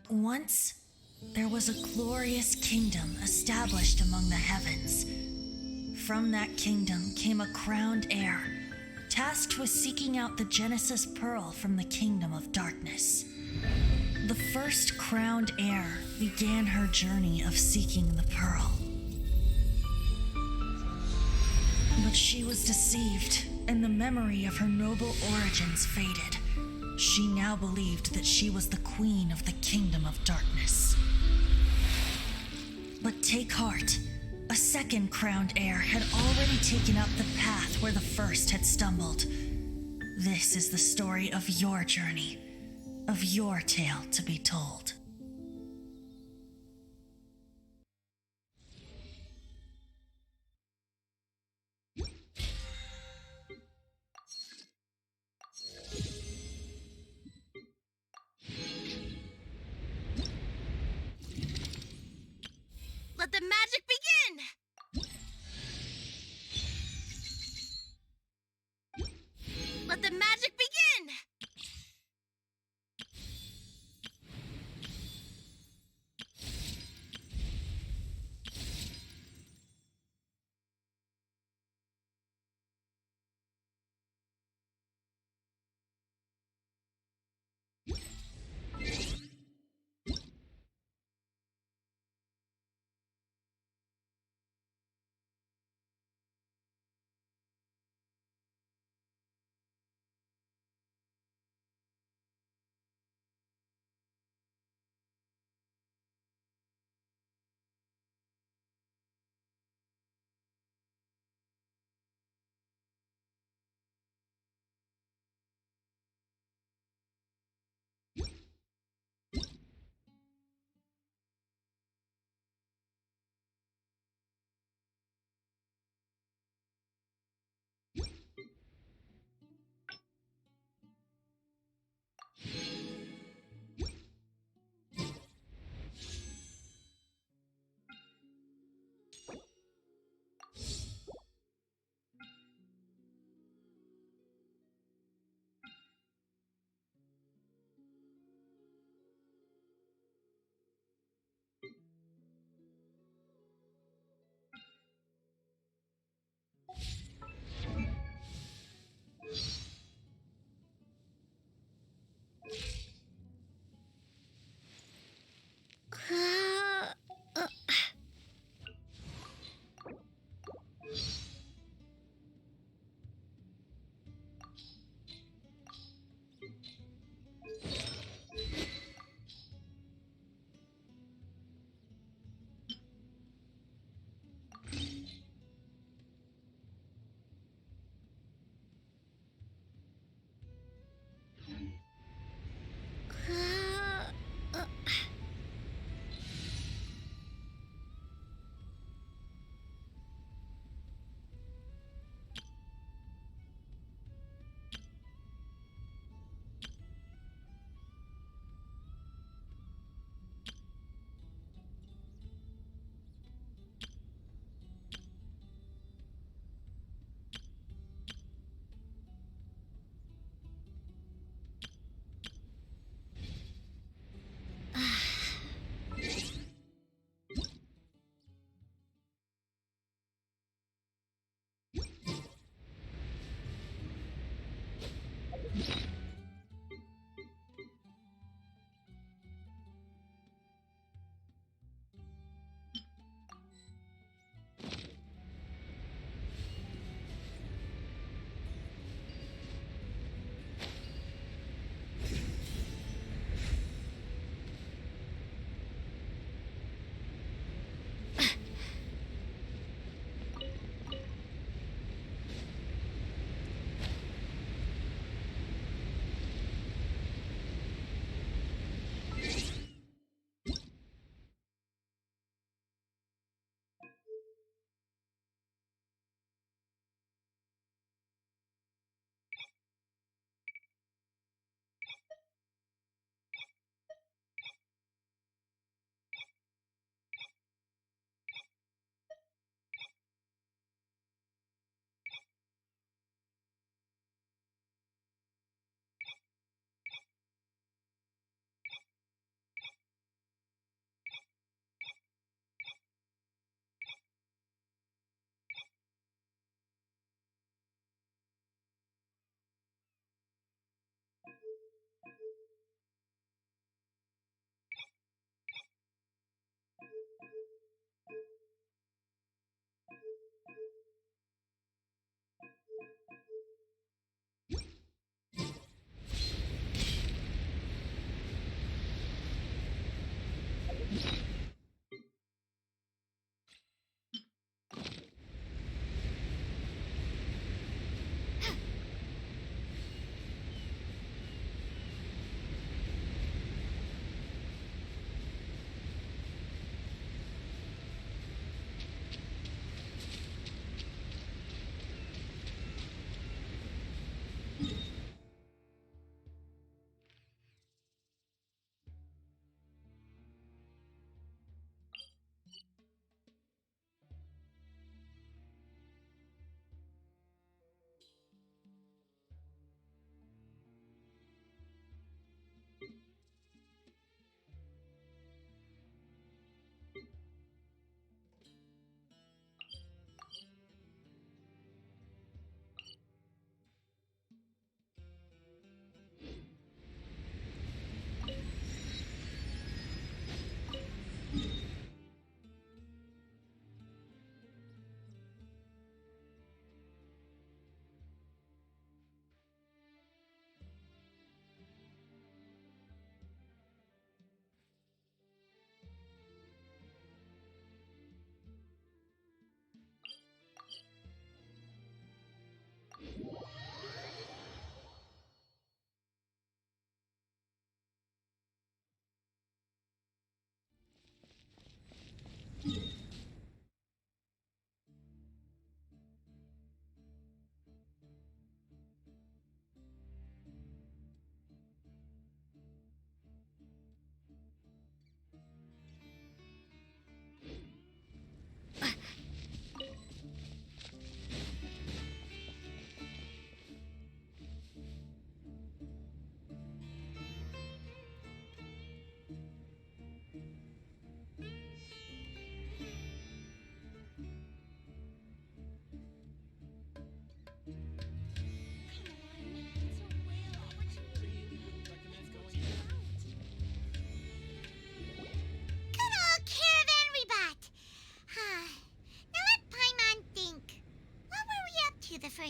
Once, there was a glorious kingdom established among the heavens. From that kingdom came a crowned heir, tasked with seeking out the Genesis Pearl from the kingdom of darkness. The first crowned heir began her journey of seeking the pearl. But she was deceived, and the memory of her noble origins faded. She now believed that she was the queen of the kingdom of darkness. But take heart. A second crowned heir had already taken up the path where the first had stumbled. This is the story of your journey, of your tale to be told. Let the magic begin! Let the magic begin!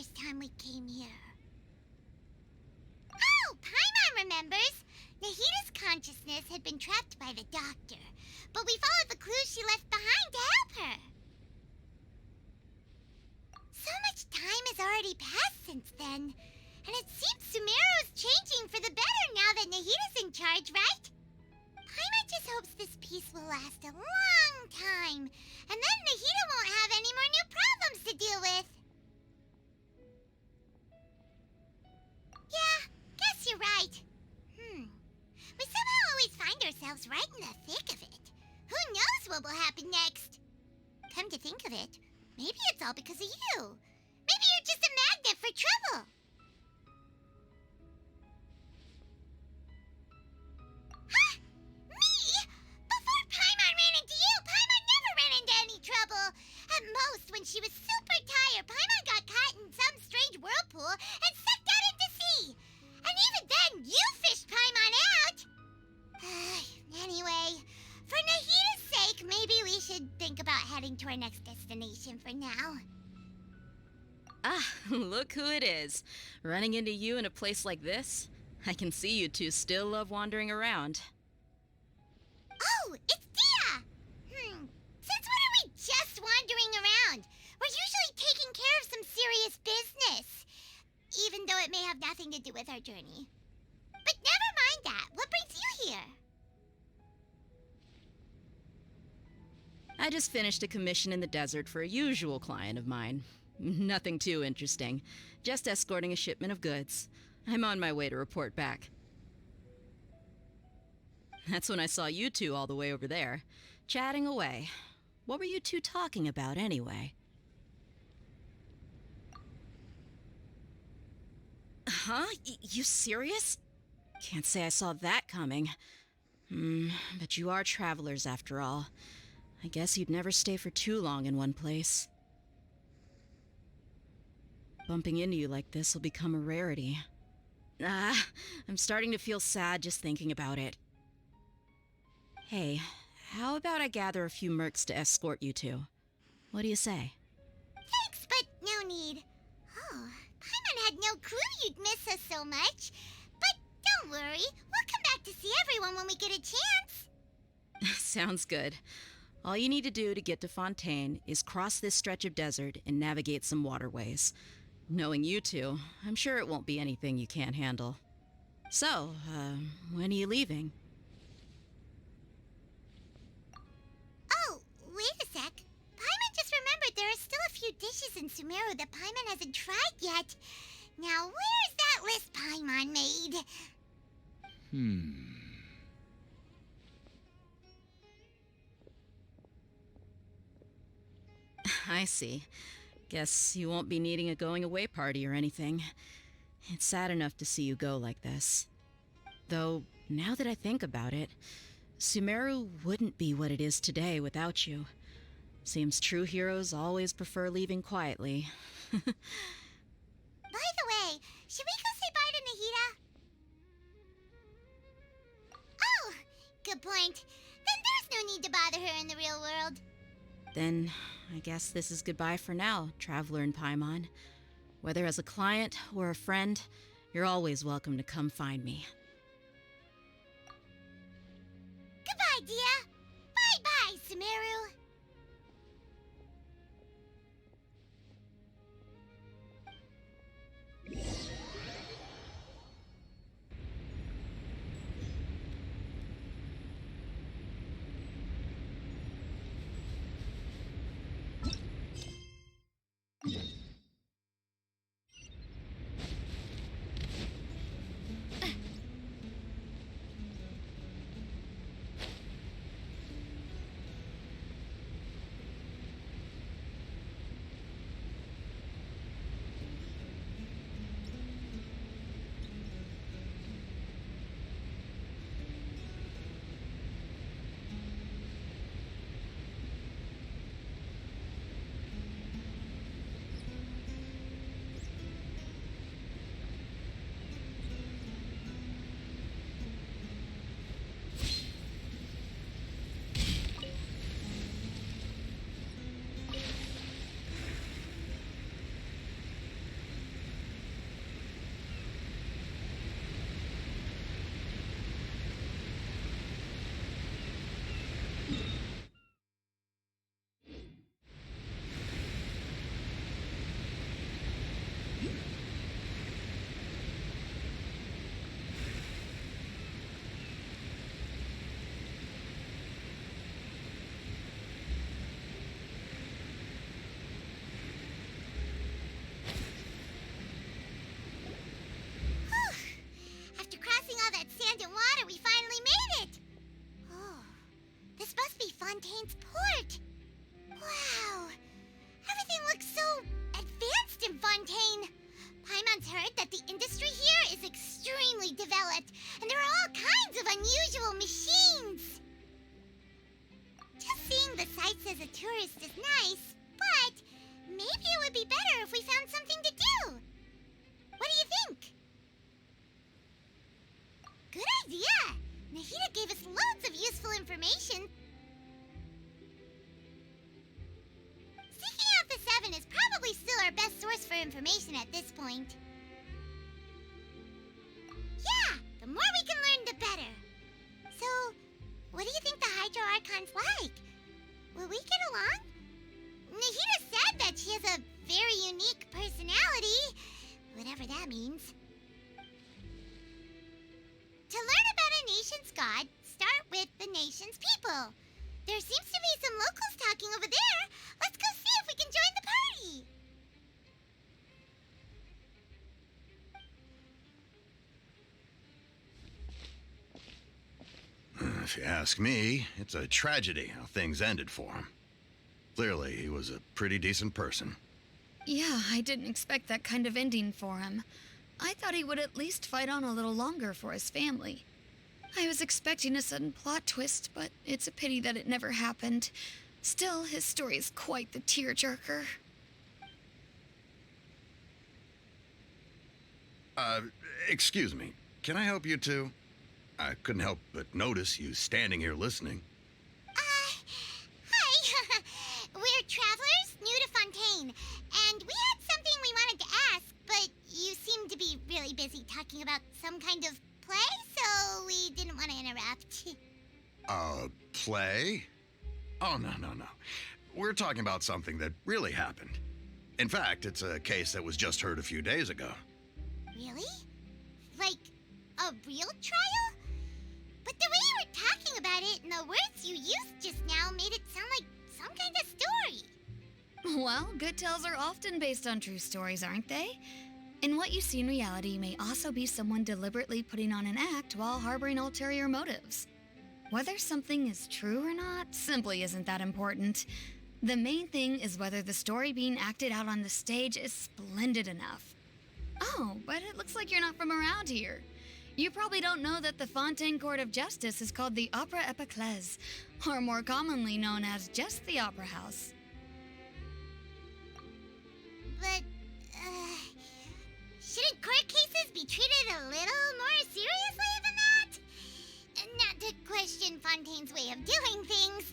first time we came here. Oh, Paimon remembers! Nahita's consciousness had been trapped by the doctor, but we followed the clues she left behind to help her. So much time has already passed since then, and it seems Sumeru's changing for the better now that Nahita's in charge, right? Paimon just hopes this peace will last a long time, and then Nahita won't have any more new problems to deal with. Yeah, guess you're right. We somehow always find ourselves right in the thick of it. Who knows what will happen next? Come to think of it, maybe it's all because of you. Maybe you're just a magnet for trouble. Huh? Me? Before Paimon ran into you, Paimon never ran into any trouble. At most, when she was super tired, Paimon got caught in some strange whirlpool and sucked out into sea. And even then, you fished Paimon out. Anyway, for Nahita's sake, maybe we should think about heading to our next destination for now. Ah, look who it is. Running into you in a place like this? I can see you two still love wandering around. Oh, it's Dia! Since when are we just wandering around? We're usually taking care of some serious business, even though it may have nothing to do with our journey. But never mind that. What brings you here? I just finished a commission in the desert for a usual client of mine. Nothing too interesting. Just escorting a shipment of goods. I'm on my way to report back. That's when I saw you two all the way over there, chatting away. What were you two talking about anyway? Huh? You serious? Can't say I saw that coming. But you are travelers after all. I guess you'd never stay for too long in one place. Bumping into you like this will become a rarity. I'm starting to feel sad just thinking about it. Hey, how about I gather a few mercs to escort you two? What do you say? Thanks, but no need. Oh, Paimon had no clue you'd miss us so much. But don't worry, we'll come back to see everyone when we get a chance. Sounds good. All you need to do to get to Fontaine is cross this stretch of desert and navigate some waterways. Knowing you two, I'm sure it won't be anything you can't handle. So, when are you leaving? Oh, wait a sec. Paimon just remembered there are still a few dishes in Sumeru that Paimon hasn't tried yet. Now, where's that list Paimon made? I see. Guess you won't be needing a going-away party or anything. It's sad enough to see you go like this. Though, now that I think about it, Sumeru wouldn't be what it is today without you. Seems true heroes always prefer leaving quietly. By the way, should we go say bye to Nahita? Oh, good point. Then there's no need to bother her in the real world. Then, I guess this is goodbye for now, Traveler in Paimon. Whether as a client or a friend, you're always welcome to come find me. Goodbye, Dia. Bye-bye, Sumeru. Fontaine's port. Wow. Everything looks so advanced in Fontaine. Paimon's heard that the industry here is extremely developed, and there are all kinds of unusual machines. Just seeing the sights as a tourist is nice, but maybe it would be better if we found something to do. What do you think? Good idea! Nahida gave us loads of useful information. Seeking out the Seven is probably still our best source for information at this point. Yeah, the more we can learn, the better. So, what do you think the Hydro Archon's like? Will we get along? Nahida said that she has a very unique personality, whatever that means. To learn about a nation's god, start with the nation's people. There seems to be some locals talking over there. Let's go see if we can join the party. If you ask me, it's a tragedy how things ended for him. Clearly, he was a pretty decent person. Yeah, I didn't expect that kind of ending for him. I thought he would at least fight on a little longer for his family. I was expecting a sudden plot twist, but it's a pity that it never happened. Still, his story is quite the tearjerker. Excuse me. Can I help you two? I couldn't help but notice you standing here listening. Hi. We're travelers new to Fontaine, and we had something we wanted to ask, but you seem to be really busy talking about some kind of play, so we didn't want to interrupt. Play? Oh, no. We're talking about something that really happened. In fact, it's a case that was just heard a few days ago. Really? Like, a real trial? But the way you were talking about it and the words you used just now made it sound like some kind of story. Well, good tales are often based on true stories, aren't they? And what you see in reality may also be someone deliberately putting on an act while harboring ulterior motives. Whether something is true or not simply isn't that important. The main thing is whether the story being acted out on the stage is splendid enough. Oh, but it looks like you're not from around here. You probably don't know that the Fontaine Court of Justice is called the Opera Epiclese, or more commonly known as just the Opera House. But, shouldn't court cases be treated a little more seriously than that? Not to question Fontaine's way of doing things.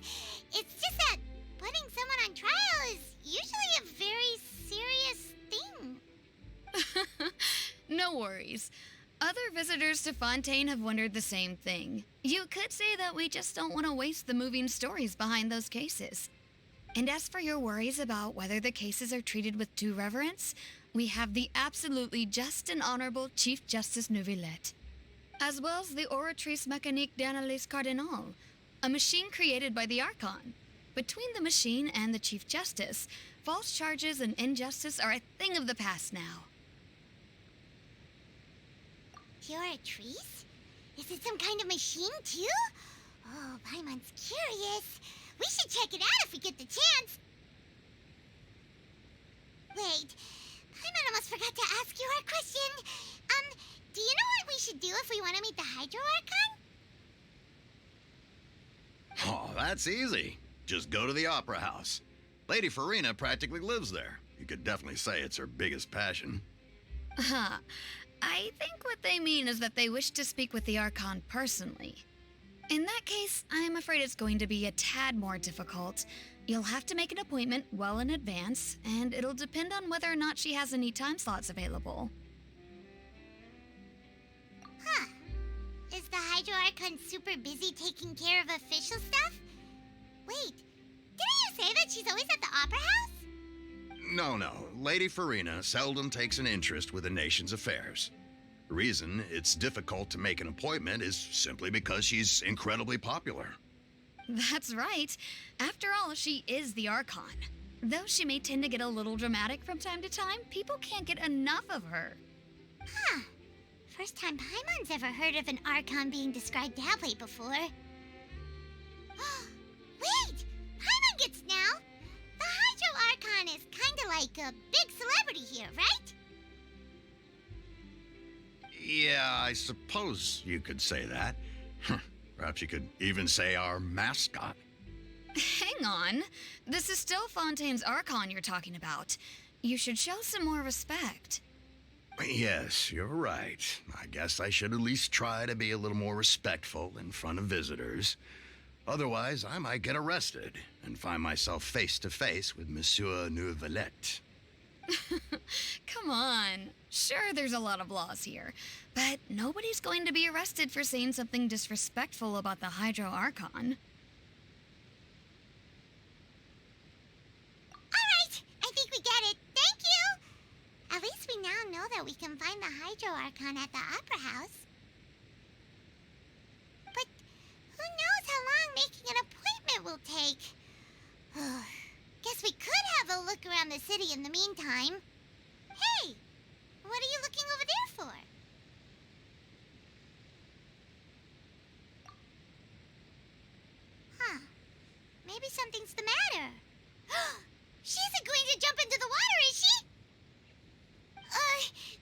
It's just that putting someone on trial is usually a very serious thing. No worries. Other visitors to Fontaine have wondered the same thing. You could say that we just don't want to waste the moving stories behind those cases. And as for your worries about whether the cases are treated with due reverence, we have the absolutely just and honorable Chief Justice Neuvillette, as well as the Oratrice Mécanique d'Analyse Cardinal, a machine created by the Archon. Between the machine and the Chief Justice, false charges and injustice are a thing of the past now. You're a Treese? Is it some kind of machine, too? Oh, Paimon's curious. We should check it out if we get the chance. Wait, Paimon almost forgot to ask you our question. Do you know what we should do if we want to meet the Hydro Archon? Oh, that's easy. Just go to the Opera House. Lady Farina practically lives there. You could definitely say it's her biggest passion. Huh. I think what they mean is that they wish to speak with the Archon personally. In that case, I'm afraid it's going to be a tad more difficult. You'll have to make an appointment well in advance, and it'll depend on whether or not she has any time slots available. Huh. Is the Hydro Archon super busy taking care of official stuff? Wait, didn't you say that she's always at the Opera House? No. Lady Farina seldom takes an interest with a nation's affairs. The reason it's difficult to make an appointment is simply because she's incredibly popular. That's right. After all, she is the Archon. Though she may tend to get a little dramatic from time to time, people can't get enough of her. Huh. First time Paimon's ever heard of an Archon being described that way before. Wait! like a big celebrity here, right? Yeah, I suppose you could say that. Perhaps you could even say our mascot. Hang on. This is still Fontaine's Archon you're talking about. You should show some more respect. Yes, you're right. I guess I should at least try to be a little more respectful in front of visitors. Otherwise, I might get arrested and find myself face to face with Monsieur Neuvillette. Come on. Sure, there's a lot of laws here, but nobody's going to be arrested for saying something disrespectful about the Hydro Archon. Alright, I think we get it. Thank you! At least we now know that we can find the Hydro Archon at the Opera House. But who knows how long making an appointment will take? Guess we could have a look around the city in the meantime. Hey! What are you looking over there for? Huh. Maybe something's the matter. She isn't going to jump into the water, is she?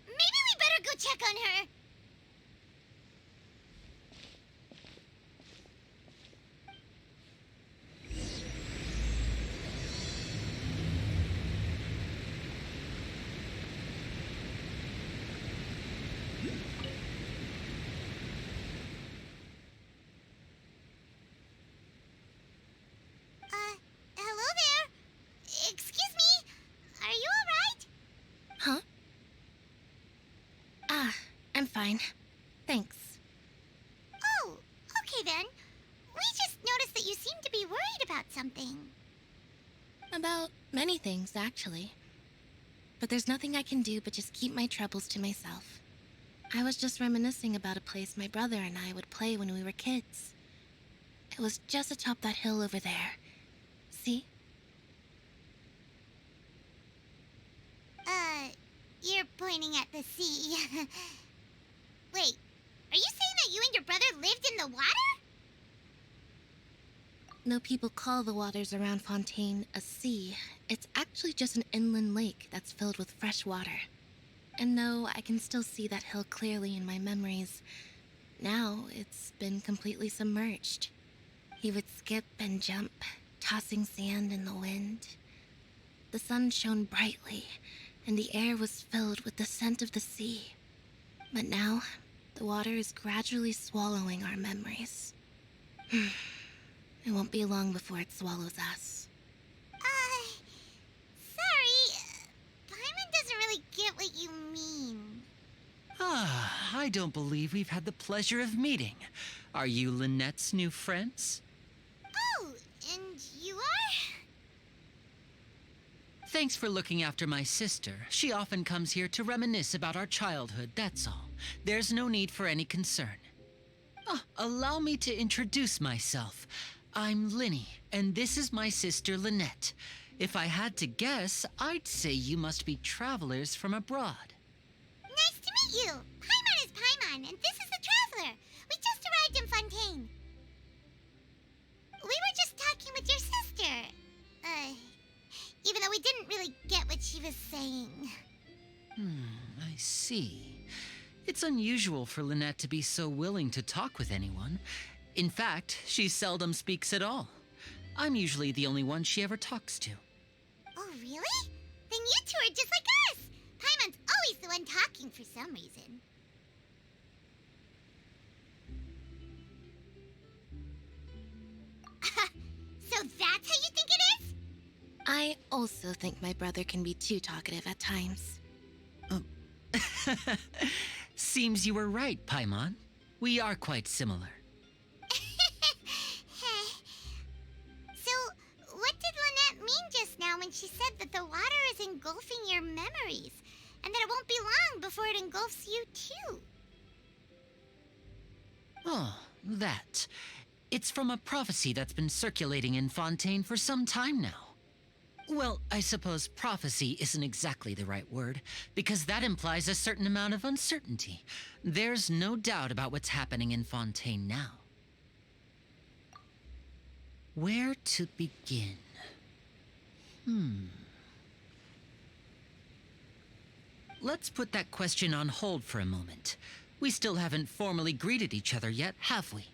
Maybe we better go check on her. Hello there. Excuse me. Are you alright? Huh? I'm fine. Thanks. Oh, okay then. We just noticed that you seem to be worried about something. About many things, actually. But there's nothing I can do but just keep my troubles to myself. I was just reminiscing about a place my brother and I would play when we were kids. It was just atop that hill over there. See? You're pointing at the sea. Wait, are you saying that you and your brother lived in the water? No, people call the waters around Fontaine a sea. It's actually just an inland lake that's filled with fresh water. And no, I can still see that hill clearly in my memories. Now, it's been completely submerged. He would skip and jump, tossing sand in the wind. The sun shone brightly, and the air was filled with the scent of the sea. But now, the water is gradually swallowing our memories. It won't be long before it swallows us. Sorry. Paimon doesn't really get what you mean. I don't believe we've had the pleasure of meeting. Are you Lynette's new friends? Oh, and you are? Thanks for looking after my sister. She often comes here to reminisce about our childhood, that's all. There's no need for any concern. Allow me to introduce myself. I'm Linny, and this is my sister Lynette. If I had to guess, I'd say you must be travelers from abroad. Nice to meet you. Paimon is Paimon, and this is the Traveler. We just arrived in Fontaine. We were just talking with your sister. Even though we didn't really get what she was saying. I see. It's unusual for Lynette to be so willing to talk with anyone. In fact, she seldom speaks at all. I'm usually the only one she ever talks to. Oh, really? Then you two are just like us. Paimon's always the one talking for some reason. So that's how you think it is? I also think my brother can be too talkative at times. Seems you were right, Paimon. We are quite similar. So, what did Lynette mean just now when she said that the water is engulfing your memories, and that it won't be long before it engulfs you too? Oh, that. It's from a prophecy that's been circulating in Fontaine for some time now. Well, I suppose prophecy isn't exactly the right word, because that implies a certain amount of uncertainty. There's no doubt about what's happening in Fontaine now. Where to begin? let's put that question on hold for a moment. We still haven't formally greeted each other yet, have we?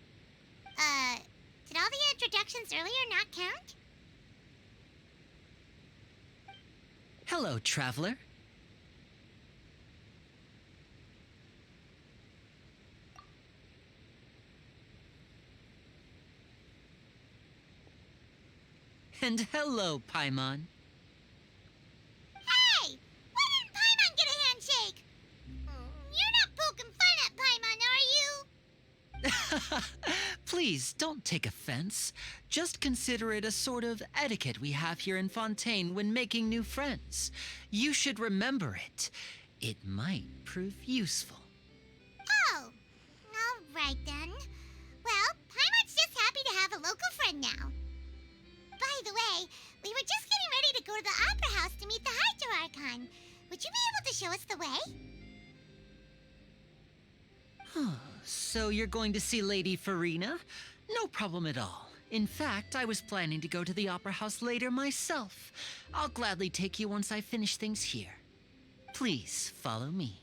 Did all the introductions earlier not count? Hello, traveler. And hello, Paimon. Hey! Why didn't Paimon get a handshake? You're not poking fun at Paimon, are you? Please, don't take offense. Just consider it a sort of etiquette we have here in Fontaine when making new friends. You should remember it. It might prove useful. Oh, all right then. Well, Paimon's just happy to have a local friend now. By the way, we were just getting ready to go to the Opera House to meet the Hydro Archon. Would you be able to show us the way? So you're going to see Lady Farina? No problem at all. In fact, I was planning to go to the Opera House later myself. I'll gladly take you once I finish things here. Please follow me.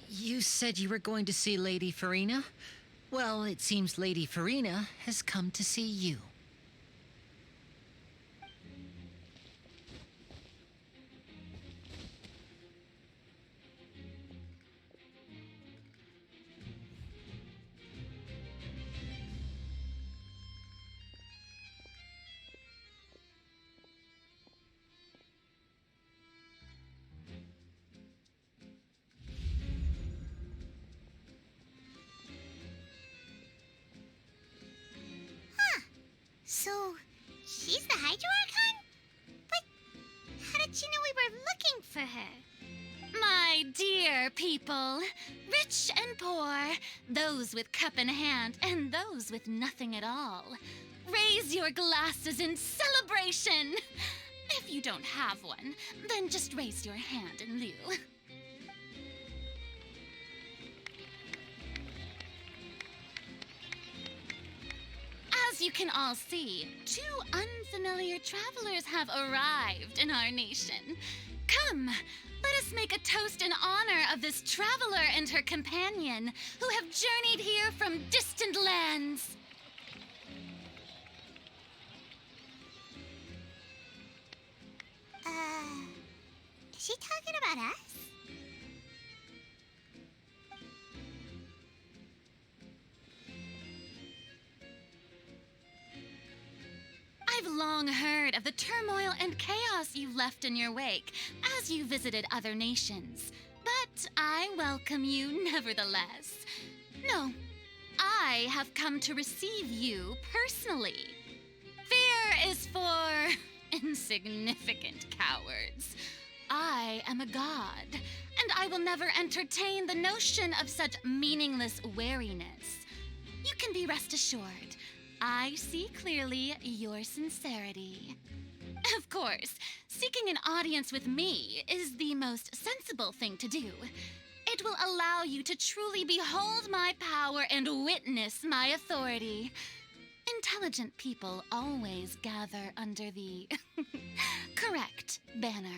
You said you were going to see Lady Farina? Well, it seems Lady Farina has come to see you. So, she's the Hydro Archon? But how did she know we were looking for her? My dear people, rich and poor, those with cup in hand and those with nothing at all, raise your glasses in celebration. If you don't have one, then just raise your hand in lieu. As you can all see, two unfamiliar travelers have arrived in our nation. Come, let us make a toast in honor of this traveler and her companion who have journeyed here from distant lands. Is she talking about us? I've long heard of the turmoil and chaos you left in your wake as you visited other nations, but I welcome you nevertheless. No, I have come to receive you personally. Fear is for insignificant cowards. I am a god, and I will never entertain the notion of such meaningless wariness. You can be rest assured, I see clearly your sincerity. Of course, seeking an audience with me is the most sensible thing to do. It will allow you to truly behold my power and witness my authority. Intelligent people always gather under the correct banner.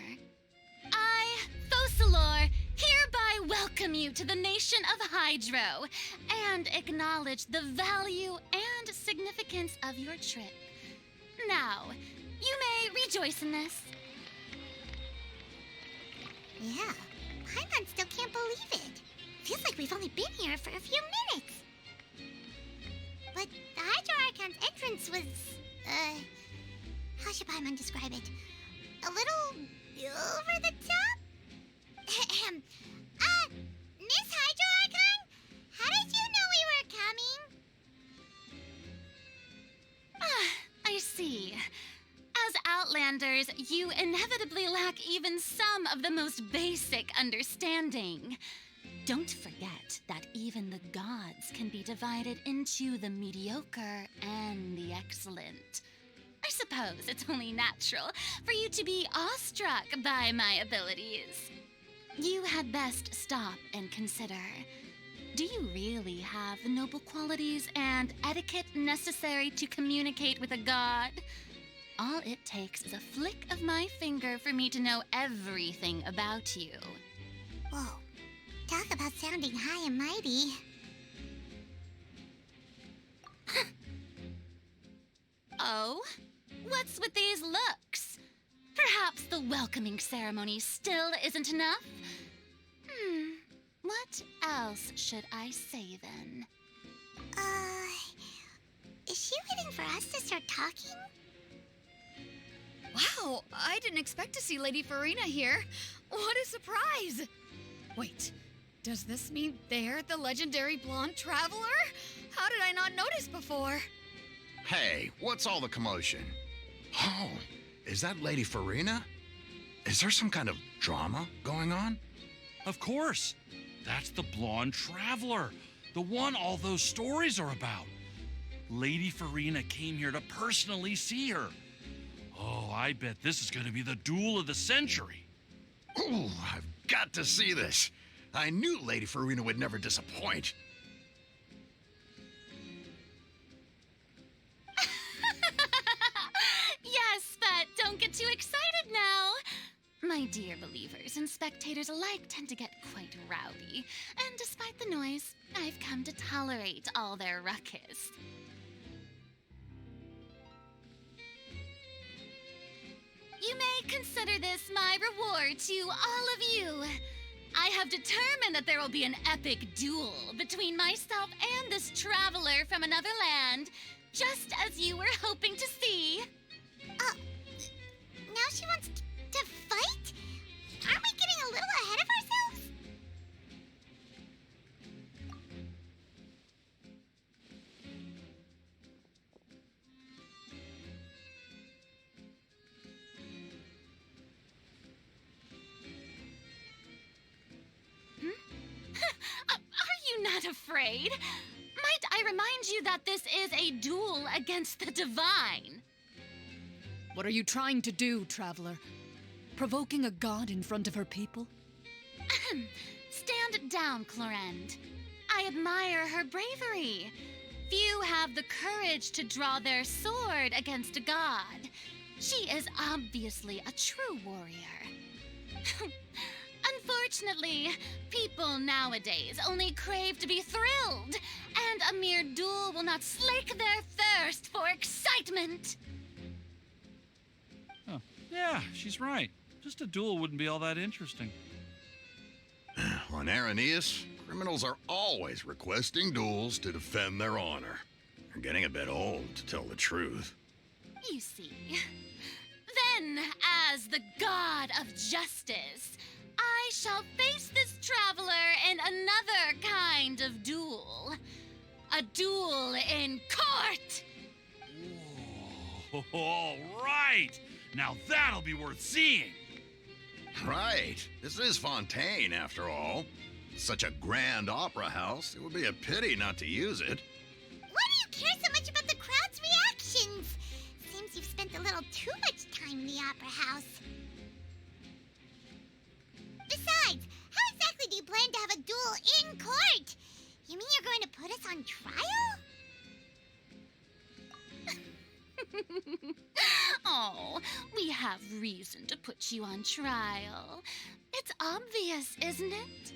I, Focalor, hereby welcome you to the nation of Hydro and acknowledge the value and significance of your trip. Now, you may rejoice in this. Yeah, Paimon still can't believe it. Feels like we've only been here for a few minutes. But the Hydro Archon's entrance was, how should Paimon describe it? A little over the top? Ahem. Miss Hydro Archon? How did you know we were coming? Outlanders, you inevitably lack even some of the most basic understanding. Don't forget that even the gods can be divided into the mediocre and the excellent. I suppose it's only natural for you to be awestruck by my abilities. You had best stop and consider. Do you really have the noble qualities and etiquette necessary to communicate with a god? All it takes is a flick of my finger for me to know everything about you. Whoa. Talk about sounding high and mighty. Oh? What's with these looks? Perhaps the welcoming ceremony still isn't enough? What else should I say then? Is she waiting for us to start talking? Wow, I didn't expect to see Lady Farina here. What a surprise! Wait, does this mean they're the legendary blonde traveler? How did I not notice before? Hey, what's all the commotion? Oh, is that Lady Farina? Is there some kind of drama going on? Of course. That's the blonde traveler, the one all those stories are about. Lady Farina came here to personally see her. Oh, I bet this is going to be the duel of the century. Ooh, I've got to see this. I knew Lady Farina would never disappoint. Yes, but don't get too excited now. My dear believers and spectators alike tend to get quite rowdy, and despite the noise, I've come to tolerate all their ruckus. You may consider this my reward to all of you. I have determined that there will be an epic duel between myself and this traveler from another land, just as you were hoping to see. Now she wants to fight? Aren't we getting a little ahead of ourselves? Are you not afraid? Might I remind you that this is a duel against the divine? What are you trying to do, traveler? Provoking a god in front of her people? Stand down, Clorend. I admire her bravery. Few have the courage to draw their sword against a god. She is obviously a true warrior. Unfortunately, people nowadays only crave to be thrilled, and a mere duel will not slake their thirst for excitement. Oh, yeah, she's right. Just a duel wouldn't be all that interesting. On Araneus, criminals are always requesting duels to defend their honor. They're getting a bit old, to tell the truth. You see. Then, as the god of justice, I shall face this traveler in another kind of duel. A duel in court! Whoa, all right! Now that'll be worth seeing! Right. This is Fontaine, after all. Such a grand opera house, it would be a pity not to use it. Why do you care so much about the crowd's reactions? Seems you've spent a little too much time in the opera house. Besides, how exactly do you plan to have a duel in court? You mean you're going to put us on trial? Oh, we have reason to put you on trial. It's obvious, isn't it?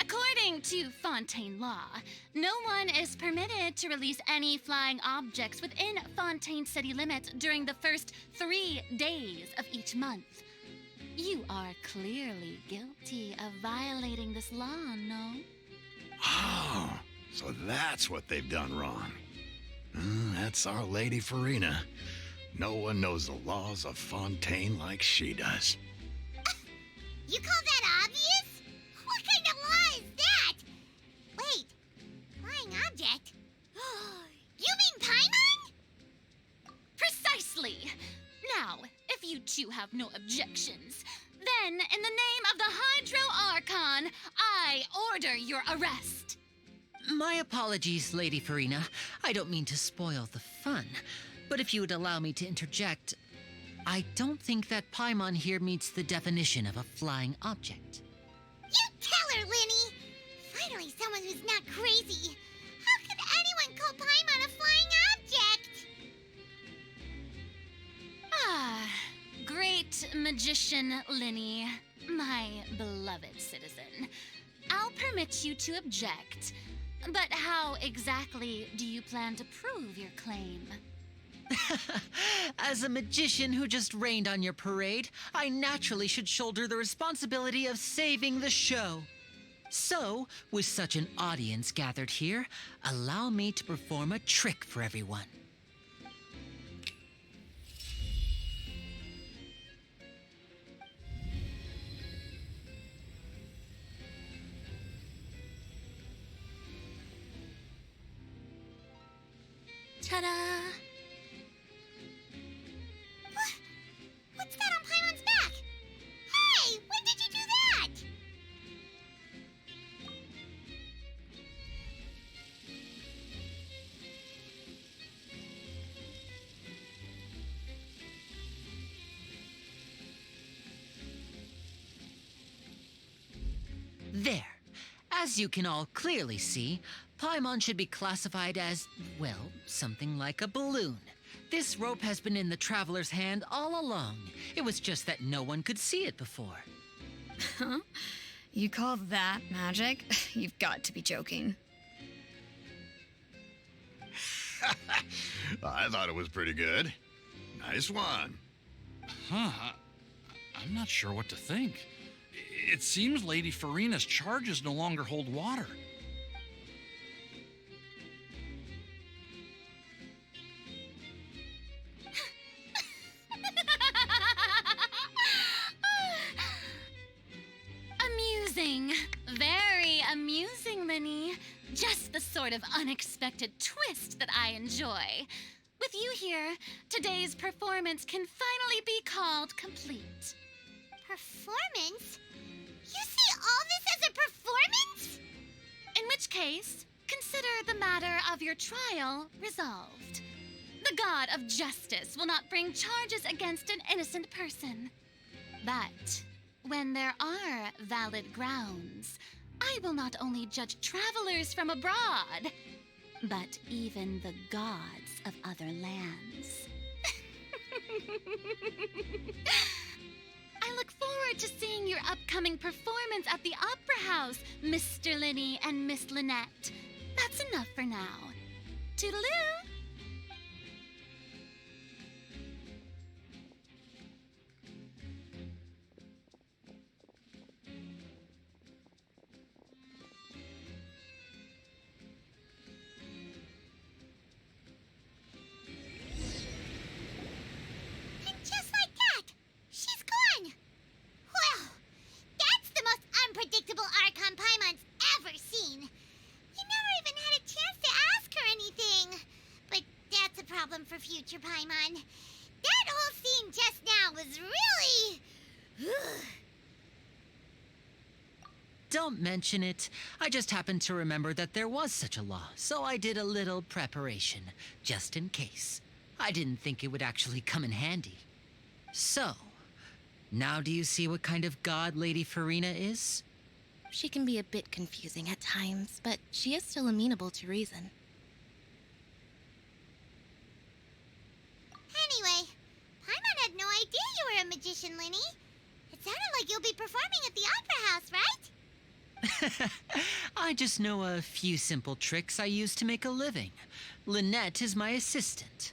According to Fontaine law, no one is permitted to release any flying objects within Fontaine city limits during the first 3 days of each month. You are clearly guilty of violating this law, no? Oh, so that's what they've done wrong. That's our Lady Farina. No one knows the laws of Fontaine like she does. You call that obvious? What kind of law is that? Wait, flying object? You mean Paimon? Precisely! that you have no objections, then, in the name of the Hydro Archon, I order your arrest. My apologies, Lady Farina. I don't mean to spoil the fun. But if you would allow me to interject, I don't think that Paimon here meets the definition of a flying object. You tell her, Linny! Finally someone who's not crazy. How could anyone call Paimon a flying object? Ah, great magician Linny, my beloved citizen. I'll permit you to object, but how exactly do you plan to prove your claim? As a magician who just rained on your parade, I naturally should shoulder the responsibility of saving the show. So, with such an audience gathered here, allow me to perform a trick for everyone. Ta-da! What's that on Paimon's back? Hey, when did you do that? There. As you can all clearly see, Paimon should be classified as, well, something like a balloon. This rope has been in the traveler's hand all along. It was just that no one could see it before. Huh? You call that magic? You've got to be joking. I thought it was pretty good. Nice one. I'm not sure what to think. It seems Lady Farina's charges no longer hold water. Amusing. Very amusing, Linny. Just the sort of unexpected twist that I enjoy. With you here, today's performance can finally be called complete. Performance? You see all this as a performance? In which case, consider the matter of your trial resolved. The god of justice will not bring charges against an innocent person. But when there are valid grounds, I will not only judge travelers from abroad, but even the gods of other lands. I look forward to seeing your upcoming performance at the Opera House, Mr. Linny and Miss Lynette. That's enough for now. Toodaloo! And just like that, she's gone. Well, that's the most unpredictable Archon Paimon's ever seen. We never even had a chance to ask her anything. But that's a problem for future Paimon. That whole scene just now was really... Don't mention it. I just happened to remember that there was such a law, so I did a little preparation, just in case. I didn't think it would actually come in handy. So, now do you see what kind of god Lady Farina is? She can be a bit confusing at times, but she is still amenable to reason. Anyway, Paimon had no idea you were a magician, Linny. It sounded like you'll be performing at the Opera House, right? I just know a few simple tricks I use to make a living. Lynette is my assistant.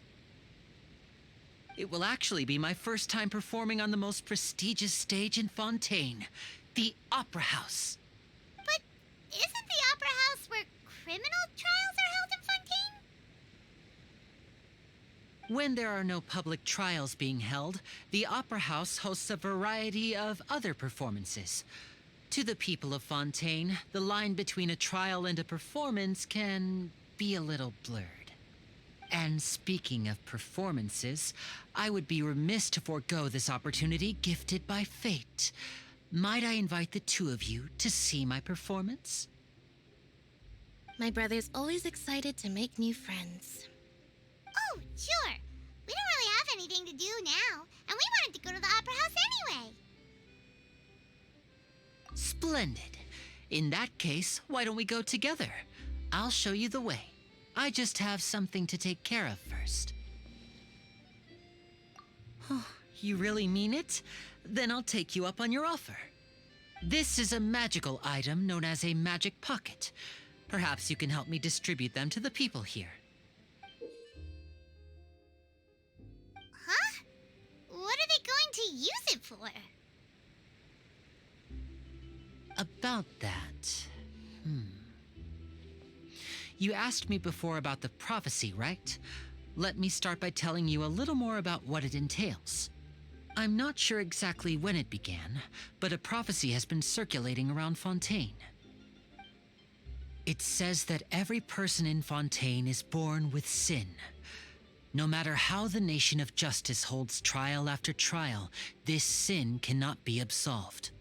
It will actually be my first time performing on the most prestigious stage in Fontaine, the Opera House. But isn't the Opera House where criminal trials are held in Fontaine? When there are no public trials being held, the Opera House hosts a variety of other performances. To the people of Fontaine, the line between a trial and a performance can be a little blurred. And speaking of performances, I would be remiss to forego this opportunity gifted by fate. Might I invite the two of you to see my performance? My brother's always excited to make new friends. Oh, sure. We don't really have anything to do now, and we wanted to go to the Opera House anyway. Splendid. In that case, why don't we go together? I'll show you the way. I just have something to take care of first. Oh, you really mean it? Then I'll take you up on your offer. This is a magical item known as a magic pocket. Perhaps you can help me distribute them to the people here. Huh? What are they going to use it for? About that... You asked me before about the prophecy, right? Let me start by telling you a little more about what it entails. I'm not sure exactly when it began, but a prophecy has been circulating around Fontaine. It says that every person in Fontaine is born with sin. No matter how the nation of justice holds trial after trial, this sin cannot be absolved.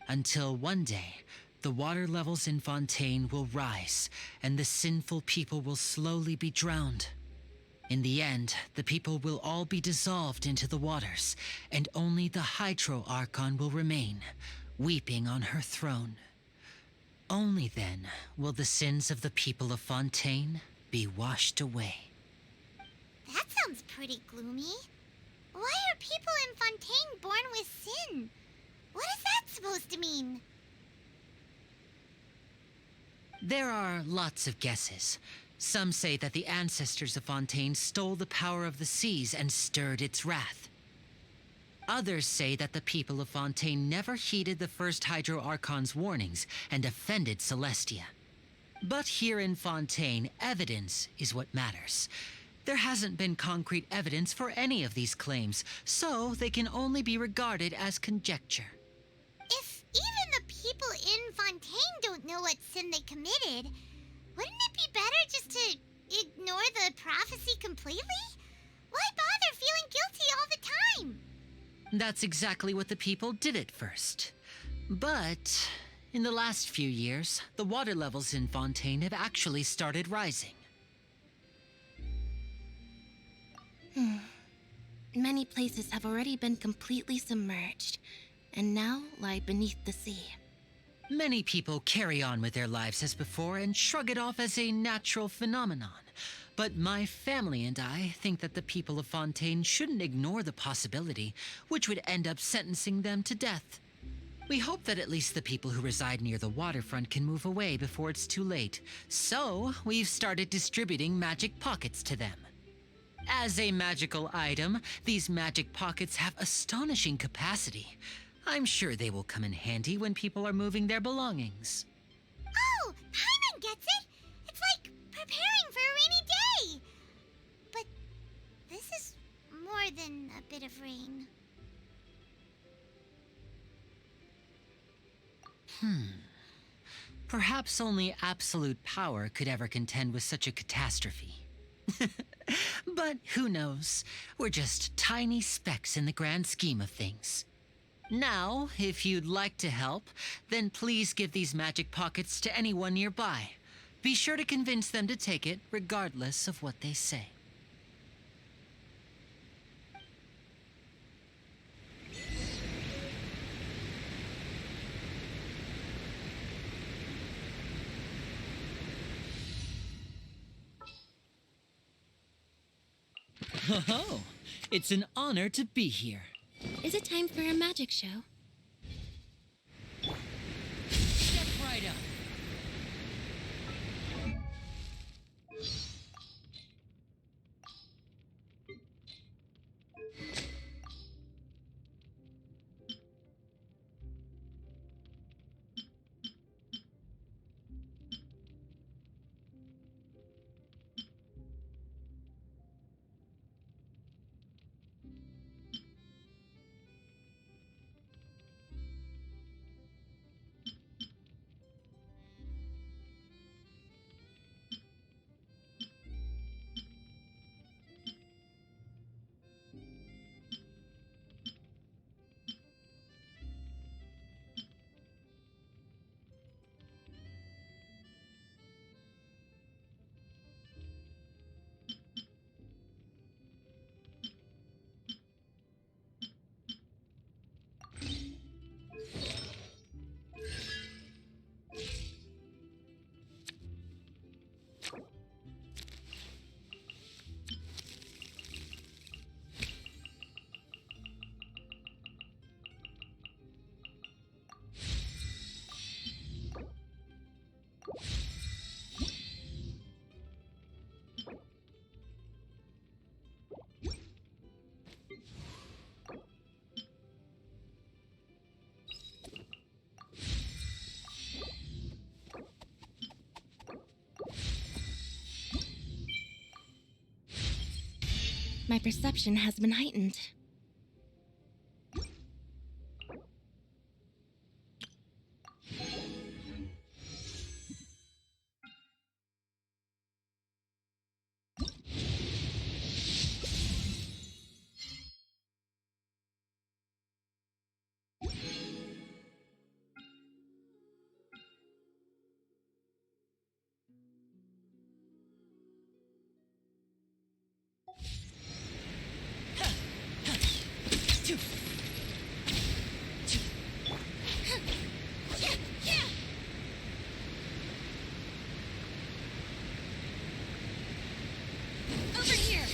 Until one day, the water levels in Fontaine will rise, and the sinful people will slowly be drowned. In the end, the people will all be dissolved into the waters, and only the Hydro Archon will remain, weeping on her throne. Only then will the sins of the people of Fontaine be washed away. That sounds pretty gloomy. Why are people in Fontaine born with sin? What is that supposed to mean? There are lots of guesses. Some say that the ancestors of Fontaine stole the power of the seas and stirred its wrath. Others say that the people of Fontaine never heeded the first Hydro Archon's warnings and offended Celestia. But here in Fontaine, evidence is what matters. There hasn't been concrete evidence for any of these claims, so they can only be regarded as conjecture. If even the people in Fontaine don't know what sin they committed, wouldn't it be better just to ignore the prophecy completely? Why bother feeling guilty all the time? That's exactly what the people did at first. But in the last few years, the water levels in Fontaine have actually started rising. Many places have already been completely submerged, and now lie beneath the sea. Many people carry on with their lives as before and shrug it off as a natural phenomenon. But my family and I think that the people of Fontaine shouldn't ignore the possibility, which would end up sentencing them to death. We hope that at least the people who reside near the waterfront can move away before it's too late. So, we've started distributing magic pockets to them. As a magical item, these magic pockets have astonishing capacity. I'm sure they will come in handy when people are moving their belongings. Oh, Paimon gets it! It's like preparing for a rainy day! But this is more than a bit of rain. Perhaps only absolute power could ever contend with such a catastrophe. But who knows? We're just tiny specks in the grand scheme of things. Now, if you'd like to help, then please give these magic pockets to anyone nearby. Be sure to convince them to take it, regardless of what they say. Oh, it's an honor to be here. Is it time for a magic show? Step right up. My perception has been heightened. Over here!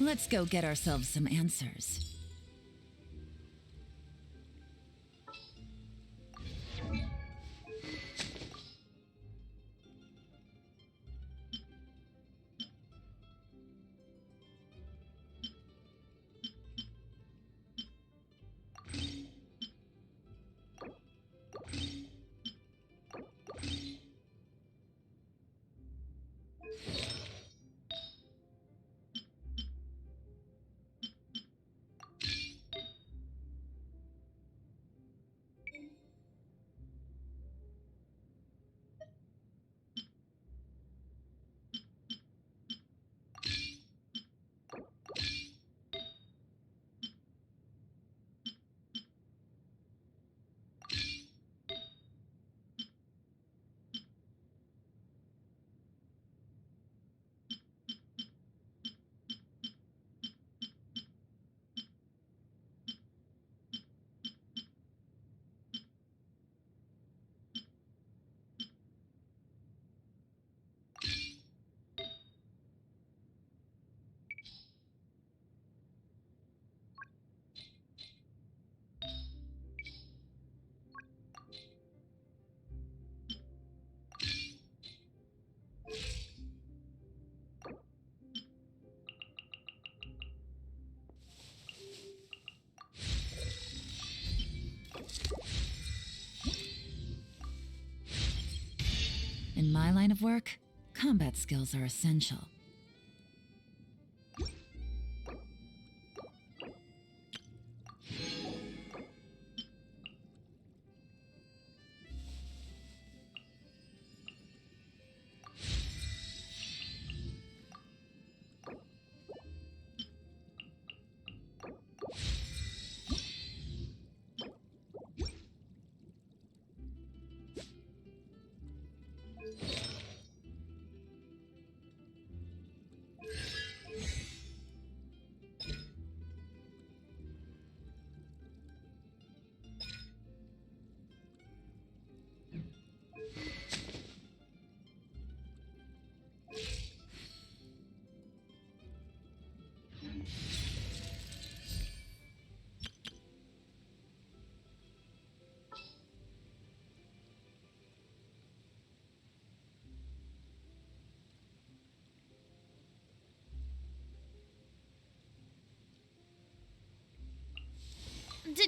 Let's go get ourselves some answers. In my line of work, combat skills are essential.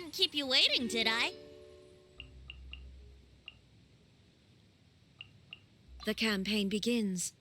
didn't keep you waiting, did I? The campaign begins.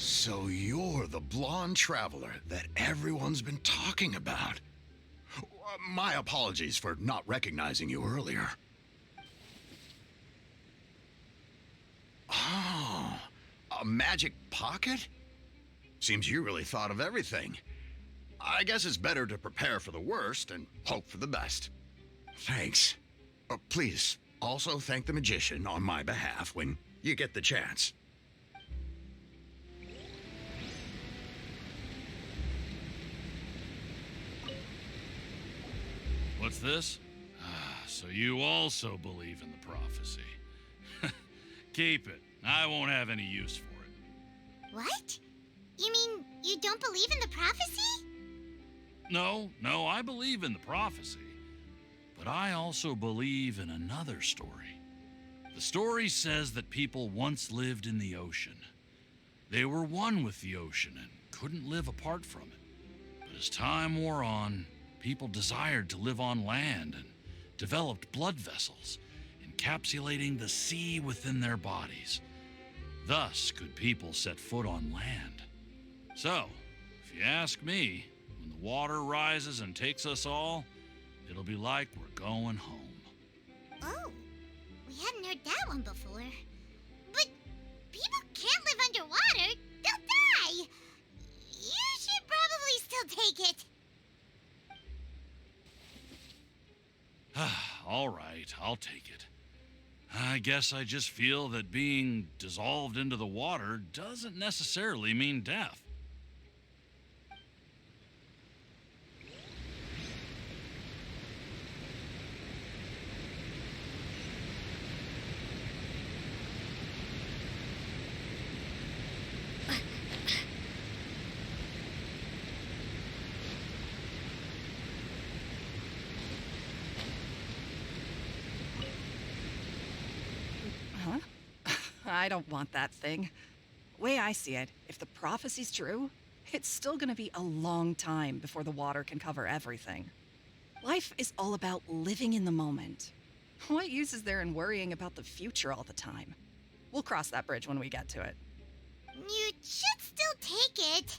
So you're the blonde traveler that everyone's been talking about. My apologies for not recognizing you earlier. Oh, a magic pocket? Seems you really thought of everything. I guess it's better to prepare for the worst and hope for the best. Thanks. Please, also thank the magician on my behalf when you get the chance. What's this? Ah, so you also believe in the prophecy. Keep it. I won't have any use for it. What? You mean you don't believe in the prophecy? No, I believe in the prophecy. But I also believe in another story. The story says that people once lived in the ocean. They were one with the ocean and couldn't live apart from it. But as time wore on, people desired to live on land and developed blood vessels, encapsulating the sea within their bodies. Thus could people set foot on land. So, if you ask me, when the water rises and takes us all, it'll be like we're going home. Oh, we hadn't heard that one before. But people can't live underwater. They'll die. You should probably still take it. All right, I'll take it. I guess I just feel that being dissolved into the water doesn't necessarily mean death. I don't want that thing. Way I see it, if the prophecy's true, it's still gonna be a long time before the water can cover everything. Life is all about living in the moment. What use is there in worrying about the future all the time? We'll cross that bridge when we get to it. You should still take it.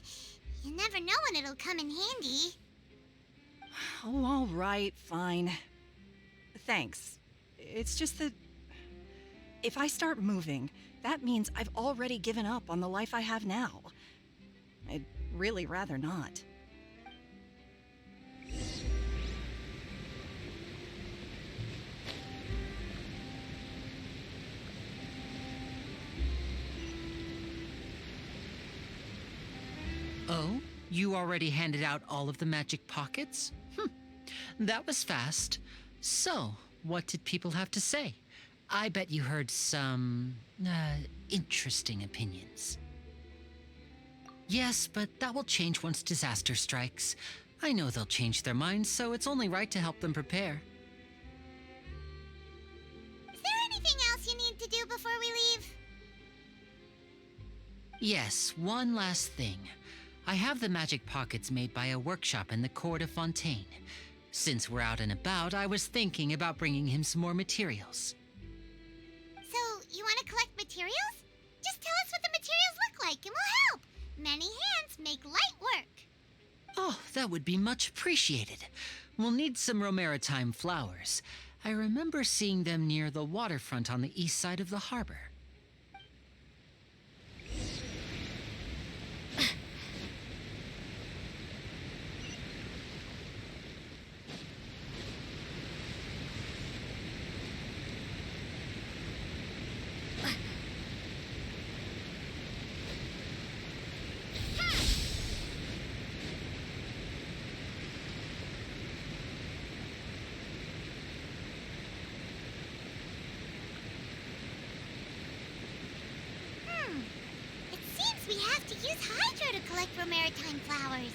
You never know when it'll come in handy. Oh, all right, fine. Thanks. It's just that if I start moving, that means I've already given up on the life I have now. I'd really rather not. Oh, you already handed out all of the magic pockets? That was fast. So, what did people have to say? I bet you heard some, interesting opinions. Yes, but that will change once disaster strikes. I know they'll change their minds, so it's only right to help them prepare. Is there anything else you need to do before we leave? Yes, one last thing. I have the magic pockets made by a workshop in the court of Fontaine. Since we're out and about, I was thinking about bringing him some more materials. So, you want to collect materials? Just tell us what the materials look like and we'll help. Many hands make light work. Oh, that would be much appreciated. We'll need some Romaritime flowers. I remember seeing them near the waterfront on the east side of the harbor. It seems we have to use Hydro to collect Romaritime flowers.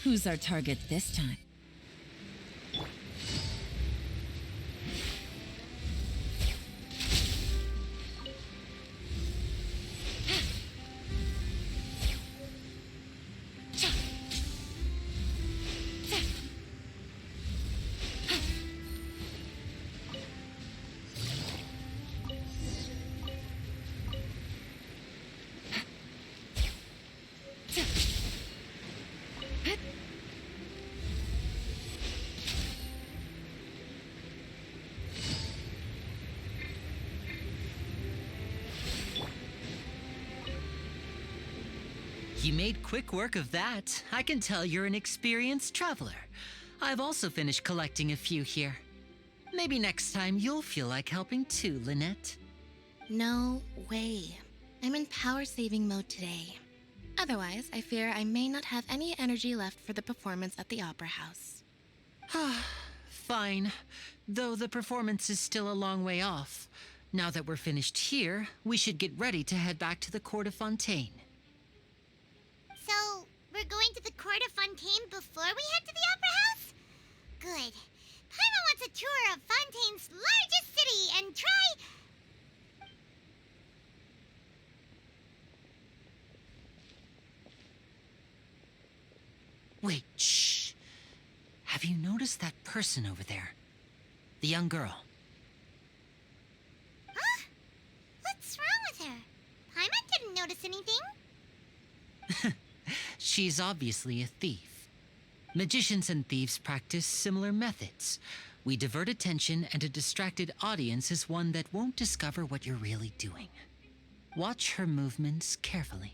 Who's our target this time? You made quick work of that. I can tell you're an experienced traveler. I've also finished collecting a few here. Maybe next time you'll feel like helping too, Lynette. No way. I'm in power-saving mode today. Otherwise, I fear I may not have any energy left for the performance at the Opera House. Fine. Though the performance is still a long way off. Now that we're finished here, we should get ready to head back to the court of Fontaine. So, we're going to the court of Fontaine before we head to the Opera House? Good. Paimon wants a tour of Fontaine's largest city and try... Wait, shh. Have you noticed that person over there? The young girl. Huh? What's wrong with her? Paimon didn't notice anything. She's obviously a thief. Magicians and thieves practice similar methods. We divert attention, and a distracted audience is one that won't discover what you're really doing. Watch her movements carefully.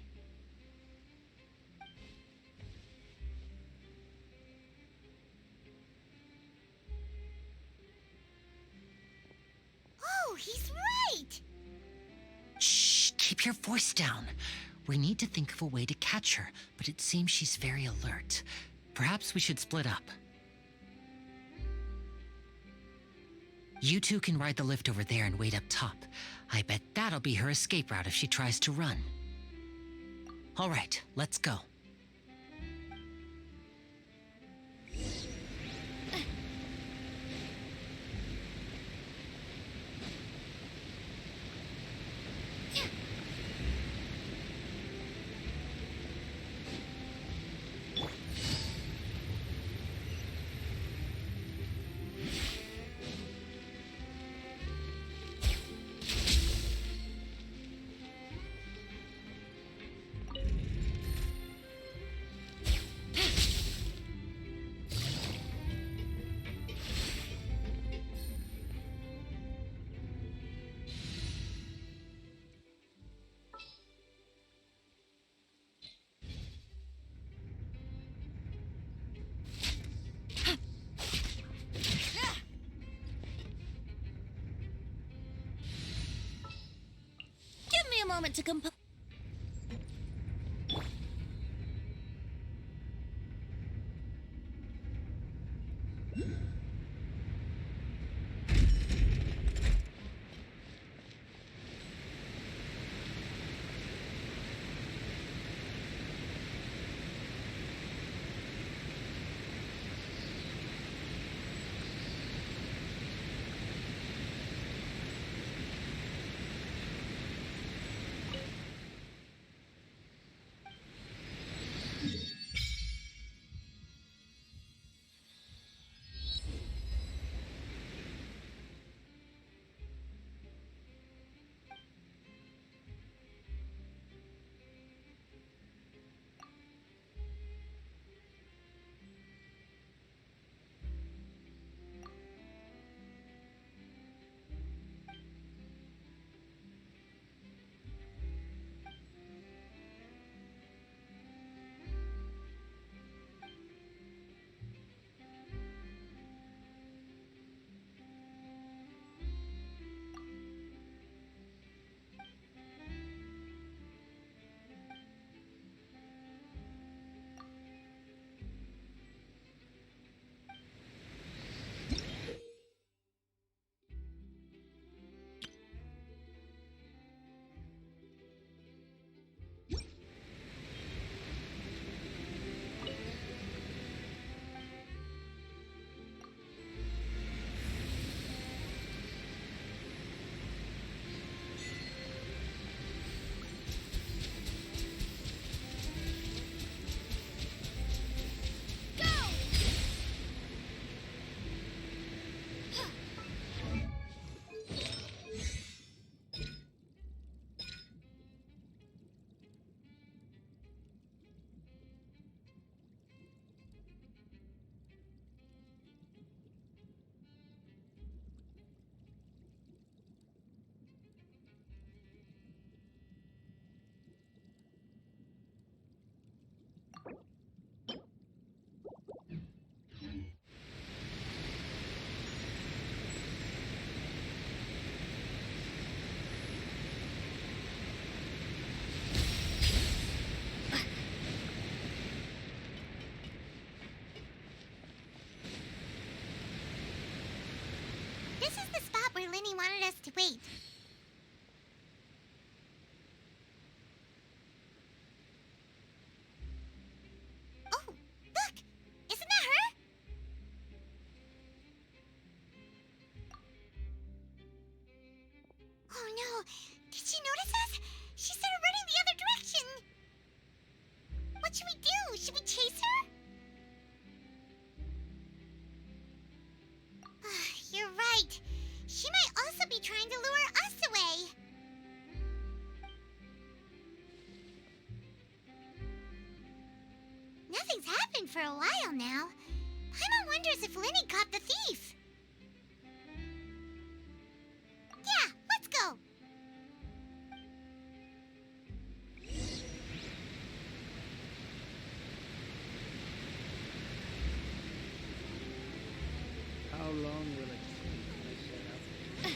Oh, he's right! Shh, keep your voice down. We need to think of a way to catch her, but it seems she's very alert. Perhaps we should split up. You two can ride the lift over there and wait up top. I bet that'll be her escape route if she tries to run. All right, let's go. Give me a moment to compose. to wait. Oh, look! Isn't that her? Oh no! Did she notice us? She started running the other direction! What should we do? Should we chase her? You're right. She might also be trying to lure us away. Nothing's happened for a while now. Paimon wonders if Linny caught the thief. Yeah, let's go. How long will it take to set up?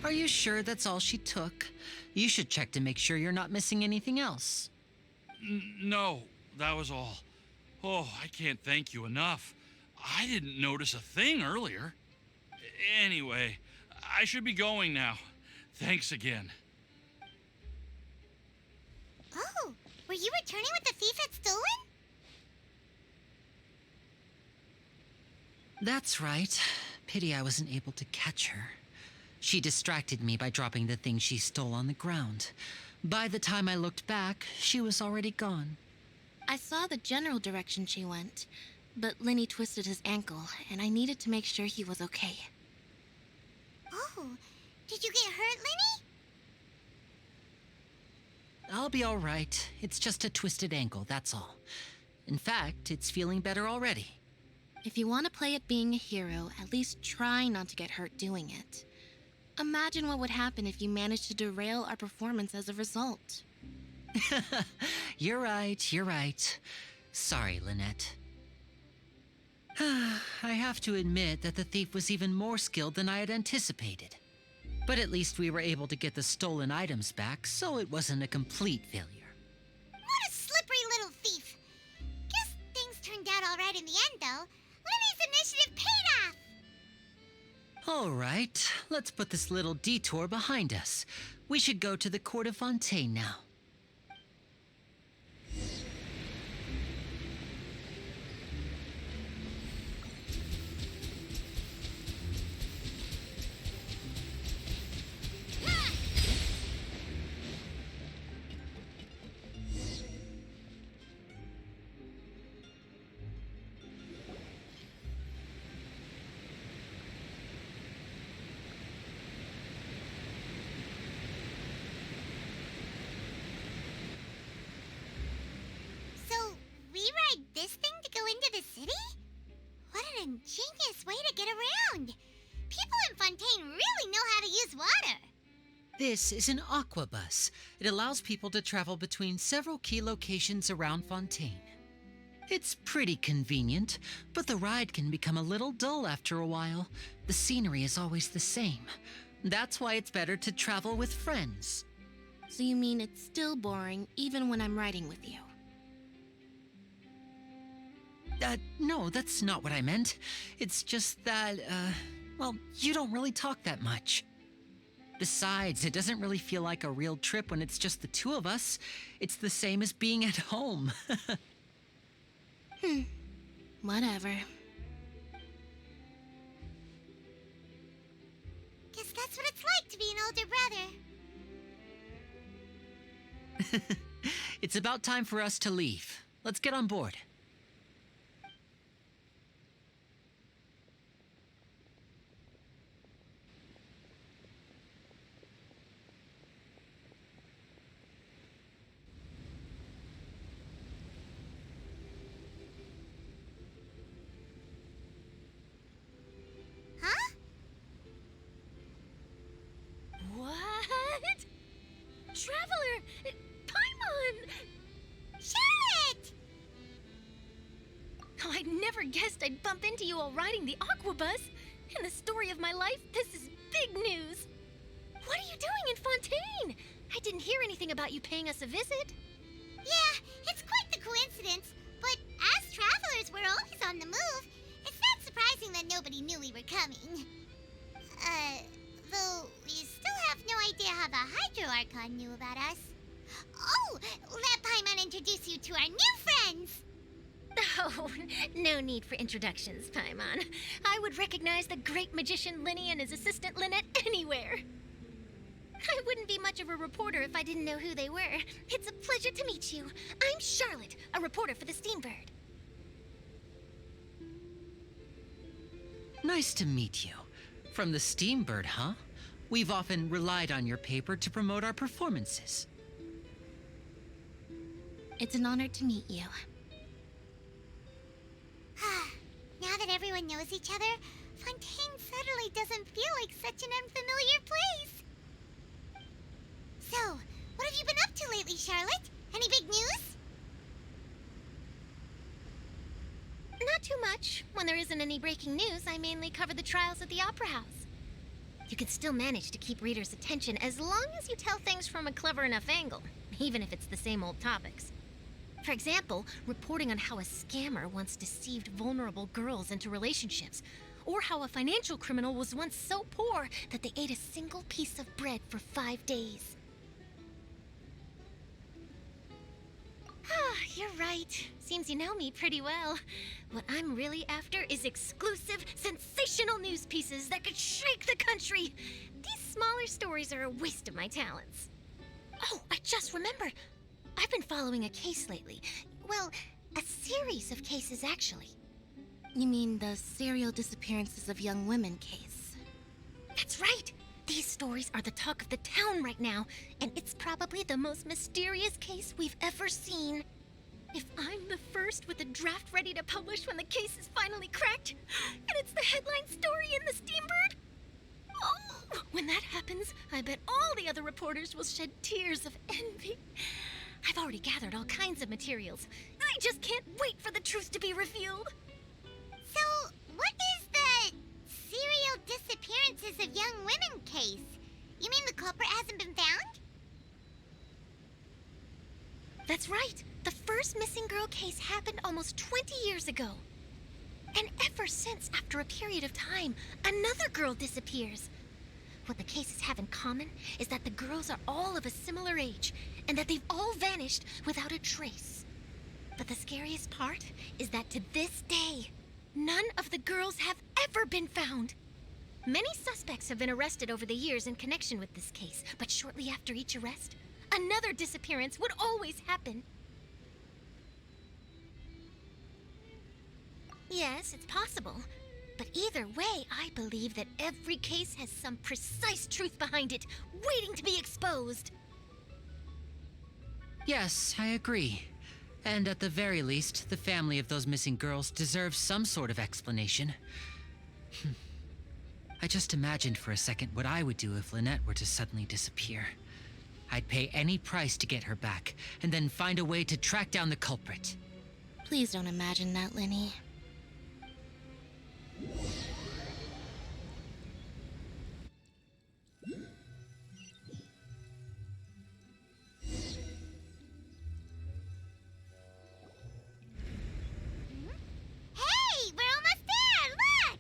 Are you sure that's all she took? You should check to make sure you're not missing anything else. No, that was all. Oh, I can't thank you enough. I didn't notice a thing earlier. Anyway, I should be going now. Thanks again. Oh, were you returning what the thief had stolen? That's right. Pity I wasn't able to catch her. She distracted me by dropping the thing she stole on the ground. By the time I looked back, she was already gone. I saw the general direction she went, but Linny twisted his ankle, and I needed to make sure he was okay. Oh, did you get hurt, Linny? I'll be all right. It's just a twisted ankle, that's all. In fact, it's feeling better already. If you want to play at being a hero, at least try not to get hurt doing it. Imagine what would happen if you managed to derail our performance as a result. You're right. Sorry, Lynette. I have to admit that the thief was even more skilled than I had anticipated. But at least we were able to get the stolen items back, so it wasn't a complete failure. What a slippery little thief. Guess things turned out all right in the end, though. Linny's initiative paid off. All right, let's put this little detour behind us. We should go to the court of Fontaine now. This thing to go into the city? What an ingenious way to get around! People in Fontaine really know how to use water! This is an aquabus. It allows people to travel between several key locations around Fontaine. It's pretty convenient, but the ride can become a little dull after a while. The scenery is always the same. That's why it's better to travel with friends. So you mean it's still boring even when I'm riding with you? No, that's not what I meant. It's just that, well, you don't really talk that much. Besides, it doesn't really feel like a real trip when it's just the two of us. It's the same as being at home. Whatever. Guess that's what it's like to be an older brother. It's about time for us to leave. Let's get on board. Huh? What? Traveler! Paimon! Charlotte! never guessed I'd bump into you all riding the Aquabus. In the story of my life, this is big news. What are you doing in Fontaine? I didn't hear anything about you paying us a visit. Yeah, it's quite the coincidence. But as travelers, we're always on the move. It's not surprising that nobody knew we were coming. Though we still have no idea how the Hydro Archon knew about us. Oh, let Paimon introduce you to our new friends! Oh, no need for introductions, Paimon. I would recognize the great magician Linny and his assistant Lynette anywhere. I wouldn't be much of a reporter if I didn't know who they were. It's a pleasure to meet you. I'm Charlotte, a reporter for the Steambird. Nice to meet you. From the Steambird, huh? We've often relied on your paper to promote our performances. It's an honor to meet you. Now that everyone knows each other, Fontaine suddenly doesn't feel like such an unfamiliar place. So, what have you been up to lately, Charlotte? Any big news? Not too much. When there isn't any breaking news, I mainly cover the trials at the Opera House. You can still manage to keep readers' attention as long as you tell things from a clever enough angle, even if it's the same old topics. For example, reporting on how a scammer once deceived vulnerable girls into relationships, or how a financial criminal was once so poor that they ate a single piece of bread for 5 days. You're right. Seems you know me pretty well. What I'm really after is exclusive, sensational news pieces that could shake the country. These smaller stories are a waste of my talents. Oh, I just remembered. I've been following a case lately. Well, a series of cases, actually. You mean the serial disappearances of young women case? That's right! These stories are the talk of the town right now, and it's probably the most mysterious case we've ever seen. If I'm the first with a draft ready to publish when the case is finally cracked, and it's the headline story in the Steambird, oh, when that happens, I bet all the other reporters will shed tears of envy. I've already gathered all kinds of materials. I just can't wait for the truth to be revealed. So, what is the serial disappearances of young women case? You mean the culprit hasn't been found? That's right. The first missing girl case happened almost 20 years ago. And ever since, after a period of time, another girl disappears. What the cases have in common is that the girls are all of a similar age, and that they've all vanished without a trace. But the scariest part is that to this day, none of the girls have ever been found. Many suspects have been arrested over the years in connection with this case, but shortly after each arrest, another disappearance would always happen. Yes, it's possible. But either way, I believe that every case has some precise truth behind it, waiting to be exposed. Yes, I agree. And at the very least, the family of those missing girls deserves some sort of explanation. I just imagined for a second what I would do if Lynette were to suddenly disappear. I'd pay any price to get her back, and then find a way to track down the culprit. Please don't imagine that, Linny. Hey, we're almost there! Look!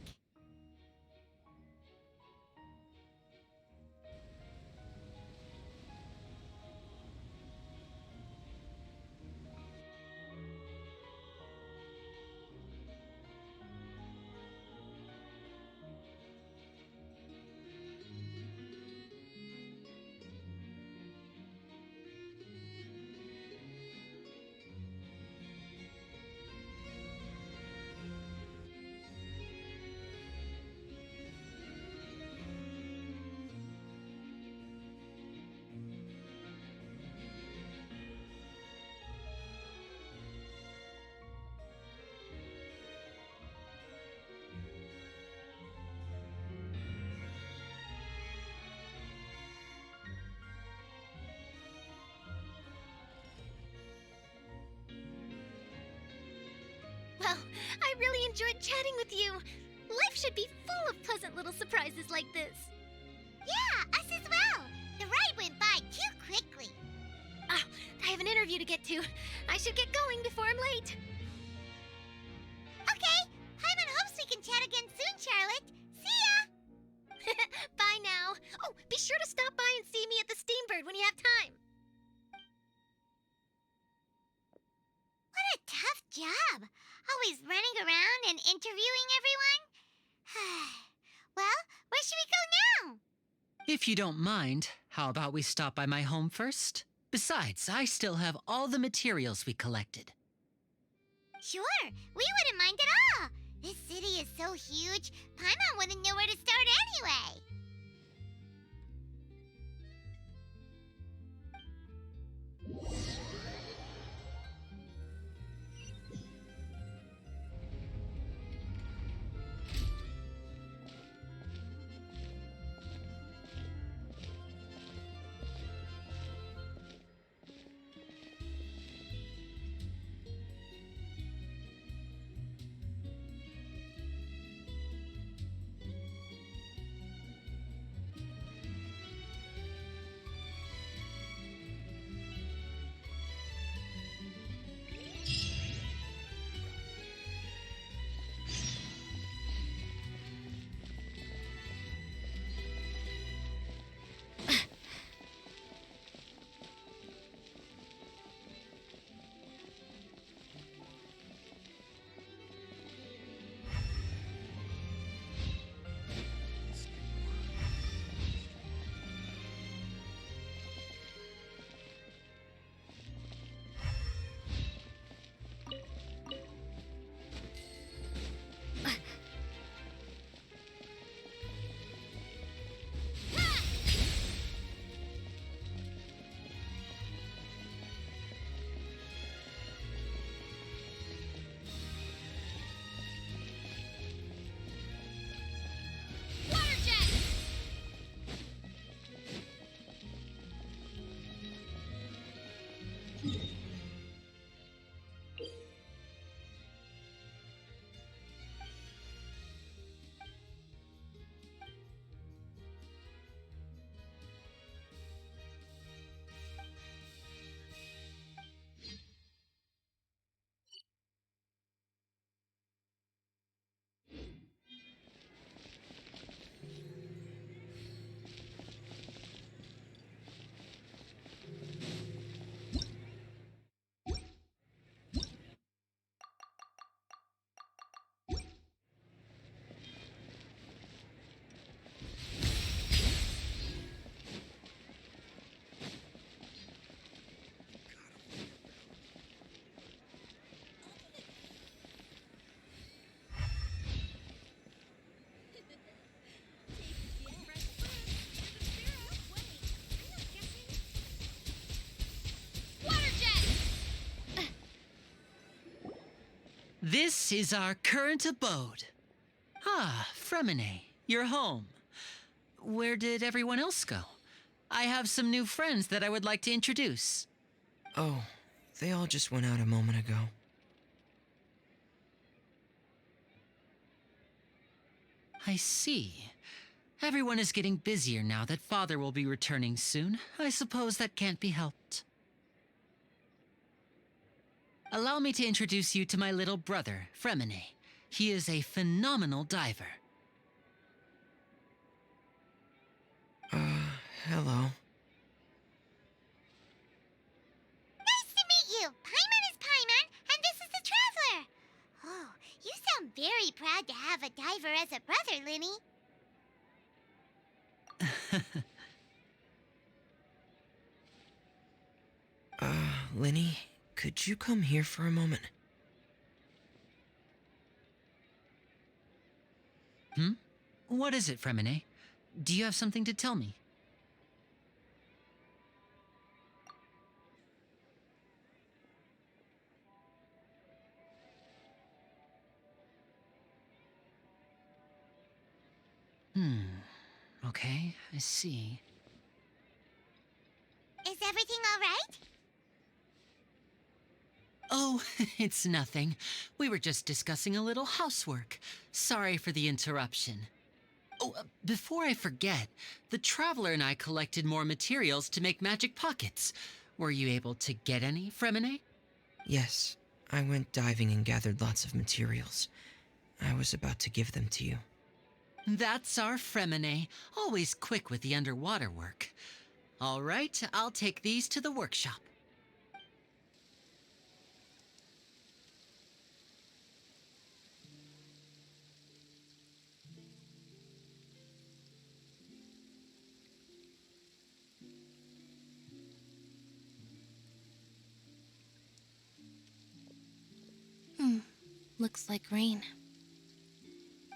I really enjoyed chatting with you. Life should be full of pleasant little surprises like this. Yeah, us as well. The ride went by too quickly. Ah, I have an interview to get to. I should get going before I'm late. Okay, Paimon hopes we can chat again soon, Charlotte. See ya! Bye now. Oh, be sure to stop by and see me at the Steambird when you have time. What a tough job. Always running around and interviewing everyone. Well, where should we go now? If you don't mind, how about we stop by my home first? Besides, I still have all the materials we collected. Sure, we wouldn't mind at all. This city is so huge, Paimon wouldn't know where to start anyway. This is our current abode. Ah, Fremine, you're home. Where did everyone else go? I have some new friends that I would like to introduce. Oh, they all just went out a moment ago. I see. Everyone is getting busier now that Father will be returning soon. I suppose that can't be helped. Allow me to introduce you to my little brother, Fremine. He is a phenomenal diver. Hello. Nice to meet you. Paimon is Paimon, and this is the Traveler. Oh, you sound very proud to have a diver as a brother, Linny. Linny, could you come here for a moment? What is it, Fremine? Do you have something to tell me? Okay, I see. Is everything all right? Oh, It's nothing. We were just discussing a little housework. Sorry for the interruption. Oh, before I forget, the Traveler and I collected more materials to make magic pockets. Were you able to get any, Fremine? Yes, I went diving and gathered lots of materials. I was about to give them to you. That's our Fremine, always quick with the underwater work. All right, I'll take these to the workshop. Looks like rain.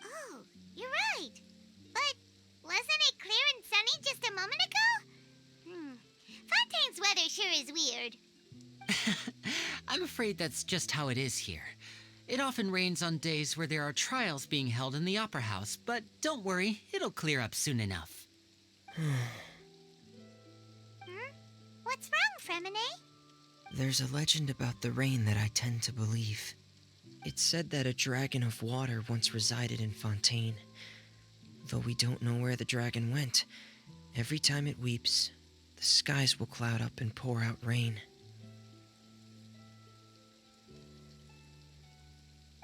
Oh, you're right. But wasn't it clear and sunny just a moment ago? Fontaine's weather sure is weird. I'm afraid that's just how it is here. It often rains on days where there are trials being held in the Opera House, but don't worry, it'll clear up soon enough. What's wrong, Fremine? There's a legend about the rain that I tend to believe. It's said that a dragon of water once resided in Fontaine. Though we don't know where the dragon went, every time it weeps, the skies will cloud up and pour out rain.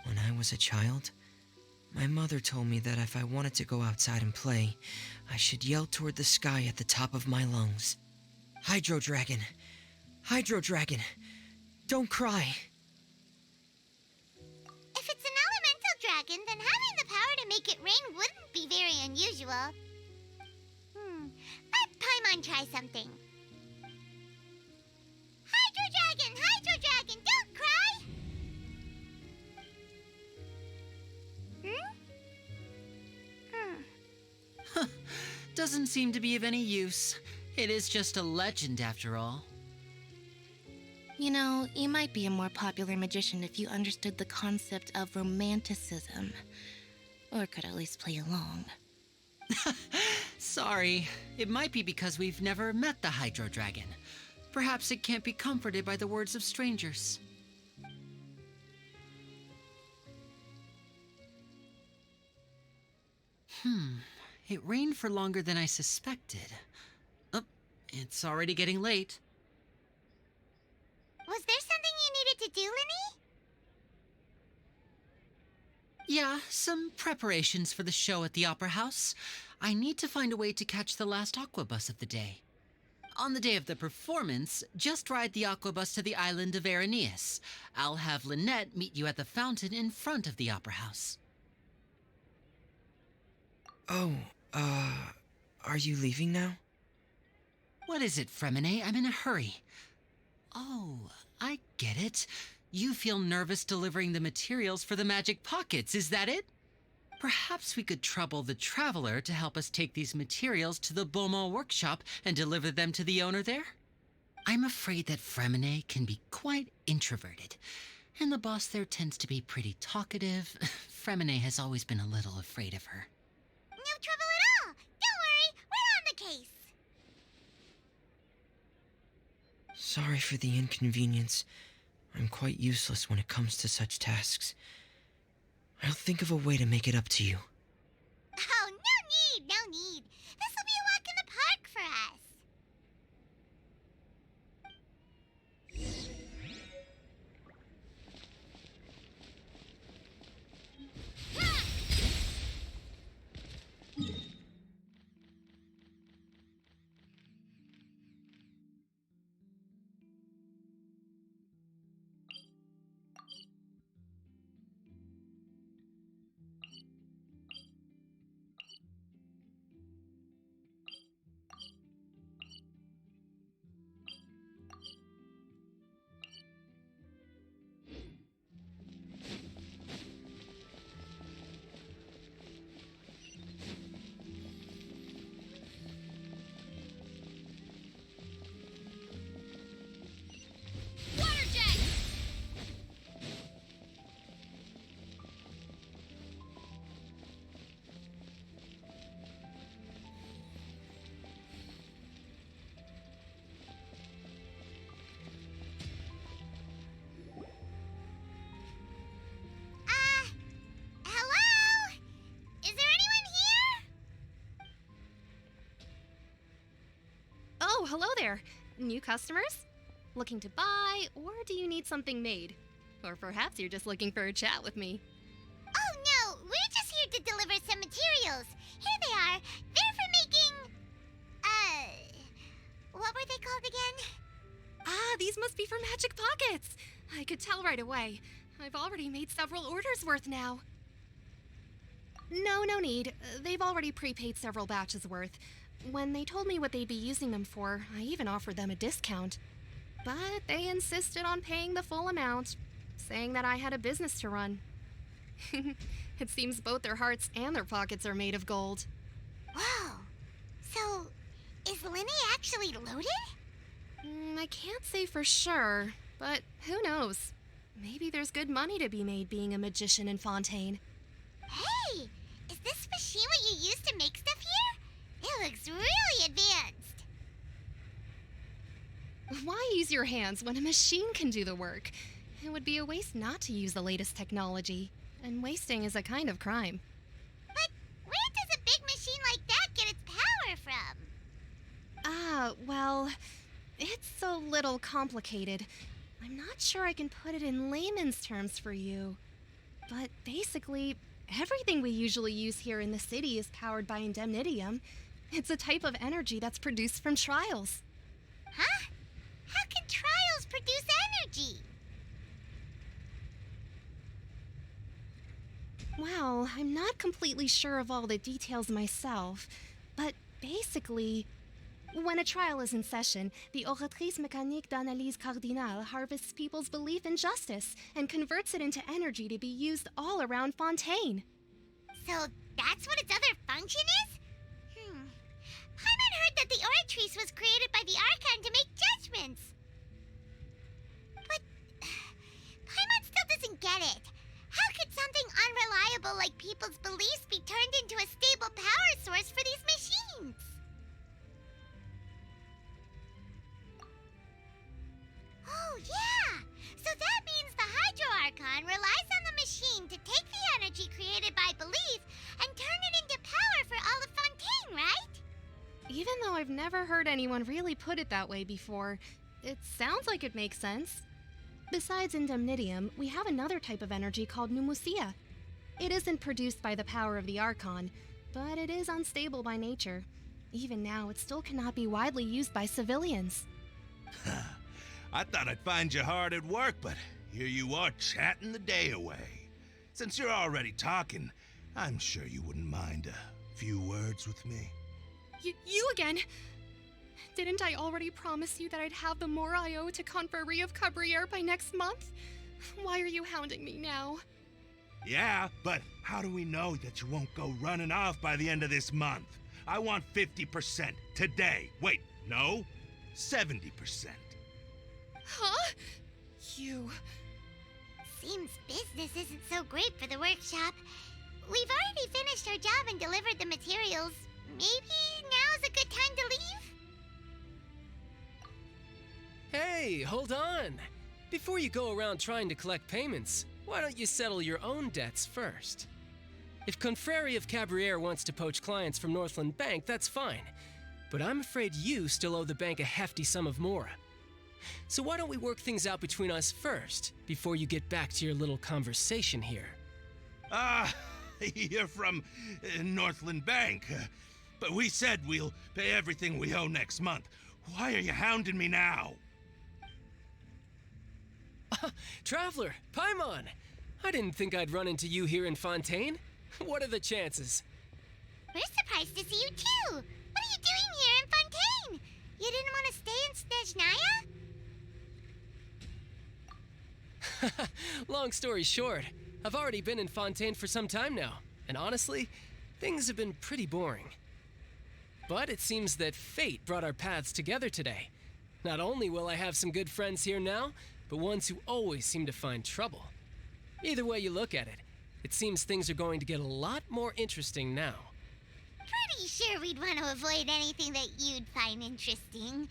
When I was a child, my mother told me that if I wanted to go outside and play, I should yell toward the sky at the top of my lungs. Hydro Dragon! Hydro Dragon! Don't cry! If it's an elemental dragon, then having the power to make it rain wouldn't be very unusual. Let Paimon try something. Hydro Dragon, don't cry! Doesn't seem to be of any use. It is just a legend after all. You know, you might be a more popular magician if you understood the concept of romanticism. Or could at least play along. Sorry, it might be because we've never met the Hydro Dragon. Perhaps it can't be comforted by the words of strangers. It rained for longer than I suspected. Oh, it's already getting late. Was there something you needed to do, Linny? Yeah, some preparations for the show at the Opera House. I need to find a way to catch the last aqua bus of the day. On the day of the performance, just ride the aqua bus to the island of Araneus. I'll have Lynette meet you at the fountain in front of the Opera House. Oh, are you leaving now? What is it, Fremine? I'm in a hurry. Oh, I get it. You feel nervous delivering the materials for the magic pockets, is that it? Perhaps we could trouble the Traveler to help us take these materials to the Beaumont workshop and deliver them to the owner there? I'm afraid that Fremine can be quite introverted, and the boss there tends to be pretty talkative. Fremine has always been a little afraid of her. No trouble at all. Don't worry, we're on the case. Sorry for the inconvenience. I'm quite useless when it comes to such tasks. I'll think of a way to make it up to you. Oh, no need. This will be a walk in the park for us. hello there. New customers? Looking to buy, or do you need something made? Or perhaps you're just looking for a chat with me. Oh no, we're just here to deliver some materials. Here they are. They're for making... what were they called again? Ah, these must be for Magic Pockets. I could tell right away. I've already made several orders worth now. No need. They've already prepaid several batches worth. When they told me what they'd be using them for, I even offered them a discount. But they insisted on paying the full amount, saying that I had a business to run. It seems both their hearts and their pockets are made of gold. Whoa. So, is Linny actually loaded? I can't say for sure, but who knows? Maybe there's good money to be made being a magician in Fontaine. Hey! Is this machine what you use to make stuff here? It looks really advanced. Why use your hands when a machine can do the work? It would be a waste not to use the latest technology, and wasting is a kind of crime. But where does a big machine like that get its power from? Well, it's a little complicated. I'm not sure I can put it in layman's terms for you. But basically, everything we usually use here in the city is powered by indemnitium. It's a type of energy that's produced from trials. Huh? How can trials produce energy? Well, I'm not completely sure of all the details myself, but basically, when a trial is in session, the Oratrice Mécanique d'Analyse Cardinale harvests people's belief in justice and converts it into energy to be used all around Fontaine. So that's what its other function is? Paimon heard that the Oratrice was created by the Archon to make judgments. But Paimon still doesn't get it. How could something unreliable like people's beliefs be turned into a stable power source for these machines? Oh, yeah! So that means the Hydro Archon relies on the machine to take the energy created by belief and turn it into power for all of Fontaine, right? Even though I've never heard anyone really put it that way before, it sounds like it makes sense. Besides indemnitium, we have another type of energy called pneumosia. It isn't produced by the power of the Archon, but it is unstable by nature. Even now, it still cannot be widely used by civilians. I thought I'd find you hard at work, but here you are chatting the day away. Since you're already talking, I'm sure you wouldn't mind a few words with me. You again? Didn't I already promise you that I'd have the more I owe to Confrérie of Cabriere by next month? Why are you hounding me now? Yeah, but how do we know that you won't go running off by the end of this month? I want 50% today. Wait, no, 70%. Huh? You... Seems business isn't so great for the workshop. We've already finished our job and delivered the materials. Maybe now's a good time to leave? Hey, hold on! Before you go around trying to collect payments, why don't you settle your own debts first? If Confrérie of Cabriere wants to poach clients from Northland Bank, that's fine. But I'm afraid you still owe the bank a hefty sum of mora. So why don't we work things out between us first, before you get back to your little conversation here? You're from Northland Bank. But we said we'll pay everything we owe next month. Why are you hounding me now? Traveler, Paimon! I didn't think I'd run into you here in Fontaine. What are the chances? We're surprised to see you too! What are you doing here in Fontaine? You didn't want to stay in Snezhnaya? Long story short, I've already been in Fontaine for some time now, and honestly, things have been pretty boring. But it seems that fate brought our paths together today. Not only will I have some good friends here now, but ones who always seem to find trouble. Either way you look at it, it seems things are going to get a lot more interesting now. Pretty sure we'd want to avoid anything that you'd find interesting.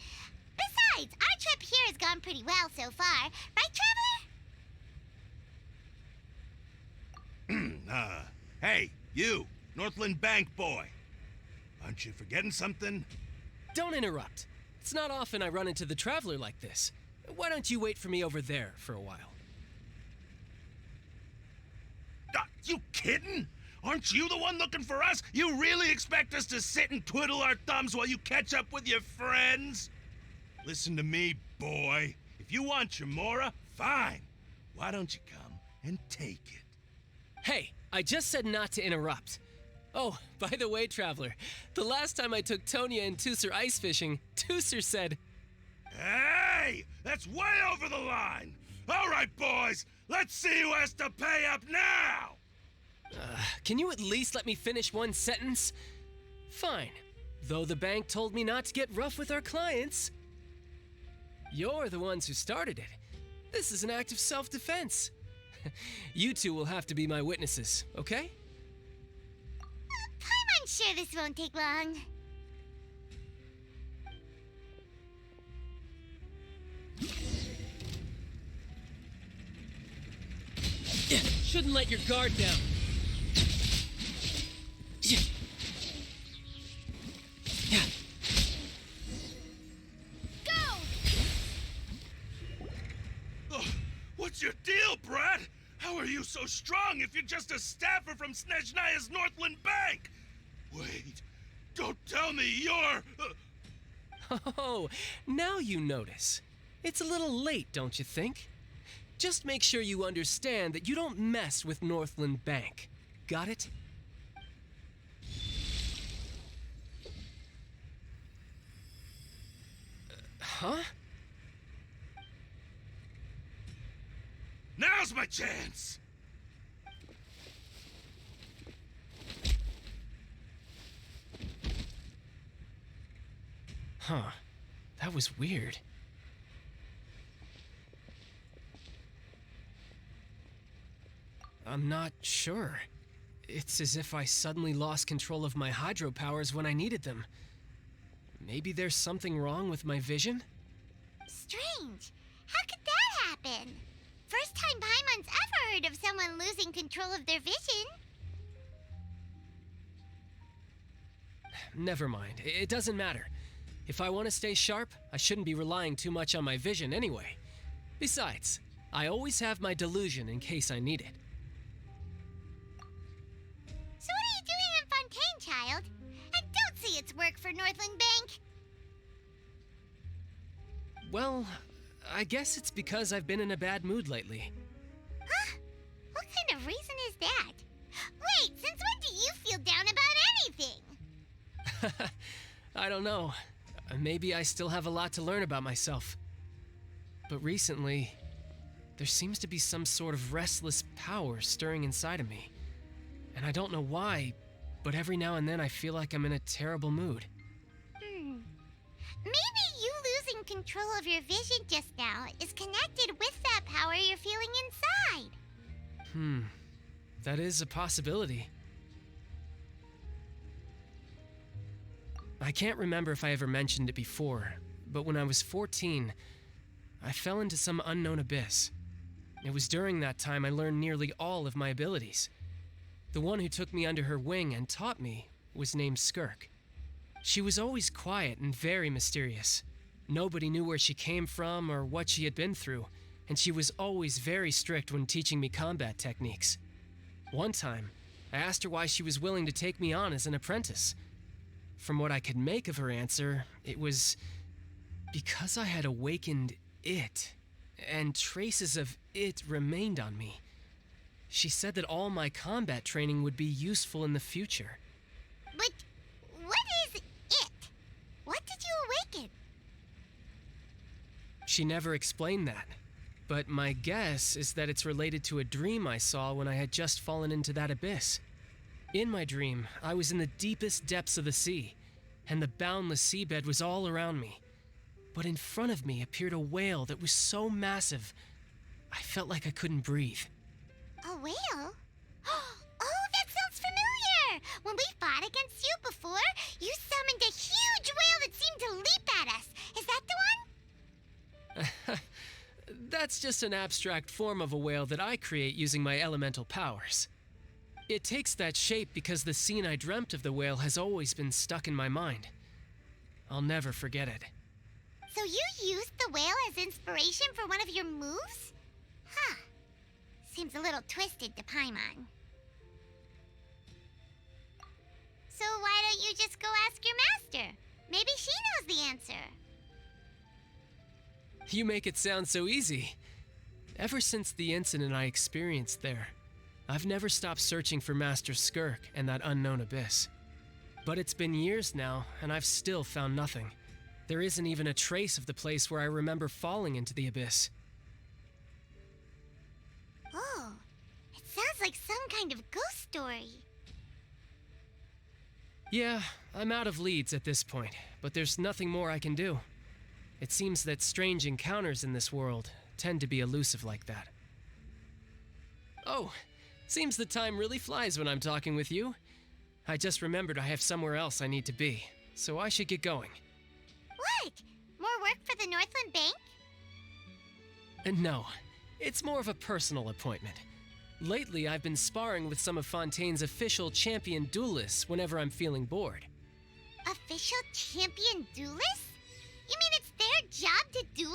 Besides, our trip here has gone pretty well so far. Right, Traveler? Hey, you, Northland Bank boy. Aren't you forgetting something? Don't interrupt. It's not often I run into the Traveler like this. Why don't you wait for me over there for a while? You kidding? Aren't you the one looking for us? You really expect us to sit and twiddle our thumbs while you catch up with your friends? Listen to me, boy. If you want Chamora, fine. Why don't you come and take it? Hey, I just said not to interrupt. Oh, by the way, Traveler, the last time I took Tonya and Tusser ice fishing, Tusser said, Hey! That's way over the line! All right, boys, let's see who has to pay up now! Can you at least let me finish one sentence? Fine. Though the bank told me not to get rough with our clients. You're the ones who started it. This is an act of self-defense. You two will have to be my witnesses, okay? I'm sure this won't take long. Shouldn't let your guard down. Go! What's your deal, Brad? How are you so strong if you're just a staffer from Snezhnaya's Northland Bank? Wait, don't tell me you're... Oh, now you notice. It's a little late, don't you think? Just make sure you understand that you don't mess with Northland Bank. Got it? Huh? Now's my chance! Huh. That was weird. I'm not sure. It's as if I suddenly lost control of my hydro powers when I needed them. Maybe there's something wrong with my vision? Strange. How could that happen? First time Paimon's ever heard of someone losing control of their vision. Never mind. It doesn't matter. If I want to stay sharp, I shouldn't be relying too much on my vision anyway. Besides, I always have my delusion in case I need it. So what are you doing in Fontaine, child? I don't see it's work for Northland Bank. Well, I guess it's because I've been in a bad mood lately. Huh? What kind of reason is that? Wait, since when do you feel down about anything? I don't know. Maybe I still have a lot to learn about myself. But recently, there seems to be some sort of restless power stirring inside of me. And I don't know why, but every now and then I feel like I'm in a terrible mood. Maybe you losing control of your vision just now is connected with that power you're feeling inside. That is a possibility. I can't remember if I ever mentioned it before, but when I was 14, I fell into some unknown abyss. It was during that time I learned nearly all of my abilities. The one who took me under her wing and taught me was named Skirk. She was always quiet and very mysterious. Nobody knew where she came from or what she had been through, and she was always very strict when teaching me combat techniques. One time, I asked her why she was willing to take me on as an apprentice. From what I could make of her answer, it was because I had awakened it, and traces of it remained on me. She said that all my combat training would be useful in the future. But what is it? What did you awaken? She never explained that, but my guess is that it's related to a dream I saw when I had just fallen into that abyss. In my dream, I was in the deepest depths of the sea, and the boundless seabed was all around me. But in front of me appeared a whale that was so massive, I felt like I couldn't breathe. A whale? Oh, that sounds familiar! When we fought against you before, you summoned a huge whale that seemed to leap at us. Is that the one? That's just an abstract form of a whale that I create using my elemental powers. It takes that shape because the scene I dreamt of the whale has always been stuck in my mind. I'll never forget it. So you used the whale as inspiration for one of your moves? Huh. Seems a little twisted to Paimon. So why don't you just go ask your master? Maybe she knows the answer. You make it sound so easy. Ever since the incident I experienced there, I've never stopped searching for Master Skirk and that unknown abyss. But it's been years now, and I've still found nothing. There isn't even a trace of the place where I remember falling into the abyss. Oh, it sounds like some kind of ghost story. Yeah, I'm out of leads at this point, but there's nothing more I can do. It seems that strange encounters in this world tend to be elusive like that. Oh, seems the time really flies when I'm talking with you. I just remembered I have somewhere else I need to be, so I should get going. What? More work for the Northland Bank? No, it's more of a personal appointment. Lately, I've been sparring with some of Fontaine's official champion duelists whenever I'm feeling bored. Official champion duelists? You mean it's their job to duel?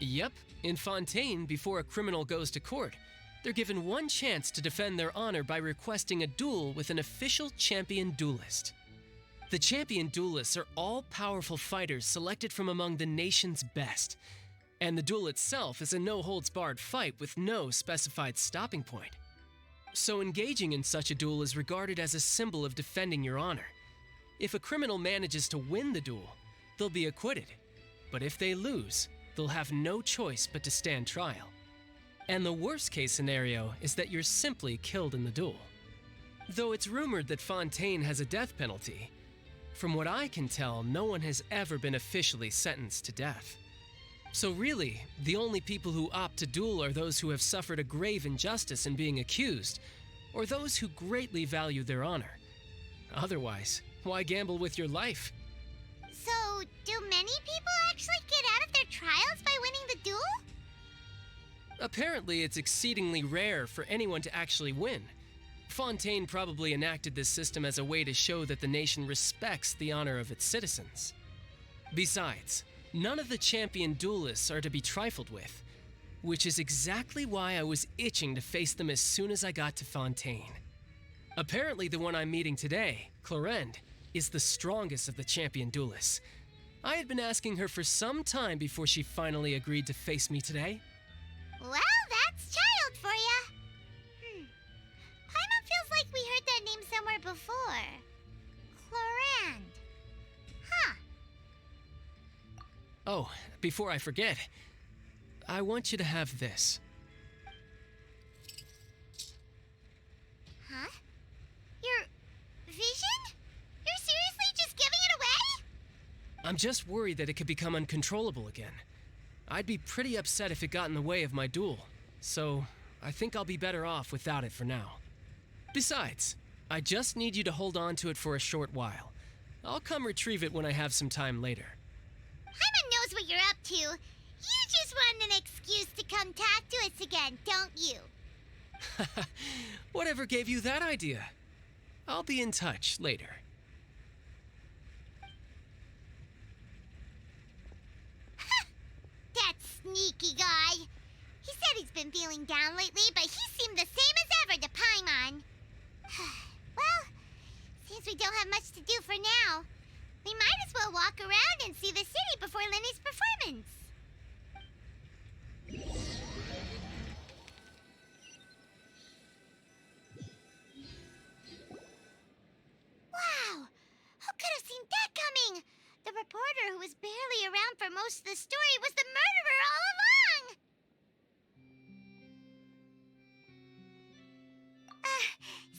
Yep, in Fontaine, before a criminal goes to court, they're given one chance to defend their honor by requesting a duel with an official champion duelist. The champion duelists are all-powerful fighters selected from among the nation's best, and the duel itself is a no-holds-barred fight with no specified stopping point. So engaging in such a duel is regarded as a symbol of defending your honor. If a criminal manages to win the duel, they'll be acquitted, but if they lose, they'll have no choice but to stand trial. And the worst-case scenario is that you're simply killed in the duel. Though it's rumored that Fontaine has a death penalty, from what I can tell, no one has ever been officially sentenced to death. So really, the only people who opt to duel are those who have suffered a grave injustice in being accused, or those who greatly value their honor. Otherwise, why gamble with your life? So, do many people actually get out of their trials by winning the duel? Apparently, it's exceedingly rare for anyone to actually win. Fontaine probably enacted this system as a way to show that the nation respects the honor of its citizens. Besides, none of the champion duelists are to be trifled with, which is exactly why I was itching to face them as soon as I got to Fontaine. Apparently, the one I'm meeting today, Clorinde, is the strongest of the champion duelists. I had been asking her for some time before she finally agreed to face me today. Well, that's child for ya. Paimon feels like we heard that name somewhere before. Clorinde. Huh. Oh, before I forget, I want you to have this. Huh? Your vision? You're seriously just giving it away? I'm just worried that it could become uncontrollable again. I'd be pretty upset if it got in the way of my duel, so I think I'll be better off without it for now. Besides, I just need you to hold on to it for a short while. I'll come retrieve it when I have some time later. Paimon knows what you're up to. You just want an excuse to come talk to us again, don't you? Whatever gave you that idea? I'll be in touch later. That sneaky guy. He said he's been feeling down lately, but he seemed the same as ever to Paimon. Well, since we don't have much to do for now, we might as well walk around and see the city before Lenny's performance. Wow! Who could have seen that coming? The reporter who was barely around for most of the story was the murderer all along!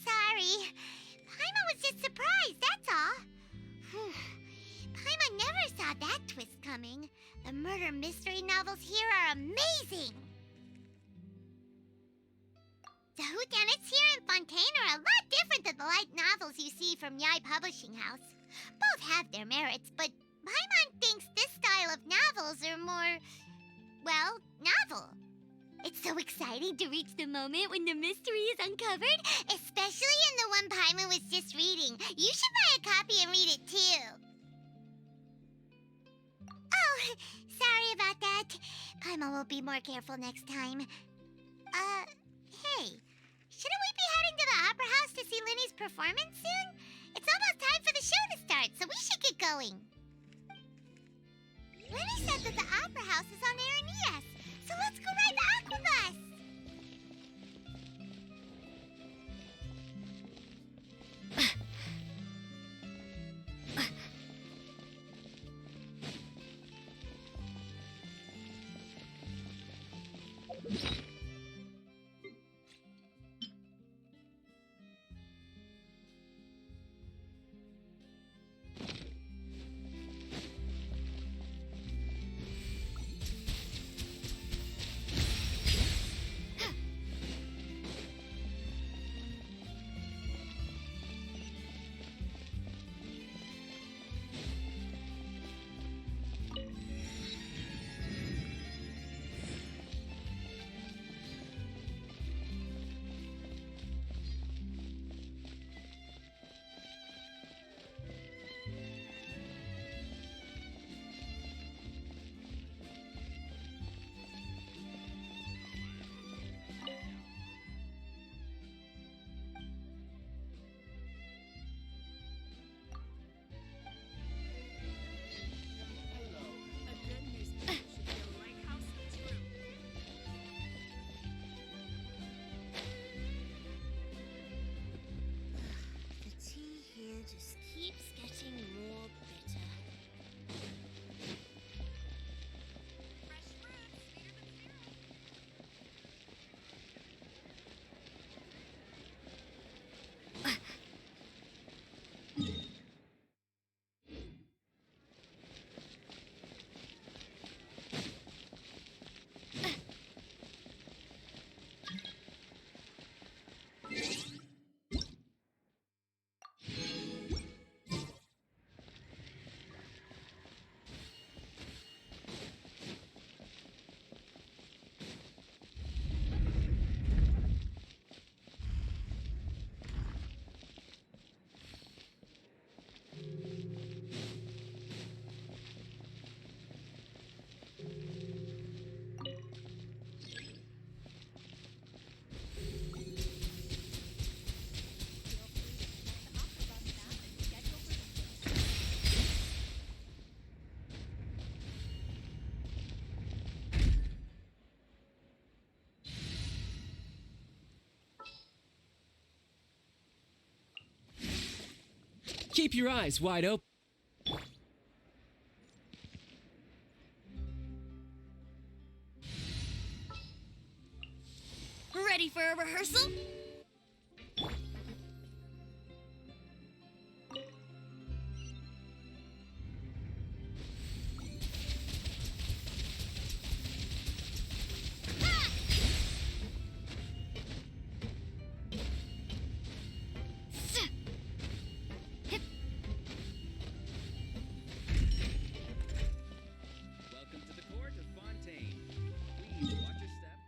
Sorry. Paimon was just surprised, that's all. Paimon never saw that twist coming. The murder mystery novels here are amazing. The whodunits here in Fontaine are a lot different than the light novels you see from Yai Publishing House. Both have their merits, but Paimon thinks this style of novels are more, well, novel. It's so exciting to reach the moment when the mystery is uncovered, especially in the one Paimon was just reading. You should buy a copy and read it too. Oh, sorry about that. Paimon will be more careful next time. Hey, shouldn't we be heading to the Opera House to see Linny's performance soon? It's almost time for the show to start, so we should get going. Linny said that the Opera House is on Aranias, so let's go ride the Aquabus! The tea here just keeps getting more bitter. Keep your eyes wide open. Ready for a rehearsal? Welcome to the court of Fontaine. Please watch your step.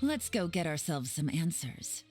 Let's go get ourselves some answers.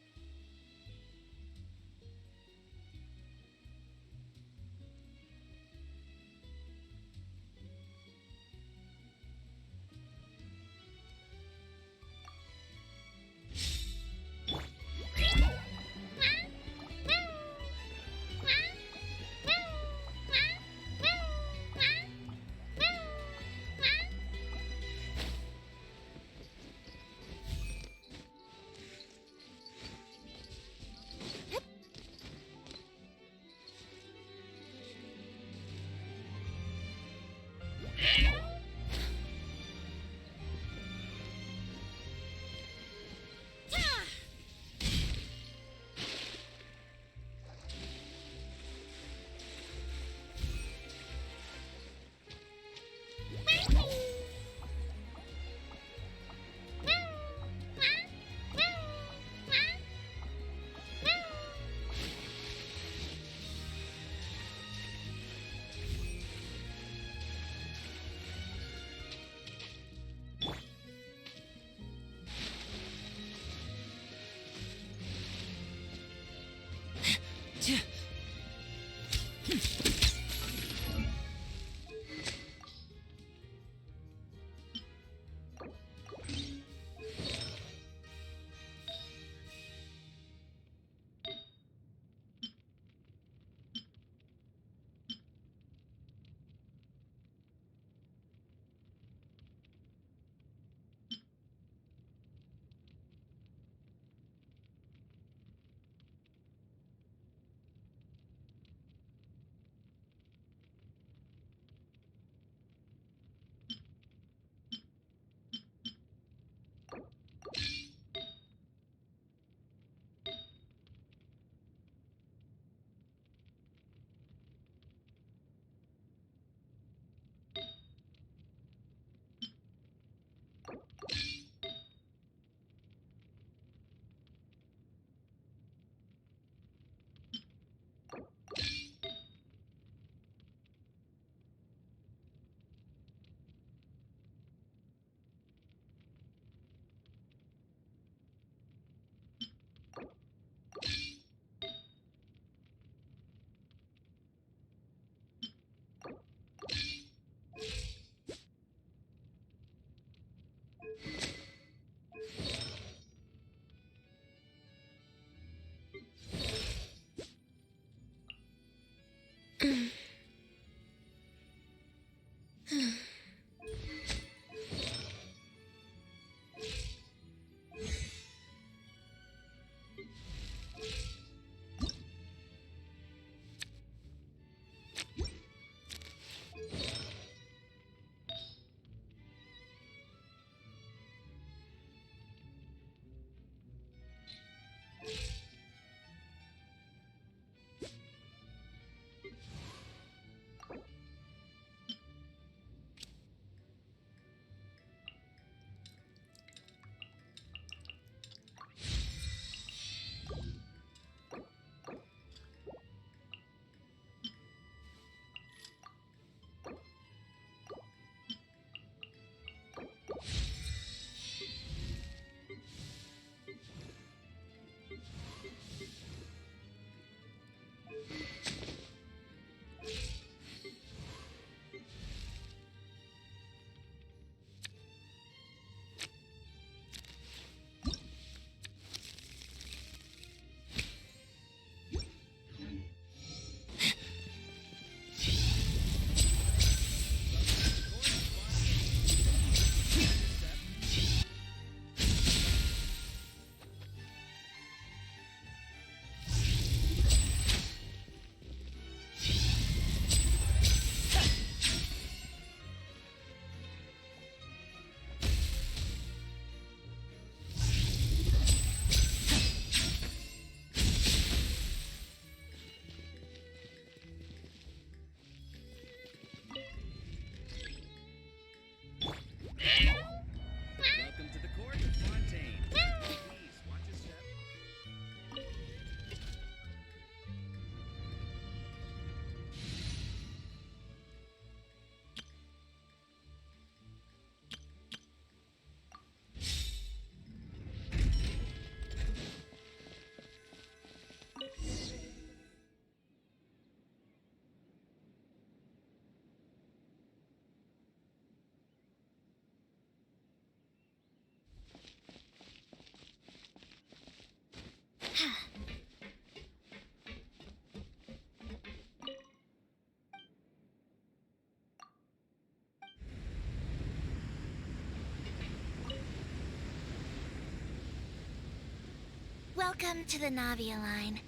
Welcome to the Navia line.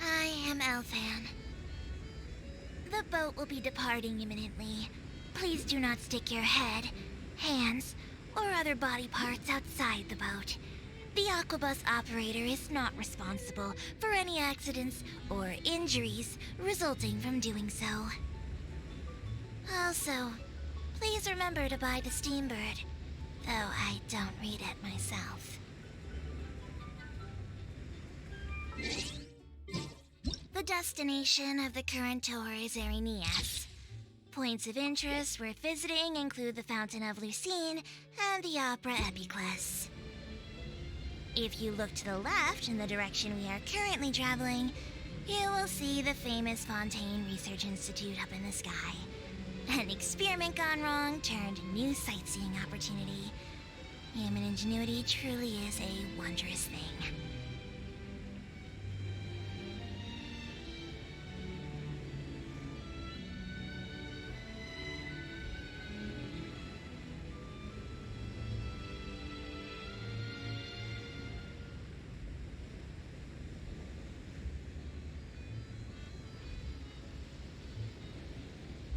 I am Elfan. The boat will be departing imminently. Please do not stick your head, hands, or other body parts outside the boat. The Aquabus operator is not responsible for any accidents or injuries resulting from doing so. Also, please remember to buy the Steambird, though I don't read it myself. The destination of the current tour is Arenias. Points of interest worth visiting include the Fountain of Lucine and the Opera Epiclese. If you look to the left in the direction we are currently traveling, you will see the famous Fontaine Research Institute up in the sky. An experiment gone wrong turned new sightseeing opportunity. Human ingenuity truly is a wondrous thing.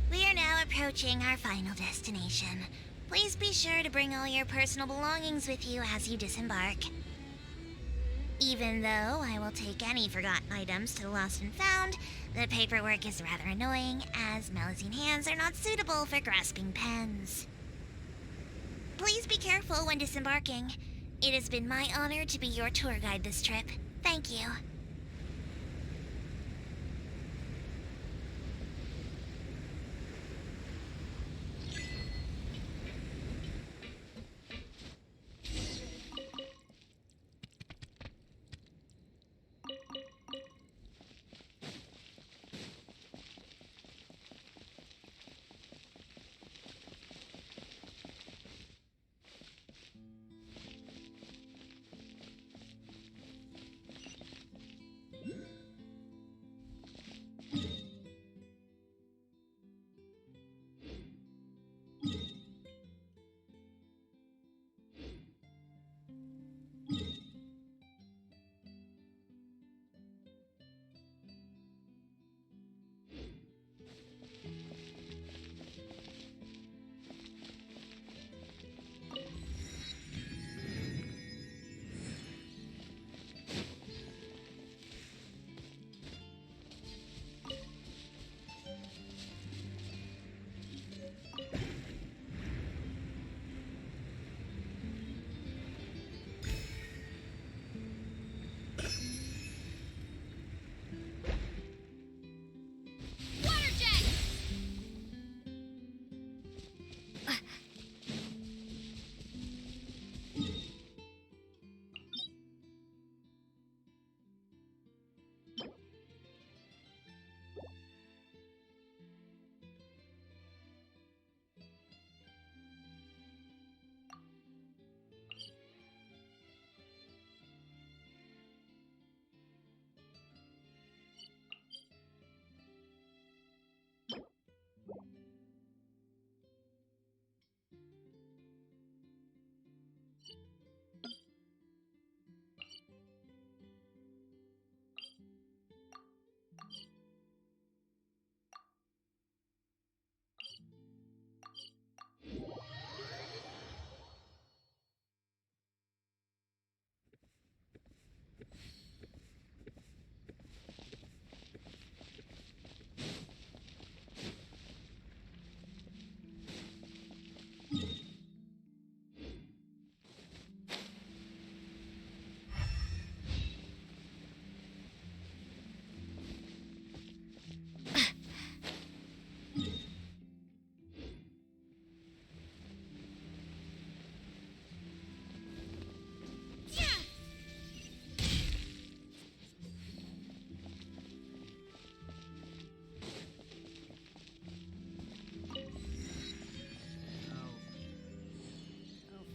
We are now approaching our final destination. Please be sure to bring all your personal belongings with you as you disembark. Even though I will take any forgotten items to the lost and found, the paperwork is rather annoying, as Melusine hands are not suitable for grasping pens. Please be careful when disembarking. It has been my honor to be your tour guide this trip. Thank you.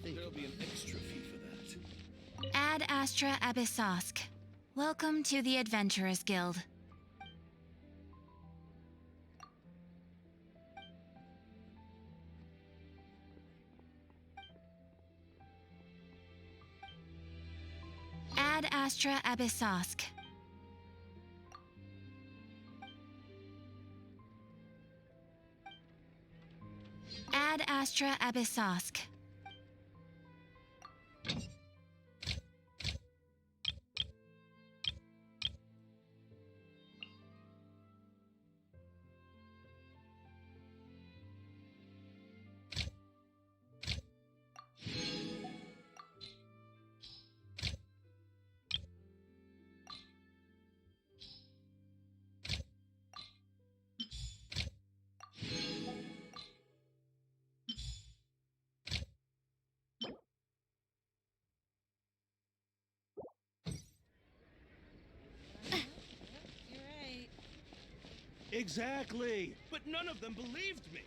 There'll be an extra fee for that. Ad Astra Abyssosk. Welcome to the Adventurers Guild. Ad Astra Abyssosk. Ad Astra Abyssosk. Exactly, but none of them believed me.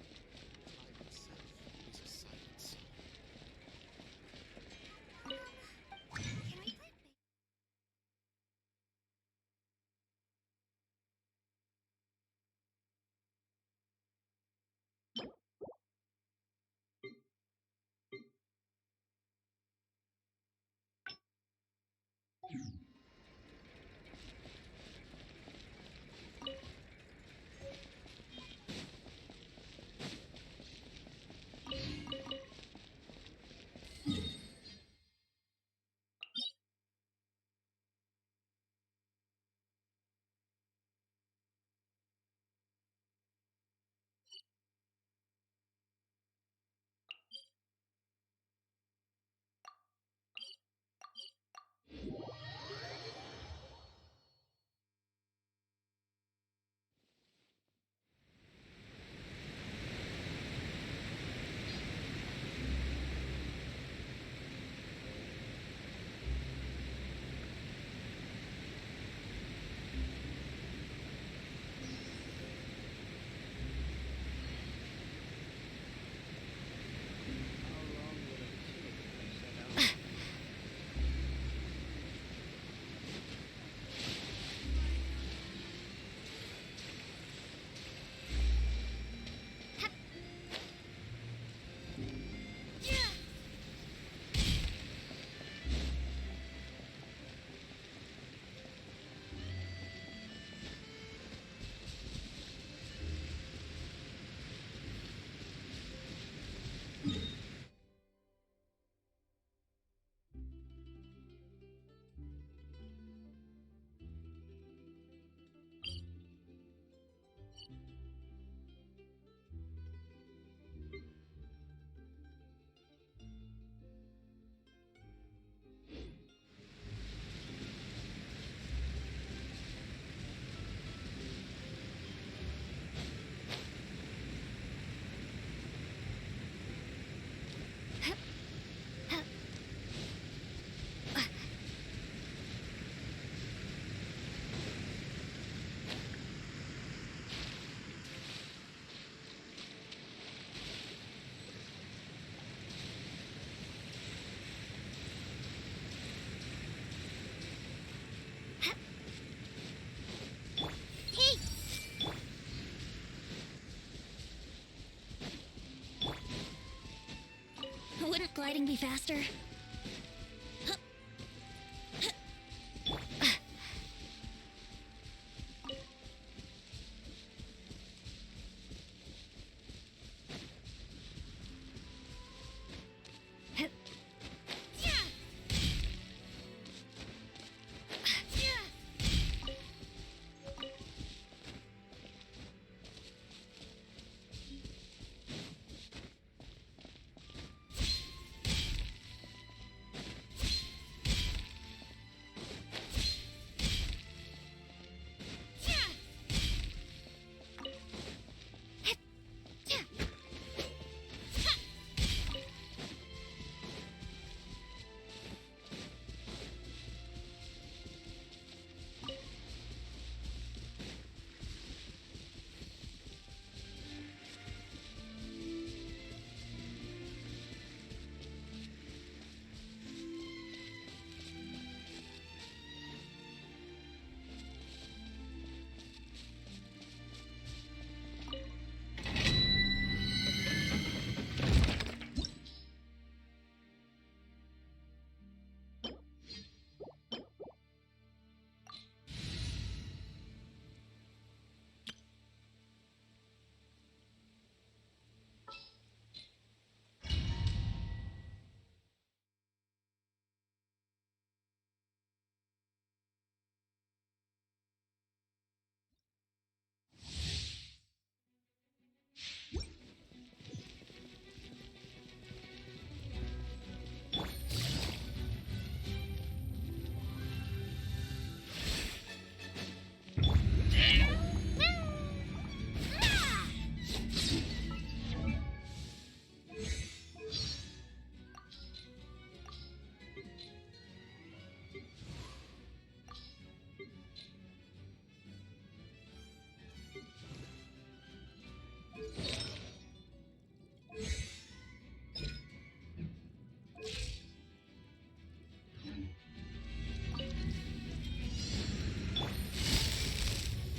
Wouldn't gliding be faster?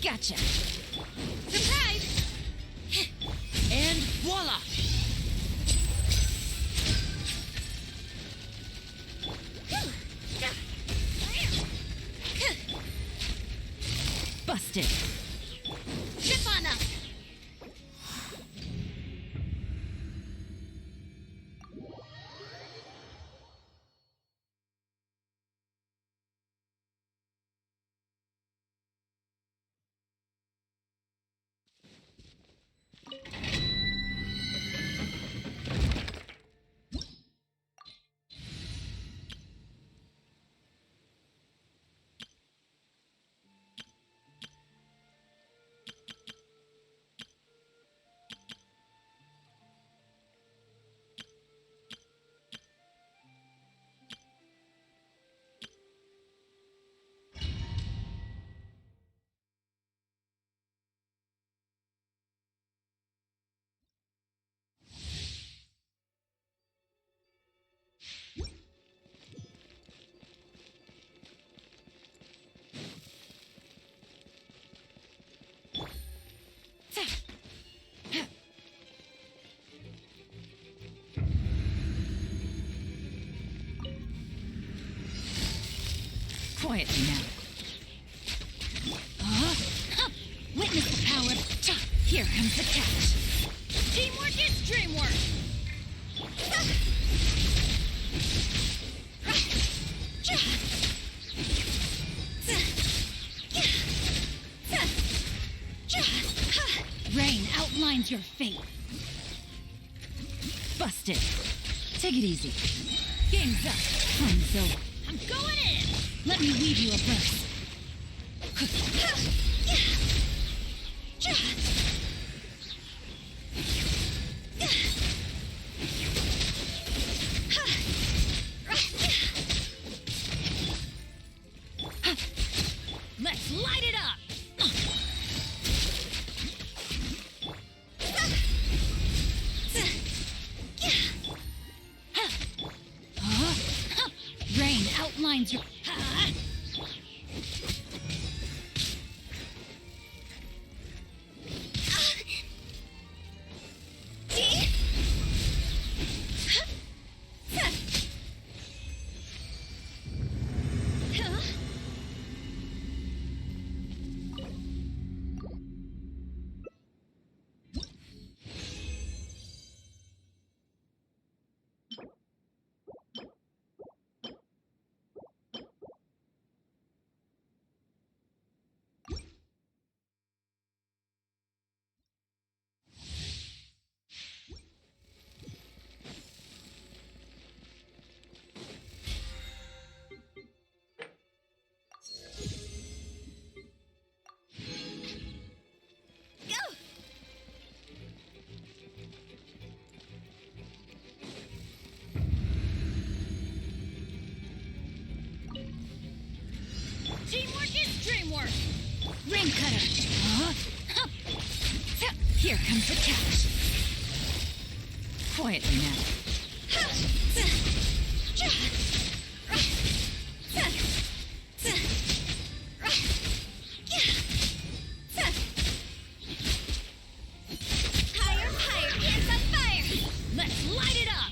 Gotcha. Surprise! And voila! Busted. Zip on up! Quietly now. Witness the power of... Here comes the catch. Teamwork is dreamwork! Rain outlines your fate. Busted. Take it easy. Game's up. Time's over. I'm going in! Let me weave you a verse. Let's light it up! Rain outlines your... Teamwork is dreamwork! Ring cutter. Here comes the catch. Quietly now. Higher, higher, here's the fire! Let's light it up!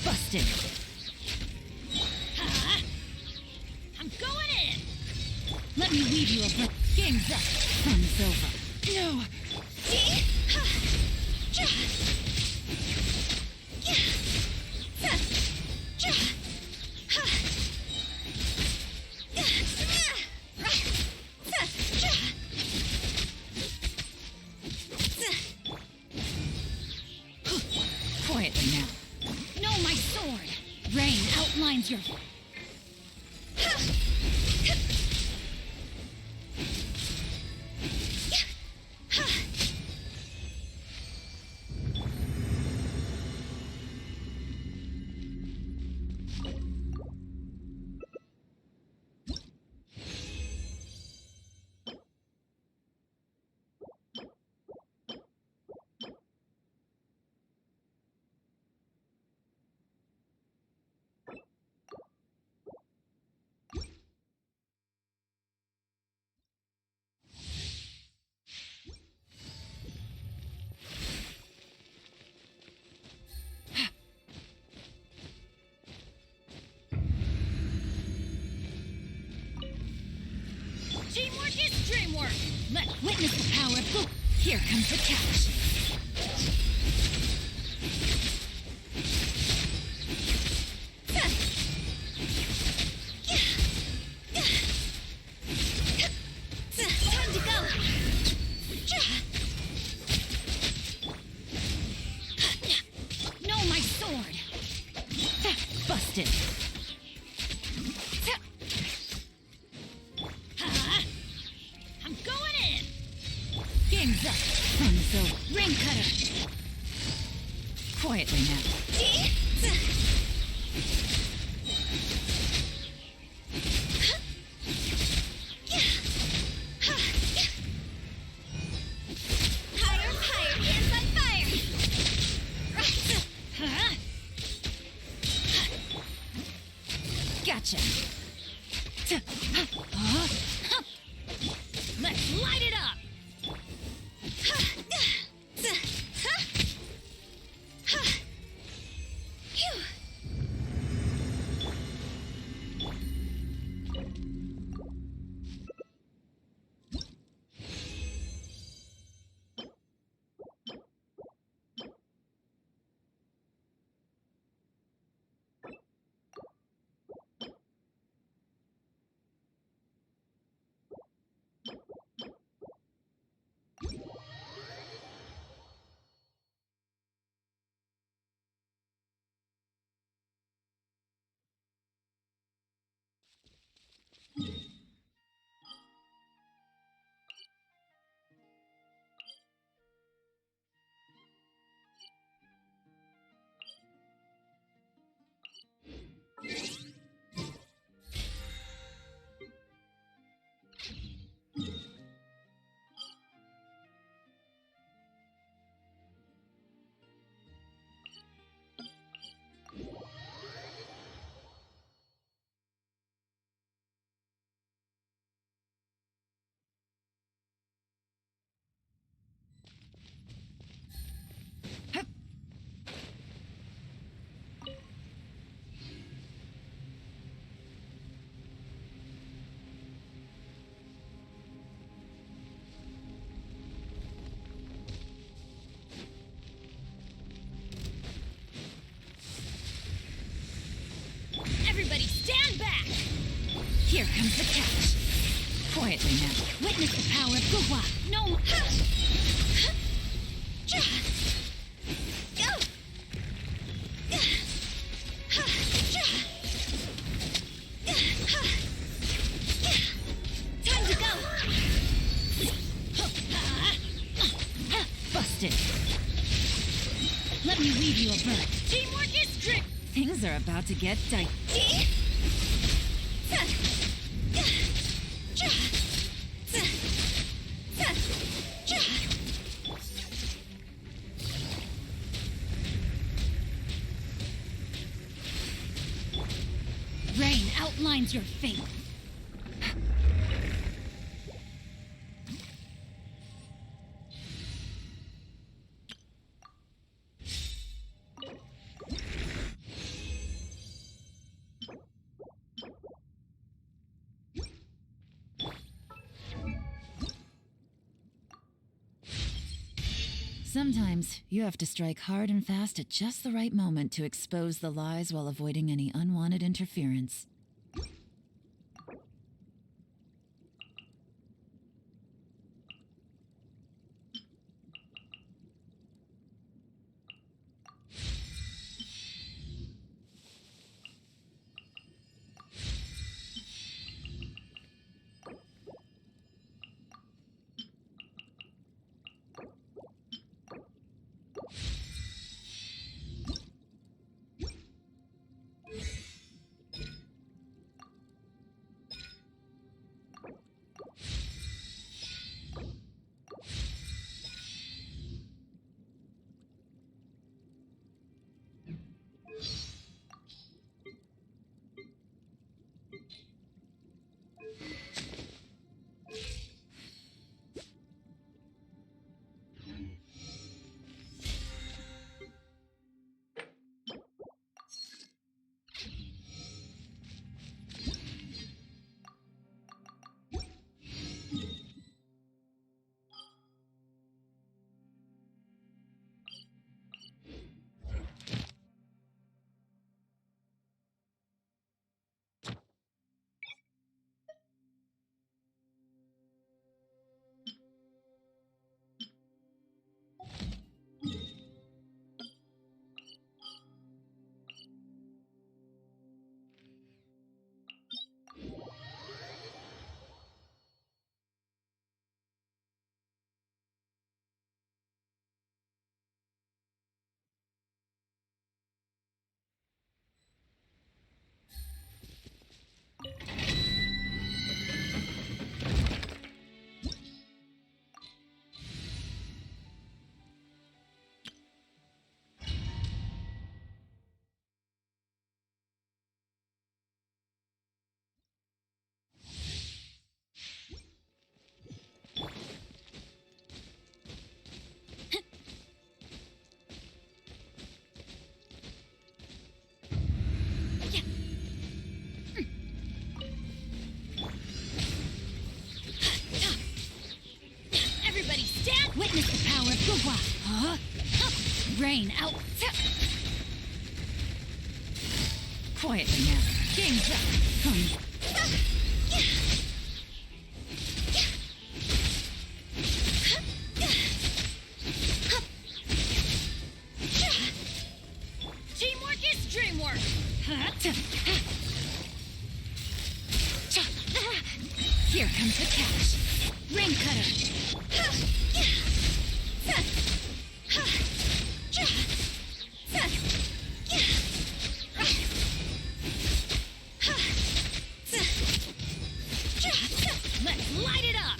Busted. I'm going in! Let me weave you a verse. Game's up. Fun's over. No! Quietly now. No, my sword! Rain outlines your... Extreme work! Let's witness the power of Goop! Here comes the catch! Time to go! No, my sword! Busted! I'm going in! Game's up! Hanzo, ring cutter! Quietly now. Higher, higher, hands on fire! Gotcha! Let's light it up! Phew. Everybody stand back! Here comes the catch! Quietly now. Witness the power of Guhua! No! Time to go! Busted! Let me weave you a bird. Teamwork is strict! Things are about to get dicey. Rain outlines your fate. Sometimes you have to strike hard and fast at just the right moment to expose the lies while avoiding any unwanted interference. Quietly now. Game's up. Teamwork is dreamwork! Here comes the catch. Ring cutter. Let's light it up!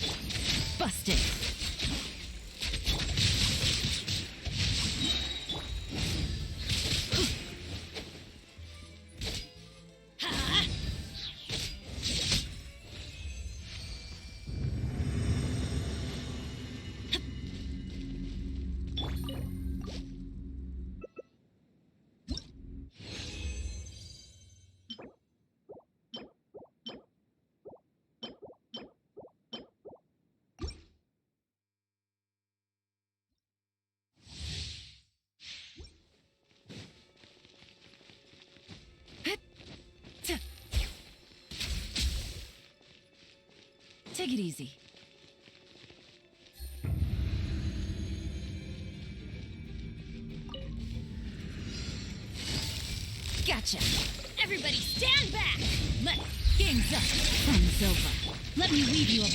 Busted. Take it easy. Gotcha! Everybody stand back! Game's up. Fun's over. Let me weave you a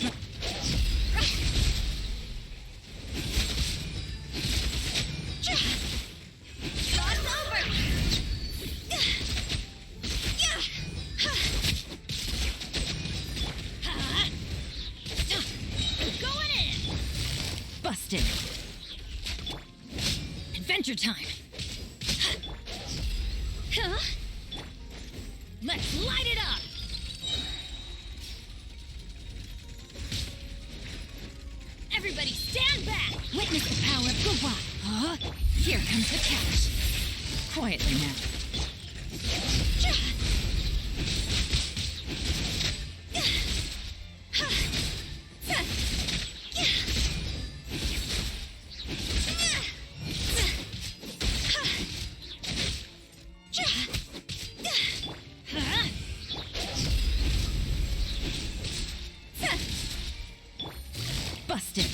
Shot's over! Going in! busted. Adventure time! Huh? Let's light it up! Everybody stand back! Witness the power of Gawai. Huh? Here comes the catch. Quietly now. Busted.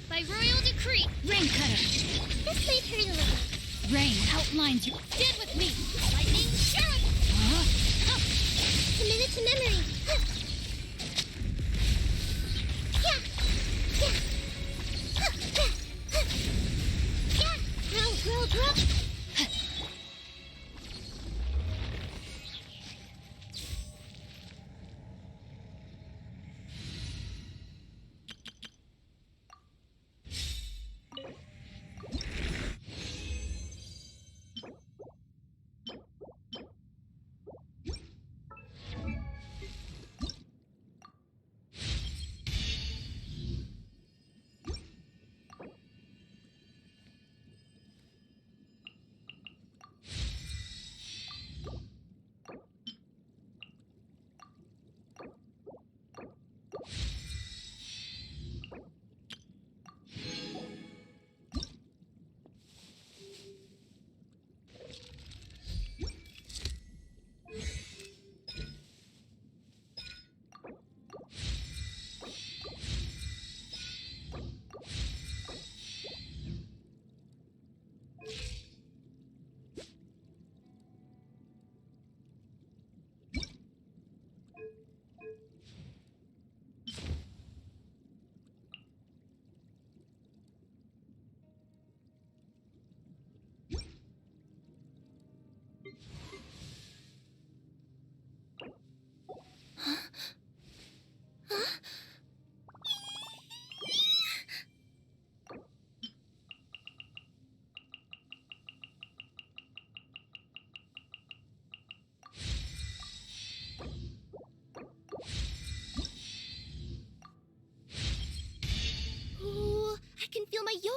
By royal decree, Rain cutter. this may hurt a little. Rain outlines you. Stand with me! Lightning Sheriff! Huh? Commit it to memory! Yeah! Grow!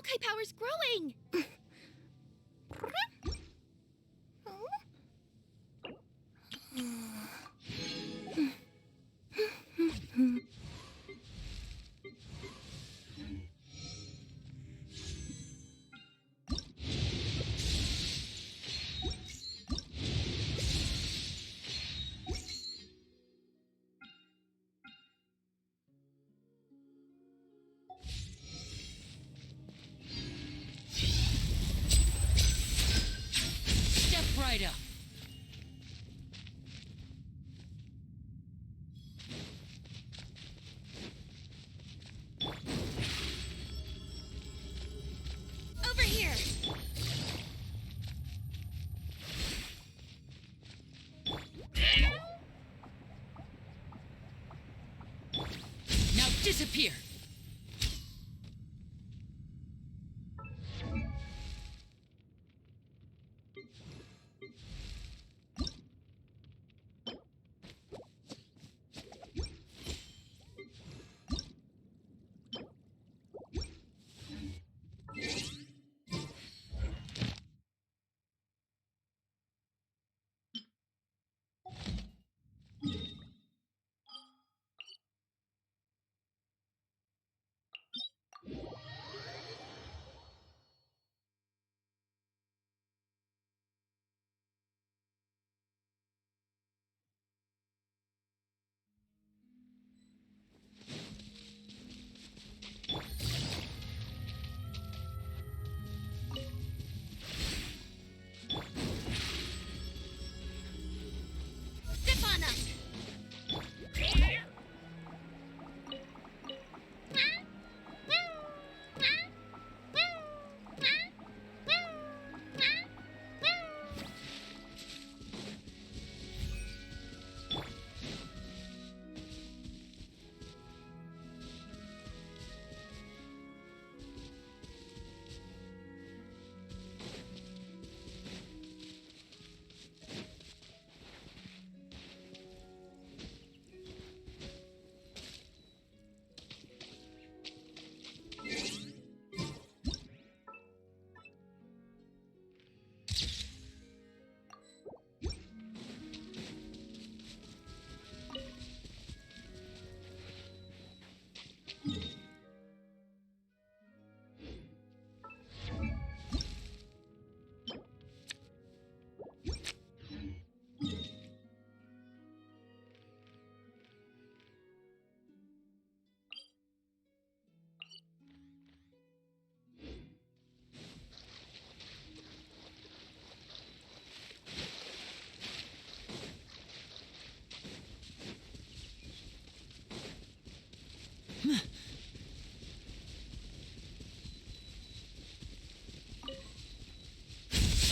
yokai power's growing! Step right up. Over here! Now disappear. Zip on us!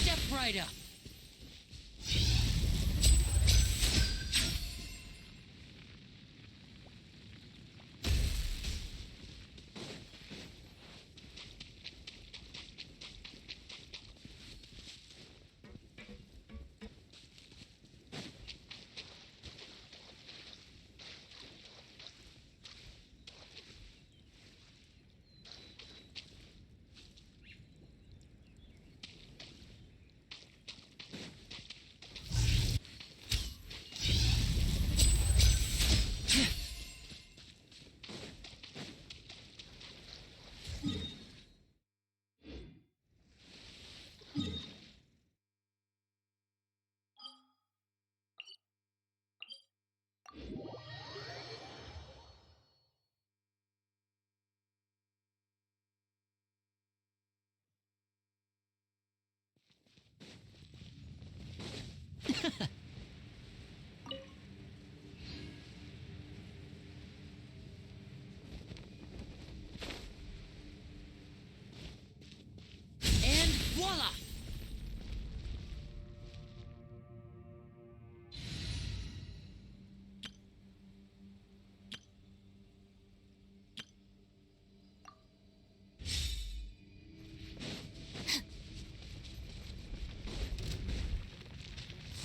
Step right up. And voila!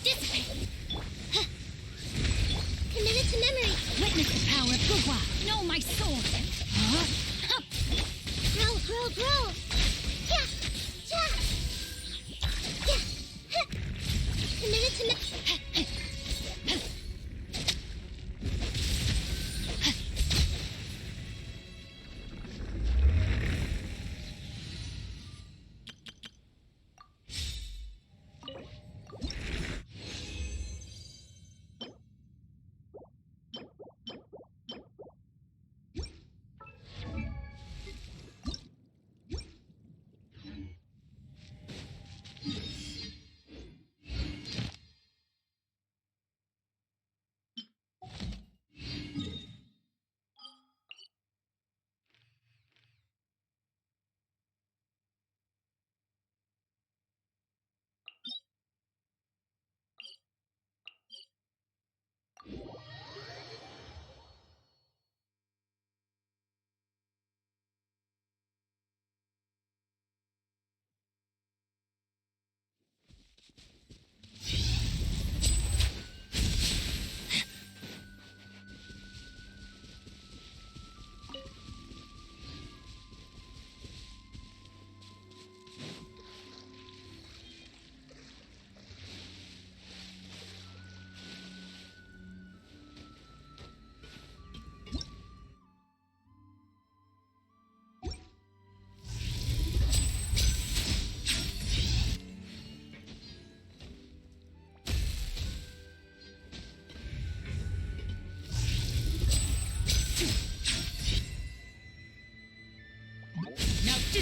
Dissipate! Committed to memory! Witness the power of Gugwa! Know my sword! Huh? Grow, grow, grow!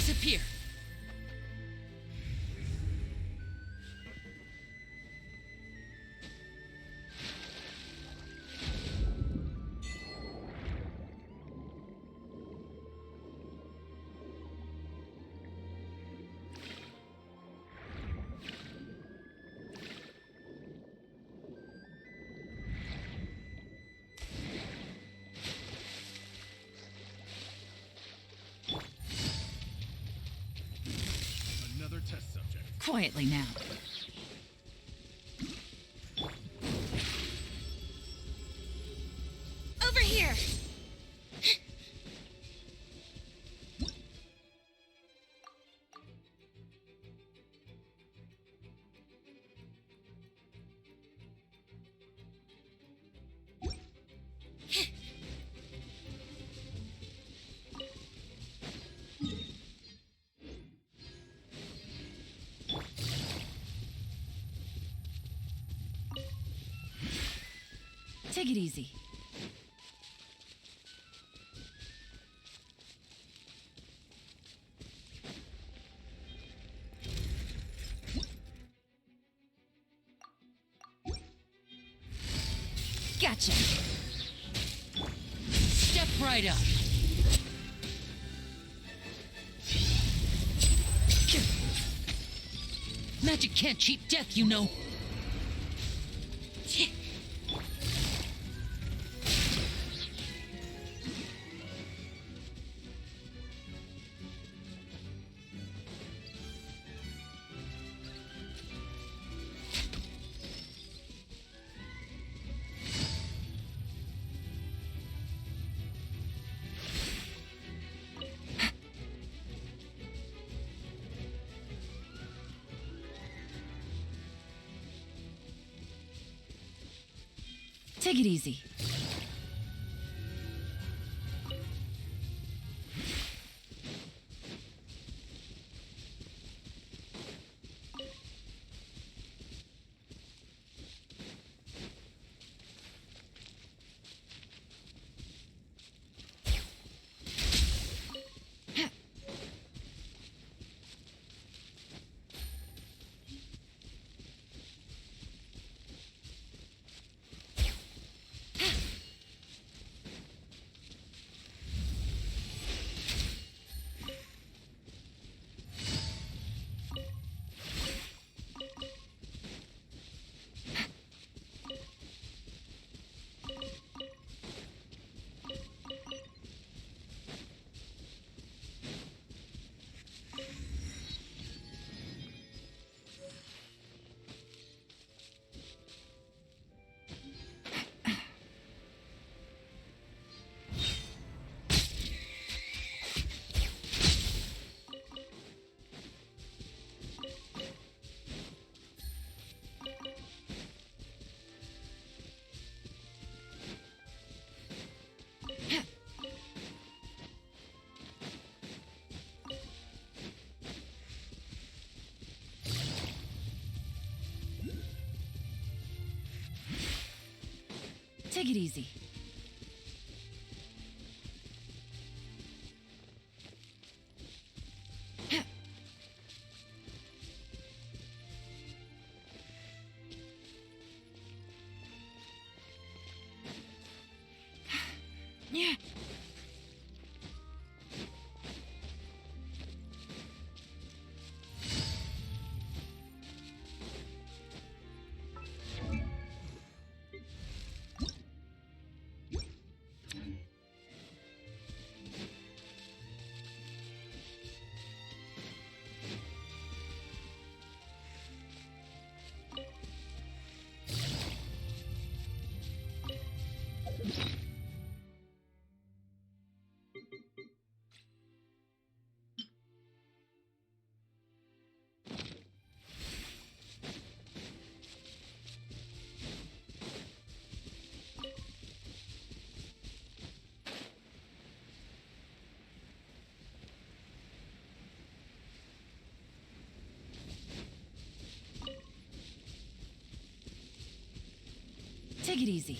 Disappear! Another test subject. Quietly now. Over here! Take it easy. Gotcha. Step right up. Magic can't cheat death, you know. Take it easy. Take it easy. Yeah. Take it easy.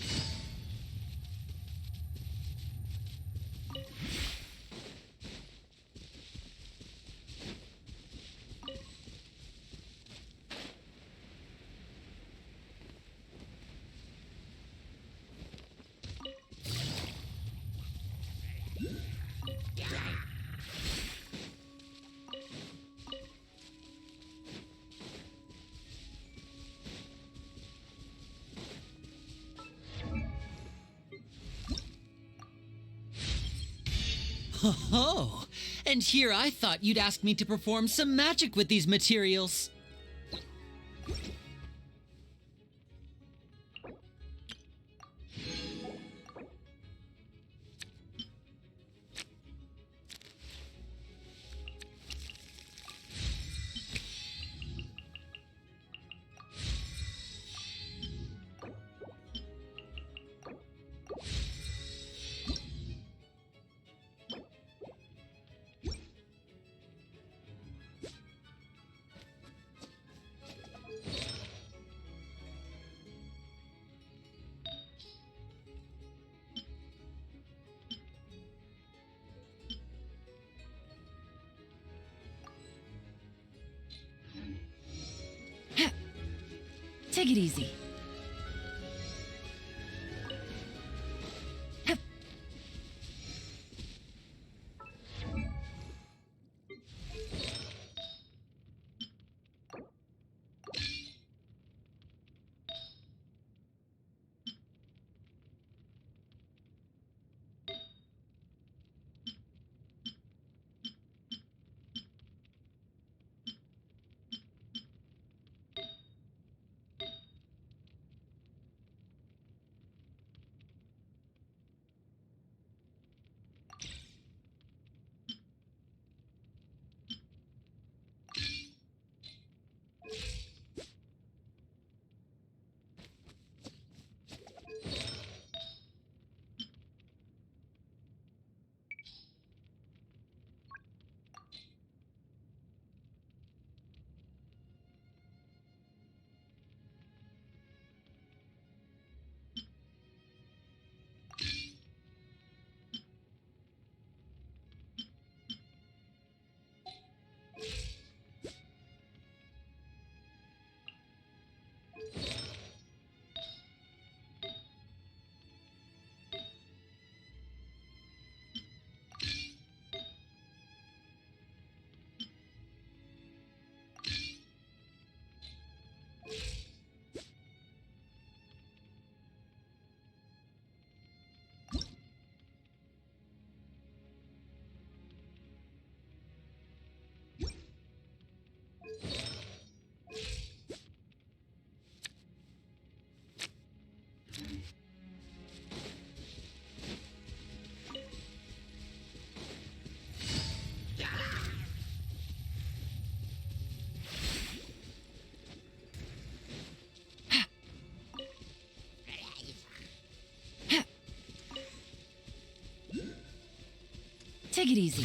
Oh, and here I thought you'd ask me to perform some magic with these materials. Take it easy. Take it easy.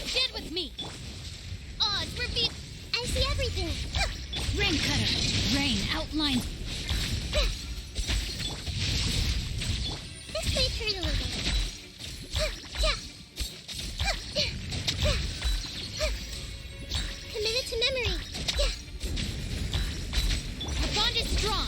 Stand with me. Oz, reveal. I see everything. Rain cutter. Rain outlines. This might hurt a little. Commit it to memory. Our bond is strong.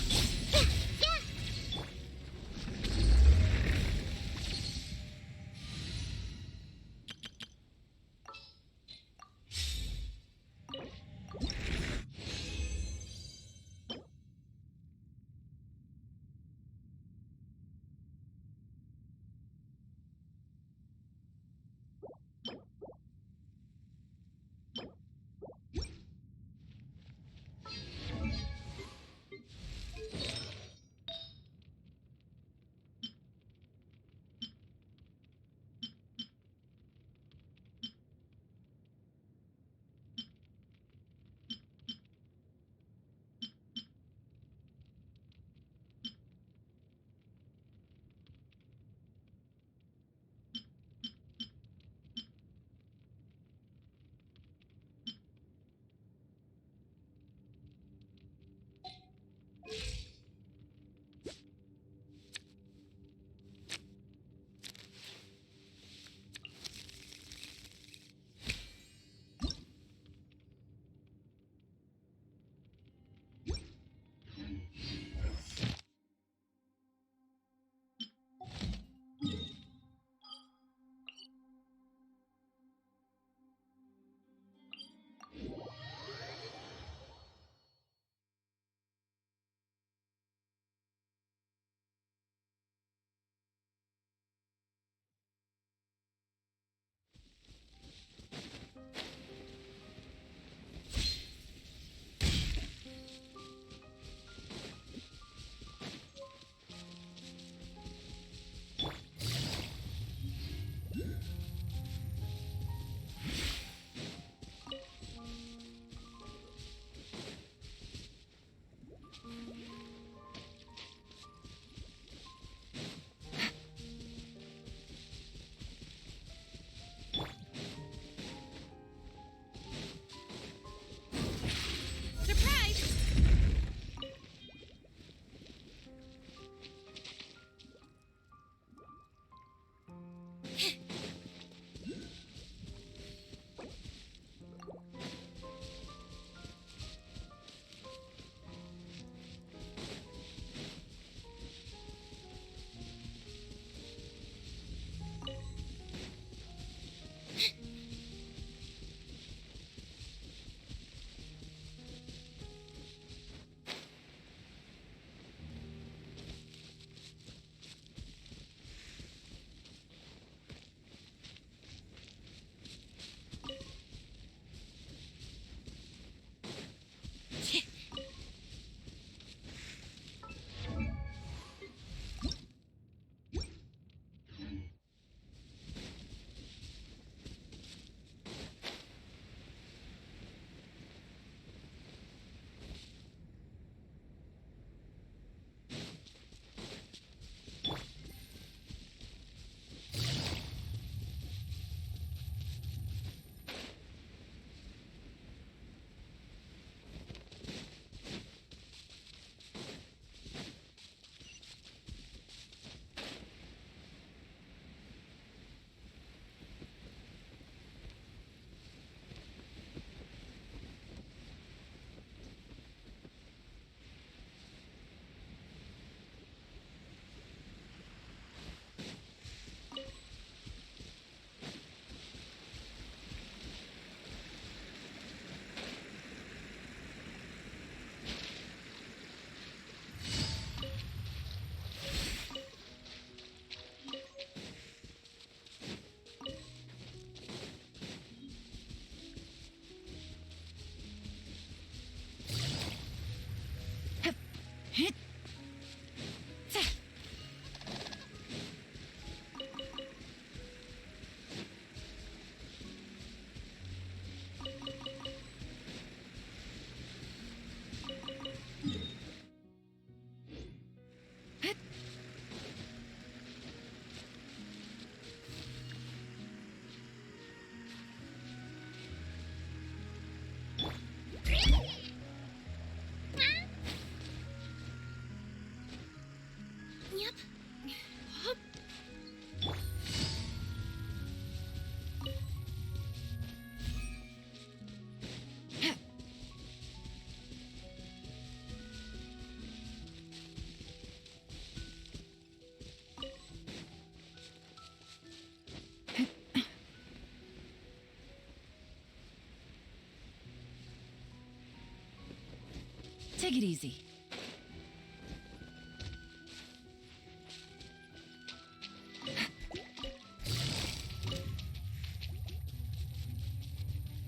Take it easy.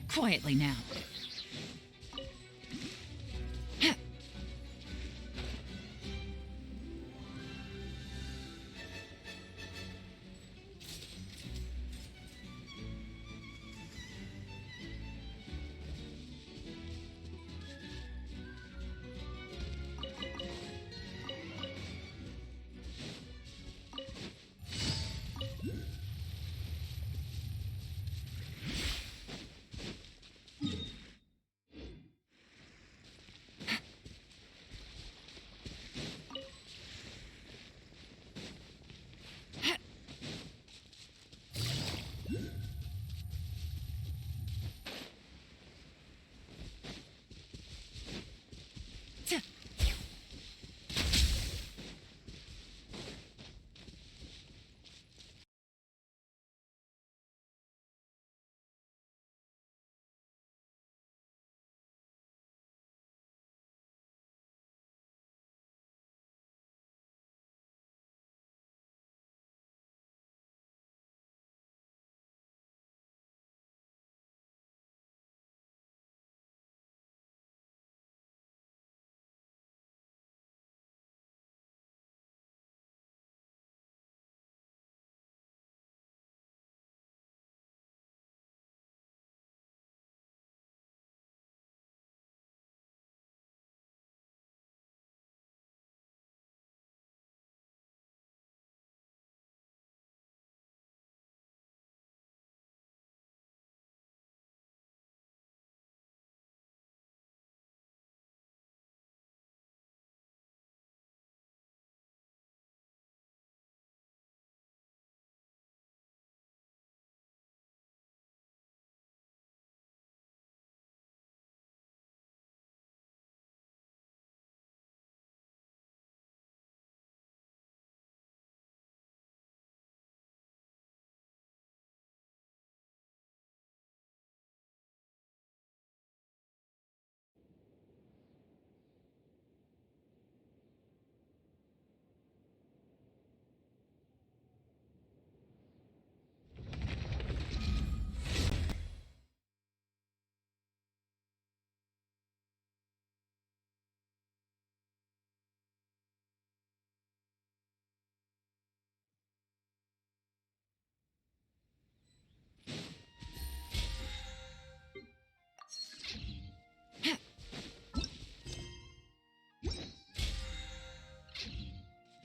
Quietly now.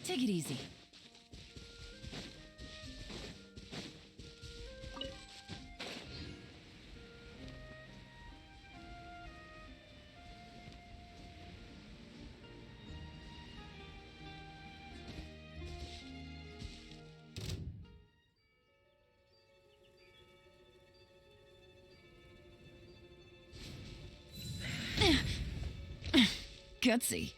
Take it easy. Gutsy.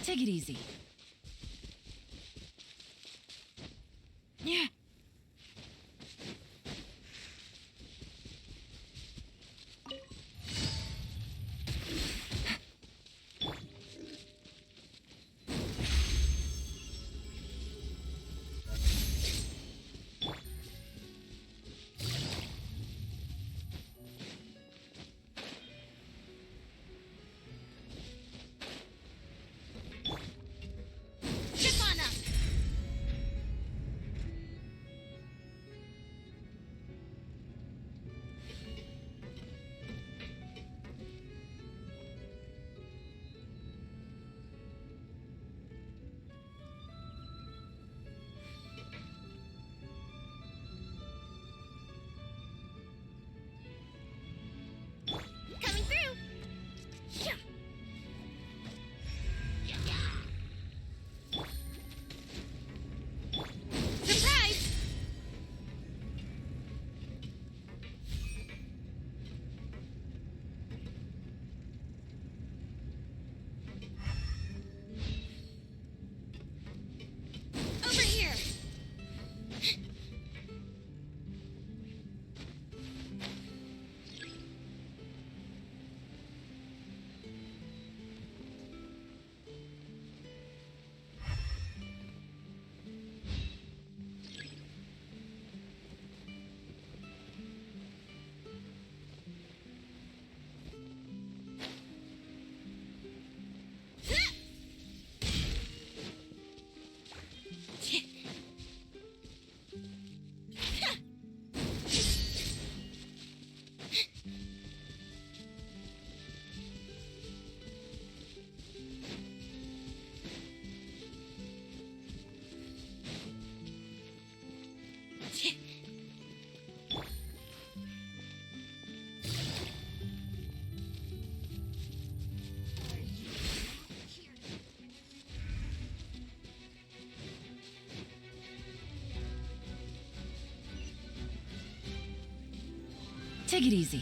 Take it easy. Yeah. Ship on up! Coming through! Yeah. Surprise! Over here! Take it easy.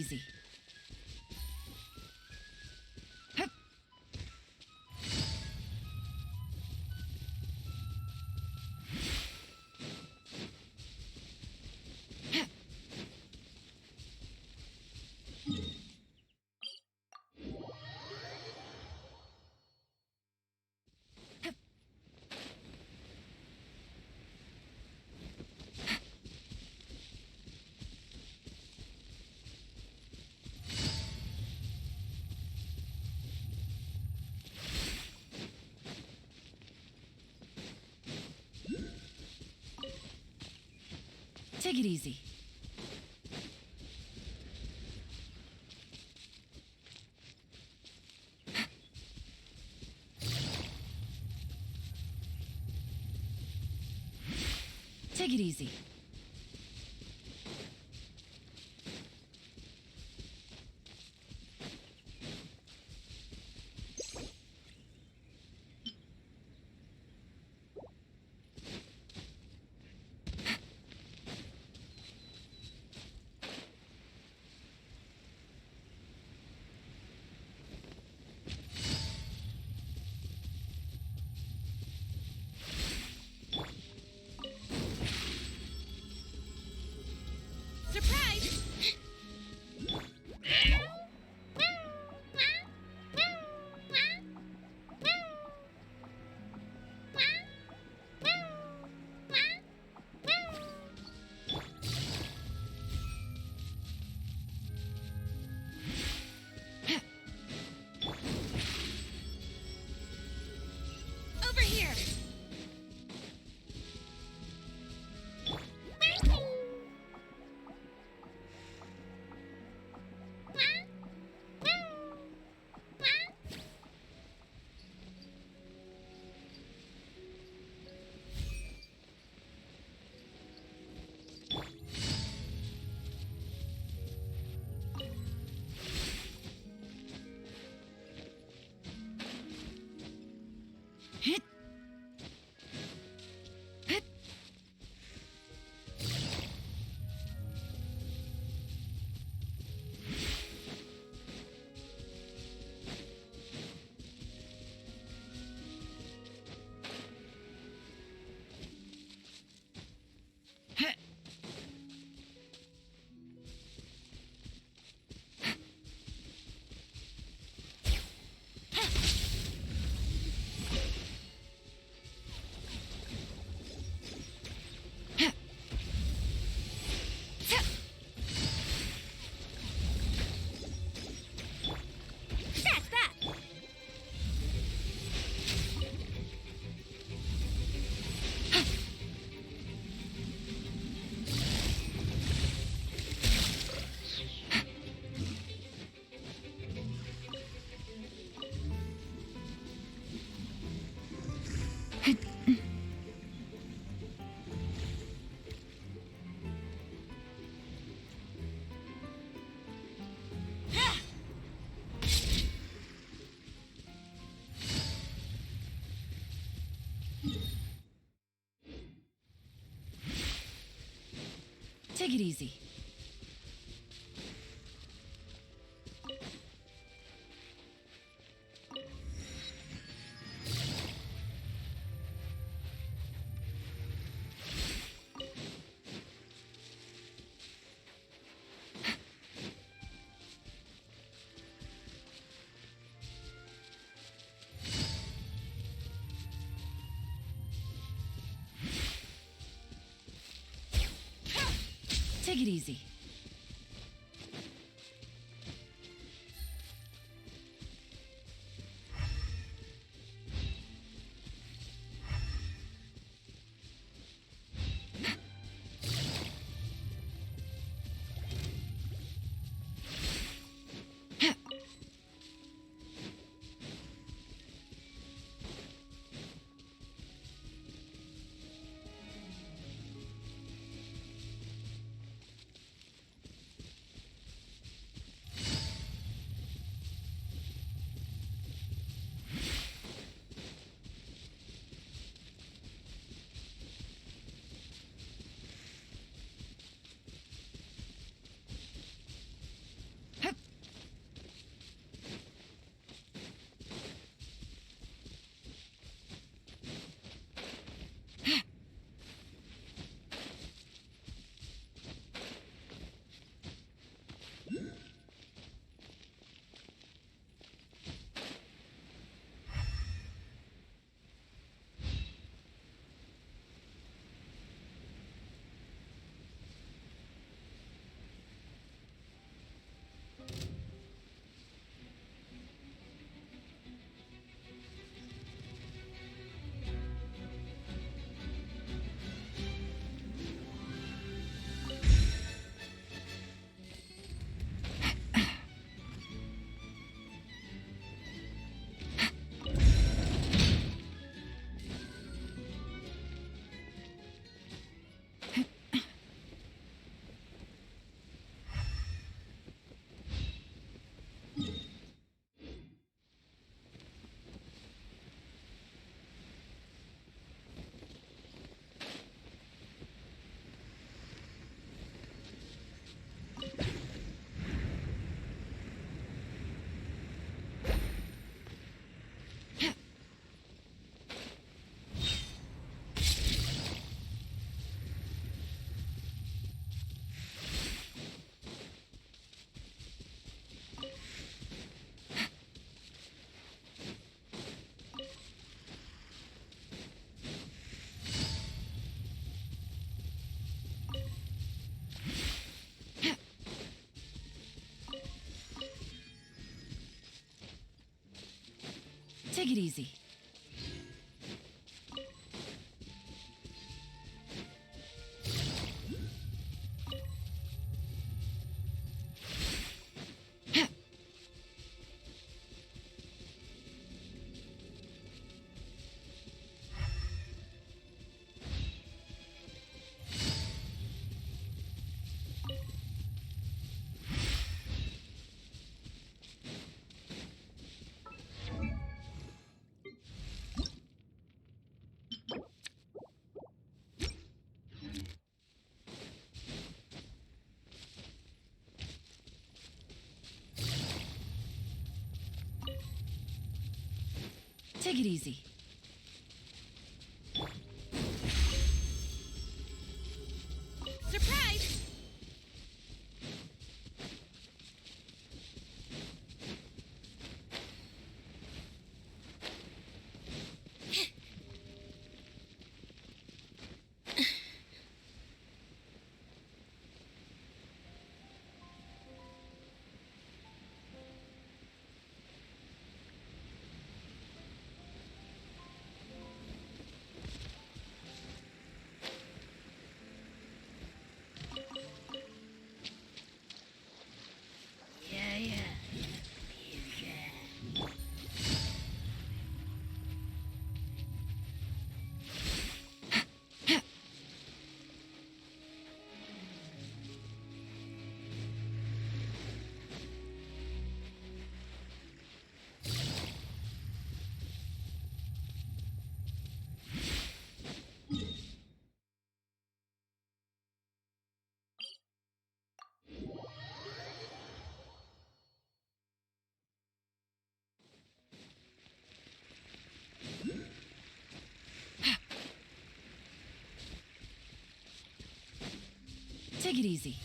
easy. Hup. Hup. Take it easy. Take it easy. Surprise! Over here! Hit. Hit. Hit. That's that! Take it easy. Take it easy. Take it easy. Take it easy. Surprise! Take it easy.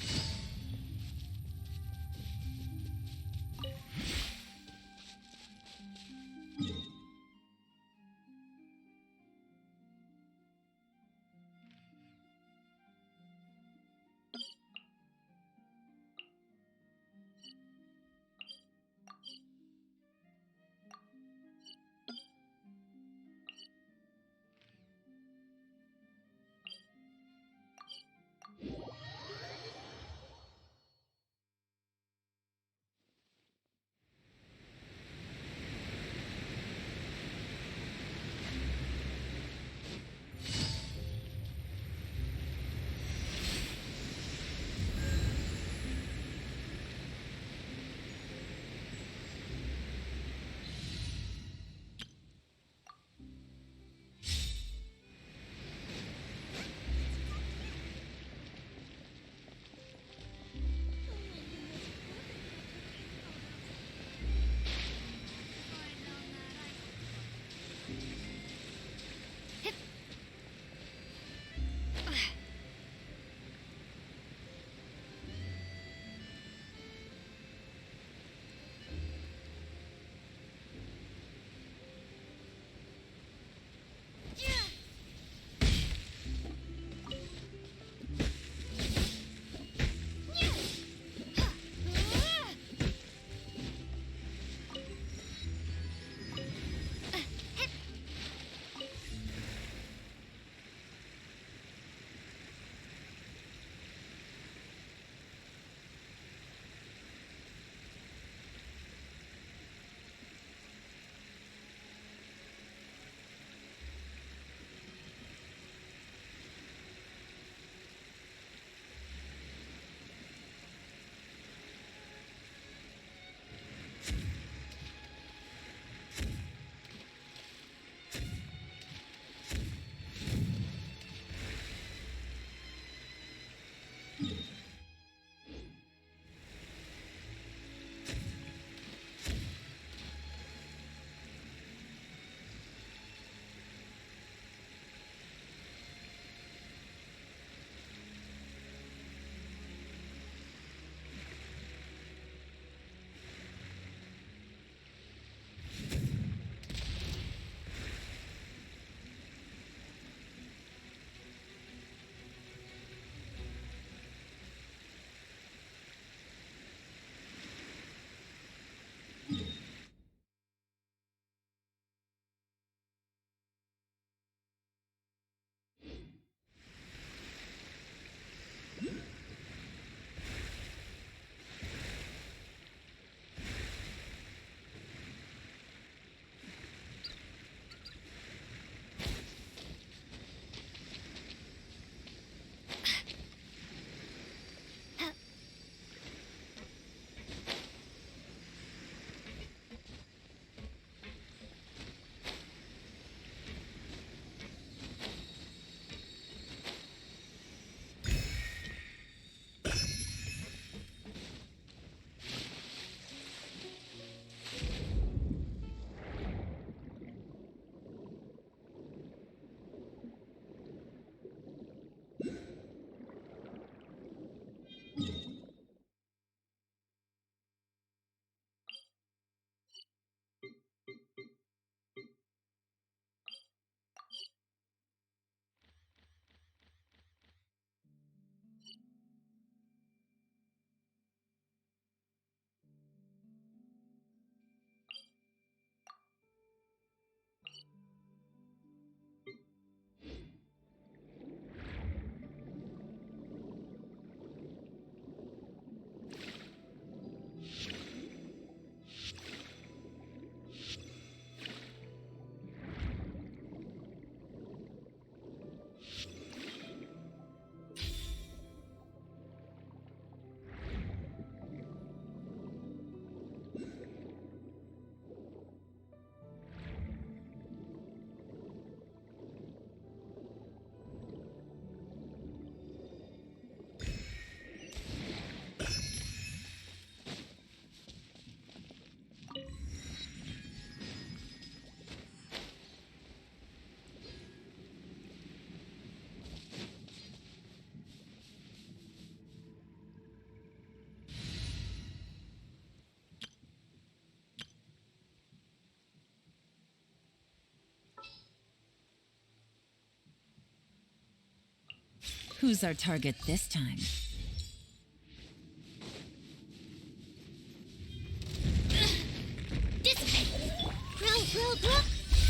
Who's our target this time?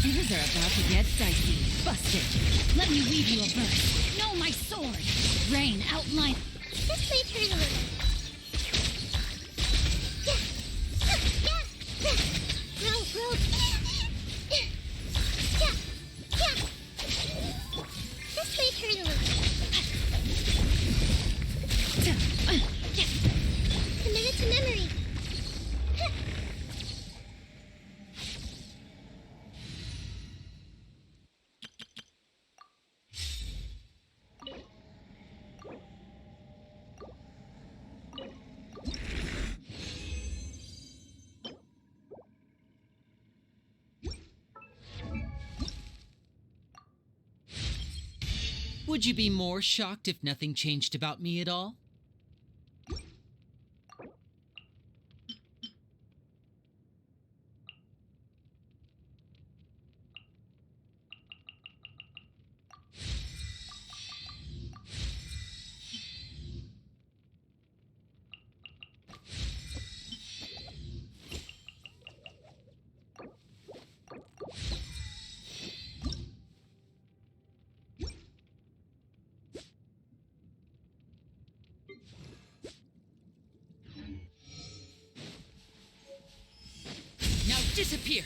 Things are about to get dicey. Busted. Let me weave you a verse. No, my sword. Rain, outline. This may turn a little. Roll. This may turn a little. Commit to memory. Would you be more shocked if nothing changed about me at all? Now disappear!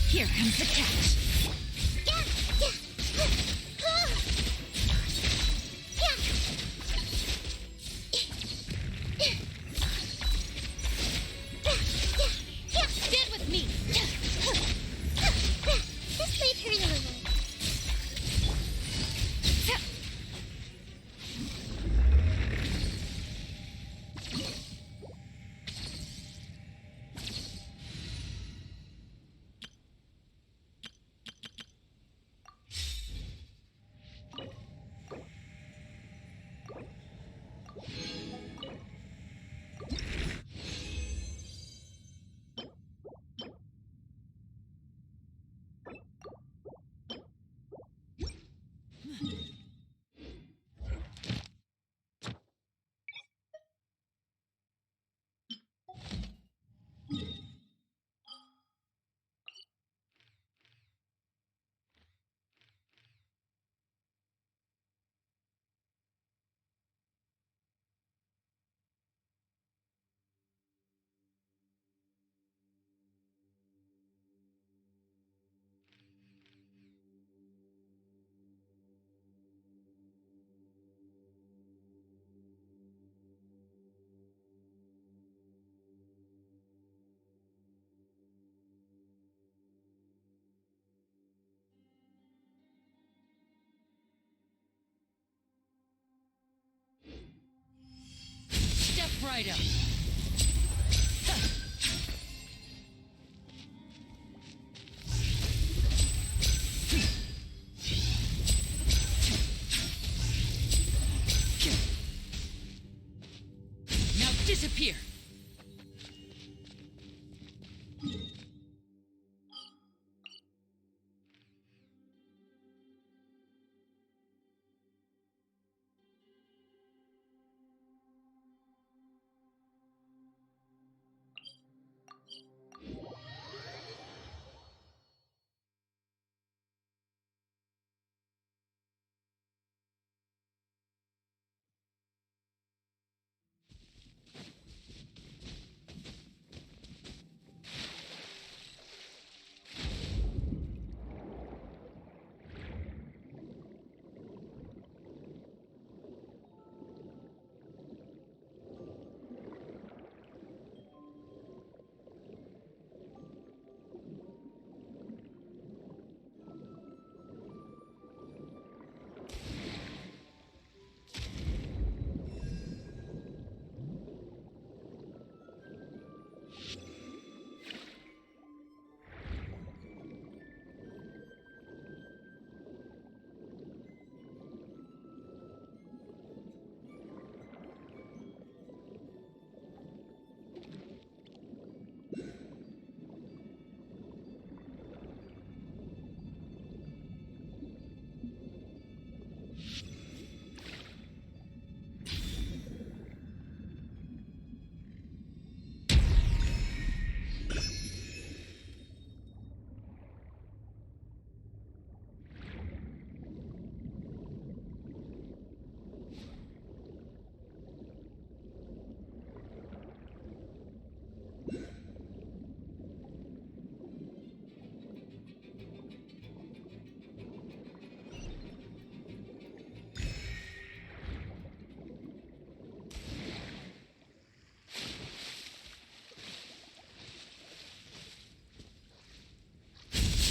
Here comes the catch. Get with me! This might hurt a little. Step right up. Now disappear.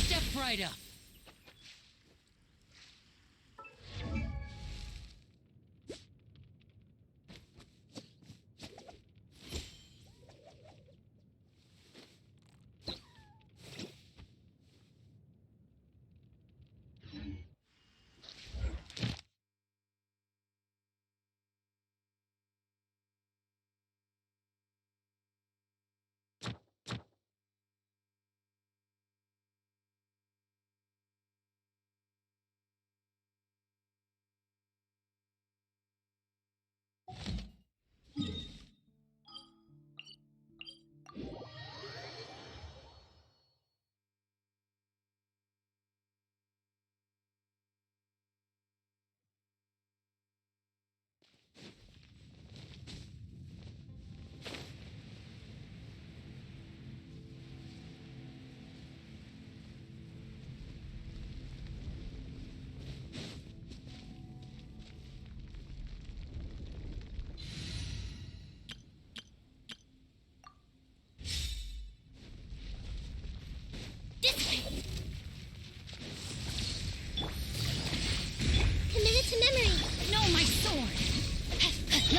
Step right up.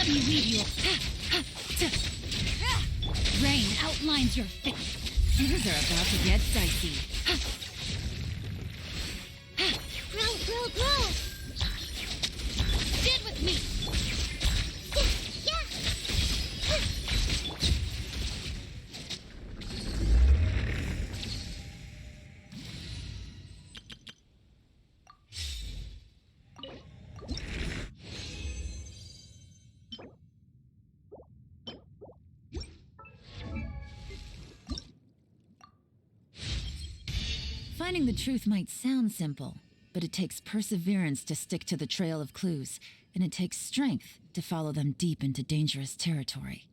Let me lead you. Rain outlines your fate. Things are about to get dicey. Grow! Stand with me. Finding the truth might sound simple, but it takes perseverance to stick to the trail of clues, and it takes strength to follow them deep into dangerous territory.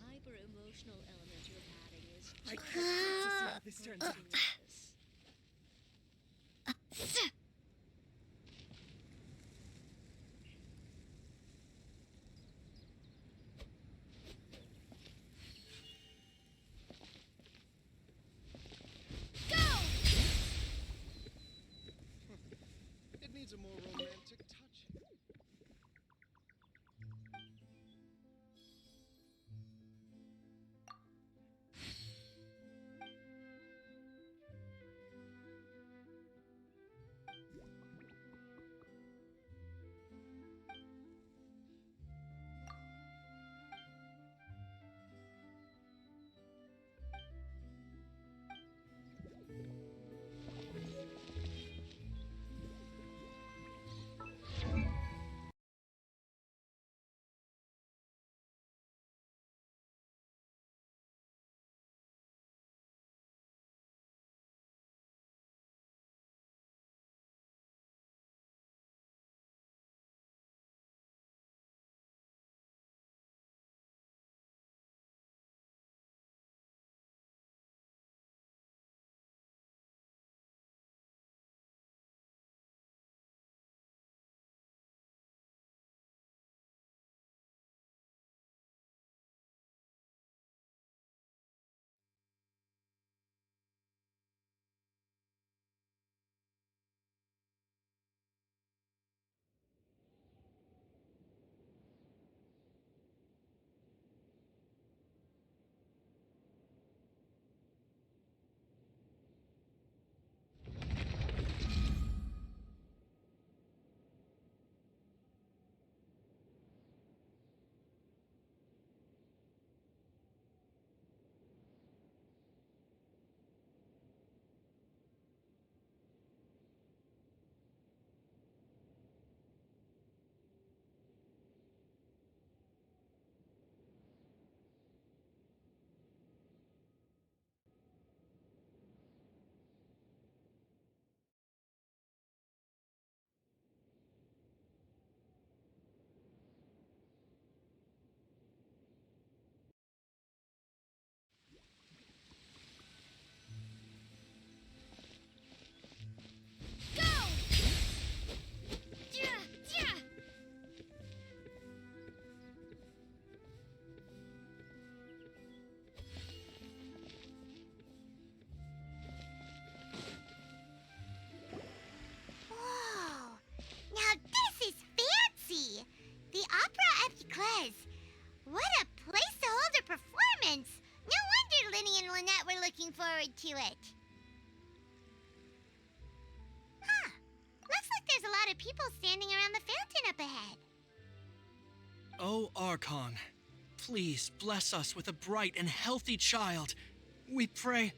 Hyper-emotional element you're adding is I can't wait to see how this turns out. It needs a more romantic touch. people standing around the fountain up ahead. Oh, Archon, please bless us with a bright and healthy child. We pray.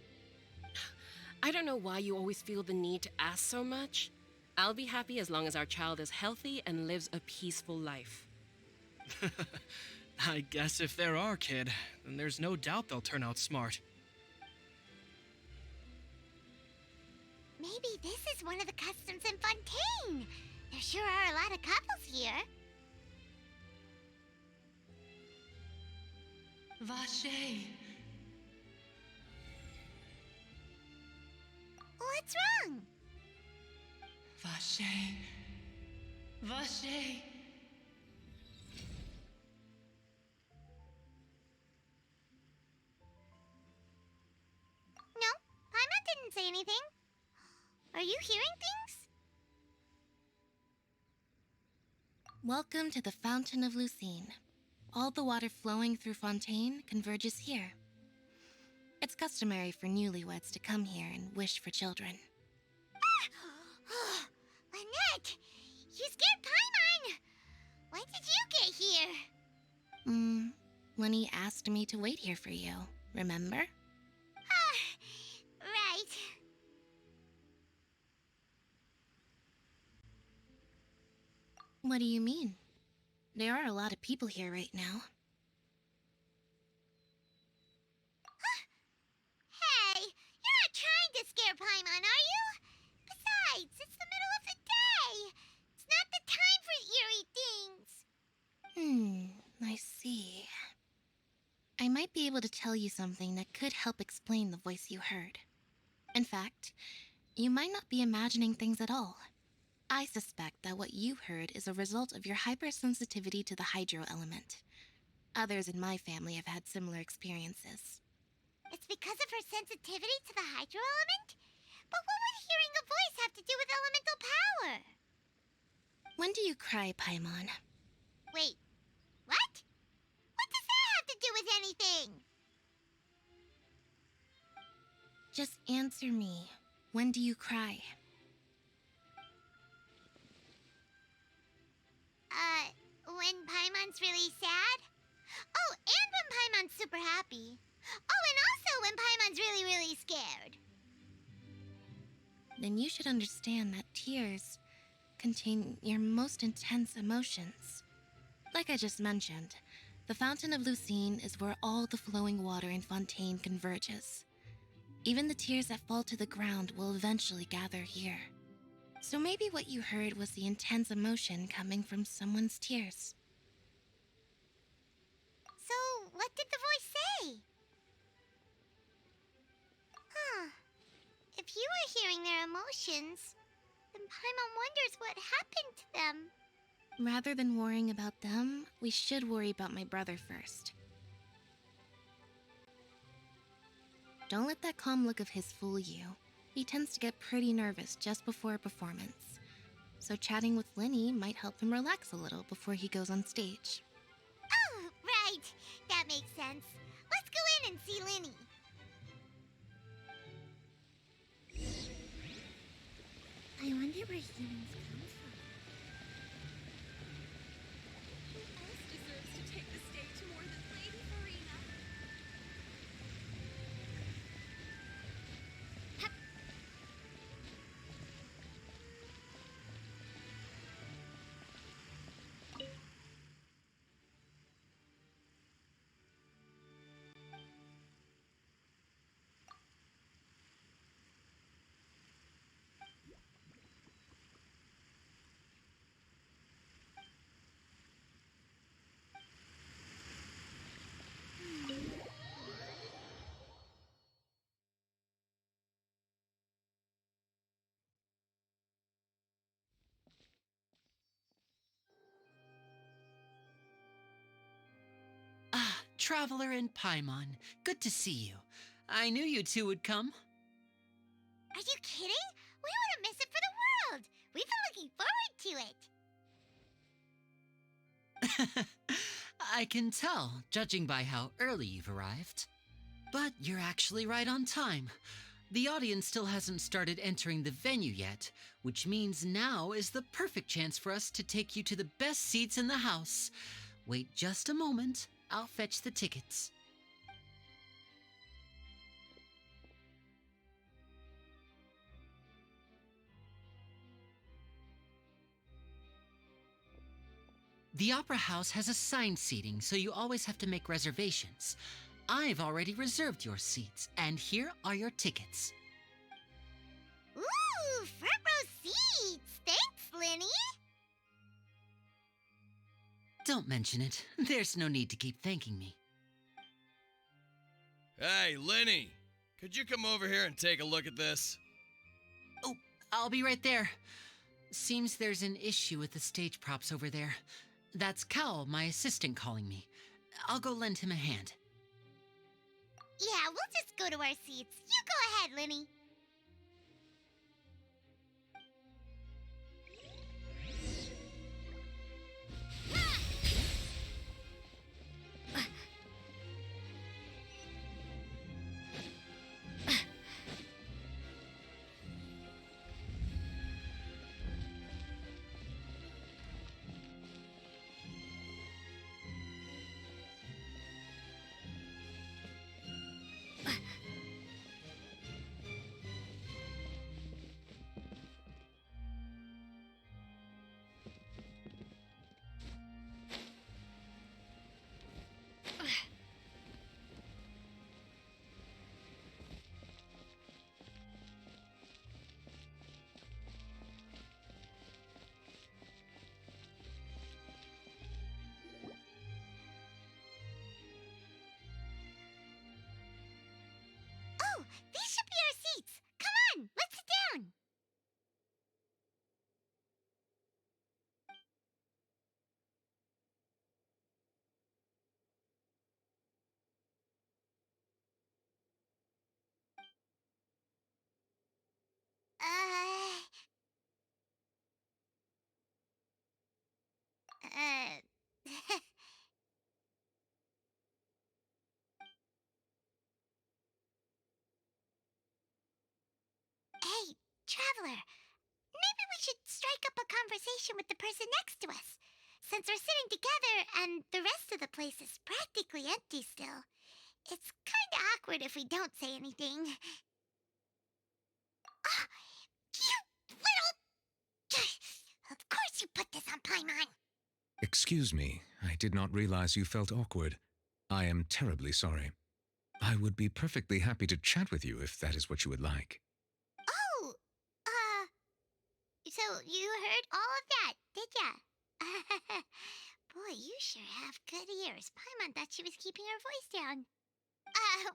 I don't know why you always feel the need to ask so much. I'll be happy as long as our child is healthy and lives a peaceful life. I guess if they're our kid, then there's no doubt they'll turn out smart. Maybe this is one of the customs in Fontaine. There sure are a lot of couples here. Vache. What's wrong? Vache. Vache. No, Paimon didn't say anything. Are you hearing things? Welcome to the Fountain of Lucine. All the water flowing through Fontaine converges here. It's customary for newlyweds to come here and wish for children. Ah! Lynette! You scared Paimon! When did you get here? Lenny asked me to wait here for you, remember? Right. What do you mean? There are a lot of people here right now. Hey, you're not trying to scare Paimon, are you? Besides, it's the middle of the day. It's not the time for eerie things. I see. I might be able to tell you something that could help explain the voice you heard. In fact, you might not be imagining things at all. I suspect that what you heard is a result of your hypersensitivity to the hydro element. Others in my family have had similar experiences. It's because of her sensitivity to the hydro element? But what would hearing a voice have to do with elemental power? When do you cry, Paimon? Wait, what? What does that have to do with anything? Just answer me. When do you cry? When Paimon's really sad? Oh, and when Paimon's super happy. Oh, and also when Paimon's really, really scared. Then you should understand that tears contain your most intense emotions. Like I just mentioned, the Fountain of Lucine is where all the flowing water in Fontaine converges. Even the tears that fall to the ground will eventually gather here. So maybe what you heard was the intense emotion coming from someone's tears. So, what did the voice say? If you were hearing their emotions, then Paimon wonders what happened to them. Rather than worrying about them, we should worry about my brother first. Don't let that calm look of his fool you. He tends to get pretty nervous just before a performance. So chatting with Lenny might help him relax a little before he goes on stage. Oh, right. That makes sense. Let's go in and see Lenny. I wonder where humans come from. Who else deserves to take the stage more than Lady Farina? Traveler and Paimon, good to see you. I knew you two would come. Are you kidding? We wouldn't miss it for the world. We've been looking forward to it. I can tell, judging by how early you've arrived. But you're actually right on time. The audience still hasn't started entering the venue yet, which means now is the perfect chance for us to take you to the best seats in the house. Wait just a moment. I'll fetch the tickets. The Opera House has assigned seating, so you always have to make reservations. I've already reserved your seats, and here are your tickets. Ooh, front row seats! Thanks, Linny! Don't mention it. There's no need to keep thanking me. Hey, Linny! Could you come over here and take a look at this? Oh, I'll be right there. Seems there's an issue with the stage props over there. That's Cal, my assistant, calling me. I'll go lend him a hand. Yeah, we'll just go to our seats. You go ahead, Linny. Oh, these should be our seats. Come on, let's sit down. Uh, Hey, Traveler, maybe we should strike up a conversation with the person next to us. Since we're sitting together and the rest of the place is practically empty still, it's kinda awkward if we don't say anything. Ah, you little... Of course you put this on Paimon. Excuse me, I did not realize you felt awkward. I am terribly sorry. I would be perfectly happy to chat with you if that is what you would like. Oh, so you heard all of that, did ya? Boy, you sure have good ears. Paimon thought she was keeping her voice down.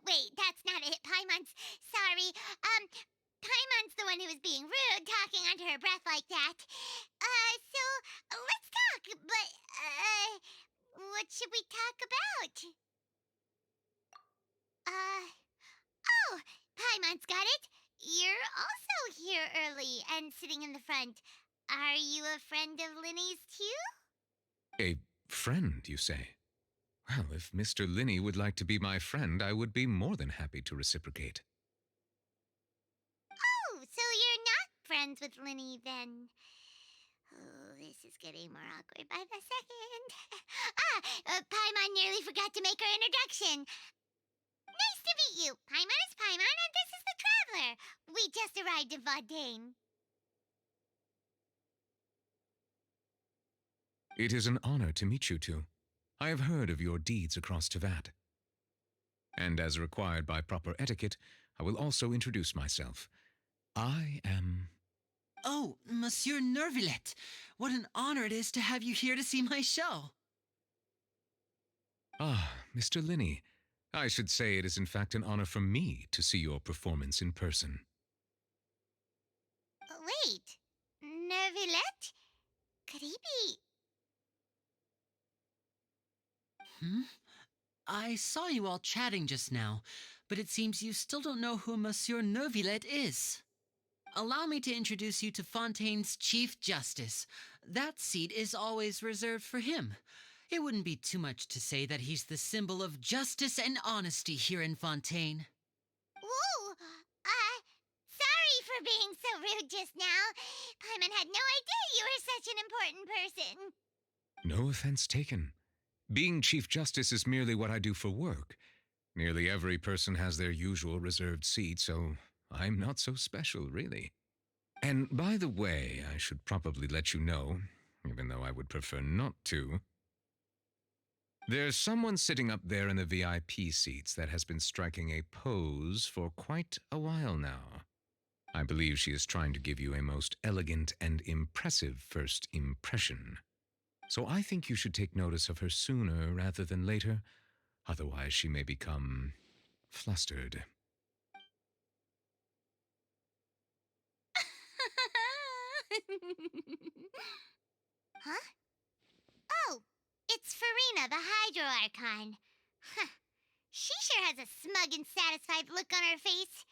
Wait, that's not it. Paimon's sorry. Paimon's the one who was being rude, talking under her breath like that. So let's talk, but, what should we talk about? Oh, Paimon's got it. You're also here early and sitting in the front. Are you a friend of Linny's too? A friend, you say? Well, if Mr. Linney would like to be my friend, I would be more than happy to reciprocate. Oh, so you're not friends with Linny then? Oh, this is getting more awkward by the second. Paimon nearly forgot to make her introduction. Nice to meet you. Paimon is Paimon, and this is the Traveler. We just arrived in Fontaine. It is an honor to meet you two. I have heard of your deeds across Tevat. And as required by proper etiquette, I will also introduce myself. I am... Oh, Monsieur Nervillet! What an honor it is to have you here to see my show! Ah, Mr. Linney. I should say it is in fact an honor for me to see your performance in person. Wait, Nervillet? Could he be... I saw you all chatting just now, but it seems you still don't know who Monsieur Nervillet is. Allow me to introduce you to Fontaine's Chief Justice. That seat is always reserved for him. It wouldn't be too much to say that he's the symbol of justice and honesty here in Fontaine. Whoa! for being so rude just now. Paimon had no idea you were such an important person. No offense taken. Being Chief Justice is merely what I do for work. Nearly every person has their usual reserved seat, so I'm not so special, really. And by the way, I should probably let you know, even though I would prefer not to. There's someone sitting up there in the VIP seats that has been striking a pose for quite a while now. I believe she is trying to give you a most elegant and impressive first impression. So I think you should take notice of her sooner rather than later. Otherwise, she may become flustered. Huh? Oh, it's Farina, the Hydro Archon. Huh. She sure has a smug and satisfied look on her face.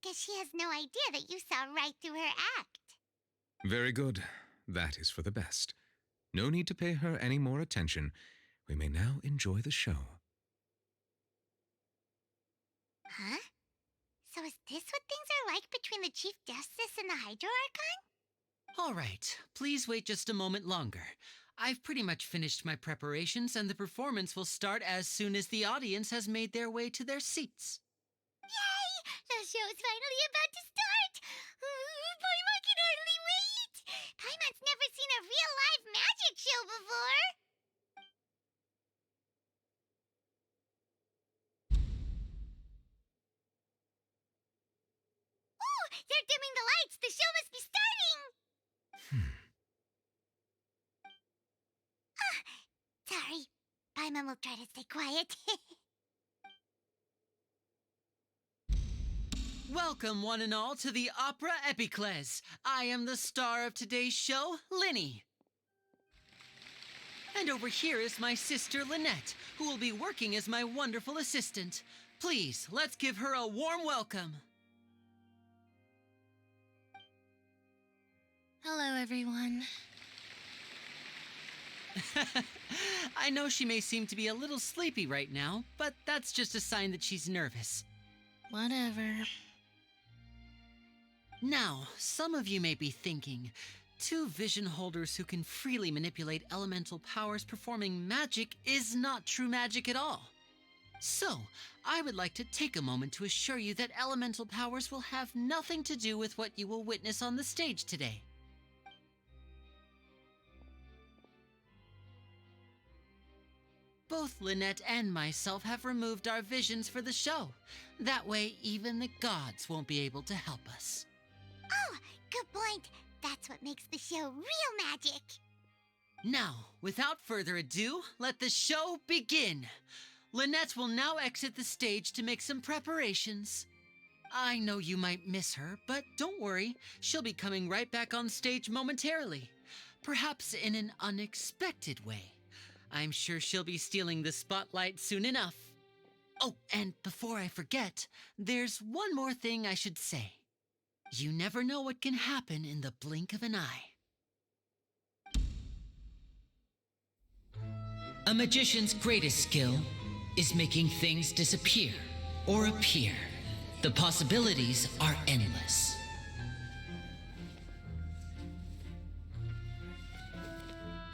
Guess she has no idea that you saw right through her act. Very good. That is for the best. No need to pay her any more attention. We may now enjoy the show. Huh? So is this what things are like between the Chief Justice and the Hydro Archon? All right, please wait just a moment longer. I've pretty much finished my preparations, and the performance will start as soon as the audience has made their way to their seats. Yay! The show's finally about to start! Paimon can hardly wait! Paimon's never seen a real live magic show before! Ooh! They're dimming the lights! The show must be starting! Sorry. Paimon will try to stay quiet. Welcome, one and all, to the Opera Epiclese. I am the star of today's show, Linny. And over here is my sister, Lynette, who will be working as my wonderful assistant. Please, let's give her a warm welcome. Hello, everyone. I know she may seem to be a little sleepy right now, but that's just a sign that she's nervous. Whatever. Now, some of you may be thinking, two vision holders who can freely manipulate elemental powers performing magic is not true magic at all. So, I would like to take a moment to assure you that elemental powers will have nothing to do with what you will witness on the stage today. Both Lynette and myself have removed our visions for the show. That way, even the gods won't be able to help us. Oh, good point. That's what makes the show real magic. Now, without further ado, let the show begin. Lynette will now exit the stage to make some preparations. I know you might miss her, but don't worry. She'll be coming right back on stage momentarily. Perhaps in an unexpected way. I'm sure she'll be stealing the spotlight soon enough. Oh, and before I forget, there's one more thing I should say. You never know what can happen in the blink of an eye. A magician's greatest skill is making things disappear or appear. The possibilities are endless.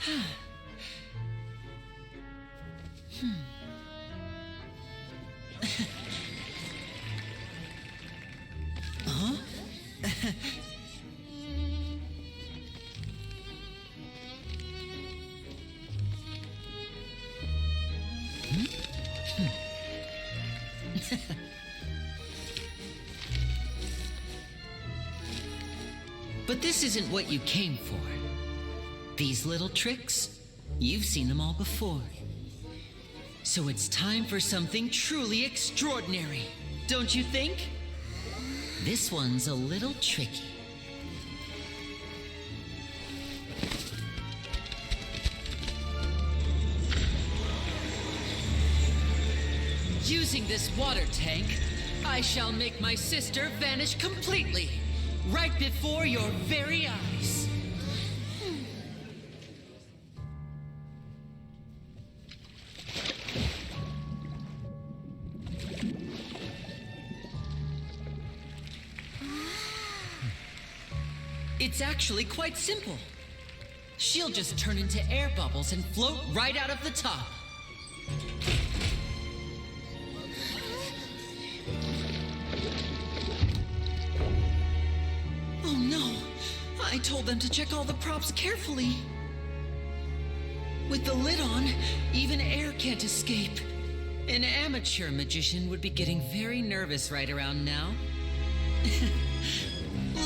Huh? But this isn't what you came for. These little tricks, you've seen them all before. So it's time for something truly extraordinary, don't you think? This one's a little tricky. Using this water tank, I shall make my sister vanish completely, right before your very eyes. It's actually quite simple. She'll just turn into air bubbles and float right out of the top. Oh no! I told them to check all the props carefully. With the lid on, even air can't escape. An amateur magician would be getting very nervous right around now.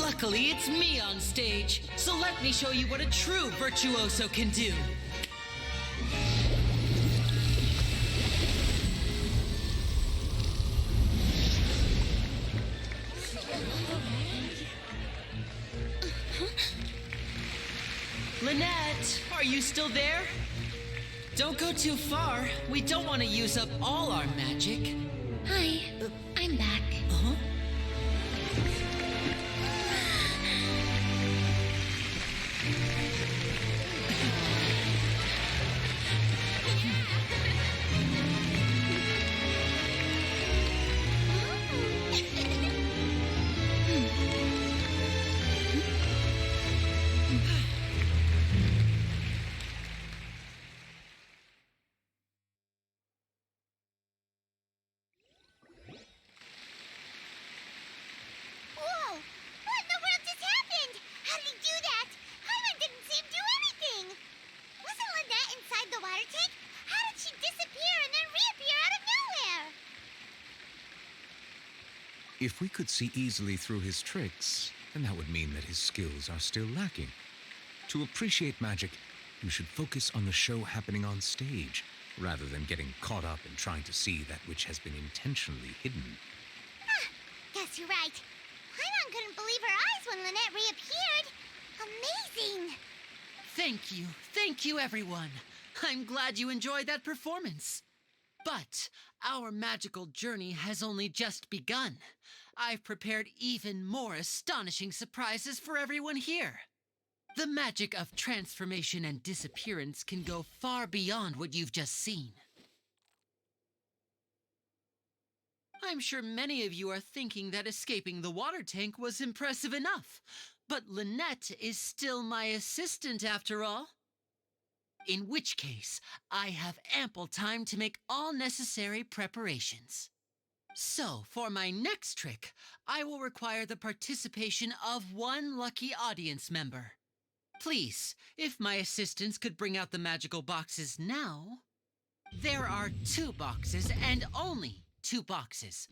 Luckily, it's me on stage, so let me show you what a true virtuoso can do. Lynette, are you still there? Don't go too far. We don't want to use up all our magic. Hi, I'm back. Uh-huh. Whoa! What in the world just happened? How did he do that? Hyman didn't see him do anything. Wasn't Lynette inside the water tank? How did she disappear and then reappear out of nowhere? If we could see easily through his tricks, then that would mean that his skills are still lacking. To appreciate magic, you should focus on the show happening on stage, rather than getting caught up in trying to see that which has been intentionally hidden. Guess you're right. Hyman couldn't believe her eyes when Lynette reappeared. Amazing! Thank you, everyone. I'm glad you enjoyed that performance. But our magical journey has only just begun. I've prepared even more astonishing surprises for everyone here. The magic of transformation and disappearance can go far beyond what you've just seen. I'm sure many of you are thinking that escaping the water tank was impressive enough, but Lynette is still my assistant after all. In which case, I have ample time to make all necessary preparations. So, for my next trick, I will require the participation of one lucky audience member. Please, if my assistants could bring out the magical boxes now. There are 2 boxes and only 2 boxes.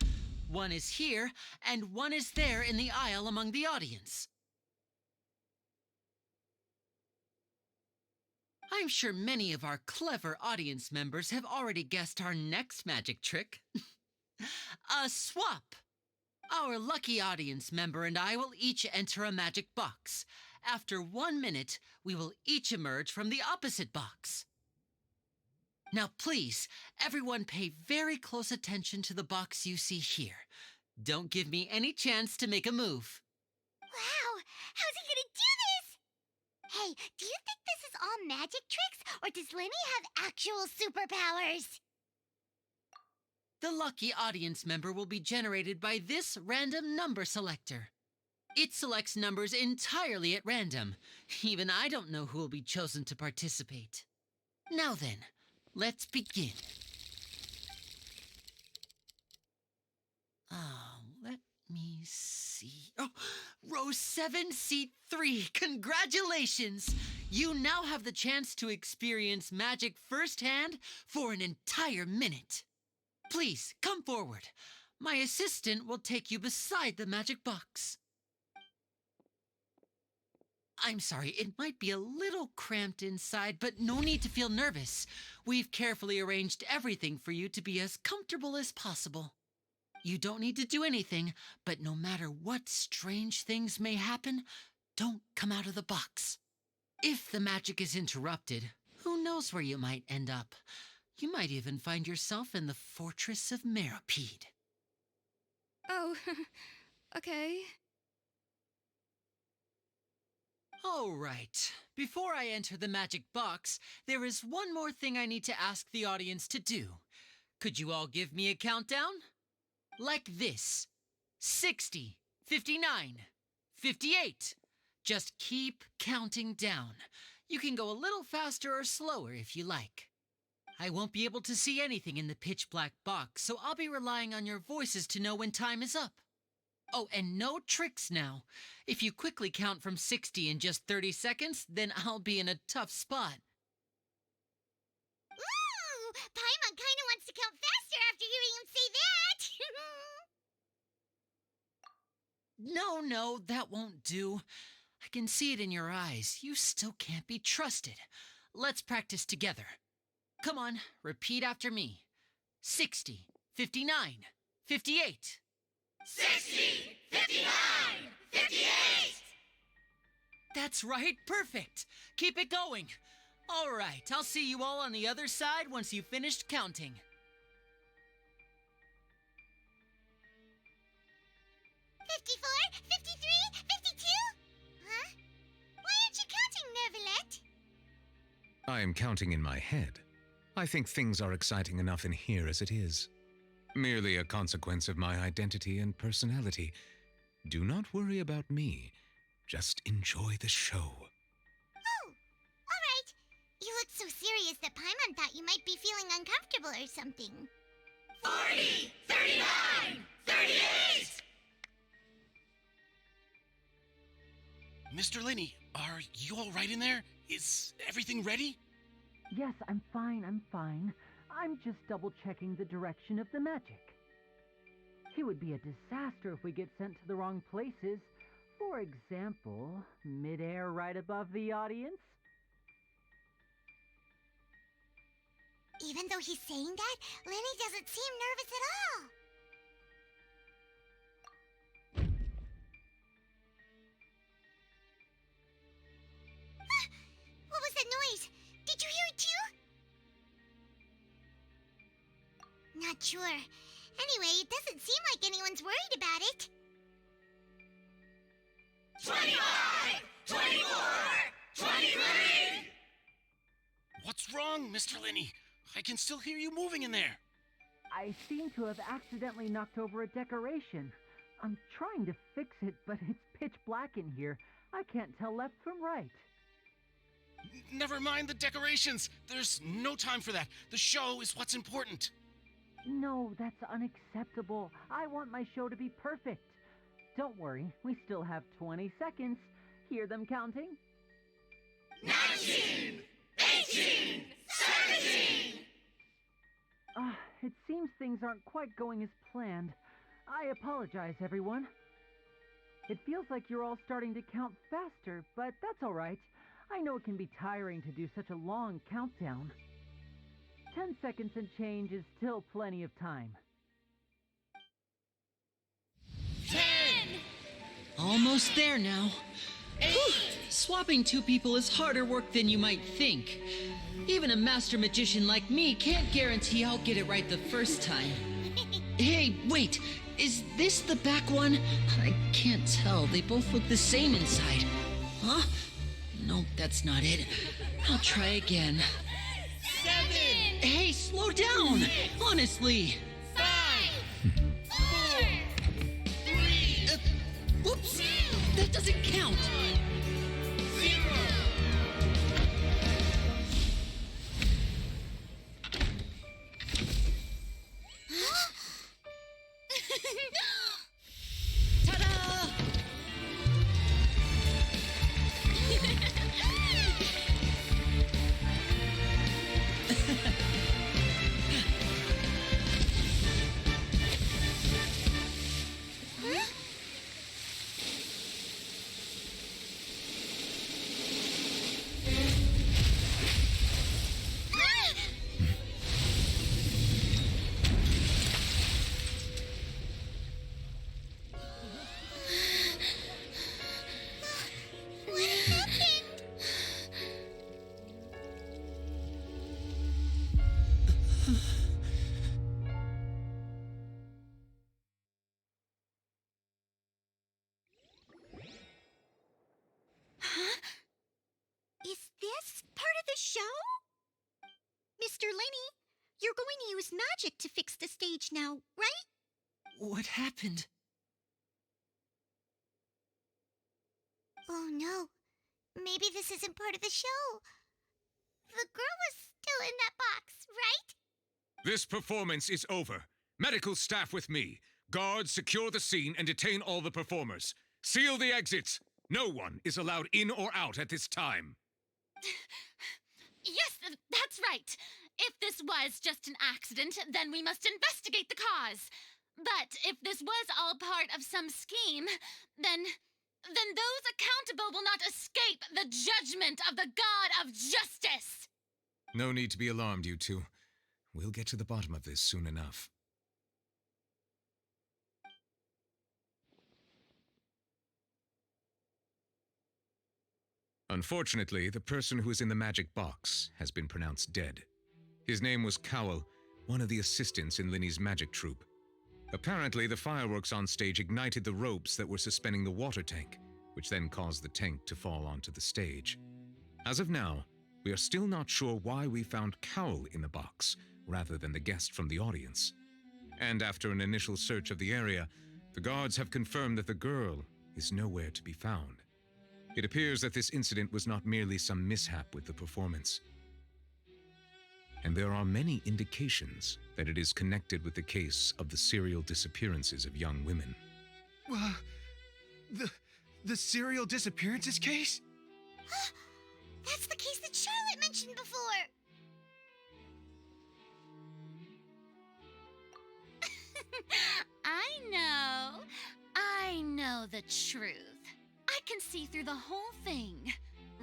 One is here and one is there in the aisle among the audience. I'm sure many of our clever audience members have already guessed our next magic trick. A swap! Our lucky audience member and I will each enter a magic box. After 1 minute, we will each emerge from the opposite box. Now please, everyone pay very close attention to the box you see here. Don't give me any chance to make a move. Wow! How's he gonna do this? Hey, do you think this is all magic tricks, or does Lenny have actual superpowers? The lucky audience member will be generated by this random number selector. It selects numbers entirely at random. Even I don't know who will be chosen to participate. Now then, let's begin. Let me see. Oh, row 7, seat 3. Congratulations! You now have the chance to experience magic firsthand for an entire minute. Please, come forward. My assistant will take you beside the magic box. I'm sorry, it might be a little cramped inside, but no need to feel nervous. We've carefully arranged everything for you to be as comfortable as possible. You don't need to do anything, but no matter what strange things may happen, don't come out of the box. If the magic is interrupted, who knows where you might end up? You might even find yourself in the Fortress of Meropide. Oh, okay. All right. Before I enter the magic box, there is one more thing I need to ask the audience to do. Could you all give me a countdown? Like this. 60, 59, 58, Just keep counting down. You can go a little faster or slower if you like. I won't be able to see anything in the pitch black box, so I'll be relying on your voices to know when time is up. Oh, and no tricks now. If you quickly count from 60 in just 30 seconds, then I'll be in a tough spot. Ooh! Paimon kinda wants to count faster after hearing him say that! No, that won't do. I can see it in your eyes. You still can't be trusted. Let's practice together. Come on, repeat after me. 60, 59, 58. 60, 59, 58! That's right, perfect. Keep it going. All right, I'll see you all on the other side once you've finished counting. 54, 53, 52? Huh? Why aren't you counting, Nervalet? I am counting in my head. I think things are exciting enough in here as it is. Merely a consequence of my identity and personality. Do not worry about me. Just enjoy the show. Oh, all right. You look so serious that Paimon thought you might be feeling uncomfortable or something. 40, 39, 38! Mr. Linney, are you all right in there? Is everything ready? Yes, I'm fine. I'm just double-checking the direction of the magic. It would be a disaster if we get sent to the wrong places. For example, midair right above the audience. Even though he's saying that, Lenny doesn't seem nervous at all. Ah! What was that noise? Did you hear it too? Not sure. Anyway, it doesn't seem like anyone's worried about it. 25! 24! 23! What's wrong, Mr. Linney? I can still hear you moving in there. I seem to have accidentally knocked over a decoration. I'm trying to fix it, but it's pitch black in here. I can't tell left from right. Never mind the decorations. There's no time for that. The show is what's important. No, that's unacceptable. I want my show to be perfect. Don't worry, we still have 20 seconds. Hear them counting? 19! 18! 17! It seems things aren't quite going as planned. I apologize, everyone. It feels like you're all starting to count faster, but that's all right. I know it can be tiring to do such a long countdown. 10 seconds and change is still plenty of time. 10! Almost there now. 8! Swapping two people is harder work than you might think. Even a master magician like me can't guarantee I'll get it right the first time. Hey, wait! Is this the back one? I can't tell. They both look the same inside. Huh? No, that's not it. I'll try again. 7! Hey, slow down! Honestly! 5! 4! 3! Whoops! That doesn't count! 0! Ta-da! What happened? Huh? Is this part of the show? Mr. Linney, you're going to use magic to fix the stage now, right? What happened? Oh no. Maybe this isn't part of the show. The girl was still in that box, right? This performance is over. Medical staff with me. Guards, secure the scene and detain all the performers. Seal the exits. No one is allowed in or out at this time. Yes, that's right. If this was just an accident, then we must investigate the cause. But if this was all part of some scheme, then those accountable will not escape the judgment of the God of Justice. No need to be alarmed, you two. We'll get to the bottom of this soon enough. Unfortunately, the person who is in the magic box has been pronounced dead. His name was Cowell, one of the assistants in Linny's magic troupe. Apparently, the fireworks on stage ignited the ropes that were suspending the water tank, which then caused the tank to fall onto the stage. As of now, we are still not sure why we found Cowell in the box, rather than the guest from the audience. And after an initial search of the area, the guards have confirmed that the girl is nowhere to be found. It appears that this incident was not merely some mishap with the performance. And there are many indications that it is connected with the case of the serial disappearances of young women. The serial disappearances case? That's the case that Charlotte mentioned before. I know the truth. I can see through the whole thing.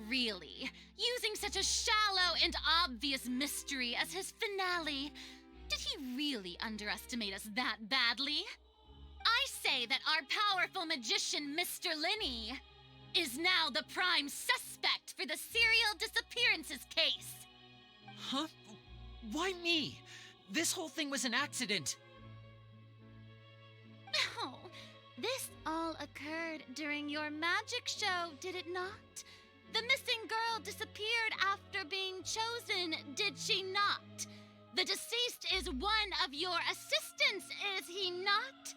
Really, using such a shallow and obvious mystery as his finale. Did he really underestimate us that badly? I say that our powerful magician, Mr. Linney, is now the prime suspect for the serial disappearances case. Huh? Why me? This whole thing was an accident. No, this all occurred during your magic show, did it not? The missing girl disappeared after being chosen, did she not? The deceased is one of your assistants, is he not?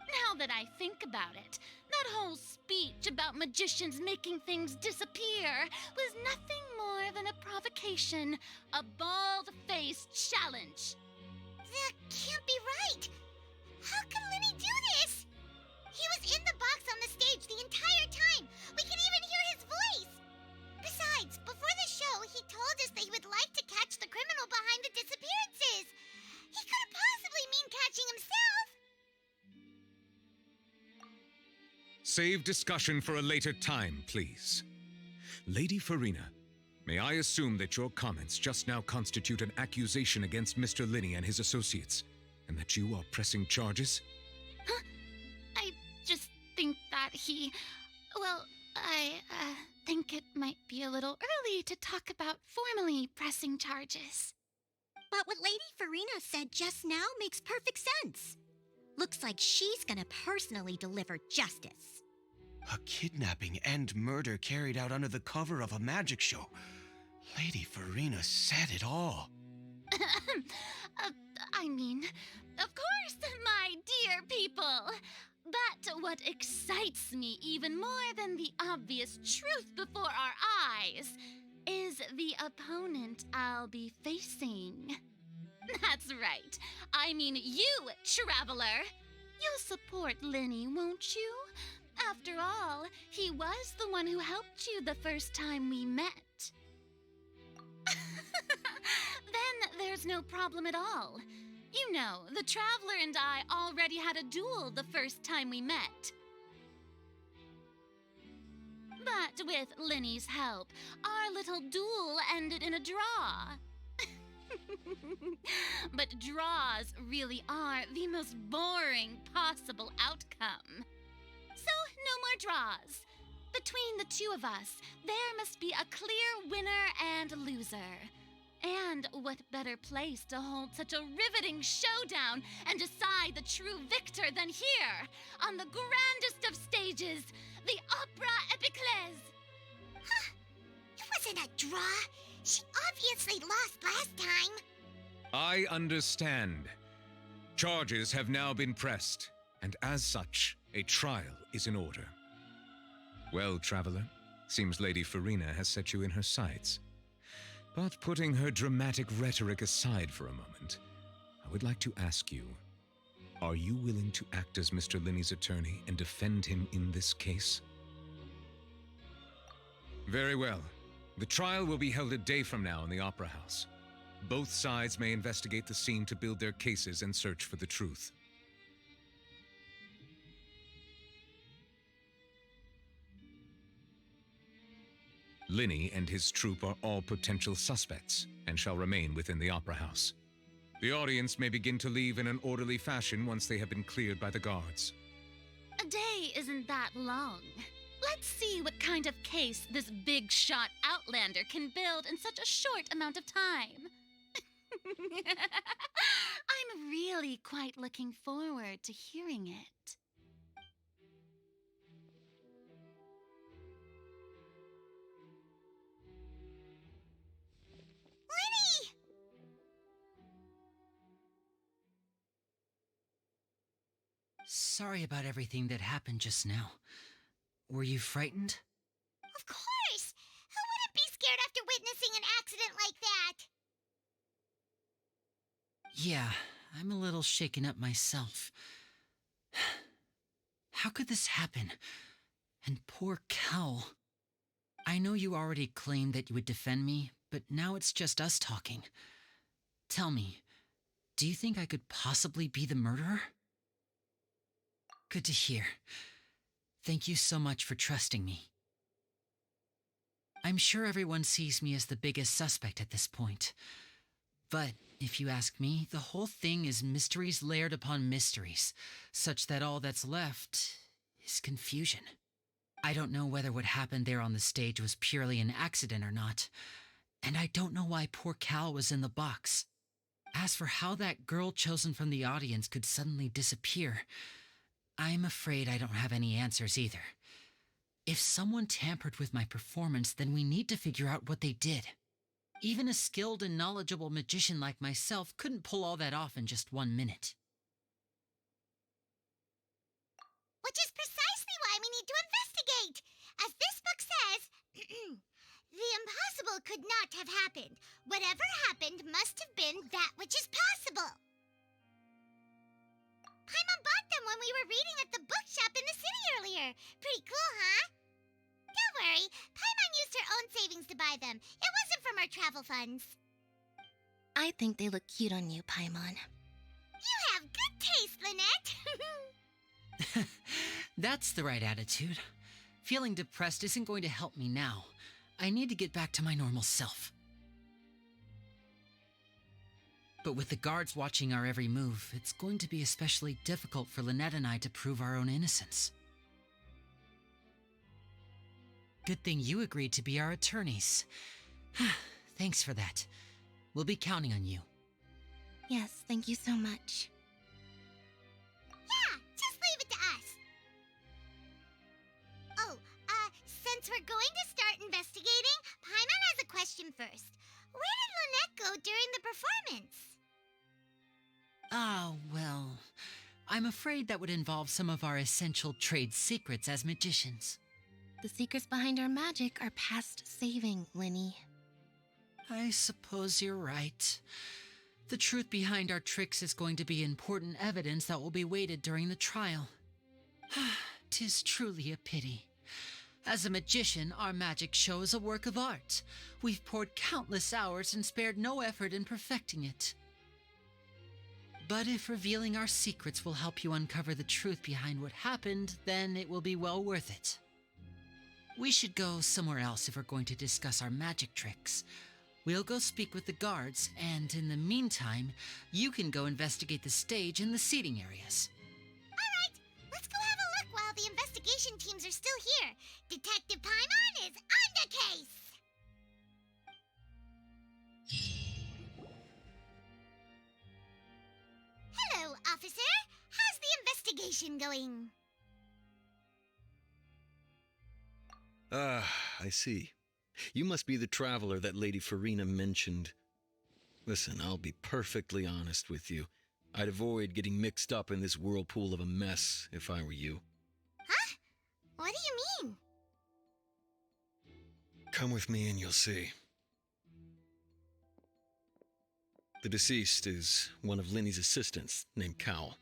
Now that I think about it, that whole speech about magicians making things disappear was nothing more than a provocation, a bald-faced challenge. That can't be right. How could Linny do this? He was in the box on the stage the entire time. We could even hear his voice. Besides, before the show, he told us that he would like to catch the criminal behind the disappearances. He couldn't possibly mean catching himself. Save discussion for a later time, please. Lady Farina, may I assume that your comments just now constitute an accusation against Mr. Linney and his associates, and that you are pressing charges? Huh? I just think that I think it might be a little early to talk about formally pressing charges. But what Lady Farina said just now makes perfect sense. Looks like she's gonna personally deliver justice. A kidnapping and murder carried out under the cover of a magic show. Lady Farina said it all. Of course, my dear people. But what excites me even more than the obvious truth before our eyes is the opponent I'll be facing. That's right. I mean you, Traveler. You'll support Linny, won't you? After all, he was the one who helped you the first time we met. Then there's no problem at all. You know, the Traveler and I already had a duel the first time we met. But with Linny's help, our little duel ended in a draw. But draws really are the most boring possible outcome. So, no more draws. Between the two of us, there must be a clear winner and loser. And what better place to hold such a riveting showdown and decide the true victor than here, on the grandest of stages, the Opera Epiclese? Huh? It wasn't a draw. She obviously lost last time. I understand. Charges have now been pressed, and as such, a trial is in order. Well, traveler, seems Lady Farina has set you in her sights. But putting her dramatic rhetoric aside for a moment, I would like to ask you, are you willing to act as Mr. Linney's attorney and defend him in this case? Very well. The trial will be held a day from now in the Opera House. Both sides may investigate the scene to build their cases and search for the truth. Linney and his troupe are all potential suspects and shall remain within the Opera House. The audience may begin to leave in an orderly fashion once they have been cleared by the guards. A day isn't that long. Let's see what kind of case this big shot Outlander can build in such a short amount of time. I'm really quite looking forward to hearing it. Lenny! Sorry about everything that happened just now. Were you frightened? Of course! Who wouldn't be scared after witnessing an accident like that? Yeah, I'm a little shaken up myself. How could this happen? And poor Cal. I know you already claimed that you would defend me, but now it's just us talking. Tell me, do you think I could possibly be the murderer? Good to hear. Thank you so much for trusting me. I'm sure everyone sees me as the biggest suspect at this point. But if you ask me, the whole thing is mysteries layered upon mysteries, such that all that's left is confusion. I don't know whether what happened there on the stage was purely an accident or not, and I don't know why poor Cal was in the box. As for how that girl chosen from the audience could suddenly disappear, I'm afraid I don't have any answers either. If someone tampered with my performance, then we need to figure out what they did. Even a skilled and knowledgeable magician like myself couldn't pull all that off in just 1 minute. Which is precisely why we need to investigate. As this book says, the impossible could not have happened. Whatever happened must have been that which is possible. Paimon bought them when we were reading at the bookshop in the city earlier. Pretty cool, huh? Don't worry, Paimon used her own savings to buy them. It wasn't from our travel funds. I think they look cute on you, Paimon. You have good taste, Lynette. That's the right attitude. Feeling depressed isn't going to help me now. I need to get back to my normal self. But with the guards watching our every move, it's going to be especially difficult for Lynette and I to prove our own innocence. Good thing you agreed to be our attorneys. Thanks for that. We'll be counting on you. Yes, thank you so much. Yeah, just leave it to us. Oh, since we're going to start investigating, Paimon has a question first. Where did Lynette go during the performance? Ah, well, I'm afraid that would involve some of our essential trade secrets as magicians. The secrets behind our magic are past saving, Linny. I suppose you're right. The truth behind our tricks is going to be important evidence that will be weighted during the trial. 'Tis truly a pity. As a magician, our magic show is a work of art. We've poured countless hours and spared no effort in perfecting it. But if revealing our secrets will help you uncover the truth behind what happened, then it will be well worth it. We should go somewhere else if we're going to discuss our magic tricks. We'll go speak with the guards, and in the meantime, you can go investigate the stage and the seating areas. All right, let's go have a look while the investigation teams are still here. Detective Paimon is on the case. Hello, officer. How's the investigation going? Ah, I see. You must be the traveler that Lady Farina mentioned. Listen, I'll be perfectly honest with you. I'd avoid getting mixed up in this whirlpool of a mess if I were you. Huh? What do you mean? Come with me and you'll see. The deceased is one of Linny's assistants, named Cowell.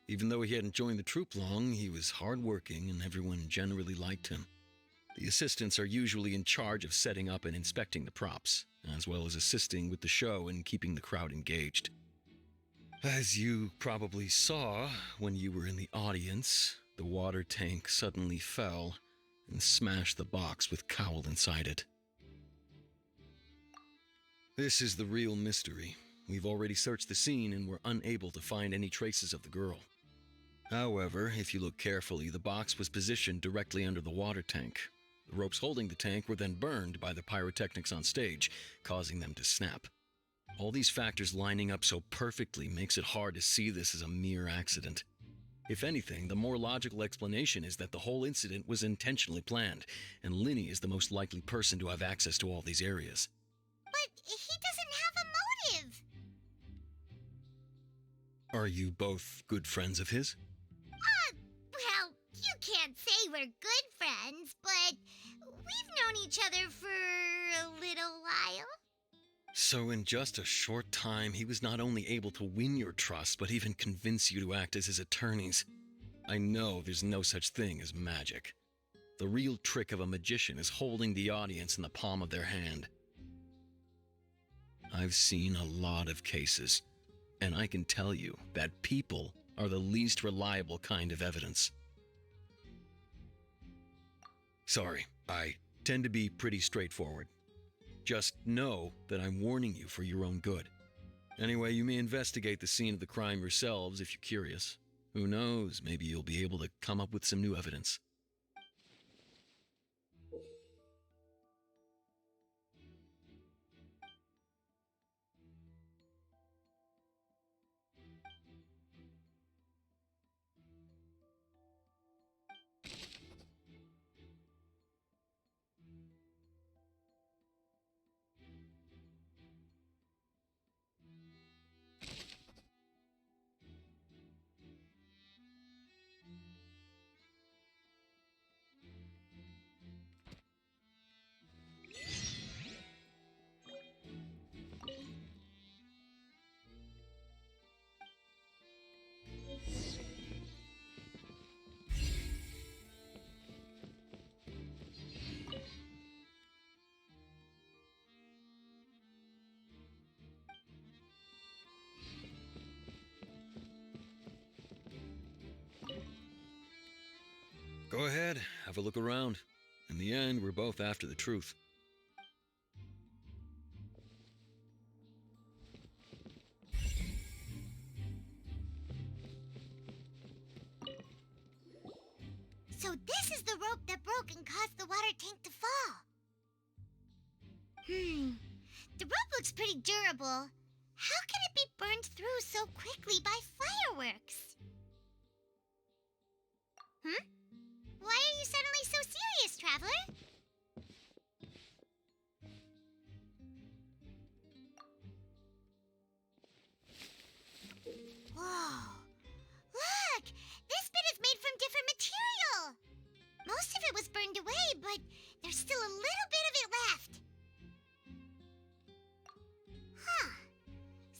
Even though he hadn't joined the troupe long, he was hardworking and everyone generally liked him. The assistants are usually in charge of setting up and inspecting the props, as well as assisting with the show and keeping the crowd engaged. As you probably saw when you were in the audience, the water tank suddenly fell and smashed the box with Cowell inside it. This is the real mystery. We've already searched the scene and were unable to find any traces of the girl. However, if you look carefully, the box was positioned directly under the water tank. The ropes holding the tank were then burned by the pyrotechnics on stage, causing them to snap. All these factors lining up so perfectly makes it hard to see this as a mere accident. If anything, the more logical explanation is that the whole incident was intentionally planned, and Linny is the most likely person to have access to all these areas. But he doesn't have a motive. Are you both good friends of his? Well, you can't say we're good friends, but we've known each other for a little while. So in just a short time, he was not only able to win your trust, but even convince you to act as his attorneys. I know there's no such thing as magic. The real trick of a magician is holding the audience in the palm of their hand. I've seen a lot of cases, and I can tell you that people are the least reliable kind of evidence. Sorry, I tend to be pretty straightforward. Just know that I'm warning you for your own good. Anyway, you may investigate the scene of the crime yourselves if you're curious. Who knows, maybe you'll be able to come up with some new evidence. Go ahead, have a look around. In the end, we're both after the truth. So this is the rope that broke and caused the water tank to fall. The rope looks pretty durable. How can it be burned through so quickly by fireworks? Why are you suddenly so serious, Traveler? Whoa! Look! This bit is made from different material! Most of it was burned away, but there's still a little bit of it left. Huh.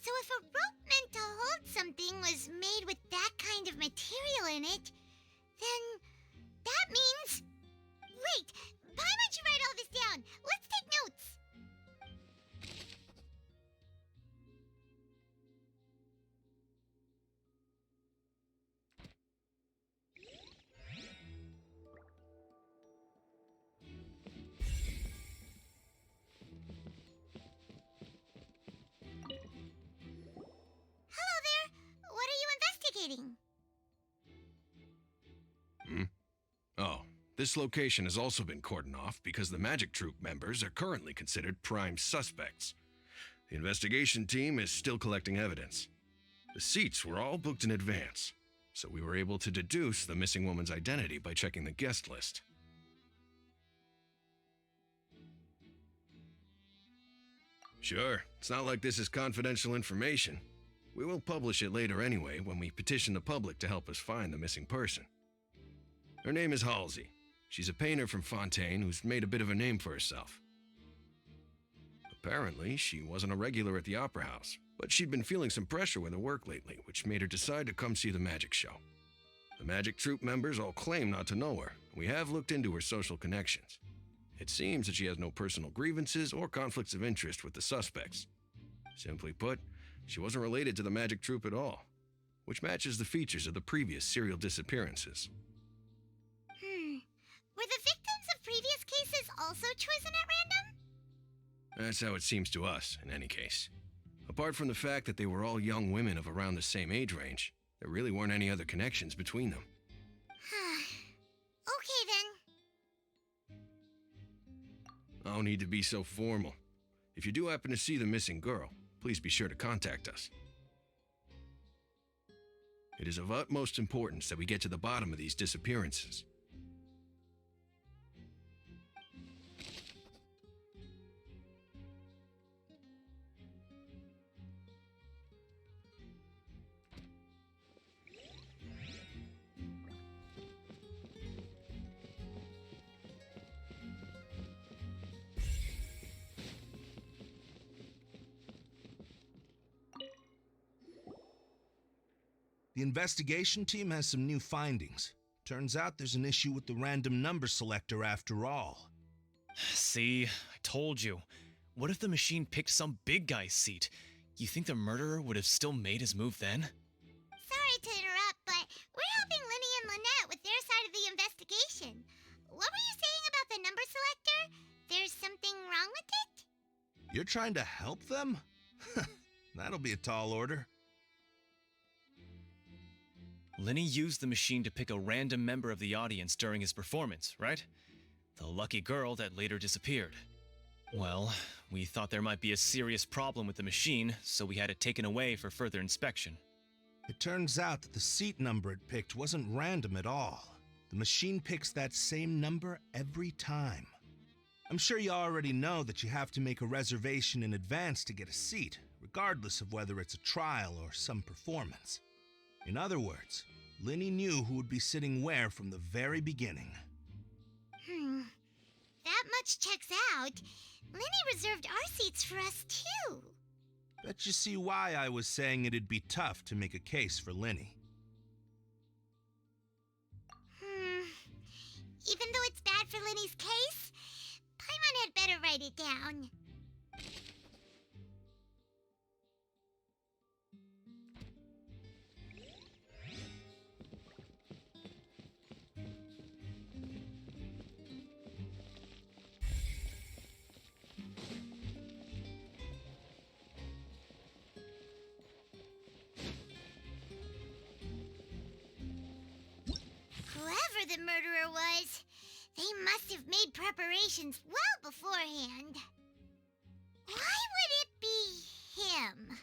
So if a rope meant to hold something was made with that kind of material in it, then that means... Wait! Why don't you write all this down? Let's take notes! Hello there! What are you investigating? Oh, this location has also been cordoned off because the Magic Troupe members are currently considered prime suspects. The investigation team is still collecting evidence. The seats were all booked in advance, so we were able to deduce the missing woman's identity by checking the guest list. Sure, it's not like this is confidential information. We will publish it later anyway when we petition the public to help us find the missing person. Her name is Halsey. She's a painter from Fontaine who's made a bit of a name for herself. Apparently, she wasn't a regular at the Opera House, but she'd been feeling some pressure with her work lately, which made her decide to come see the magic show. The magic troupe members all claim not to know her, and we have looked into her social connections. It seems that she has no personal grievances or conflicts of interest with the suspects. Simply put, she wasn't related to the magic troupe at all, which matches the features of the previous serial disappearances. Were the victims of previous cases also chosen at random? That's how it seems to us, in any case. Apart from the fact that they were all young women of around the same age range, there really weren't any other connections between them. Okay then. No need to be so formal. If you do happen to see the missing girl, please be sure to contact us. It is of utmost importance that we get to the bottom of these disappearances. The investigation team has some new findings. Turns out there's an issue with the random number selector after all. See, I told you. What if the machine picked some big guy's seat? You think the murderer would have still made his move then? Sorry to interrupt, but we're helping Linny and Lynette with their side of the investigation. What were you saying about the number selector? There's something wrong with it? You're trying to help them? That'll be a tall order. Linny used the machine to pick a random member of the audience during his performance, right? The lucky girl that later disappeared. Well, we thought there might be a serious problem with the machine, so we had it taken away for further inspection. It turns out that the seat number it picked wasn't random at all. The machine picks that same number every time. I'm sure you already know that you have to make a reservation in advance to get a seat, regardless of whether it's a trial or some performance. In other words, Linny knew who would be sitting where from the very beginning. That much checks out. Linny reserved our seats for us, too. Bet you see why I was saying it'd be tough to make a case for Linny. Even though it's bad for Linny's case, Paimon had better write it down. Whoever the murderer was, they must have made preparations well beforehand. Why would it be him?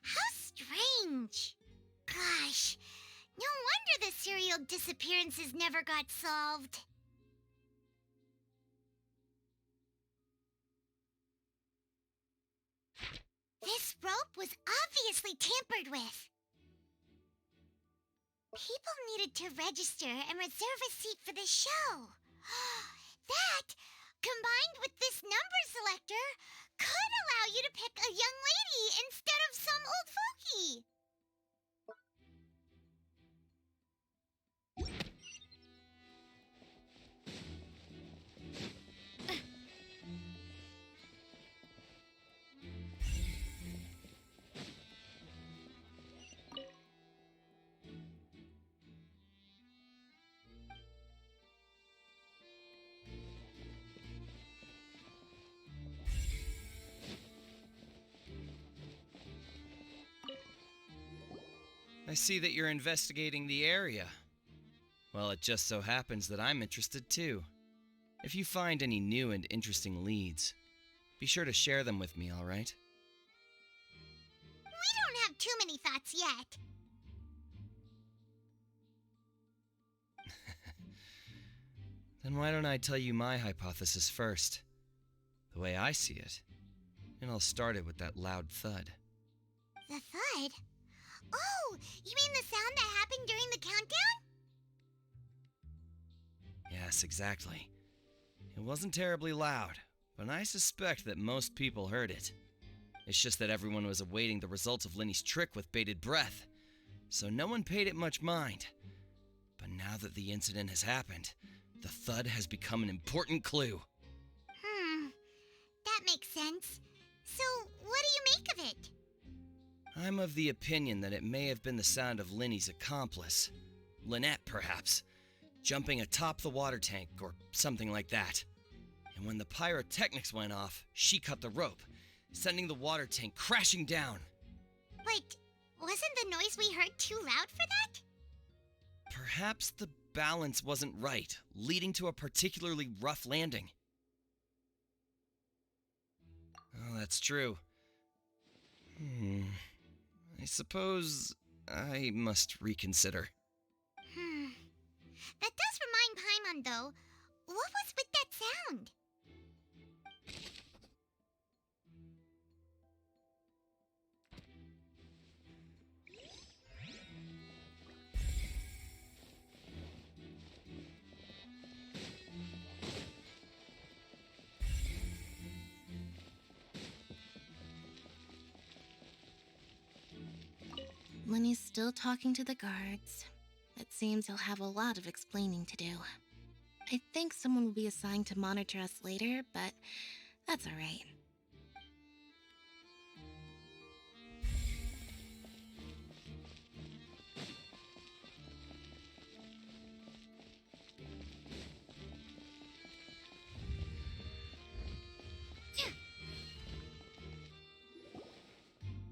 How strange. Gosh, no wonder the serial disappearances never got solved. This rope was obviously tampered with. People needed to register and reserve a seat for the show. That, combined with this number selector, could allow you to pick a young lady instead of some old fogey. I see that you're investigating the area. Well, it just so happens that I'm interested too. If you find any new and interesting leads, be sure to share them with me, all right? We don't have too many thoughts yet. Then why don't I tell you my hypothesis first? The way I see it. And I'll start it with that loud thud. The thud? Oh, you mean the sound that happened during the countdown? Yes, exactly. It wasn't terribly loud, but I suspect that most people heard it. It's just that everyone was awaiting the results of Linny's trick with bated breath, so no one paid it much mind. But now that the incident has happened, the thud has become an important clue. That makes sense. So, what do you make of it? I'm of the opinion that it may have been the sound of Linny's accomplice, Lynette perhaps, jumping atop the water tank or something like that. And when the pyrotechnics went off, she cut the rope, sending the water tank crashing down. But wasn't the noise we heard too loud for that? Perhaps the balance wasn't right, leading to a particularly rough landing. Oh, that's true. I suppose I must reconsider. That does remind Paimon, though. What was with that sound? Lenny's still talking to the guards. It seems he'll have a lot of explaining to do. I think someone will be assigned to monitor us later, but that's alright.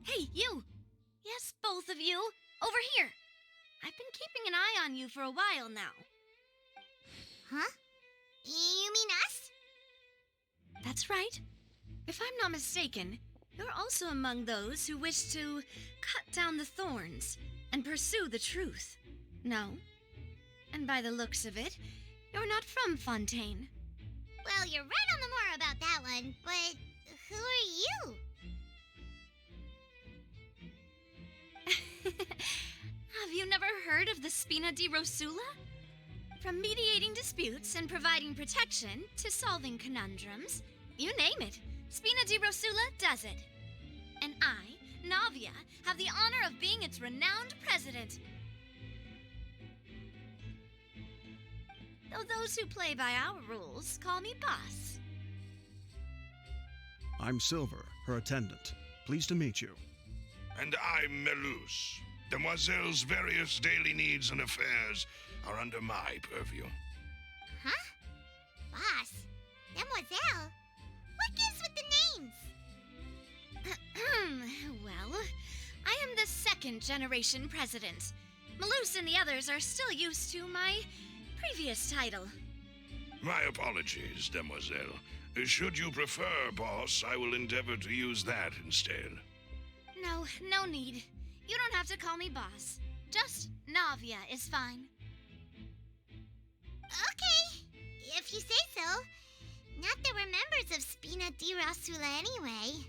Hey, you! Yes, both of you! Over here! I've been keeping an eye on you for a while now. Huh? You mean us? That's right. If I'm not mistaken, you're also among those who wish to cut down the thorns and pursue the truth. No? And by the looks of it, you're not from Fontaine. Well, you're right on the more about that one, but who are you? Have you never heard of the Spina di Rosula? From mediating disputes and providing protection to solving conundrums, you name it, Spina di Rosula does it. And I, Navia, have the honor of being its renowned president. Though those who play by our rules call me boss. I'm Silver, her attendant. Pleased to meet you. And I'm Melus. Demoiselle's various daily needs and affairs are under my purview. Huh? Boss? Demoiselle? What gives with the names? Well, I am the second generation president. Malus and the others are still used to my previous title. My apologies, Demoiselle. Should you prefer, boss, I will endeavor to use that instead. No need. You don't have to call me boss. Just Navia is fine. Okay, if you say so. Not that we're members of Spina di Rosula anyway.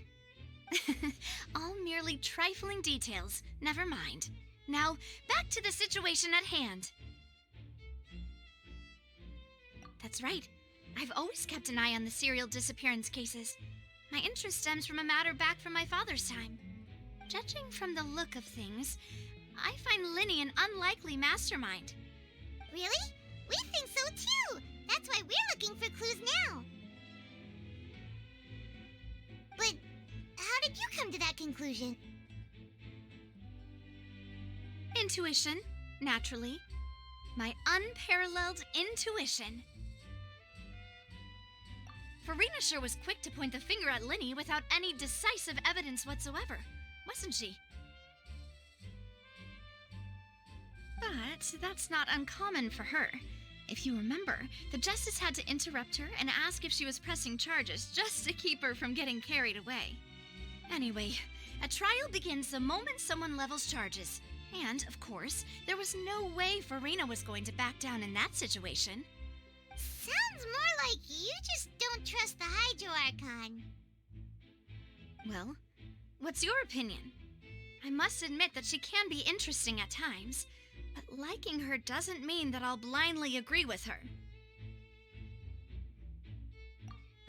All merely trifling details. Never mind. Now, back to the situation at hand. That's right. I've always kept an eye on the serial disappearance cases. My interest stems from a matter back from my father's time. Judging from the look of things, I find Linny an unlikely mastermind. Really? We think so too! That's why we're looking for clues now. But how did you come to that conclusion? Intuition, naturally. My unparalleled intuition. Farina sure was quick to point the finger at Linny without any decisive evidence whatsoever, wasn't she? But that's not uncommon for her. If you remember, the justice had to interrupt her and ask if she was pressing charges just to keep her from getting carried away. Anyway, a trial begins the moment someone levels charges. And, of course, there was no way Farina was going to back down in that situation. Sounds more like you just don't trust the Hydro Archon. Well, what's your opinion? I must admit that she can be interesting at times, but liking her doesn't mean that I'll blindly agree with her.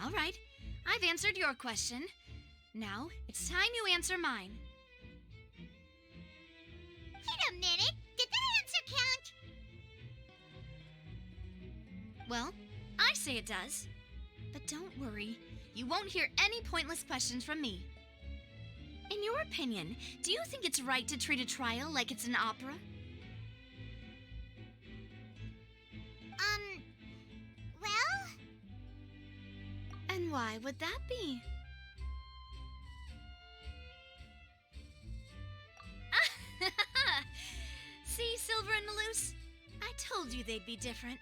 All right, I've answered your question. Now, it's time you answer mine. Wait a minute! Did that answer count? Well, I say it does. But don't worry, you won't hear any pointless questions from me. In your opinion, do you think it's right to treat a trial like it's an opera? Well? And why would that be? See, Silver and Maloose? I told you they'd be different.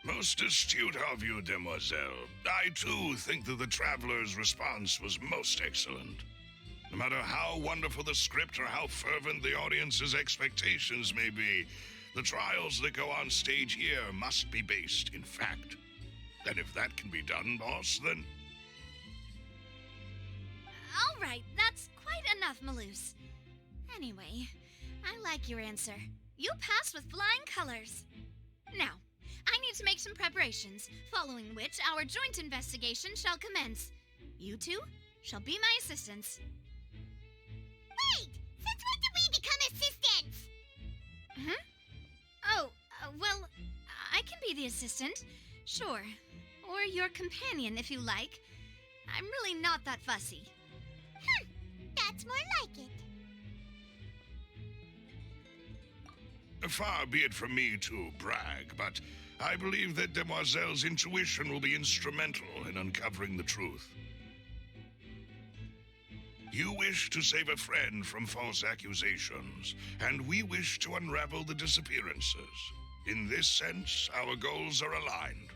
Most astute of you, demoiselle. I, too, think that the Traveler's response was most excellent. No matter how wonderful the script or how fervent the audience's expectations may be, the trials that go on stage here must be based in fact. And if that can be done, boss, then... All right, that's quite enough, Maloose. Anyway, I like your answer. You passed with flying colors. Now, I need to make some preparations, following which our joint investigation shall commence. You two shall be my assistants. Wait! Since when did we become assistants? Oh, well, I can be the assistant, sure. Or your companion, if you like. I'm really not that fussy. That's more like it. Far be it from me to brag, but I believe that Demoiselle's intuition will be instrumental in uncovering the truth. You wish to save a friend from false accusations, and we wish to unravel the disappearances. In this sense, our goals are aligned.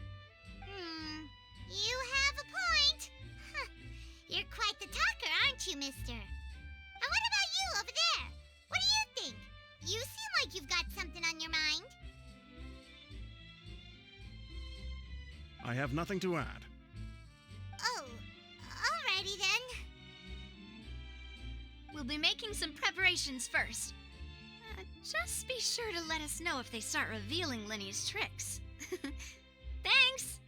You have a point. You're quite the talker, aren't you, mister? And what about you over there? What do you think? You seem like you've got something on your mind. I have nothing to add. Oh, alrighty then. We'll be making some preparations first. Just be sure to let us know if they start revealing Linny's tricks. Thanks!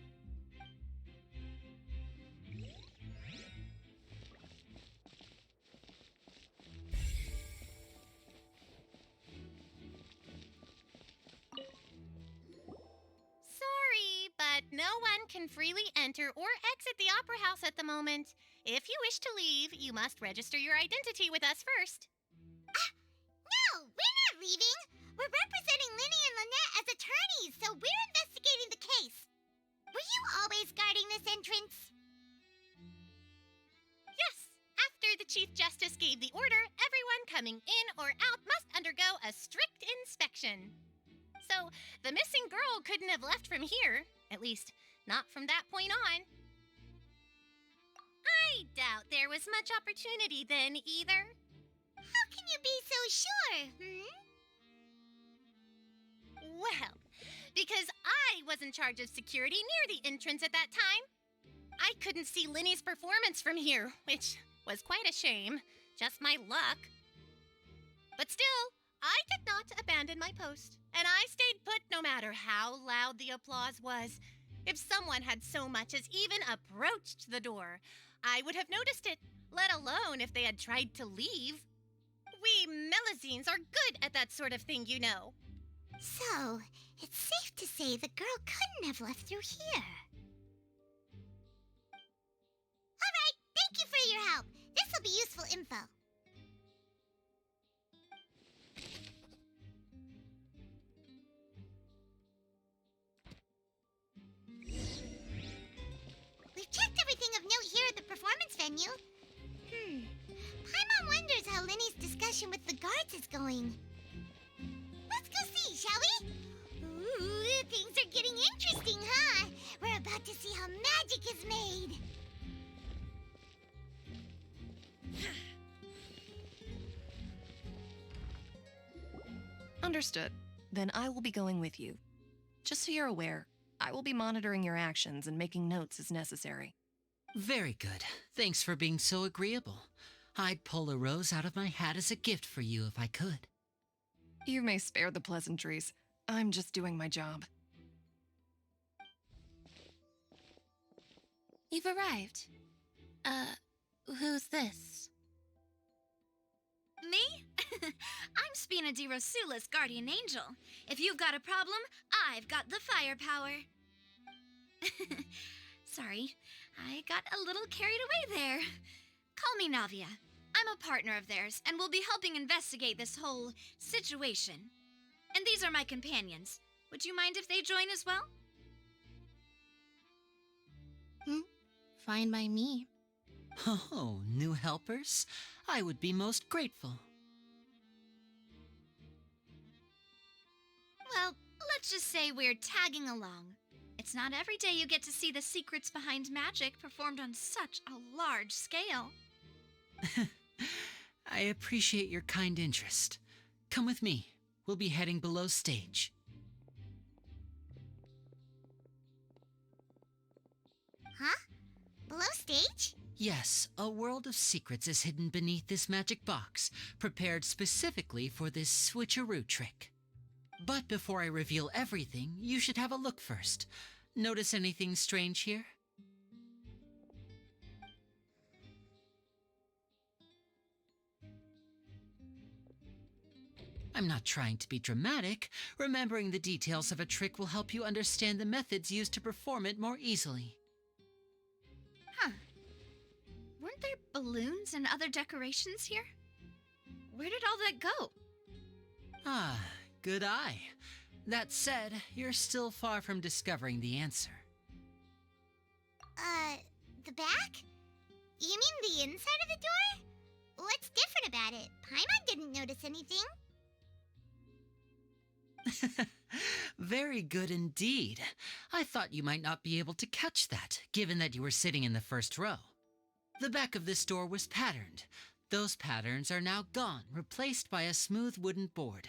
Sorry, but no one can freely enter or exit the Opera House at the moment. If you wish to leave, you must register your identity with us first. No, we're not leaving. We're representing Linny and Lynette as attorneys, so we're investigating the case. Were you always guarding this entrance? Yes, after the Chief Justice gave the order, everyone coming in or out must undergo a strict inspection. So, the missing girl couldn't have left from here. At least, not from that point on. I doubt there was much opportunity then, either. How can you be so sure, Well, because I was in charge of security near the entrance at that time. I couldn't see Linny's performance from here, which was quite a shame. Just my luck. But still, I did not abandon my post, and I stayed put no matter how loud the applause was. If someone had so much as even approached the door, I would have noticed it, let alone if they had tried to leave. We Melazines are good at that sort of thing, you know. So, it's safe to say the girl couldn't have left through here. Alright, thank you for your help. This will be useful info. We've checked everything of note here at the performance venue. Paimon wonders how Linny's discussion with the guards is going. Let's go see, shall we? Ooh, things are getting interesting, huh? We're about to see how magic is made. Understood. Then I will be going with you. Just so you're aware, I will be monitoring your actions and making notes as necessary. Very good. Thanks for being so agreeable. I'd pull a rose out of my hat as a gift for you if I could. You may spare the pleasantries. I'm just doing my job. You've arrived. Who's this? Me? I'm Spina di Rosula's guardian angel. If you've got a problem, I've got the firepower. Sorry, I got a little carried away there. Call me Navia. I'm a partner of theirs, and will be helping investigate this whole situation. And these are my companions. Would you mind if they join as well? Fine by me. Oh, new helpers? I would be most grateful. Well, let's just say we're tagging along. It's not every day you get to see the secrets behind magic performed on such a large scale. I appreciate your kind interest. Come with me. We'll be heading below stage. Huh? Below stage? Yes, a world of secrets is hidden beneath this magic box, prepared specifically for this switcheroo trick. But before I reveal everything, you should have a look first. Notice anything strange here? I'm not trying to be dramatic. Remembering the details of a trick will help you understand the methods used to perform it more easily. Huh. Weren't there balloons and other decorations here? Where did all that go? Ah, good eye. That said, you're still far from discovering the answer. The back? You mean the inside of the door? What's different about it? Paimon didn't notice anything. Very good indeed. I thought you might not be able to catch that, given that you were sitting in the first row. The back of this door was patterned. Those patterns are now gone, replaced by a smooth wooden board.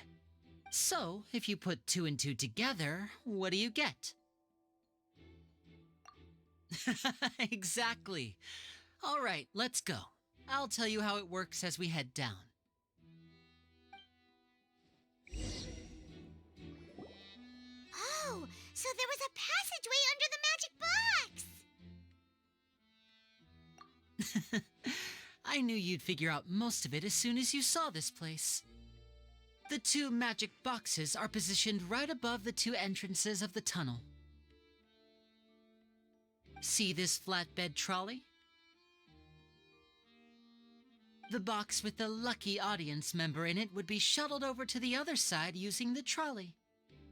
So, if you put 2 and 2 together, what do you get? Exactly. All right, let's go. I'll tell you how it works as we head down. Oh, so there was a passageway under the magic box! I knew you'd figure out most of it as soon as you saw this place. The 2 magic boxes are positioned right above the 2 entrances of the tunnel. See this flatbed trolley? The box with the lucky audience member in it would be shuttled over to the other side using the trolley.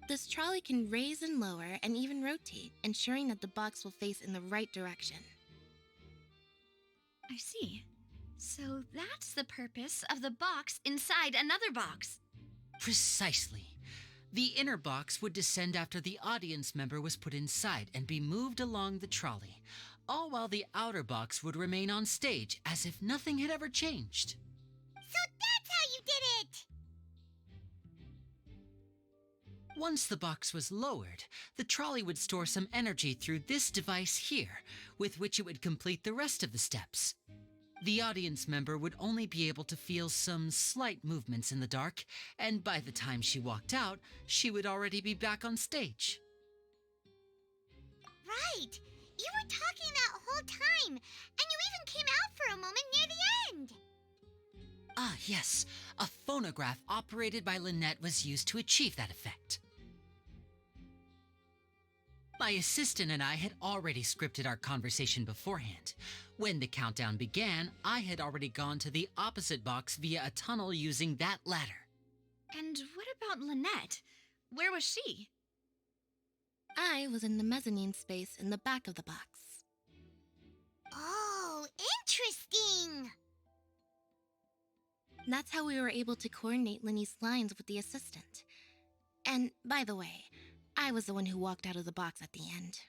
This trolley can raise and lower and even rotate, ensuring that the box will face in the right direction. I see. So that's the purpose of the box inside another box. Precisely. The inner box would descend after the audience member was put inside and be moved along the trolley, all while the outer box would remain on stage as if nothing had ever changed. So that's how you did it! Once the box was lowered, the trolley would store some energy through this device here, with which it would complete the rest of the steps. The audience member would only be able to feel some slight movements in the dark, and by the time she walked out, she would already be back on stage. Right! You were talking that whole time, and you even came out for a moment near the end! Ah, yes. A phonograph operated by Lynette was used to achieve that effect. My assistant and I had already scripted our conversation beforehand. When the countdown began, I had already gone to the opposite box via a tunnel using that ladder. And what about Lynette? Where was she? I was in the mezzanine space in the back of the box. Oh, interesting! That's how we were able to coordinate Linny's lines with the assistant. And, by the way, I was the one who walked out of the box at the end.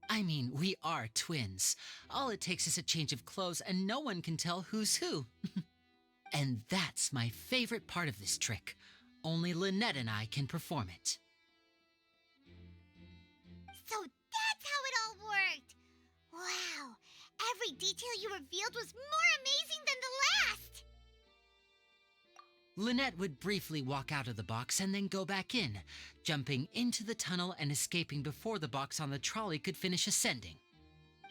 I mean, we are twins. All it takes is a change of clothes and no one can tell who's who. And that's my favorite part of this trick. Only Lynette and I can perform it. So that's how it all worked! Wow, every detail you revealed was more amazing than the last! Lynette would briefly walk out of the box and then go back in, jumping into the tunnel and escaping before the box on the trolley could finish ascending.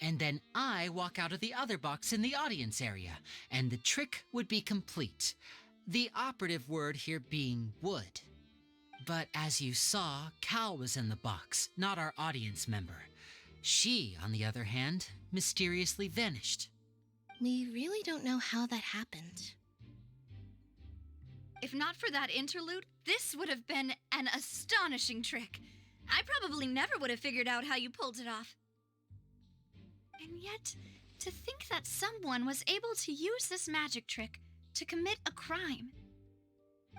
And then I walk out of the other box in the audience area, and the trick would be complete. The operative word here being would. But as you saw, Cal was in the box, not our audience member. She, on the other hand, mysteriously vanished. We really don't know how that happened. If not for that interlude, this would have been an astonishing trick. I probably never would have figured out how you pulled it off. And yet, to think that someone was able to use this magic trick to commit a crime.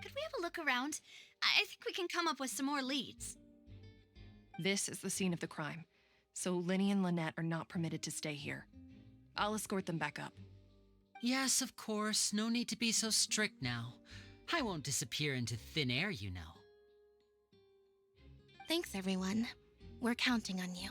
Could we have a look around? I think we can come up with some more leads. This is the scene of the crime, so Linny and Lynette are not permitted to stay here. I'll escort them back up. Yes, of course. No need to be so strict now. I won't disappear into thin air, you know. Thanks, everyone. We're counting on you.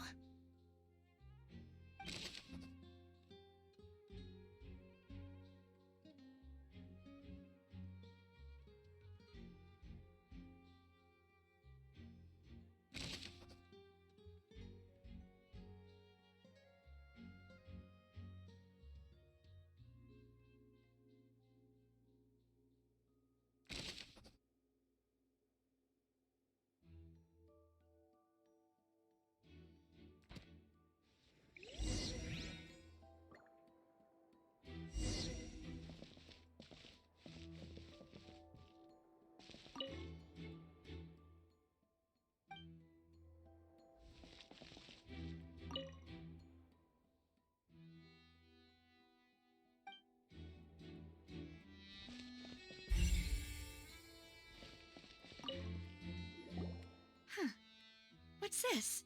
What's this?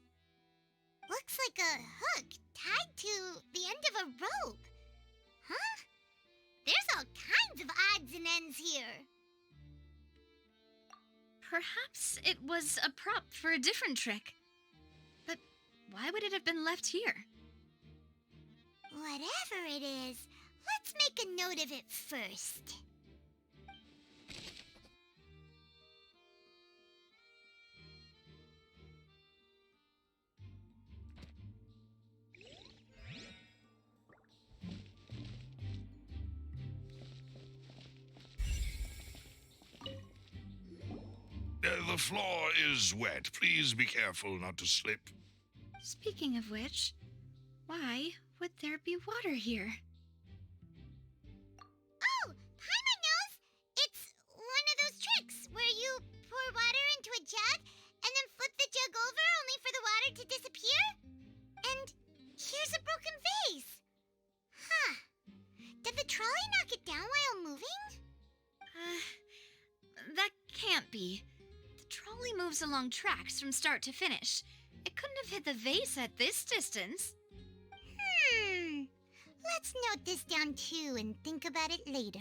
Looks like a hook tied to the end of a rope. Huh? There's all kinds of odds and ends here. Perhaps it was a prop for a different trick. But why would it have been left here? Whatever it is, let's make a note of it first. The floor is wet. Please be careful not to slip. Speaking of which, why would there be water here? Oh, Paimon knows! It's one of those tricks where you pour water into a jug and then flip the jug over only for the water to disappear? And here's a broken vase. Huh. Did the trolley knock it down while moving? That can't be. The trolley moves along tracks from start to finish. It couldn't have hit the vase at this distance. Let's note this down too and think about it later.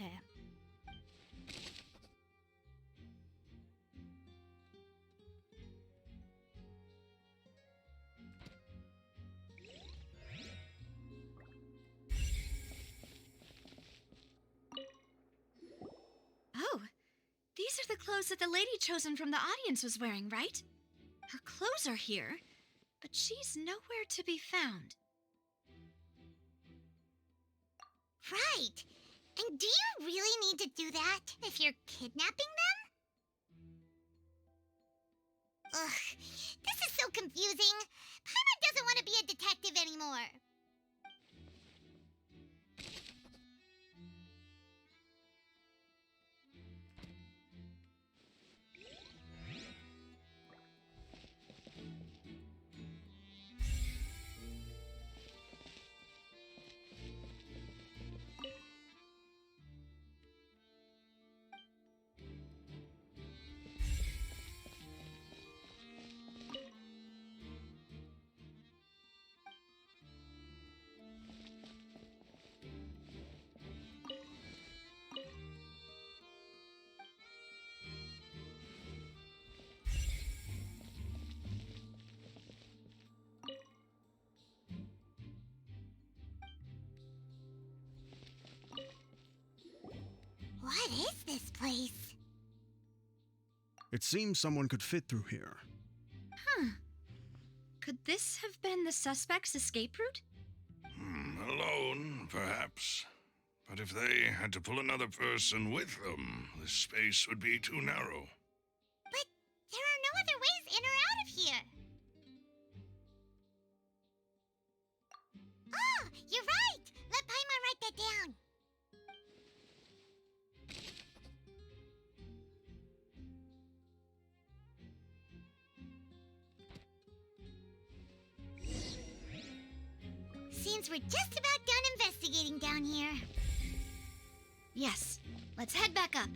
Oh, these are the clothes that the lady chosen from the audience was wearing, right? Her clothes are here, but she's nowhere to be found. Right. And do you really need to do that if you're kidnapping them? Ugh, this is so confusing. Paimon doesn't want to be a detective anymore. What is this place? It seems someone could fit through here. Huh. Could this have been the suspect's escape route? perhaps. But if they had to pull another person with them, the space would be too narrow. But there are no other ways in or out of here. Oh, you're right! Let Paimon write that down. Seems we're just about done investigating down here. Yes, let's head back up.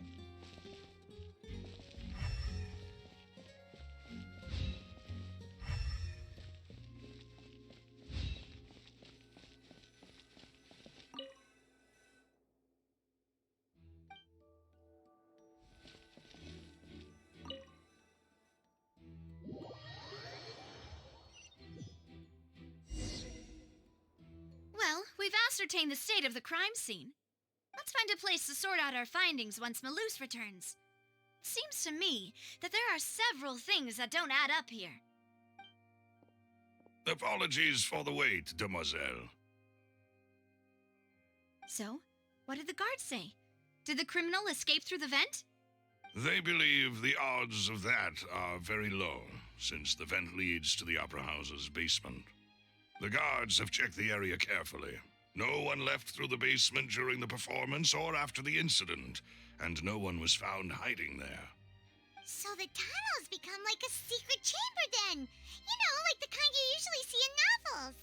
Well, we've ascertained the state of the crime scene. Let's find a place to sort out our findings once Malus returns. It seems to me that there are several things that don't add up here. Apologies for the wait, demoiselle. So, what did the guards say? Did the criminal escape through the vent? They believe the odds of that are very low, since the vent leads to the Opera House's basement. The guards have checked the area carefully. No one left through the basement during the performance or after the incident, and no one was found hiding there. So the tunnels become like a secret chamber then! You know, like the kind you usually see in novels!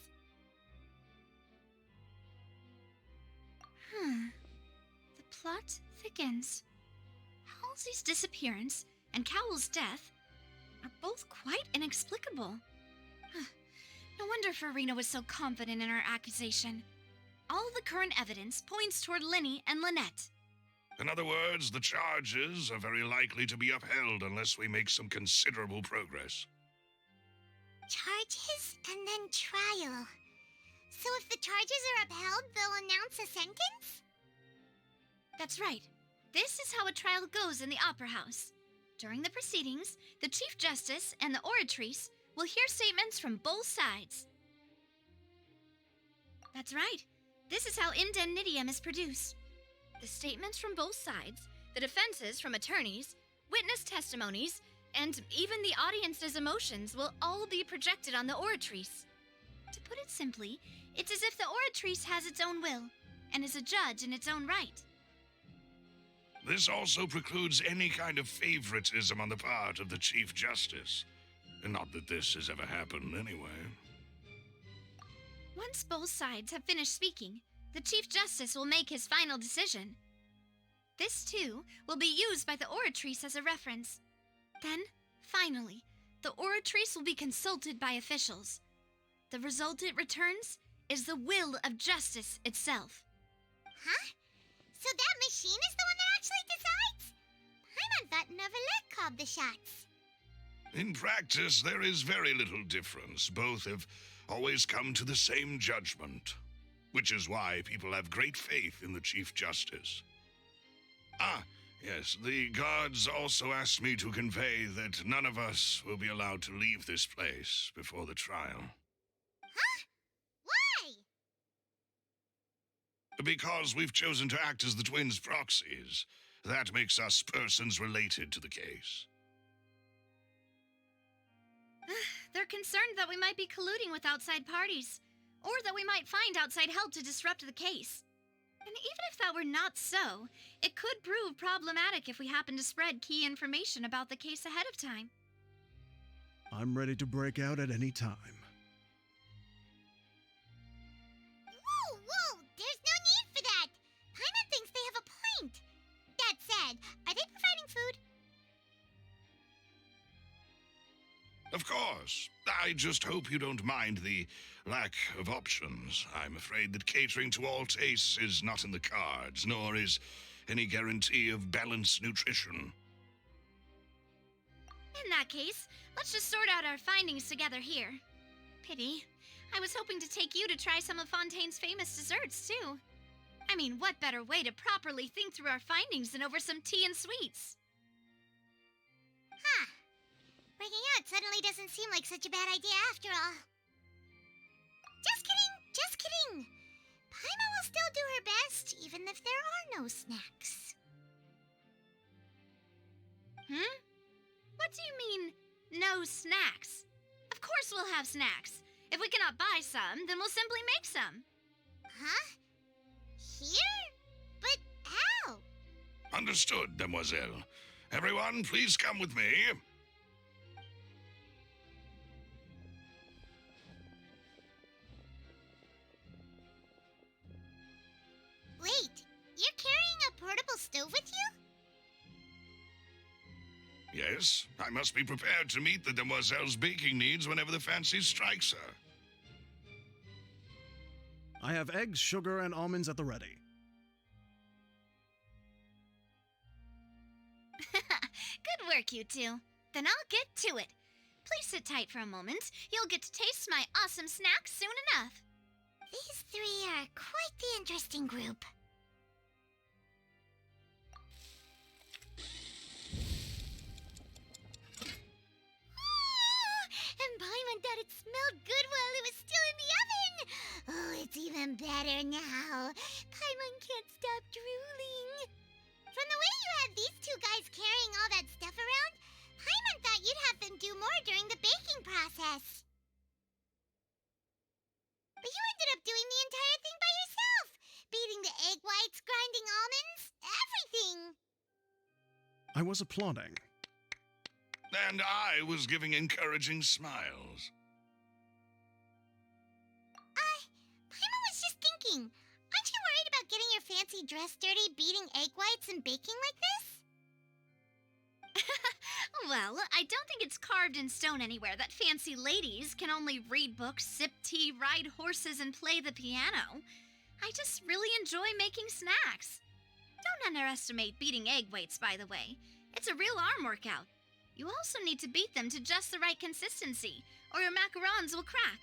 The plot thickens. Halsey's disappearance and Cowell's death are both quite inexplicable. No wonder Farina was so confident in her accusation. All the current evidence points toward Linny and Lynette. In other words, the charges are very likely to be upheld unless we make some considerable progress. Charges and then trial. So if the charges are upheld, they'll announce a sentence? That's right. This is how a trial goes in the Opera House. During the proceedings, the Chief Justice and the Oratrice will hear statements from both sides. That's right. This is how indemnitium is produced. The statements from both sides, the defenses from attorneys, witness testimonies, and even the audience's emotions will all be projected on the Oratrice. To put it simply, it's as if the Oratrice has its own will and is a judge in its own right. This also precludes any kind of favoritism on the part of the Chief Justice. Not that this has ever happened anyway. Once both sides have finished speaking, the Chief Justice will make his final decision. This, too, will be used by the Oratrice as a reference. Then, finally, the Oratrice will be consulted by officials. The result it returns is the will of justice itself. Huh? So that machine is the one that actually decides? Paimon thought Neverlet called the shots. In practice, there is very little difference. Both have always come to the same judgment, which is why people have great faith in the Chief Justice. Ah, yes, the guards also asked me to convey that none of us will be allowed to leave this place before the trial. Huh? Why? Because we've chosen to act as the twins' proxies. That makes us persons related to the case. They're concerned that we might be colluding with outside parties, or that we might find outside help to disrupt the case. And even if that were not so, it could prove problematic if we happen to spread key information about the case ahead of time. I'm ready to break out at any time. Whoa! There's no need for that! Paimon thinks they have a point. That said, are they providing food? Of course. I just hope you don't mind the lack of options. I'm afraid that catering to all tastes is not in the cards, nor is any guarantee of balanced nutrition. In that case, let's just sort out our findings together here. Pity. I was hoping to take you to try some of Fontaine's famous desserts, too. I mean, what better way to properly think through our findings than over some tea and sweets? Huh. Breaking out suddenly doesn't seem like such a bad idea after all. Just kidding! Paimon will still do her best, even if there are no snacks. What do you mean, no snacks? Of course we'll have snacks. If we cannot buy some, then we'll simply make some. Huh? Here? But how? Understood, demoiselle. Everyone, please come with me. Wait, you're carrying a portable stove with you? Yes, I must be prepared to meet the demoiselle's baking needs whenever the fancy strikes her. I have eggs, sugar, and almonds at the ready. Good work, you two. Then I'll get to it. Please sit tight for a moment. You'll get to taste my awesome snack soon enough. These three are quite the interesting group. And Paimon thought it smelled good while it was still in the oven. Oh, it's even better now. Paimon can't stop drooling. From the way you had these two guys carrying all that stuff around, Paimon thought you'd have them do more during the baking process. But you ended up doing the entire thing by yourself. Beating the egg whites, grinding almonds, everything. I was applauding. And I was giving encouraging smiles. Paimon was just thinking, aren't you worried about getting your fancy dress dirty beating egg whites and baking like this? Well, I don't think it's carved in stone anywhere that fancy ladies can only read books, sip tea, ride horses, and play the piano. I just really enjoy making snacks. Don't underestimate beating egg whites, by the way. It's a real arm workout. You also need to beat them to just the right consistency, or your macarons will crack.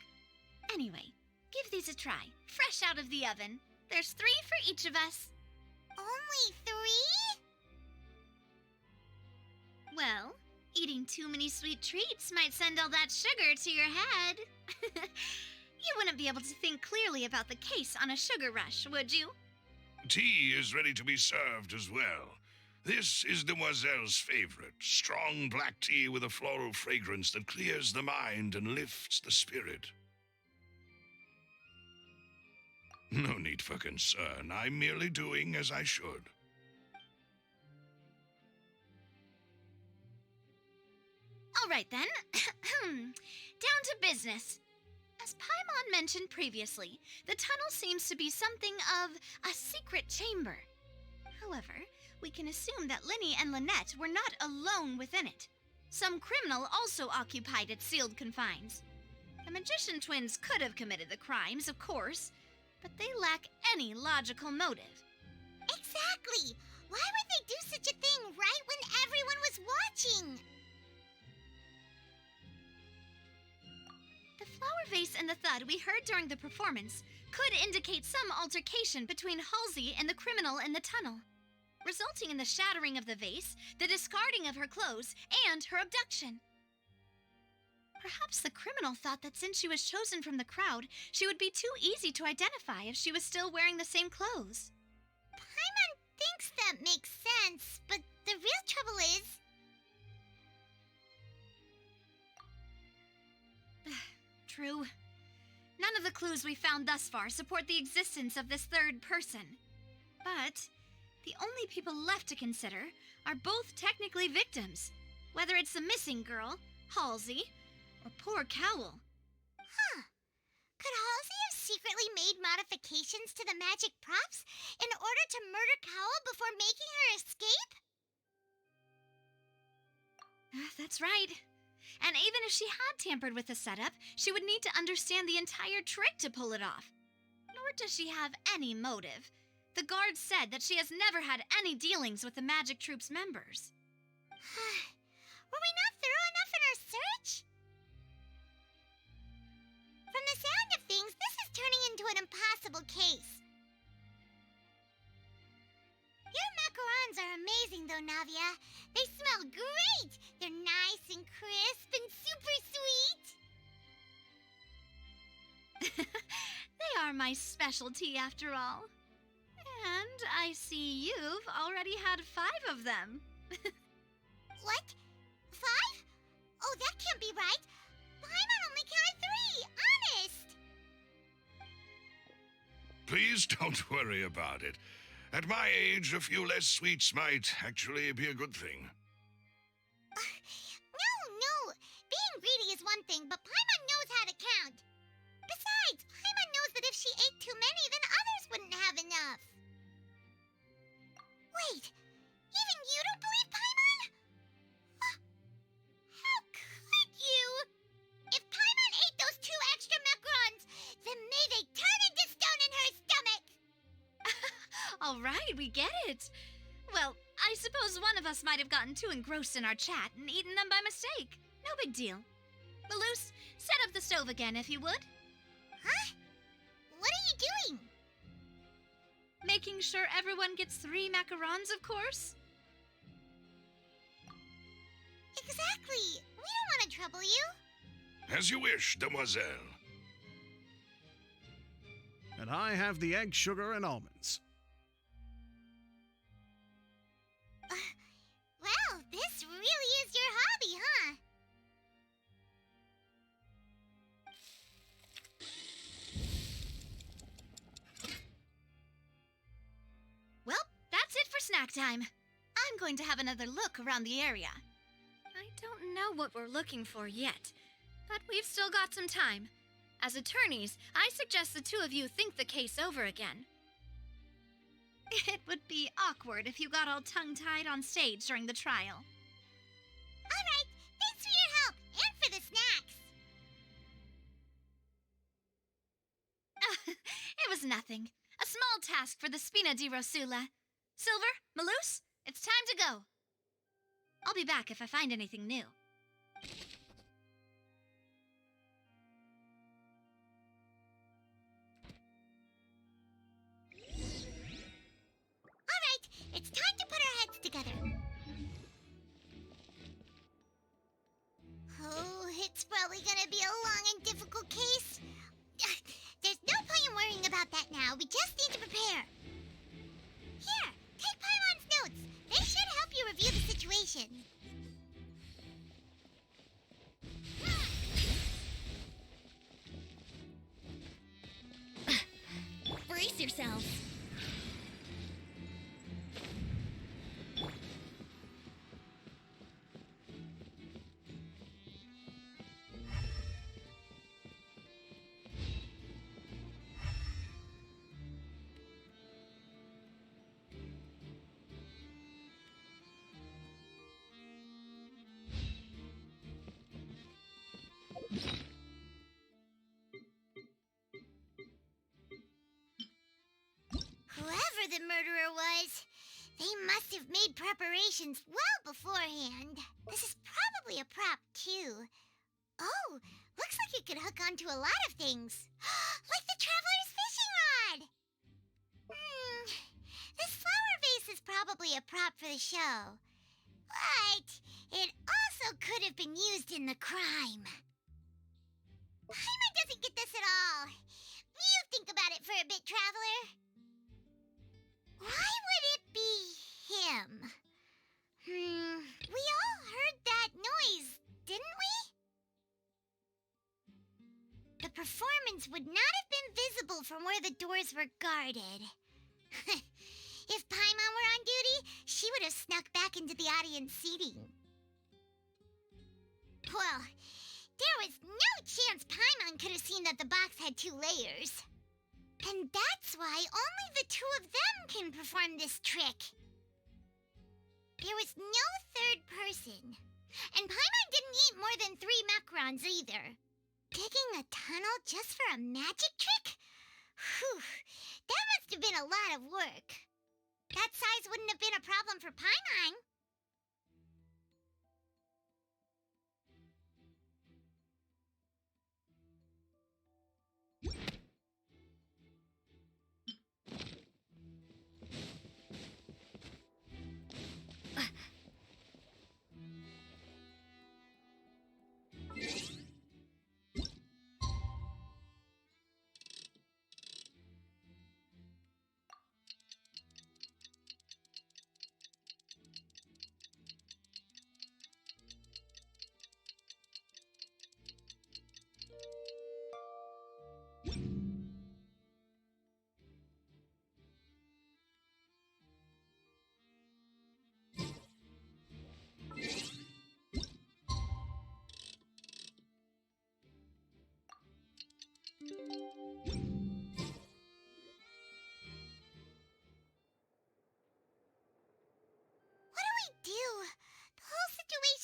Anyway, give these a try, fresh out of the oven. There's 3 for each of us. Only 3? Well, eating too many sweet treats might send all that sugar to your head. You wouldn't be able to think clearly about the case on a sugar rush, would you? Tea is ready to be served as well. This is Demoiselle's favorite, strong black tea with a floral fragrance that clears the mind and lifts the spirit. No need for concern. I'm merely doing as I should. All right, then. Down to business. As Paimon mentioned previously, the tunnel seems to be something of a secret chamber. However, we can assume that Linny and Lynette were not alone within it. Some criminal also occupied its sealed confines. The magician twins could have committed the crimes, of course, but they lack any logical motive. Exactly! Why would they do such a thing right when everyone was watching? The flower vase and the thud we heard during the performance could indicate some altercation between Halsey and the criminal in the tunnel, resulting in the shattering of the vase, the discarding of her clothes, and her abduction. Perhaps the criminal thought that since she was chosen from the crowd, she would be too easy to identify if she was still wearing the same clothes. Paimon thinks that makes sense, but the real trouble is... True. None of the clues we found thus far support the existence of this third person. But the only people left to consider are both technically victims, whether it's the missing girl, Halsey, or poor Cowell. Huh. Could Halsey have secretly made modifications to the magic props in order to murder Cowell before making her escape? That's right. And even if she had tampered with the setup, she would need to understand the entire trick to pull it off. Nor does she have any motive. The guard said that she has never had any dealings with the Magic Troop's members. Were we not thorough enough in our search? From the sound of things, this is turning into an impossible case. Your macarons are amazing, though, Navia. They smell great! They're nice and crisp and super sweet! They are my specialty after all. And I see you've already had 5 of them. What? 5? Oh, that can't be right. Paimon only counted 3, honest! Please don't worry about it. At my age, a few less sweets might actually be a good thing. No. Being greedy is one thing, but Paimon knows how to count. Besides, Paimon knows that if she ate too many, then others wouldn't have enough. Wait, even you don't believe Paimon? How could you? If Paimon ate those 2 extra macarons, then may they turn into stone in her stomach! All right, we get it. Well, I suppose one of us might have gotten too engrossed in our chat and eaten them by mistake. No big deal. Malus, set up the stove again if you would. Huh? What are you doing? Making sure everyone gets 3 macarons, of course. Exactly. We don't want to trouble you. As you wish, demoiselle. And I have the egg, sugar, and almonds. Well, this really is your hobby, huh? Well, that's it for snack time. I'm going to have another look around the area. I don't know what we're looking for yet, but we've still got some time. As attorneys, I suggest the 2 of you think the case over again. It would be awkward if you got all tongue-tied on stage during the trial. All right, thanks for your help and for the snacks. It was nothing. A small task for the Spina di Rosula. Silver, Malus, it's time to go. I'll be back if I find anything new. All right, it's time to put our heads together. Oh, it's probably gonna be a long and difficult case. There's no point in worrying about that now. We just need to prepare. Here, take Paimon's notes. They should help you review the situation. Brace yourselves. Whoever the murderer was, they must have made preparations well beforehand. This is probably a prop, too. Oh, looks like it could hook onto a lot of things. Like the Traveler's fishing rod! This flower vase is probably a prop for the show. But it also could have been used in the crime. Paimon doesn't get this at all. You think about it for a bit, Traveler. Why would it be him? We all heard that noise, didn't we? The performance would not have been visible from where the doors were guarded. If Paimon were on duty, she would have snuck back into the audience seating. Well, there was no chance Paimon could have seen that the box had 2 layers. And that's why only the 2 of them can perform this trick. There was no third person. And Paimon didn't eat more than 3 macarons either. Digging a tunnel just for a magic trick? Whew, that must have been a lot of work. That size wouldn't have been a problem for Paimon.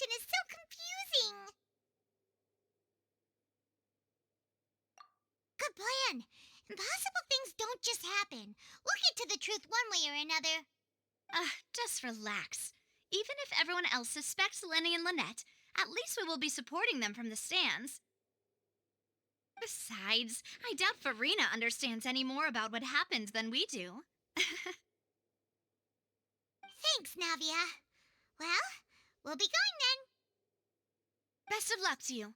explanation is so confusing. Good plan. Impossible things don't just happen. We'll get to the truth one way or another. Just relax. Even if everyone else suspects Lenny and Lynette, at least we will be supporting them from the stands. Besides, I doubt Farina understands any more about what happened than we do. Thanks, Navia. Well, we'll be going then. Best of luck to you.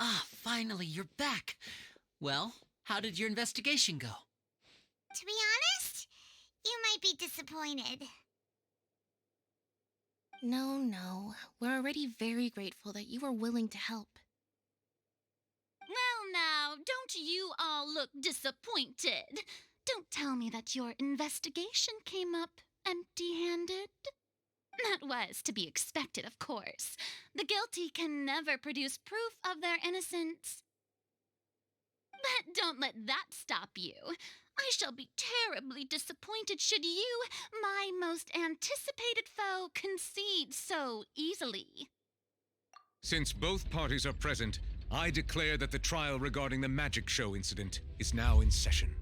Ah, finally, you're back. Well, how did your investigation go? To be honest, you might be disappointed. No. We're already very grateful that you were willing to help. Well, now, don't you all look disappointed. Don't tell me that your investigation came up empty-handed. That was to be expected, of course. The guilty can never produce proof of their innocence. But don't let that stop you. I shall be terribly disappointed should you, my most anticipated foe, concede so easily. Since both parties are present, I declare that the trial regarding the magic show incident is now in session.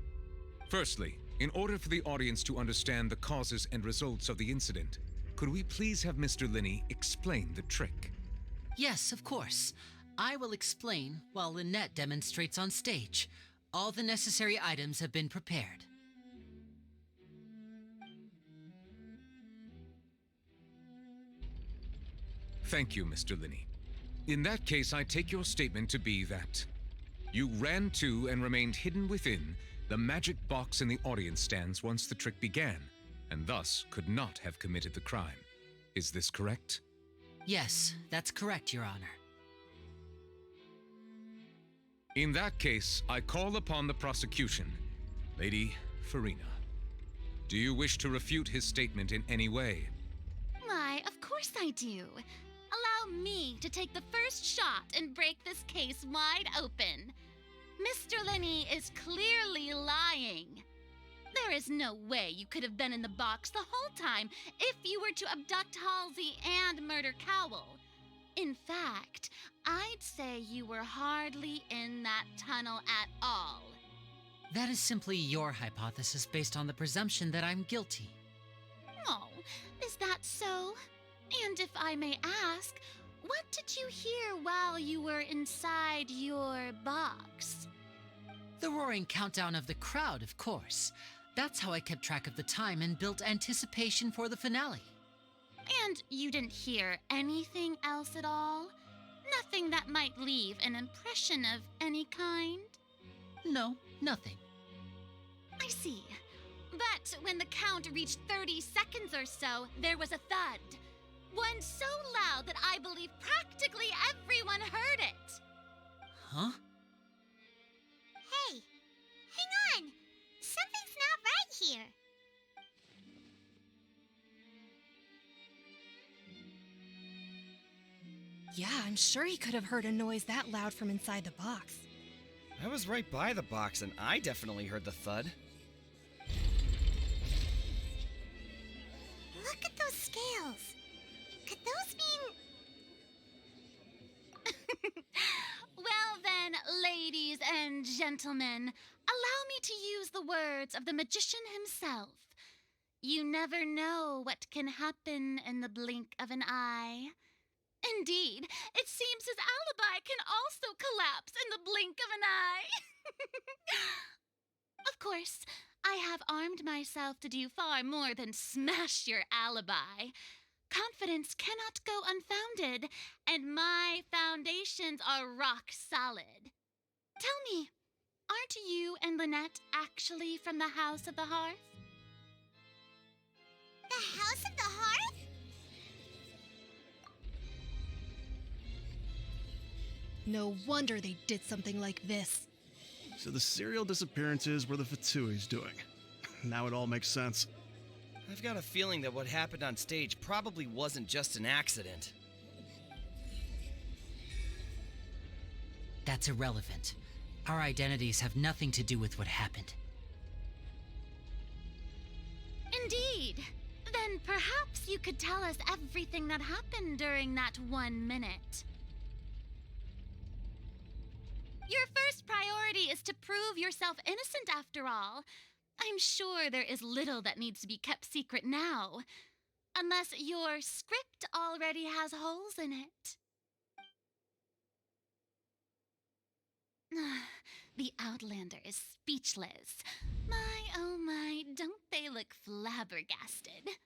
Firstly, in order for the audience to understand the causes and results of the incident, could we please have Mr. Linney explain the trick? Yes, of course. I will explain while Lynette demonstrates on stage. All the necessary items have been prepared. Thank you, Mr. Linney. In that case, I take your statement to be that you ran to and remained hidden within the magic box in the audience stands once the trick began, and thus could not have committed the crime. Is this correct? Yes, that's correct, Your Honor. In that case, I call upon the prosecution. Lady Farina, do you wish to refute his statement in any way? Why, of course I do. Allow me to take the first shot and break this case wide open. Mr. Linney is clearly lying. There is no way you could have been in the box the whole time if you were to abduct Halsey and murder Cowell. In fact, I'd say you were hardly in that tunnel at all. That is simply your hypothesis based on the presumption that I'm guilty. Oh, is that so? And if I may ask, what did you hear while you were inside your box? The roaring countdown of the crowd, of course. That's how I kept track of the time and built anticipation for the finale. And you didn't hear anything else at all? Nothing that might leave an impression of any kind? No, nothing. I see. But when the count reached 30 seconds or so, there was a thud. One so loud that I believe practically everyone heard it. Huh? Hey, hang on. Something's not right here. Yeah, I'm sure he could have heard a noise that loud from inside the box. I was right by the box and I definitely heard the thud. Look at those scales. Could those mean... Well then, ladies and gentlemen, allow me to use the words of the magician himself. You never know what can happen in the blink of an eye. Indeed, it seems his alibi can also collapse in the blink of an eye. Of course, I have armed myself to do far more than smash your alibi. Confidence cannot go unfounded, and my foundations are rock solid. Tell me, aren't you and Lynette actually from the House of the Hearth? The House of the Hearth? No wonder they did something like this. So the serial disappearances were the Fatsui's doing. Now it all makes sense. I've got a feeling that what happened on stage probably wasn't just an accident. that's irrelevant. Our identities have nothing to do with what happened. Indeed. Then perhaps you could tell us everything that happened during that 1 minute. Your first priority is to prove yourself innocent, after all. I'm sure there is little that needs to be kept secret now. Unless your script already has holes in it. The Outlander is speechless. My, oh my, don't they look flabbergasted?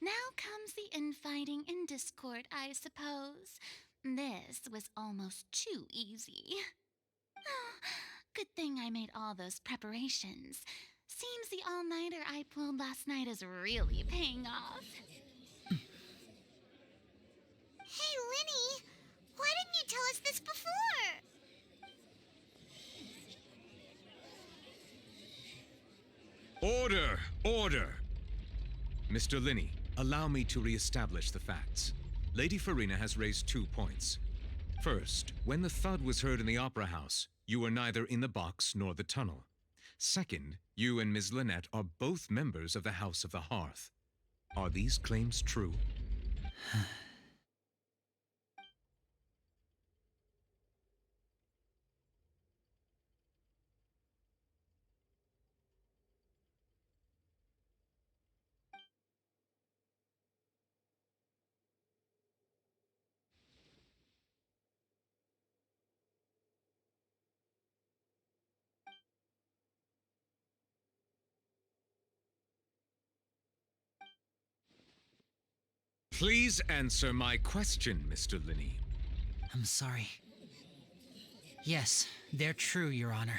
Now comes the infighting and discord, I suppose. This was almost too easy. Good thing I made all those preparations. Seems the all-nighter I pulled last night is really paying off. Hey, Linny, why didn't you tell us this before? Order! Order! Mr. Linney, allow me to re-establish the facts. Lady Farina has raised 2 points. First, when the thud was heard in the Opera House, you were neither in the box nor the tunnel. Second, you and Ms. Lynette are both members of the House of the Hearth. Are these claims true? Please answer my question, Mr. Linney. I'm sorry. Yes, they're true, Your Honor.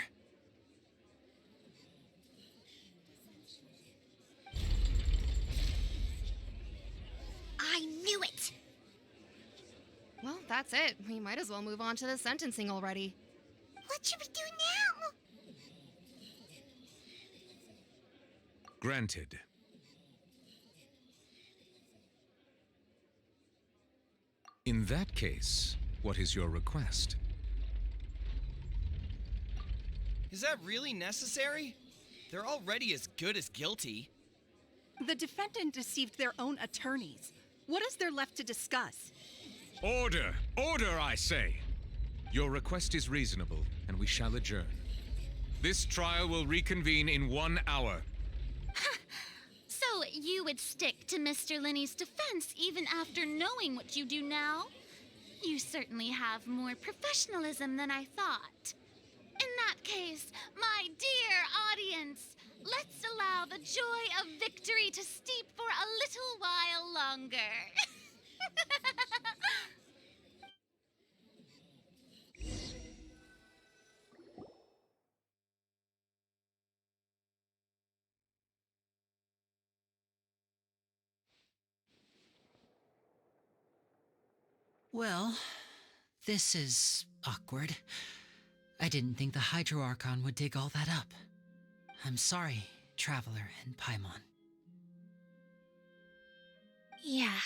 I knew it! Well, that's it. We might as well move on to the sentencing already. What should we do now? Granted. In that case, what is your request? Is that really necessary? They're already as good as guilty. The defendant deceived their own attorneys. What is there left to discuss? Order! Order, I say! Your request is reasonable, and we shall adjourn. This trial will reconvene in 1 hour. So you would stick to Mr. Linney's defense even after knowing what you do now? You certainly have more professionalism than I thought. In that case, my dear audience, let's allow the joy of victory to steep for a little while longer. Well, this is awkward. I didn't think the Hydro Archon would dig all that up. I'm sorry, Traveler and Paimon. Yeah,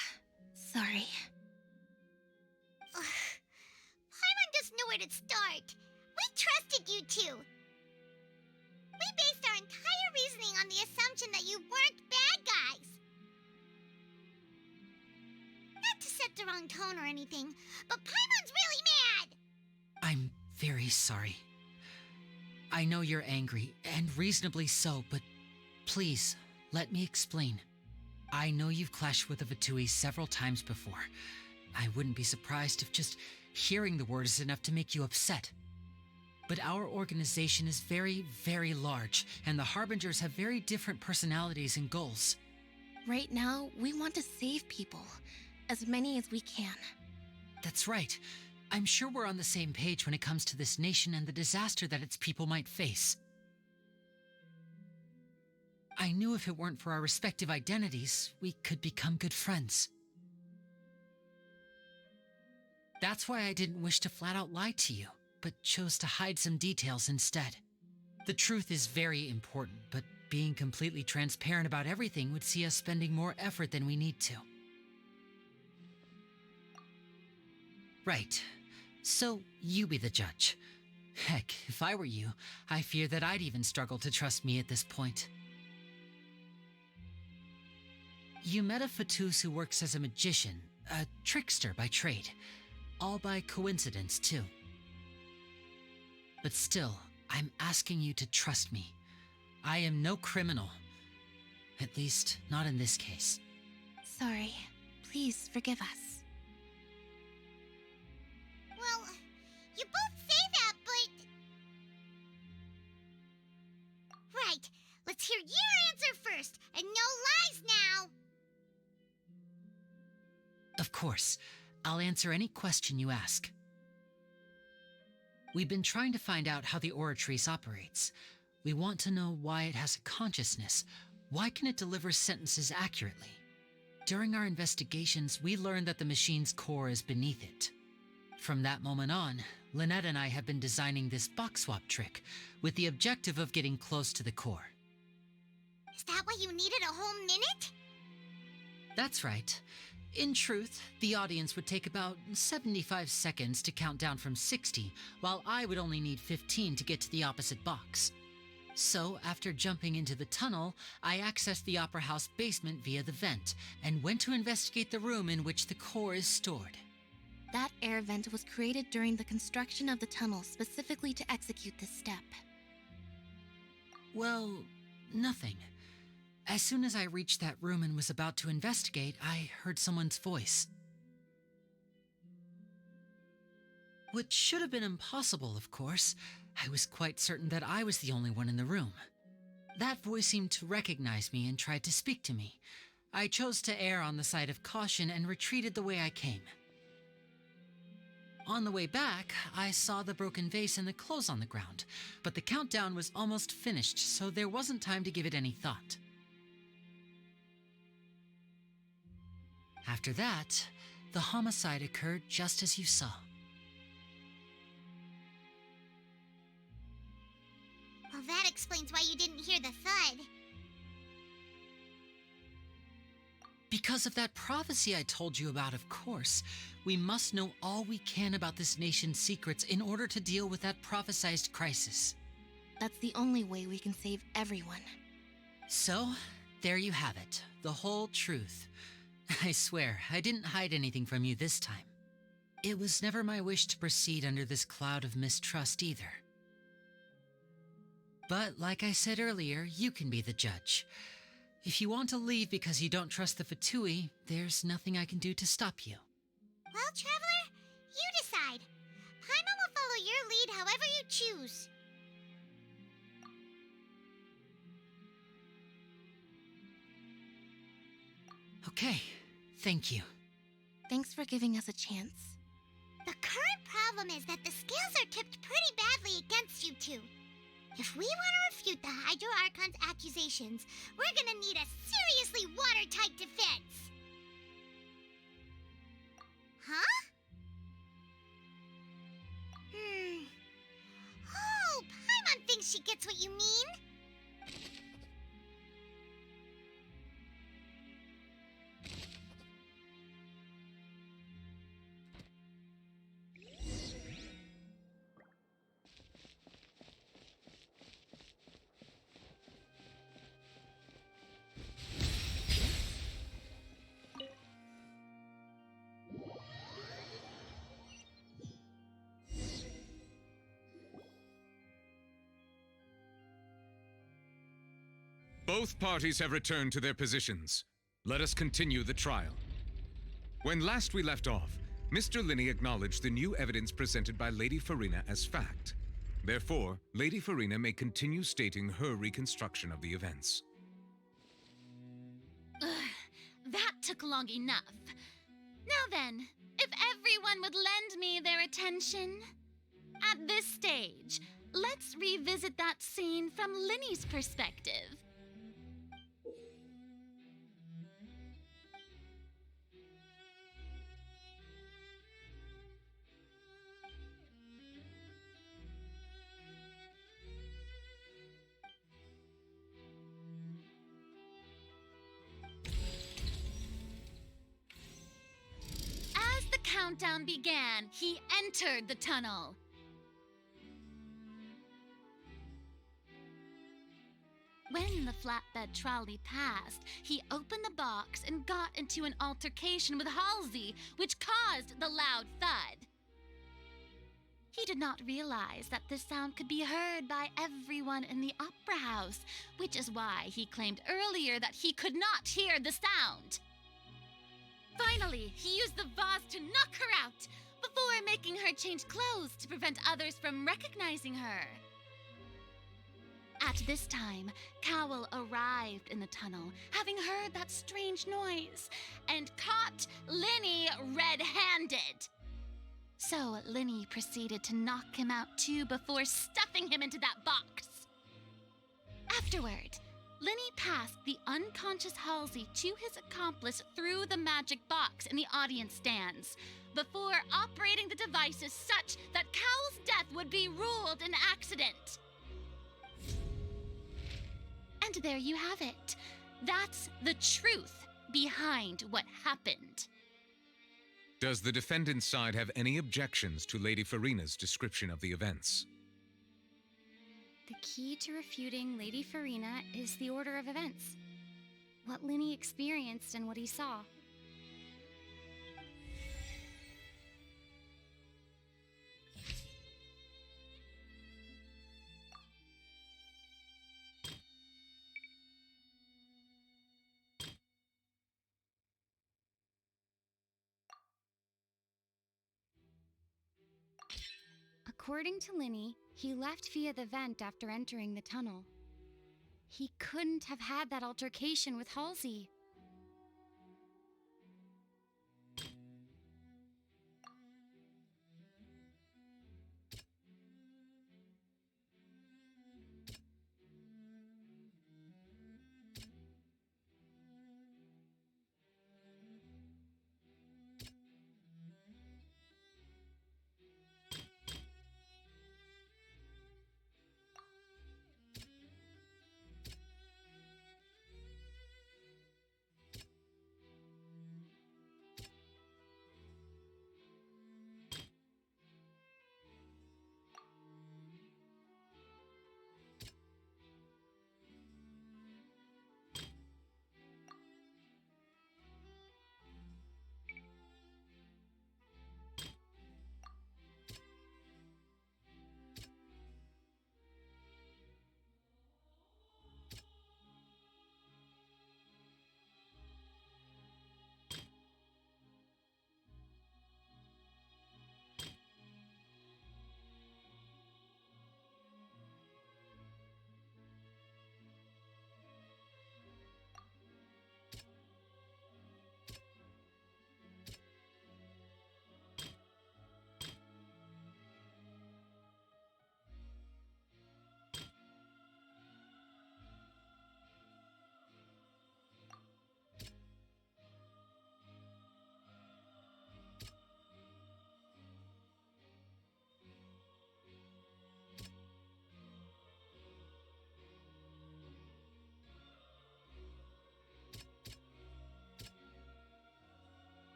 sorry. Paimon doesn't know where to start. We trusted you two. We based our entire reasoning on the assumption that you weren't bad guys. Not to set the wrong tone or anything, but Paimon's really mad! I'm very sorry. I know you're angry, and reasonably so, but please, let me explain. I know you've clashed with the Fatui several times before. I wouldn't be surprised if just hearing the word is enough to make you upset. But our organization is very, very large, and the Harbingers have very different personalities and goals. Right now, we want to save people. As many as we can. That's right. I'm sure we're on the same page when it comes to this nation and the disaster that its people might face. I knew if it weren't for our respective identities, we could become good friends. That's why I didn't wish to flat out lie to you, but chose to hide some details instead. The truth is very important, but being completely transparent about everything would see us spending more effort than we need to. Right. So, you be the judge. Heck, if I were you, I fear that I'd even struggle to trust me at this point. You met a Fatus who works as a magician, a trickster by trade. All by coincidence, too. But still, I'm asking you to trust me. I am no criminal. At least, not in this case. Sorry. Please forgive us. Well, you both say that, but... Right. Let's hear your answer first, and no lies now. Of course. I'll answer any question you ask. We've been trying to find out how the Oratrice operates. We want to know why it has a consciousness. Why can it deliver sentences accurately? During our investigations, we learned that the machine's core is beneath it. From that moment on, Lynette and I have been designing this box swap trick with the objective of getting close to the core. Is that why you needed a whole minute? That's right. In truth, the audience would take about 75 seconds to count down from 60, while I would only need 15 to get to the opposite box. So, after jumping into the tunnel, I accessed the Opera House basement via the vent, and went to investigate the room in which the core is stored. That air vent was created during the construction of the tunnel specifically to execute this step. Well, nothing. As soon as I reached that room and was about to investigate, I heard someone's voice. Which should have been impossible, of course. I was quite certain that I was the only one in the room. That voice seemed to recognize me and tried to speak to me. I chose to err on the side of caution and retreated the way I came. On the way back, I saw the broken vase and the clothes on the ground, but the countdown was almost finished, so there wasn't time to give it any thought. After that, the homicide occurred just as you saw. Well, that explains why you didn't hear the thud. Because of that prophecy I told you about, of course. We must know all we can about this nation's secrets in order to deal with that prophesized crisis. That's the only way we can save everyone. So, there you have it. The whole truth. I swear, I didn't hide anything from you this time. It was never my wish to proceed under this cloud of mistrust either. But like I said earlier, you can be the judge. If you want to leave because you don't trust the Fatui, there's nothing I can do to stop you. Well, Traveler, you decide. Paimon will follow your lead however you choose. Okay, thank you. Thanks for giving us a chance. The current problem is that the scales are tipped pretty badly against you two. If we want to refute the Hydro Archon's accusations, we're gonna need a seriously watertight defense. Huh? Oh, Paimon thinks she gets what you mean. Both parties have returned to their positions. Let us continue the trial. When last we left off, Mr. Linney acknowledged the new evidence presented by Lady Farina as fact. Therefore, Lady Farina may continue stating her reconstruction of the events. That took long enough. Now then, if everyone would lend me their attention. At this stage, let's revisit that scene from Linney's perspective. countdown began, he entered the tunnel. When the flatbed trolley passed, he opened the box and got into an altercation with Halsey, which caused the loud thud. He did not realize that this sound could be heard by everyone in the opera house, which is why he claimed earlier that he could not hear the sound. Finally, he used the vase to knock her out, before making her change clothes to prevent others from recognizing her. At this time, Cowell arrived in the tunnel, having heard that strange noise, and caught Linny red-handed. So Linny proceeded to knock him out too before stuffing him into that box. Afterward, Linny passed the unconscious Halsey to his accomplice through the magic box in the audience stands, before operating the devices such that Cowell's death would be ruled an accident. And there you have it. That's the truth behind what happened. Does the defendant's side have any objections to Lady Farina's description of the events? The key to refuting Lady Farina is the order of events. What Linny experienced and what he saw. According to Linny, he left via the vent after entering the tunnel. He couldn't have had that altercation with Halsey.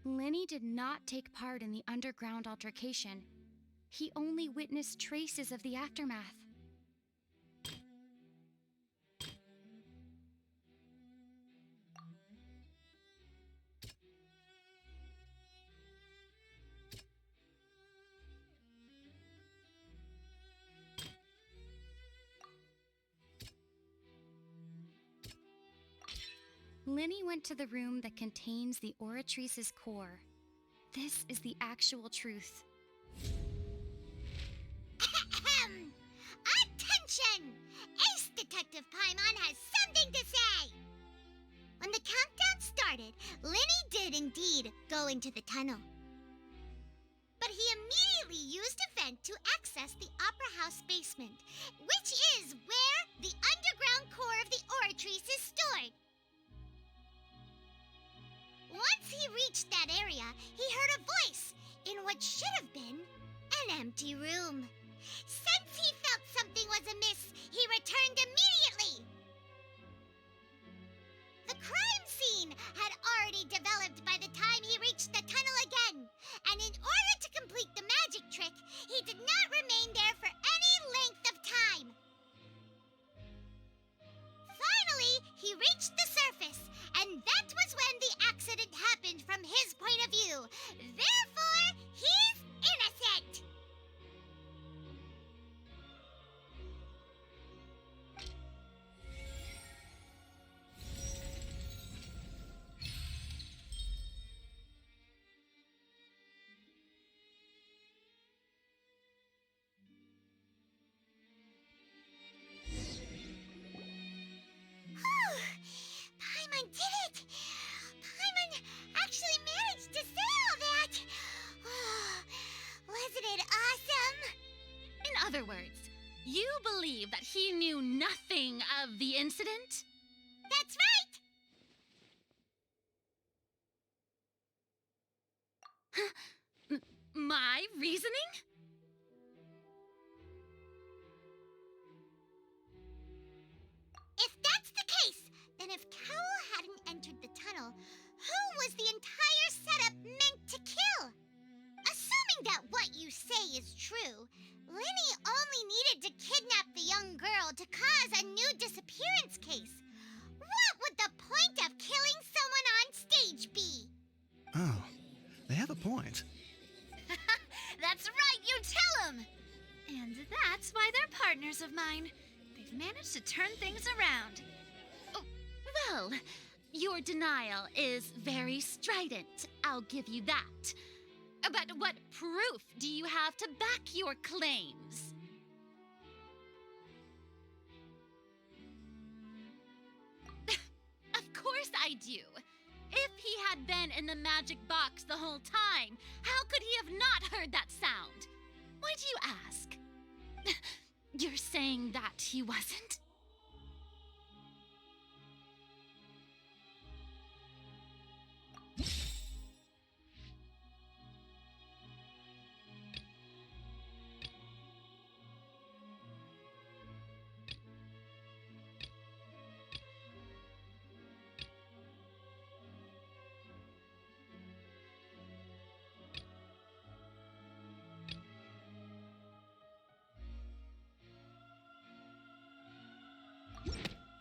Linny did not take part in the underground altercation. He only witnessed traces of the aftermath. Linny went to the room that contains the Oratrice's core. This is the actual truth. Attention! Ace Detective Paimon has something to say! When the countdown started, Linny did indeed go into the tunnel. But he immediately used a vent to access the Opera House basement, which is where the underground core of the Oratrice is stored. Once he reached that area, he heard a voice in what should have been an empty room. Since he felt something was amiss, he returned immediately. The crime scene had already developed by the time he reached the tunnel again, and in order to complete the magic trick, he did not remain there for any length of time. Finally, he reached the surface, and that was when the accident happened from his point of view. Therefore, he's innocent! Paimon did it! Paimon actually managed to say all that! Wasn't it awesome? In other words, you believe that he knew nothing of the incident? That's right! My reasoning? If that's the case, then if Cowell hadn't entered the tunnel, who was the entire setup meant to kill? Assuming that what you say is true, Linny only needed to kidnap the young girl to cause a new disappearance case. What would the point of killing someone on stage be? Oh, they have a point. That's right, you tell them! And that's why they're partners of mine. They've managed to turn things around. Oh, well, your denial is very strident, I'll give you that. But what proof do you have to back your claims? Of course I do. If he had been in the magic box the whole time, how could he have not heard that sound? Why do you ask? You're saying that he wasn't?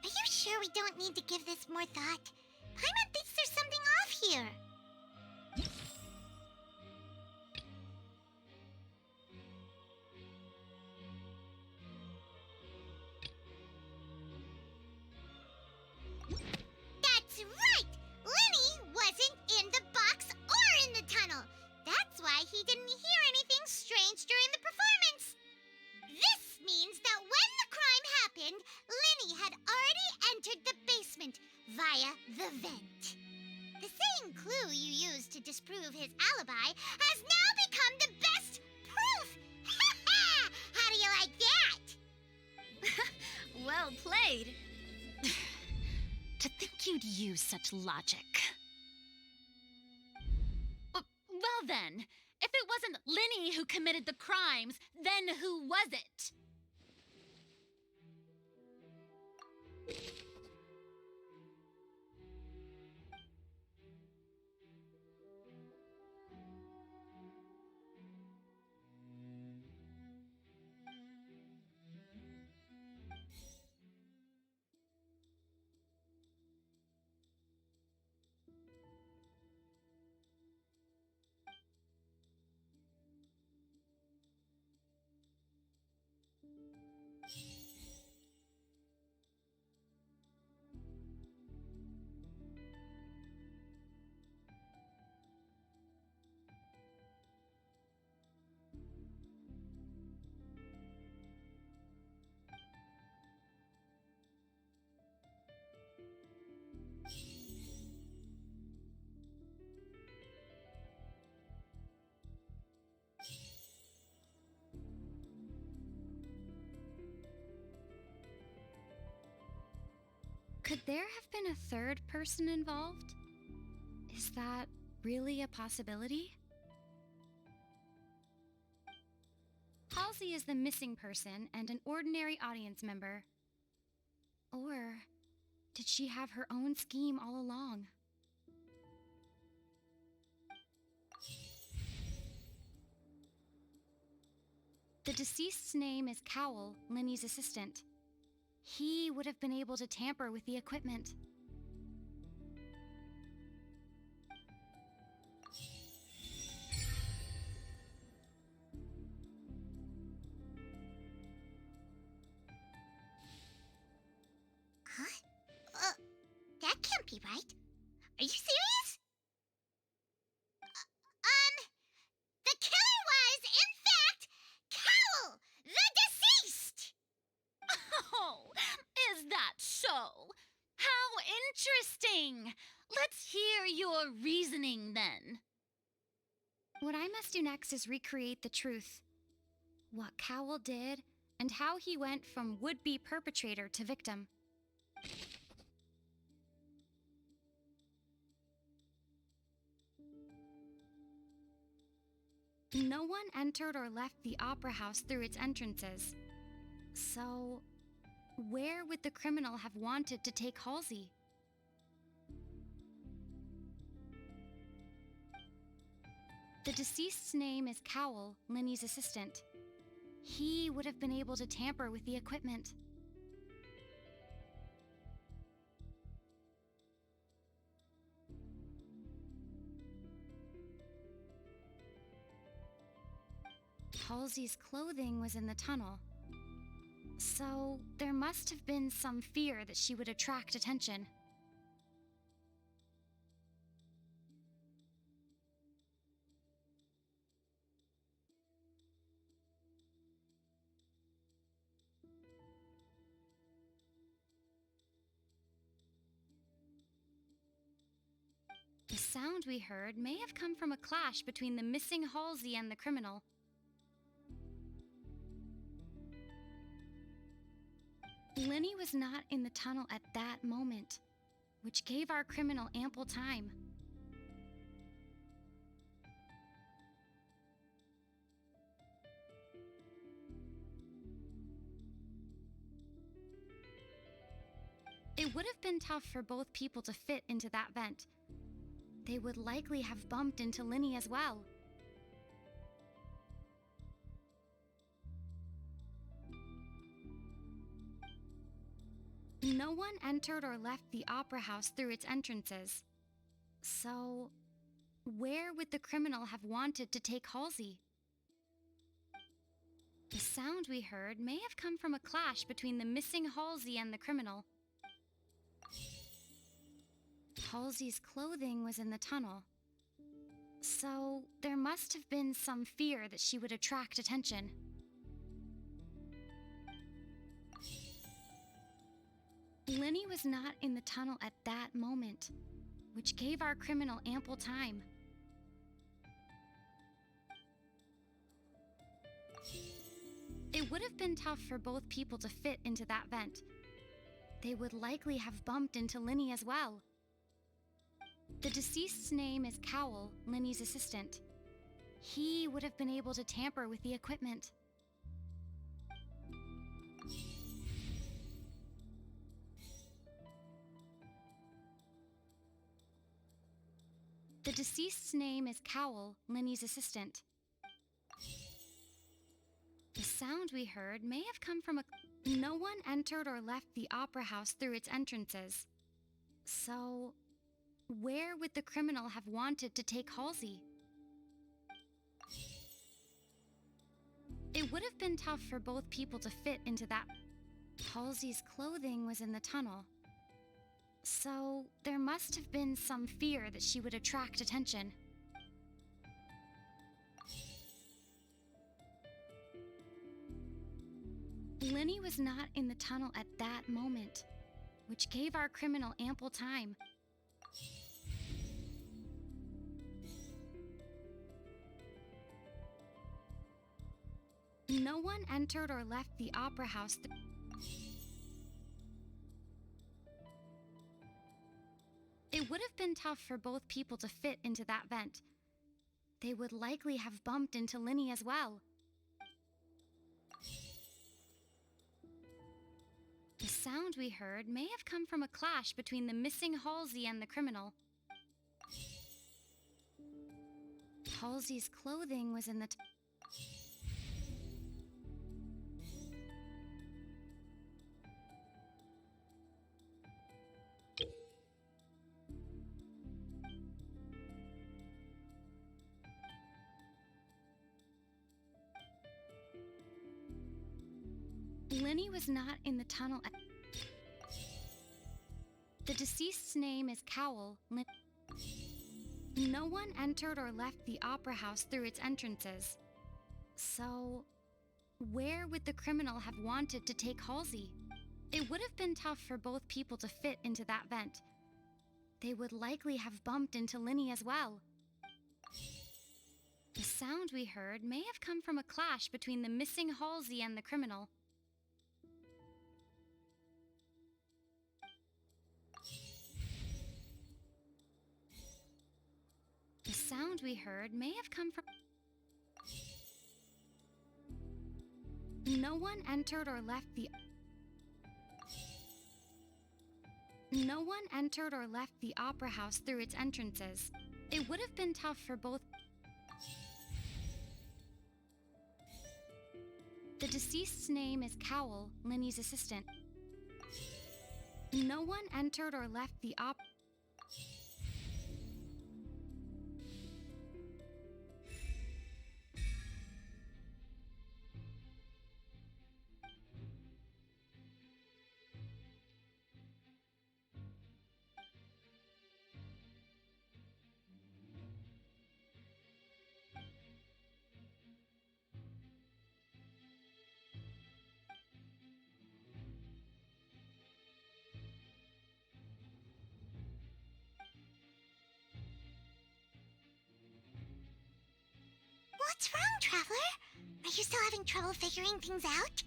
Are you sure we don't need to give this more thought? Paimon thinks there's something off here. That's right! Linny wasn't in the box or in the tunnel. That's why he didn't hear anything strange during the performance. This means that when the crime happened, Linny had already entered the basement via the vent. The same clue you used to disprove his alibi has now become the best proof! Ha ha! How do you like that? Well played. To think you'd use such logic. Well then, if it wasn't Linny who committed the crimes, then who was it? Could there have been a third person involved? Is that really a possibility? Halsey is the missing person and an ordinary audience member. Or did she have her own scheme all along? The deceased's name is Cowell, Linny's assistant. He would have been able to tamper with the equipment. Huh? That can't be right. Are you serious? The killer was, in fact, Cowell, the deceased! Oh, is that so? How interesting! Let's hear your reasoning then. What I must do next is recreate the truth. What Cowell did, and how he went from would-be perpetrator to victim. No one entered or left the opera house through its entrances. So, where would the criminal have wanted to take Halsey? The deceased's name is Cowell, Linny's assistant. He would have been able to tamper with the equipment. Halsey's clothing was in the tunnel. So, there must have been some fear that she would attract attention. The sound we heard may have come from a clash between the missing Halsey and the criminal. Linny was not in the tunnel at that moment, which gave our criminal ample time. It would have been tough for both people to fit into that vent. They would likely have bumped into Linny as well. No one entered or left the opera house through its entrances. So, where would the criminal have wanted to take Halsey? The sound we heard may have come from a clash between the missing Halsey and the criminal. Halsey's clothing was in the tunnel. So, there must have been some fear that she would attract attention. Linny was not in the tunnel at that moment, which gave our criminal ample time. It would have been tough for both people to fit into that vent. They would likely have bumped into Linny as well. The deceased's name is Cowell, Linny's assistant. He would have been able to tamper with the equipment. The deceased's name is Cowell, Linny's assistant. The sound we heard may have come from a... No one entered or left the opera house through its entrances. So, where would the criminal have wanted to take Halsey? It would have been tough for both people to fit into that... Halsey's clothing was in the tunnel. So, there must have been some fear that she would attract attention. Linny was not in the tunnel at that moment, which gave our criminal ample time. No one entered or left the opera house. It would have been tough for both people to fit into that vent. They would likely have bumped into Linny as well. The sound we heard may have come from a clash between the missing Halsey and the criminal. Halsey's clothing was in the Linny was not in the tunnel. The deceased's name is Cowell. No one entered or left the opera house through its entrances. So, where would the criminal have wanted to take Halsey? It would have been tough for both people to fit into that vent. They would likely have bumped into Linny as well. The sound we heard may have come from a clash between the missing Halsey and the criminal. The sound we heard may have come from... No one entered or left the... No one entered or left the opera house through its entrances. It would have been tough for both... The deceased's name is Cowell, Linny's assistant. No one entered or left the opera... What's wrong, Traveler? Are you still having trouble figuring things out?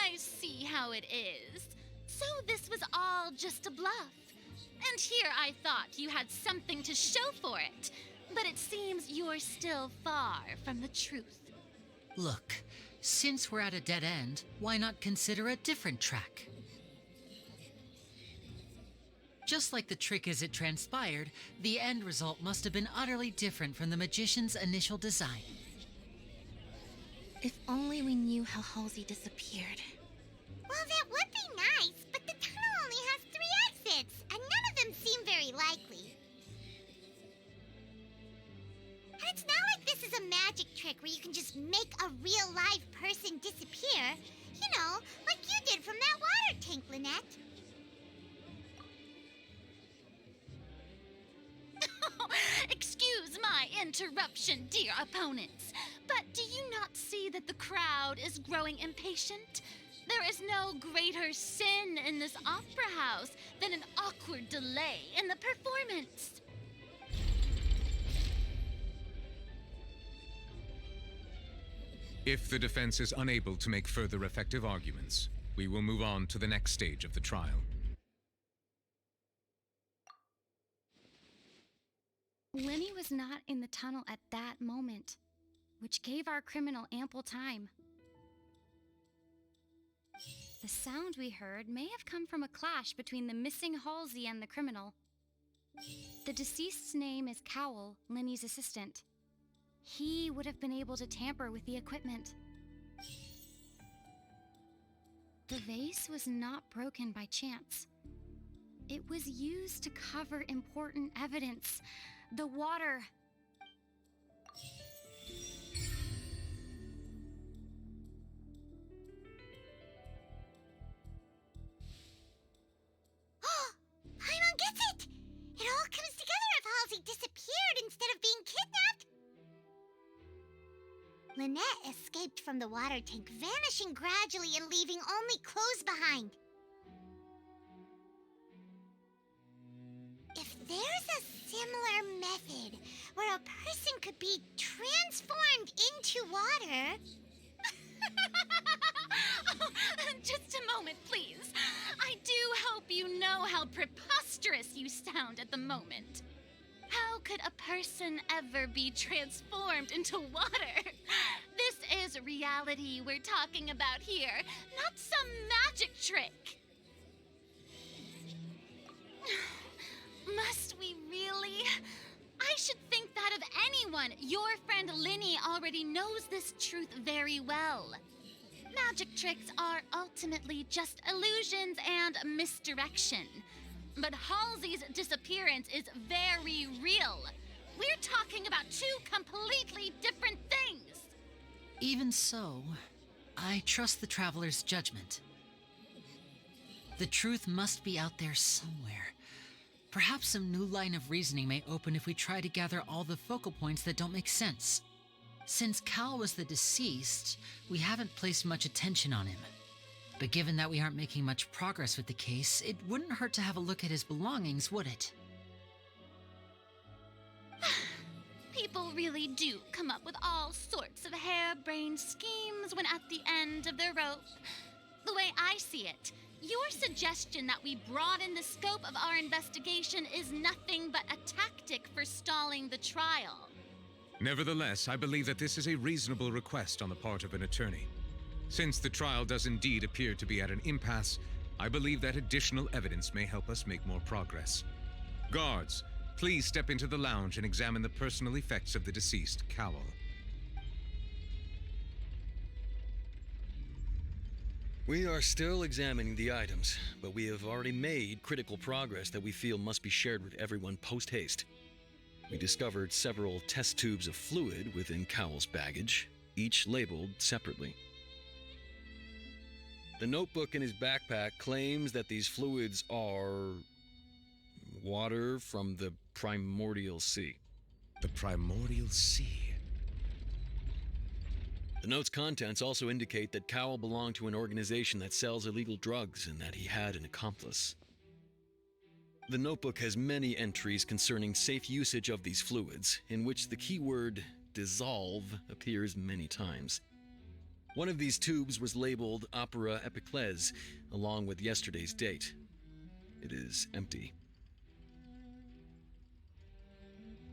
I see how it is. So this was all just a bluff. And here I thought you had something to show for it. But it seems you're still far from the truth. Look, since we're at a dead end, why not consider a different track? Just like the trick as it transpired, the end result must have been utterly different from the magician's initial design. If only we knew how Halsey disappeared. Well, that would be nice, but the tunnel only has 3 exits, and none of them seem very likely. And it's not like this is a magic trick where you can just make a real live person disappear. You know, like you did from that water tank, Lynette. Excuse my interruption, dear opponents, but do you not see that the crowd is growing impatient? There is no greater sin in this opera house than an awkward delay in the performance. If the defense is unable to make further effective arguments, we will move on to the next stage of the trial. Linny was not in the tunnel at that moment, which gave our criminal ample time. The sound we heard may have come from a clash between the missing Halsey and the criminal. The deceased's name is Cowell, Linny's assistant. He would have been able to tamper with the equipment. The vase was not broken by chance. It was used to cover important evidence. The water. Paimon gets it! It all comes together if Halsey disappeared instead of being kidnapped. Lynette escaped from the water tank, vanishing gradually and leaving only clothes behind. If there's a similar method where a person could be transformed into water... Just a moment, please. I do hope you know how preposterous you sound at the moment. How could a person ever be transformed into water? This is reality we're talking about here, not some magic trick. Must we really? I should think that of anyone. Your friend Linny already knows this truth very well. Magic tricks are ultimately just illusions and misdirection. But Halsey's disappearance is very real. We're talking about two completely different things. Even so, I trust the Traveler's judgment. The truth must be out there somewhere. Perhaps some new line of reasoning may open if we try to gather all the focal points that don't make sense. Since Cal was the deceased, we haven't placed much attention on him. But given that we aren't making much progress with the case, it wouldn't hurt to have a look at his belongings, would it? People really do come up with all sorts of harebrained schemes when at the end of their rope. The way I see it, your suggestion that we broaden the scope of our investigation is nothing but a tactic for stalling the trial. Nevertheless, I believe that this is a reasonable request on the part of an attorney. Since the trial does indeed appear to be at an impasse, I believe that additional evidence may help us make more progress. Guards, please step into the lounge and examine the personal effects of the deceased, Cowell. We are still examining the items, but we have already made critical progress that we feel must be shared with everyone post-haste. We discovered several test tubes of fluid within Cowell's baggage, each labeled separately. The notebook in his backpack claims that these fluids are water from the primordial sea. The primordial sea? The note's contents also indicate that Cowell belonged to an organization that sells illegal drugs and that he had an accomplice. The notebook has many entries concerning safe usage of these fluids, in which the keyword dissolve appears many times. One of these tubes was labeled Opera Epiclese, along with yesterday's date. It is empty.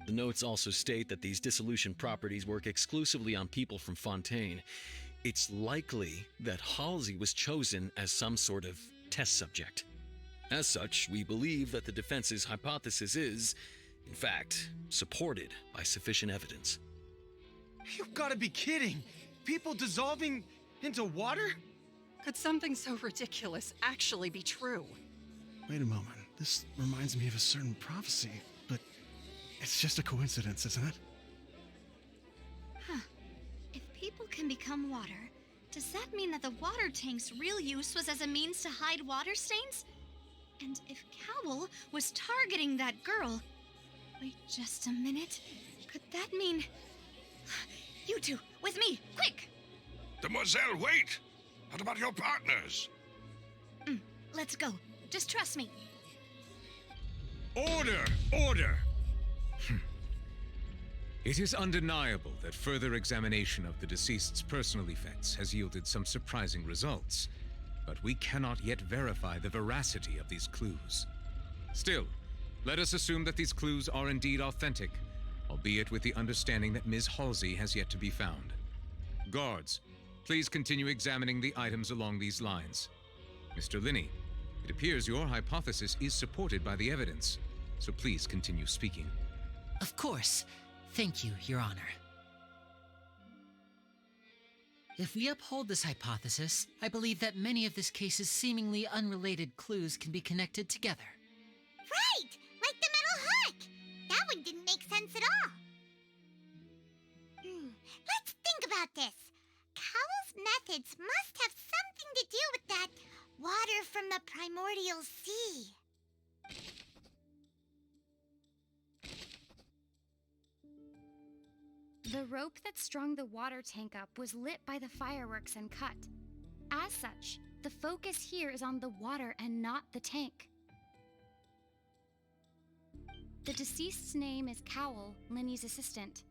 The notes also state that these dissolution properties work exclusively on people from Fontaine. It's likely that Halsey was chosen as some sort of test subject. As such, we believe that the defense's hypothesis is, in fact, supported by sufficient evidence. You've got to be kidding! People dissolving into water? Could something so ridiculous actually be true? Wait a moment. This reminds me of a certain prophecy, but it's just a coincidence, isn't it? Huh. If people can become water, does that mean that the water tank's real use was as a means to hide water stains? And if Cowell was targeting that girl... Wait just a minute. Could that mean... You two, with me, quick! Demoiselle, wait! What about your partners? Let's go. Just trust me. Order! Order! It is undeniable that further examination of the deceased's personal effects has yielded some surprising results, but we cannot yet verify the veracity of these clues. Still, let us assume that these clues are indeed authentic, albeit with the understanding that Ms. Halsey has yet to be found. Guards, please continue examining the items along these lines. Mr. Linney, it appears your hypothesis is supported by the evidence, so please continue speaking. Of course. Thank you, Your Honor. If we uphold this hypothesis, I believe that many of this case's seemingly unrelated clues can be connected together. Right! Like the metal hook! That one didn't make sense at all. Let's think about this. Cowell's methods must have something to do with that water from the primordial sea. The rope that strung the water tank up was lit by the fireworks and cut. As such, the focus here is on the water and not the tank. The deceased's name is Cowell, Linny's assistant.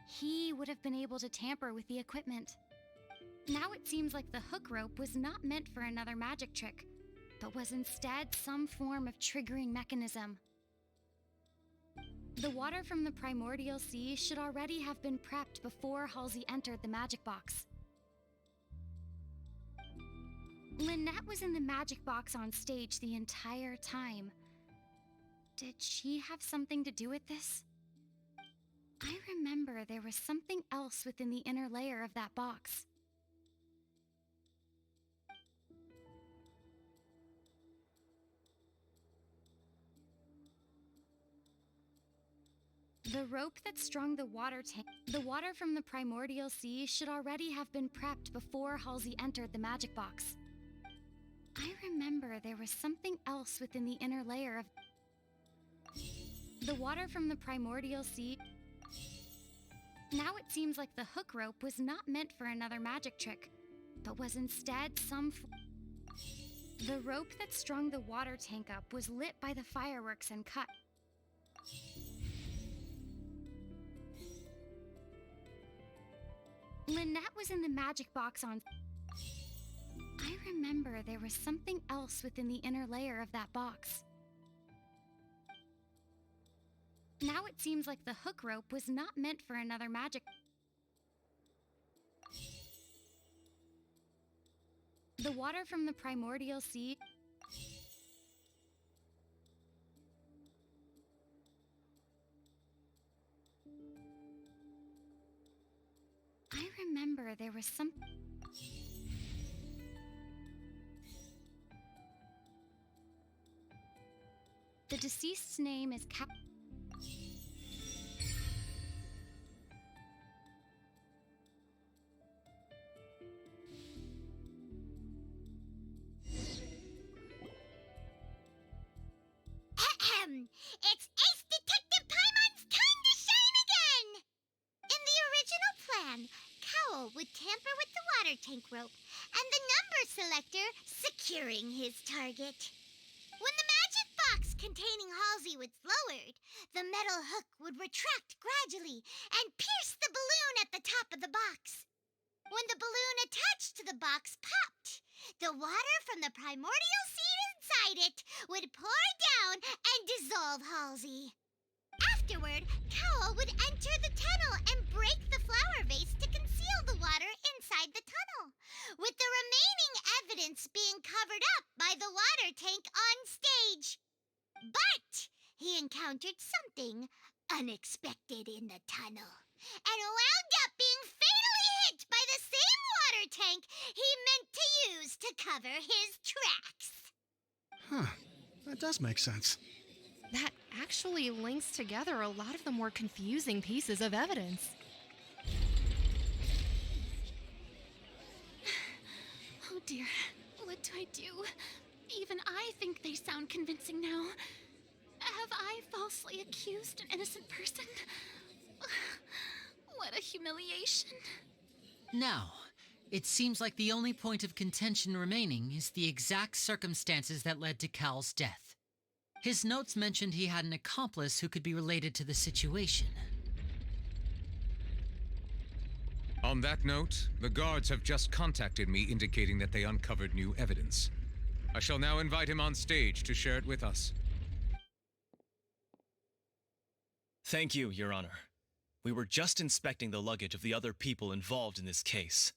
He would have been able to tamper with the equipment. Now it seems like the hook rope was not meant for another magic trick, but was instead some form of triggering mechanism. The water from the primordial sea should already have been prepped before Halsey entered the magic box. Lynette was in the magic box on stage the entire time. Did she have something to do with this? I remember there was something else within the inner layer of that box. The rope that strung the water tank. The water from the primordial sea should already have been prepped before Halsey entered the magic box. I remember there was something else within the inner layer of the water from the primordial sea. Now it seems like the hook rope was not meant for another magic trick, but was instead the rope that strung the water tank up was lit by the fireworks and cut. Lynette was in the magic box on... I remember there was something else within the inner layer of that box. Now it seems like the hook rope was not meant for another magic... The water from the primordial sea... I remember there was some... The deceased's name is It's Ace Detective Paimon's time to shine again! In the original plan, Cowl would tamper with the water tank rope and the number selector securing his target. When the magic box containing Halsey was lowered, the metal hook would retract gradually and pierce the balloon at the top of the box. When the balloon attached to the box popped, the water from the primordial seed inside it would pour down and dissolve Halsey. Afterward, Cowl would enter the tunnel and break the flower vase to conceal the water inside the tunnel, with the remaining evidence being covered up by the water tank on stage. But he encountered something unexpected in the tunnel and wound up being fatally hit by the same water tank he meant to use to cover his tracks. Huh. That does make sense. That actually links together a lot of the more confusing pieces of evidence. Oh dear, what do I do? Even I think they sound convincing now. Have I falsely accused an innocent person? What a humiliation. Now, it seems like the only point of contention remaining is the exact circumstances that led to Cal's death. His notes mentioned he had an accomplice who could be related to the situation. On that note, the guards have just contacted me indicating that they uncovered new evidence. I shall now invite him on stage to share it with us. Thank you, Your Honor. We were just inspecting the luggage of the other people involved in this case.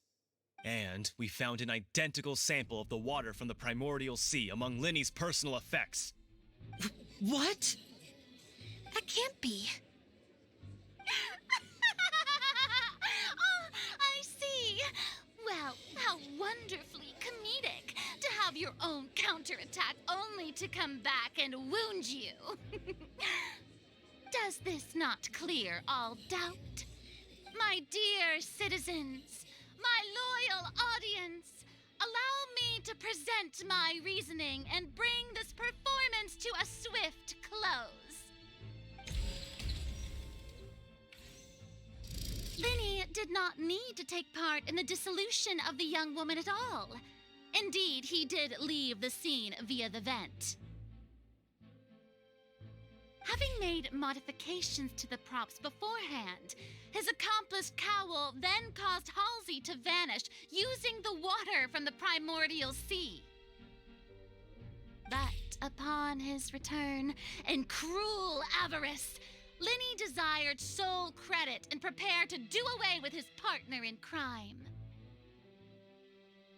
And we found an identical sample of the water from the primordial sea among Linny's personal effects. What? That can't be. Oh, I see. Well, how wonderfully comedic to have your own counterattack only to come back and wound you. Does this not clear all doubt? My dear citizens, my loyal audience, allow me to present my reasoning and bring this performance to a swift close. Linny did not need to take part in the dissolution of the young woman at all. Indeed, he did leave the scene via the vent. Having made modifications to the props beforehand, his accomplice Cowell then caused Halsey to vanish using the water from the primordial sea. But upon his return, in cruel avarice, Linny desired sole credit and prepared to do away with his partner in crime.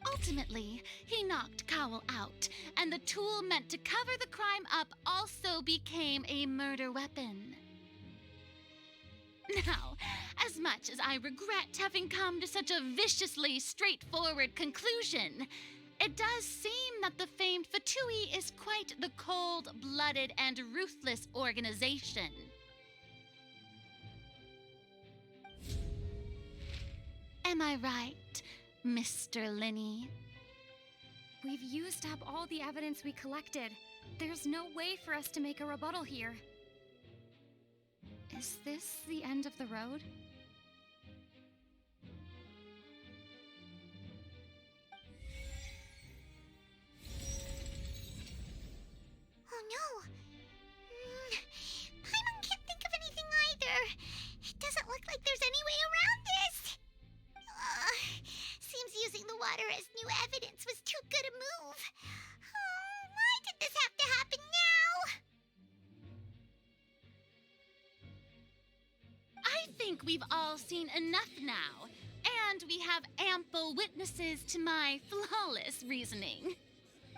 Ultimately, he knocked Cowell out, and the tool meant to cover the crime up also became a murder weapon. Now, as much as I regret having come to such a viciously straightforward conclusion, it does seem that the famed Fatui is quite the cold-blooded and ruthless organization. Am I right, Mr. Linny? We've used up all the evidence we collected. There's no way for us to make a rebuttal here. Is this the end of the road? Oh no! Paimon can't think of anything either. It doesn't look like there's any way around this. Seems using the water as new evidence was too good a move. Why did this have to happen now? I think we've all seen enough now, and we have ample witnesses to my flawless reasoning.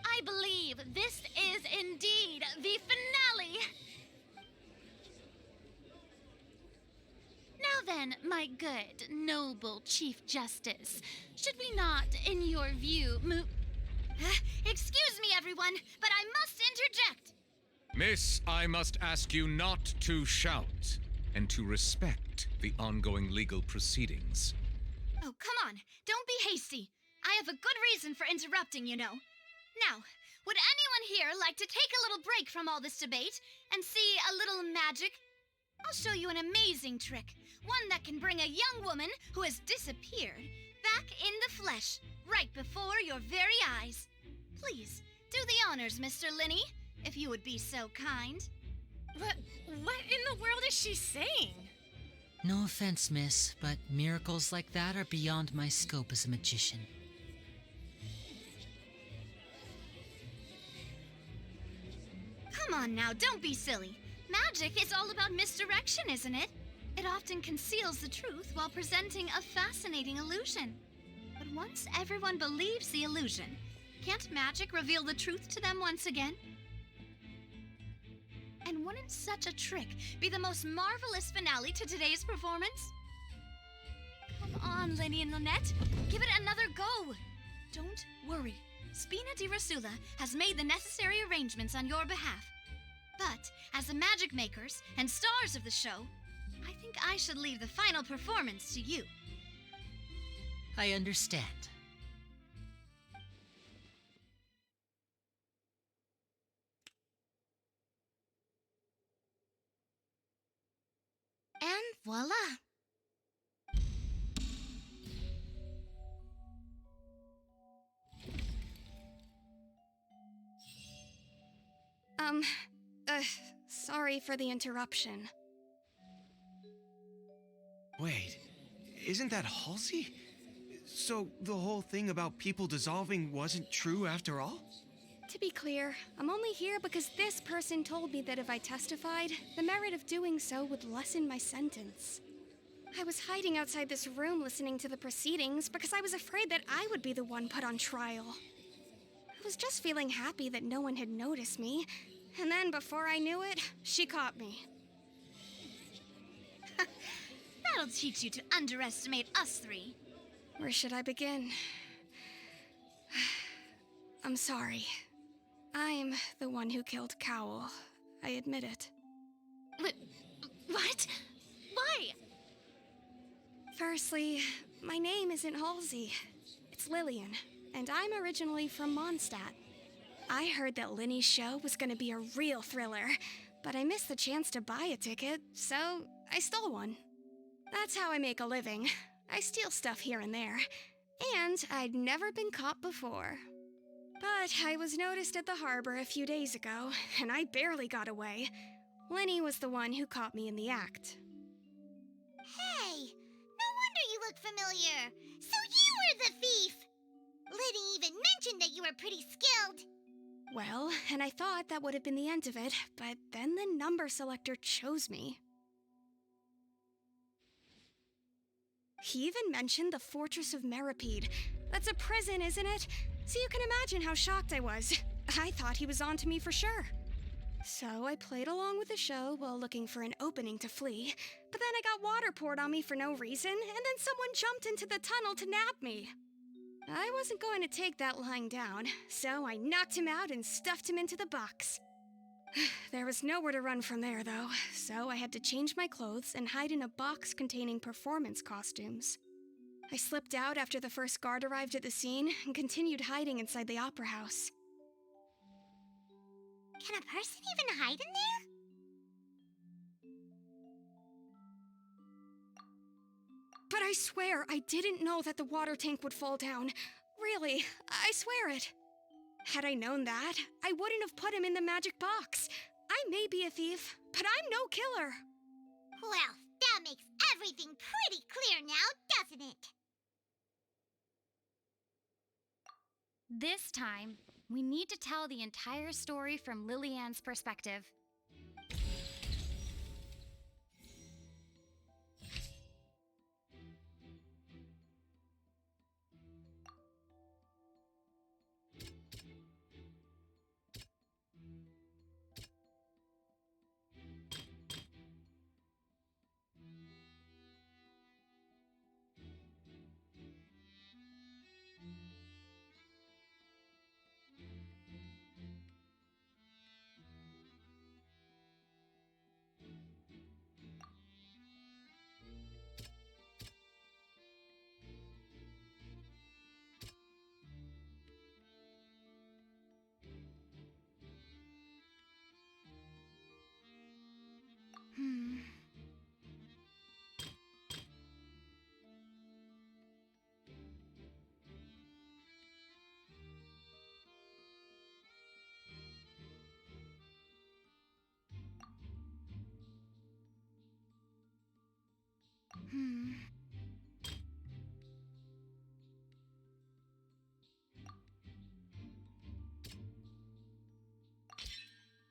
I believe this is indeed the finale. Now then, my good, noble Chief Justice, should we not, in your view, Excuse me, everyone, but I must interject. Miss, I must ask you not to shout and to respect the ongoing legal proceedings. Oh, come on. Don't be hasty. I have a good reason for interrupting, you know. Now, would anyone here like to take a little break from all this debate and see a little magic? I'll show you an amazing trick, one that can bring a young woman who has disappeared back in the flesh, right before your very eyes. Please, do the honors, Mr. Linny, if you would be so kind. What in the world is she saying? No offense, miss, but miracles like that are beyond my scope as a magician. Come on now, don't be silly. Magic is all about misdirection, isn't it? It often conceals the truth while presenting a fascinating illusion. But once everyone believes the illusion, can't magic reveal the truth to them once again? And wouldn't such a trick be the most marvelous finale to today's performance? Come on, Linny and Lynette. Give it another go. Don't worry. Spina di Rasula has made the necessary arrangements on your behalf. But as the magic makers and stars of the show, I think I should leave the final performance to you. I understand. And voila! Sorry for the interruption. Wait, isn't that Halsey? So the whole thing about people dissolving wasn't true after all? To be clear, I'm only here because this person told me that if I testified, the merit of doing so would lessen my sentence. I was hiding outside this room listening to the proceedings because I was afraid that I would be the one put on trial. I was just feeling happy that no one had noticed me, and then before I knew it, she caught me. That'll teach you to underestimate us three. Where should I begin? I'm sorry. I'm the one who killed Cowell. I admit it. What? Why? Firstly, my name isn't Halsey. It's Lillian, and I'm originally from Mondstadt. I heard that Linny's show was going to be a real thriller, but I missed the chance to buy a ticket, so I stole one. That's how I make a living. I steal stuff here and there, and I'd never been caught before. But I was noticed at the harbor a few days ago, and I barely got away. Lenny was the one who caught me in the act. Hey, no wonder you look familiar. So you were the thief! Liddy even mentioned that you were pretty skilled. Well, and I thought that would have been the end of it, but then the number selector chose me. He even mentioned the Fortress of Meripede. That's a prison, isn't it? So you can imagine how shocked I was. I thought he was on to me for sure. So I played along with the show while looking for an opening to flee, but then I got water poured on me for no reason, and then someone jumped into the tunnel to nab me. I wasn't going to take that lying down, so I knocked him out and stuffed him into the box. There was nowhere to run from there, though, so I had to change my clothes and hide in a box containing performance costumes. I slipped out after the first guard arrived at the scene and continued hiding inside the opera house. Can a person even hide in there? But I swear I didn't know that the water tank would fall down. Really, I swear it. Had I known that, I wouldn't have put him in the magic box. I may be a thief, but I'm no killer. Well, that makes everything pretty clear now, doesn't it? This time, we need to tell the entire story from Lillian's perspective.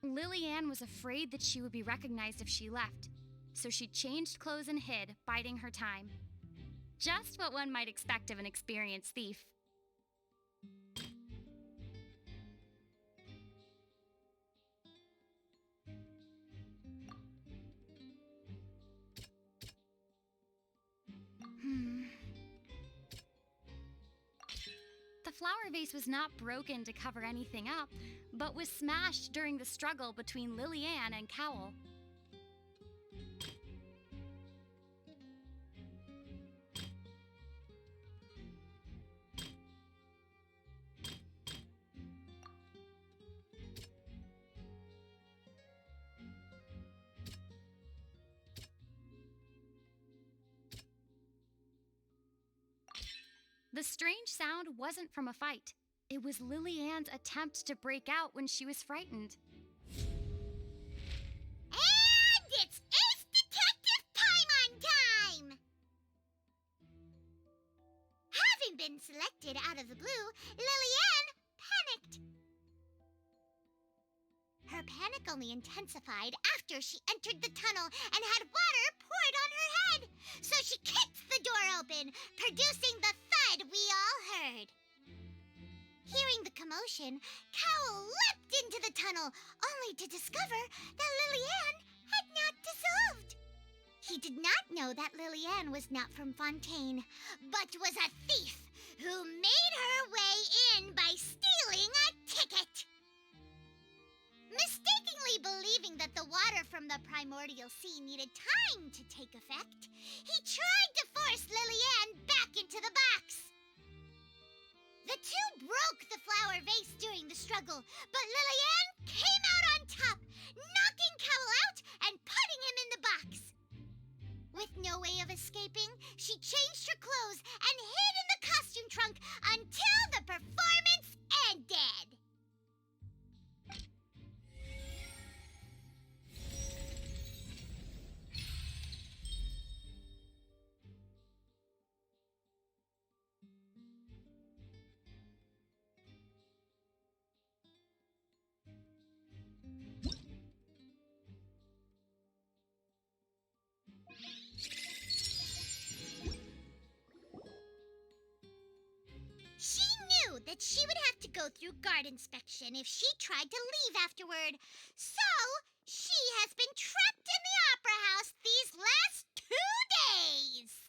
Lillian was afraid that she would be recognized if she left, so she changed clothes and hid, biding her time. Just what one might expect of an experienced thief. The flower vase was not broken to cover anything up, but was smashed during the struggle between Lillian and Cowell. The strange sound wasn't from a fight. It was Lillian's attempt to break out when she was frightened. And it's Ace Detective time on time! Having been selected out of the blue, Lillian panicked. Her panic only intensified after she entered the tunnel and had water poured on her head. So she kicked the door open, producing the thud we all heard. Hearing the commotion, Cowell leapt into the tunnel, only to discover that Lillian had not dissolved. He did not know that Lillian was not from Fontaine, but was a thief who made her way in by stealing a ticket. Mistakenly believing that the water from the primordial sea needed time to take effect, he tried to force Lillian back into the box. The two broke the flower vase during the struggle, but Lillian came out on top, knocking Cowell out and putting him in the box. With no way of escaping, she changed her clothes and hid in the costume trunk until the performance ended. but she would have to go through guard inspection if she tried to leave afterward. So, she has been trapped in the Opera House these last 2 days.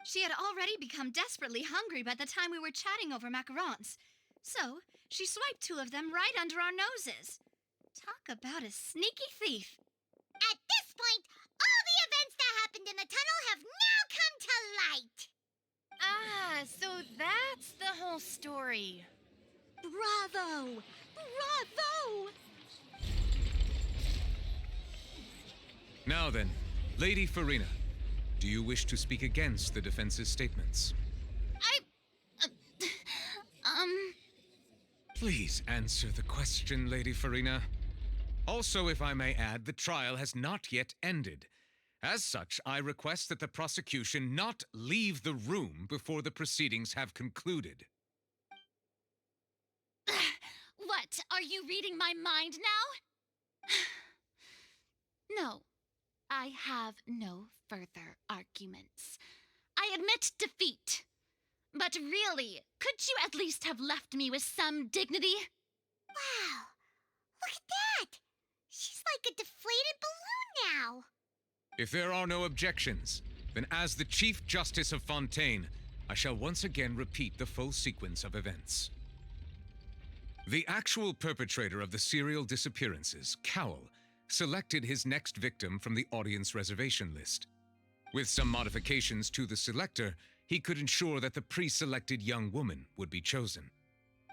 She had already become desperately hungry by the time we were chatting over macarons. So, she swiped 2 of them right under our noses. Talk about a sneaky thief. At this point, all the events that happened in the tunnel have now come to light. Ah, so that's the whole story. Bravo! Bravo! Now then, Lady Farina, do you wish to speak against the defense's statements? Please answer the question, Lady Farina. Also, if I may add, the trial has not yet ended. As such, I request that the prosecution not leave the room before the proceedings have concluded. What? Are you reading my mind now? No. I have no further arguments. I admit defeat. But really, could you at least have left me with some dignity? Wow, look at that! She's like a deflated balloon now. If there are no objections, then as the Chief Justice of Fontaine, I shall once again repeat the full sequence of events. The actual perpetrator of the serial disappearances, Cowell, selected his next victim from the audience reservation list. With some modifications to the selector, he could ensure that the pre-selected young woman would be chosen.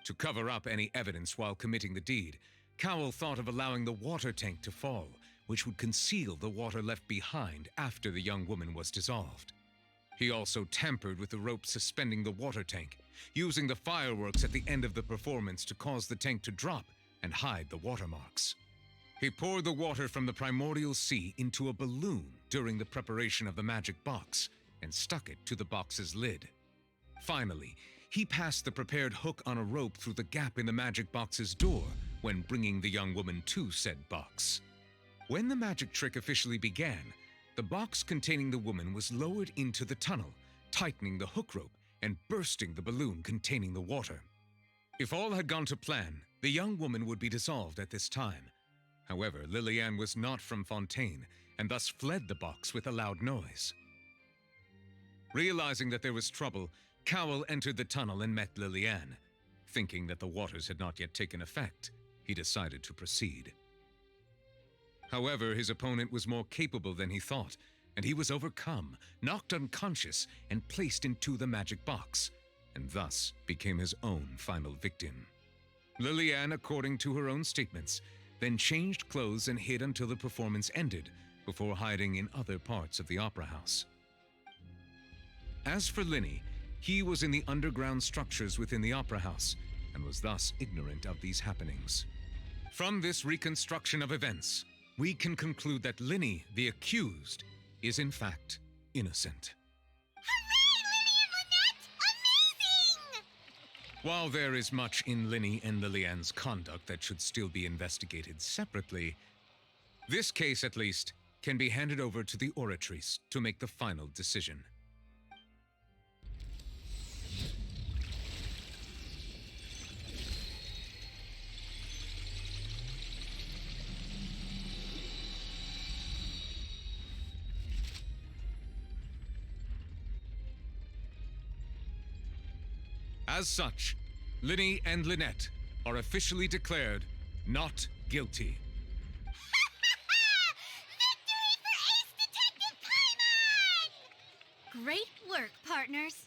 To cover up any evidence while committing the deed, Cowell thought of allowing the water tank to fall, which would conceal the water left behind after the young woman was dissolved. He also tampered with the rope suspending the water tank, using the fireworks at the end of the performance to cause the tank to drop and hide the watermarks. He poured the water from the primordial sea into a balloon during the preparation of the magic box and stuck it to the box's lid. Finally, he passed the prepared hook on a rope through the gap in the magic box's door when bringing the young woman to said box. When the magic trick officially began, the box containing the woman was lowered into the tunnel, tightening the hook rope and bursting the balloon containing the water. If all had gone to plan, the young woman would be dissolved at this time. However, Lillian was not from Fontaine and thus fled the box with a loud noise. Realizing that there was trouble, Cowell entered the tunnel and met Lillian. Thinking that the waters had not yet taken effect, he decided to proceed. However, his opponent was more capable than he thought, and he was overcome, knocked unconscious, and placed into the magic box, and thus became his own final victim. Lillian, according to her own statements, then changed clothes and hid until the performance ended, before hiding in other parts of the opera house. As for Linny, he was in the underground structures within the opera house, and was thus ignorant of these happenings. From this reconstruction of events, we can conclude that Linny, the accused, is in fact innocent. While there is much in Linny and Lillian's conduct that should still be investigated separately, this case, at least, can be handed over to the Oratrice to make the final decision. As such, Linny and Lynette are officially declared not guilty. Victory for Ace Detective Paimon! Great work, partners.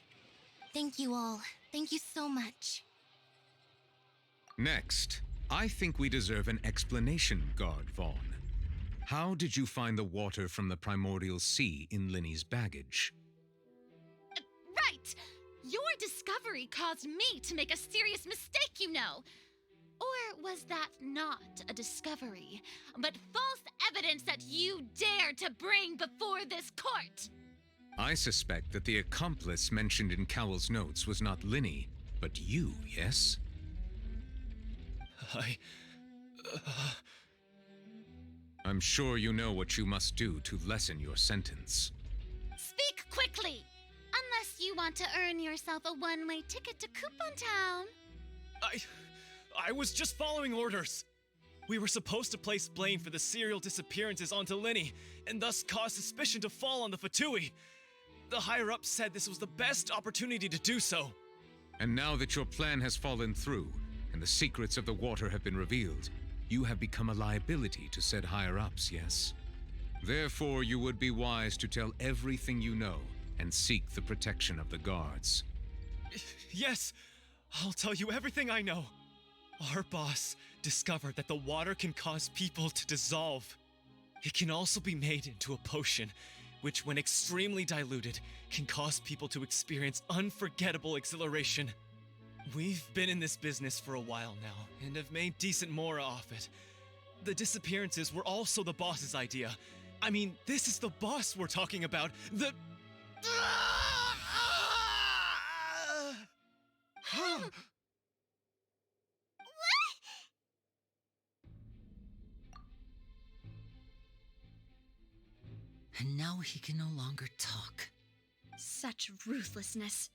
Thank you all. Thank you so much. Next, I think we deserve an explanation, Guard Vaughn. How did you find the water from the primordial sea in Linny's baggage? Right! Your discovery caused me to make a serious mistake, you know. Or was that not a discovery, but false evidence that you dared to bring before this court? I suspect that the accomplice mentioned in Cowell's notes was not Linny, but you, yes? I'm sure you know what you must do to lessen your sentence. Speak quickly! Unless you want to earn yourself a one-way ticket to Coupon Town. I was just following orders. We were supposed to place blame for the serial disappearances onto Linny, and thus cause suspicion to fall on the Fatui. The higher-ups said this was the best opportunity to do so. And now that your plan has fallen through, and the secrets of the water have been revealed, you have become a liability to said higher-ups, yes? Therefore, you would be wise to tell everything you know, and seek the protection of the guards. Yes, I'll tell you everything I know. Our boss discovered that the water can cause people to dissolve. It can also be made into a potion, which when extremely diluted, can cause people to experience unforgettable exhilaration. We've been in this business for a while now, and have made decent mora off it. The disappearances were also the boss's idea. I mean, this is the boss we're talking about. And now he can no longer talk. Such ruthlessness.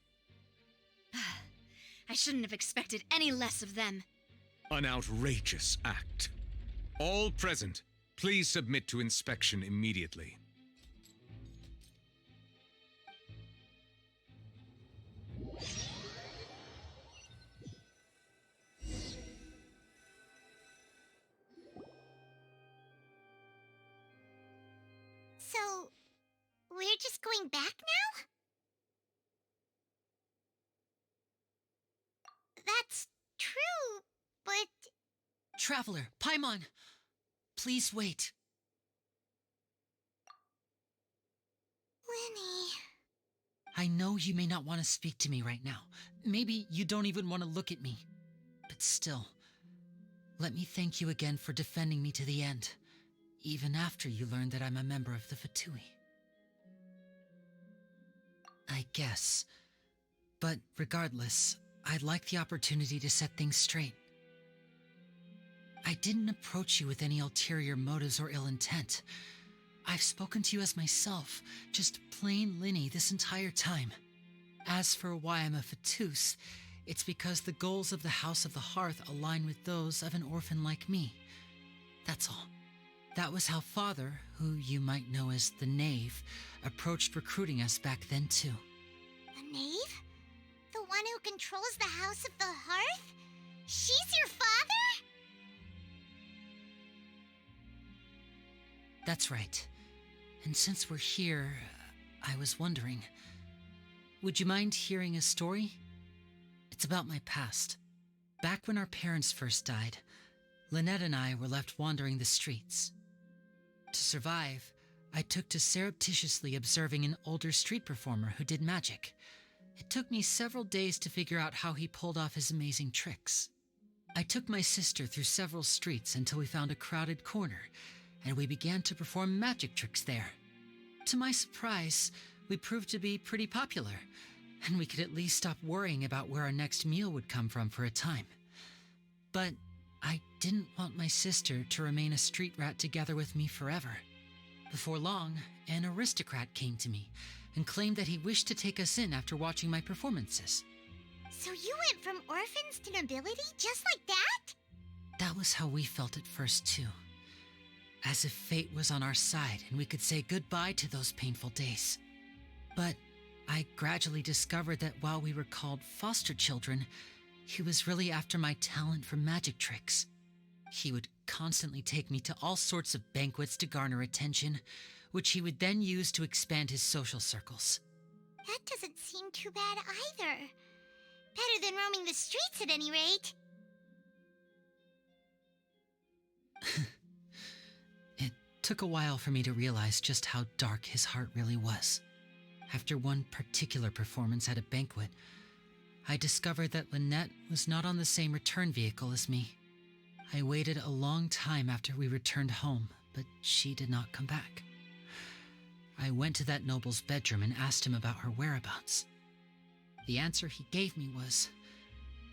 I shouldn't have expected any less of them. An outrageous act. All present, please submit to inspection immediately. So, we're just going back now? That's true, but... Traveler, Paimon, please wait. Lenny... I know you may not want to speak to me right now. Maybe you don't even want to look at me. But still, let me thank you again for defending me to the end, even after you learned that I'm a member of the Fatui. I guess. But regardless, I'd like the opportunity to set things straight. I didn't approach you with any ulterior motives or ill intent. I've spoken to you as myself, just plain Linny this entire time. As for why I'm a Fatus, it's because the goals of the House of the Hearth align with those of an orphan like me. That's all. That was how Father, who you might know as the Knave, approached recruiting us back then too. The Knave? The one who controls the House of the Hearth? She's your father? That's right. And since we're here, I was wondering, would you mind hearing a story? It's about my past. Back when our parents first died, Lynette and I were left wandering the streets. To survive, I took to surreptitiously observing an older street performer who did magic. It took me several days to figure out how he pulled off his amazing tricks. I took my sister through several streets until we found a crowded corner, and we began to perform magic tricks there. To my surprise, we proved to be pretty popular, and we could at least stop worrying about where our next meal would come from for a time. But I didn't want my sister to remain a street rat together with me forever. Before long, an aristocrat came to me and claimed that he wished to take us in after watching my performances. So you went from orphans to nobility just like that? That was how we felt at first, too. As if fate was on our side and we could say goodbye to those painful days. But I gradually discovered that while we were called foster children, he was really after my talent for magic tricks. He would constantly take me to all sorts of banquets to garner attention, which he would then use to expand his social circles. That doesn't seem too bad either. Better than roaming the streets at any rate. It took a while for me to realize just how dark his heart really was. After one particular performance at a banquet, I discovered that Lynette was not on the same return vehicle as me. I waited a long time after we returned home, but she did not come back. I went to that noble's bedroom and asked him about her whereabouts. The answer he gave me was,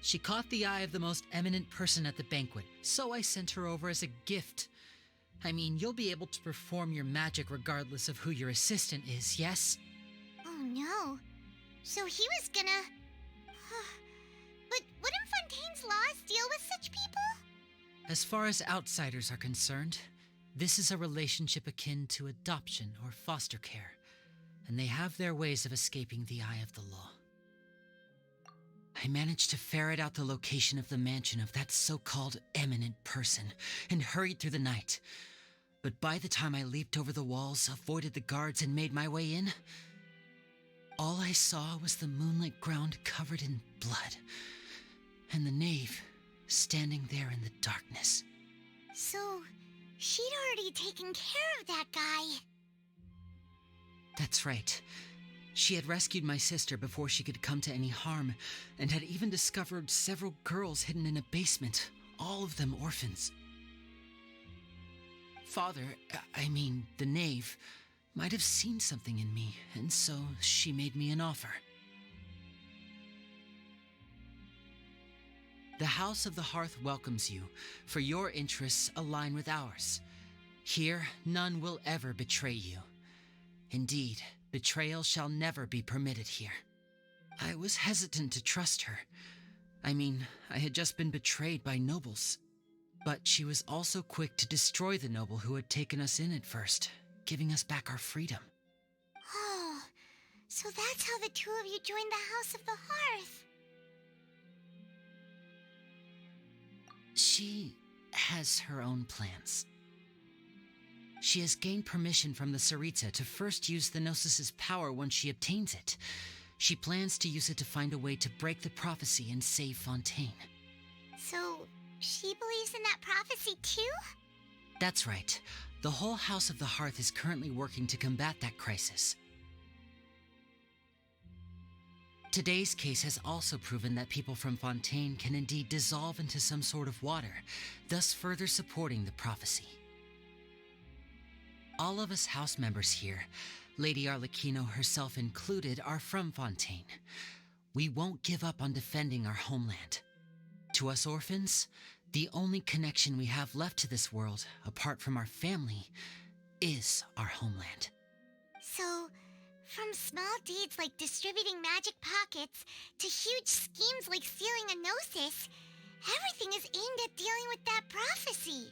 "She caught the eye of the most eminent person at the banquet, so I sent her over as a gift. I mean, you'll be able to perform your magic regardless of who your assistant is, yes?" Oh no. So he was gonna... But wouldn't Fontaine's laws village people? As far as outsiders are concerned, this is a relationship akin to adoption or foster care, and they have their ways of escaping the eye of the law. I managed to ferret out the location of the mansion of that so-called eminent person and hurried through the night. But by the time I leaped over the walls, avoided the guards, and made my way in, all I saw was the moonlit ground covered in blood, and the knave standing there in the darkness. So, she'd already taken care of that guy. That's right. She had rescued my sister before she could come to any harm, and had even discovered several girls hidden in a basement, all of them orphans. The knave, might have seen something in me, and so she made me an offer. The House of the Hearth welcomes you, for your interests align with ours. Here, none will ever betray you. Indeed, betrayal shall never be permitted here. I was hesitant to trust her. I had just been betrayed by nobles. But she was also quick to destroy the noble who had taken us in at first, giving us back our freedom. Oh, so that's how the two of you joined the House of the Hearth. She has her own plans. She has gained permission from the Tsaritsa to first use the Gnosis' power once she obtains it. She plans to use it to find a way to break the prophecy and save Fontaine. So, she believes in that prophecy too? That's right. The whole House of the Hearth is currently working to combat that crisis. Today's case has also proven that people from Fontaine can indeed dissolve into some sort of water, thus further supporting the prophecy. All of us house members here, Lady Arlecchino herself included, are from Fontaine. We won't give up on defending our homeland. To us orphans, the only connection we have left to this world, apart from our family, is our homeland. So, from small deeds like distributing magic pockets to huge schemes like stealing a Gnosis, everything is aimed at dealing with that prophecy.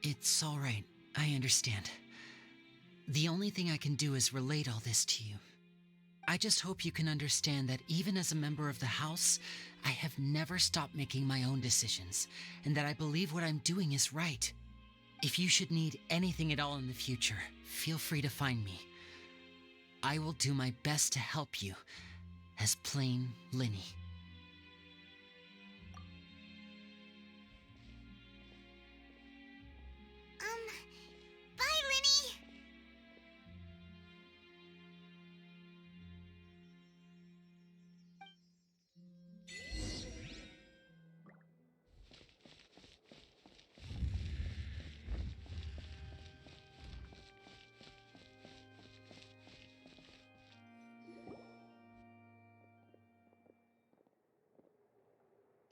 It's all right. I understand. The only thing I can do is relate all this to you. I just hope you can understand that even as a member of the House, I have never stopped making my own decisions, and that I believe what I'm doing is right. If you should need anything at all in the future, feel free to find me. I will do my best to help you, as plain Linny. Bye, Linny!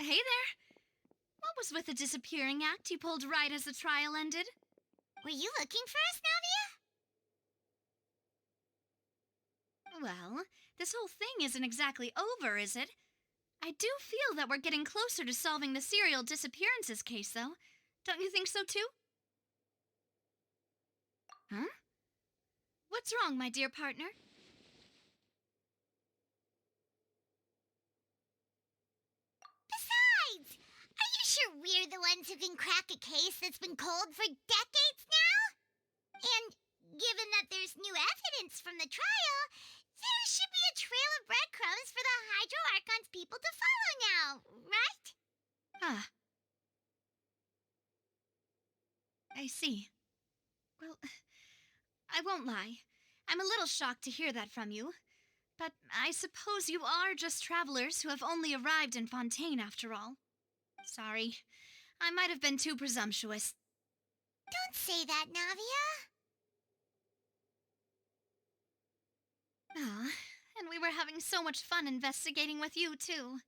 Hey there! What was with the disappearing act you pulled right as the trial ended? Were you looking for us, Navia? Well, this whole thing isn't exactly over, is it? I do feel that we're getting closer to solving the serial disappearances case, though. Don't you think so, too? Huh? What's wrong, my dear partner? Besides, are you sure we're the ones who can crack a case that's been cold for decades now? And given that there's new evidence from the trial, there should be a trail of breadcrumbs for the Hydro Archon's people to follow now, right? Ah. I see. Well, I won't lie. I'm a little shocked to hear that from you. But I suppose you are just travelers who have only arrived in Fontaine after all. Sorry. I might have been too presumptuous. Don't say that, Navia. Ah, and we were having so much fun investigating with you, too.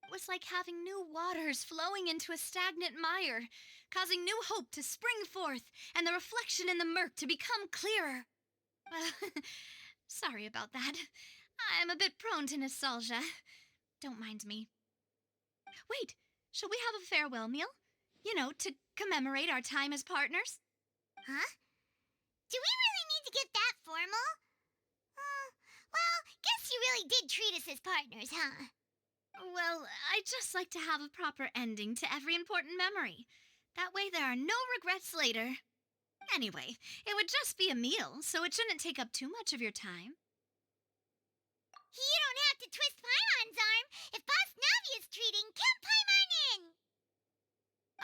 It was like having new waters flowing into a stagnant mire, causing new hope to spring forth, and the reflection in the murk to become clearer. Well, sorry about that. I'm a bit prone to nostalgia. Don't mind me. Wait, shall we have a farewell meal? You know, to commemorate our time as partners? Huh? Do we really need to get that formal? Well, guess you really did treat us as partners, huh? Well, I'd just like to have a proper ending to every important memory. That way there are no regrets later. Anyway, it would just be a meal, so it shouldn't take up too much of your time. You don't have to twist Paimon's arm. If Boss Navi is treating, count Paimon in!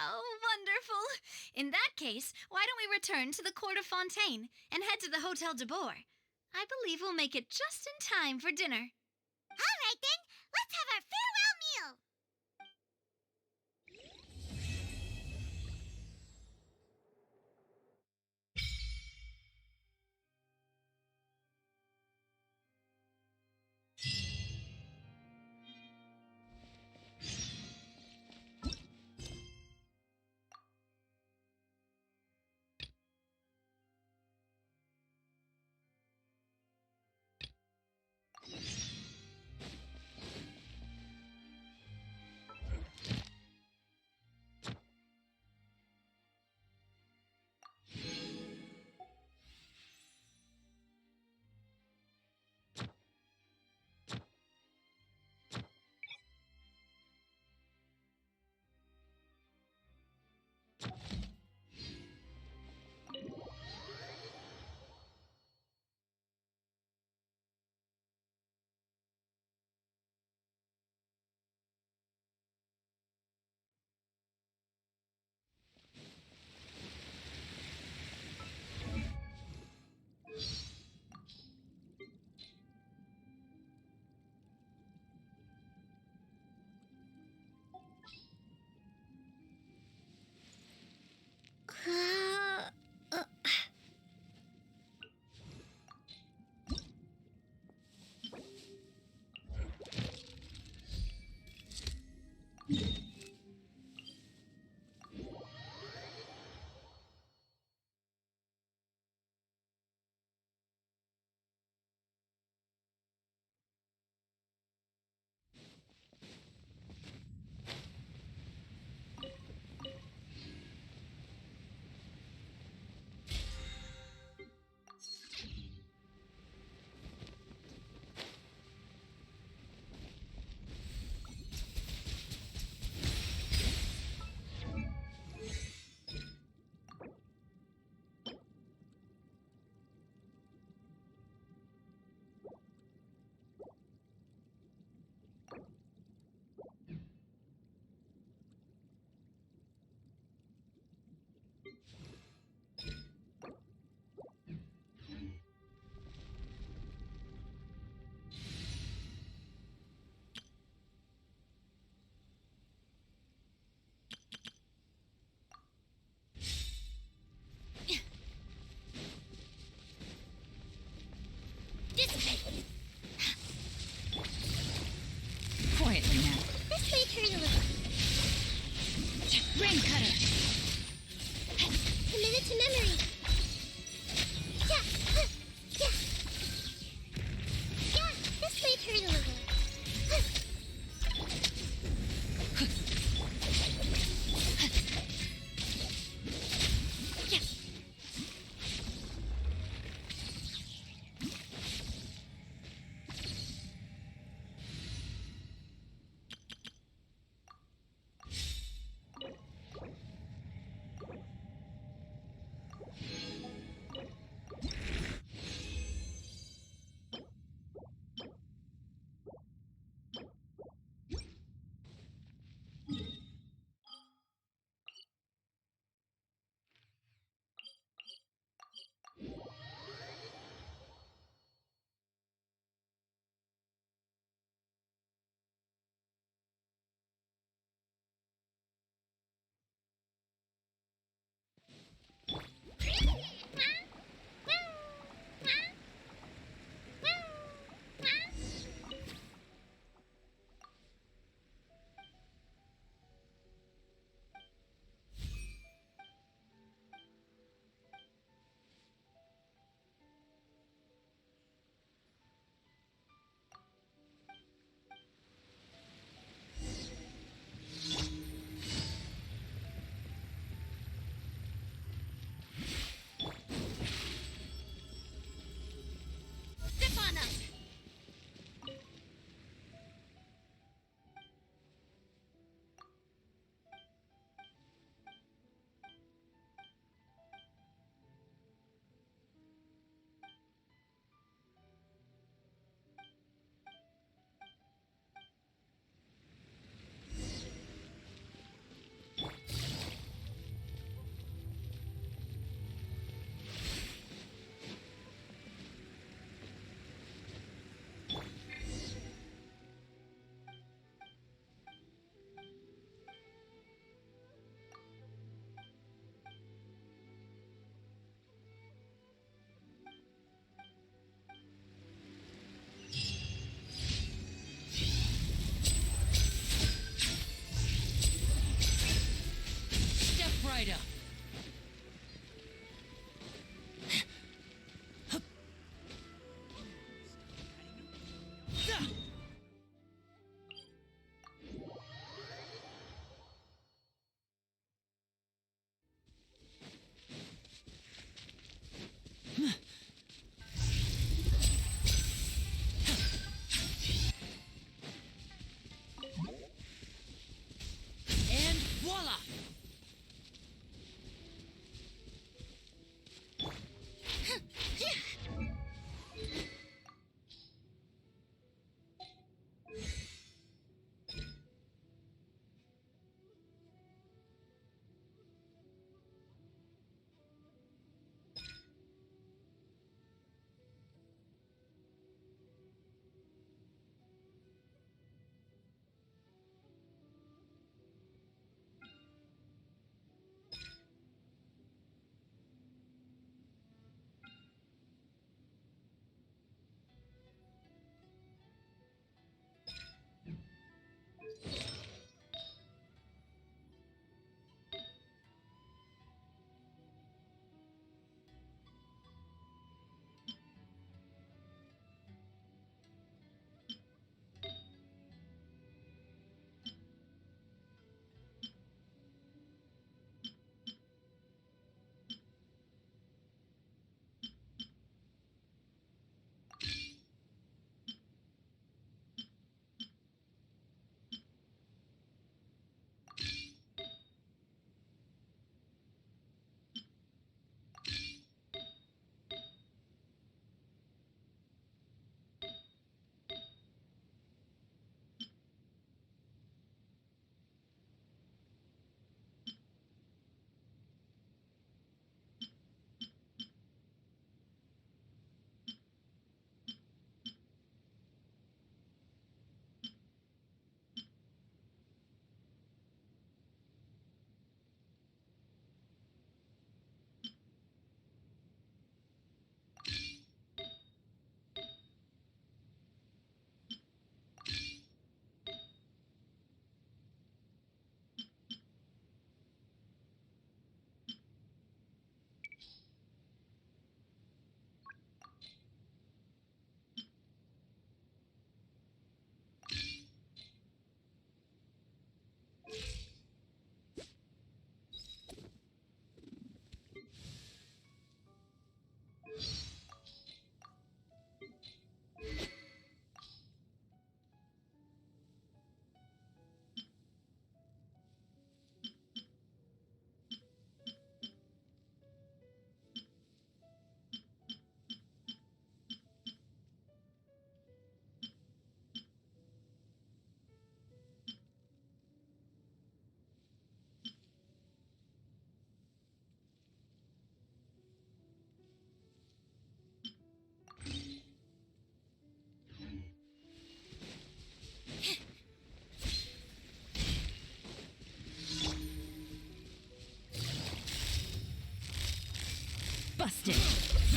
Oh, wonderful. In that case, why don't we return to the court of Fontaine and head to the Hotel de Boer? I believe we'll make it just in time for dinner. All right, then. Let's have our farewell meal.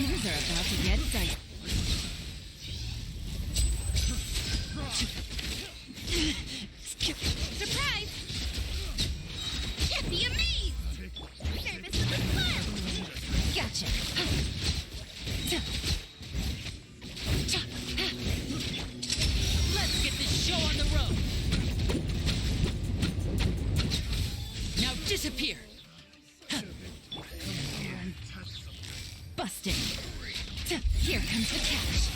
Things are about to get dicey. Surprise! Yippee amaze! Service of the club! Gotcha. Let's get this show on the road. Now disappear. Busted. Here comes the cash.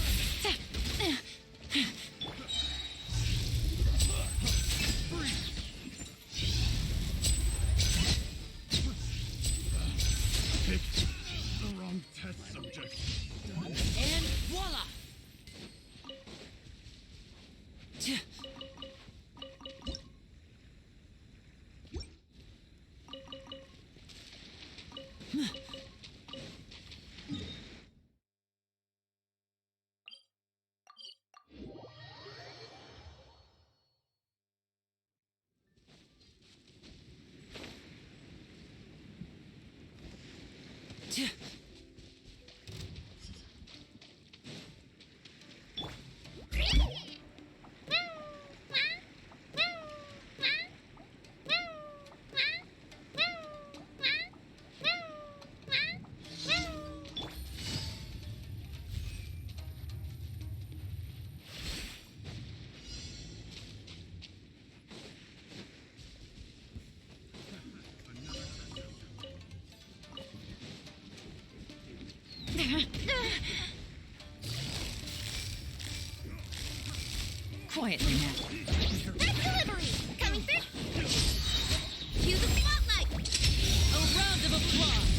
Picked the wrong test subject. And voila! Quietly now. Delivery! Coming through! Cue the spotlight! A round of applause.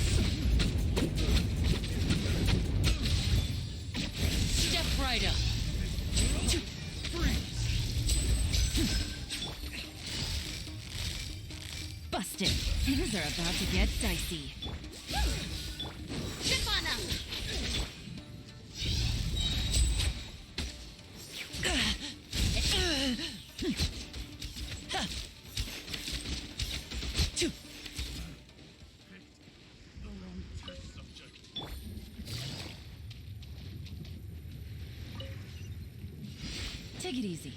Step right up. Busted. Things are about to get dicey. Chip on 'em! The wrong test subject. Take it easy.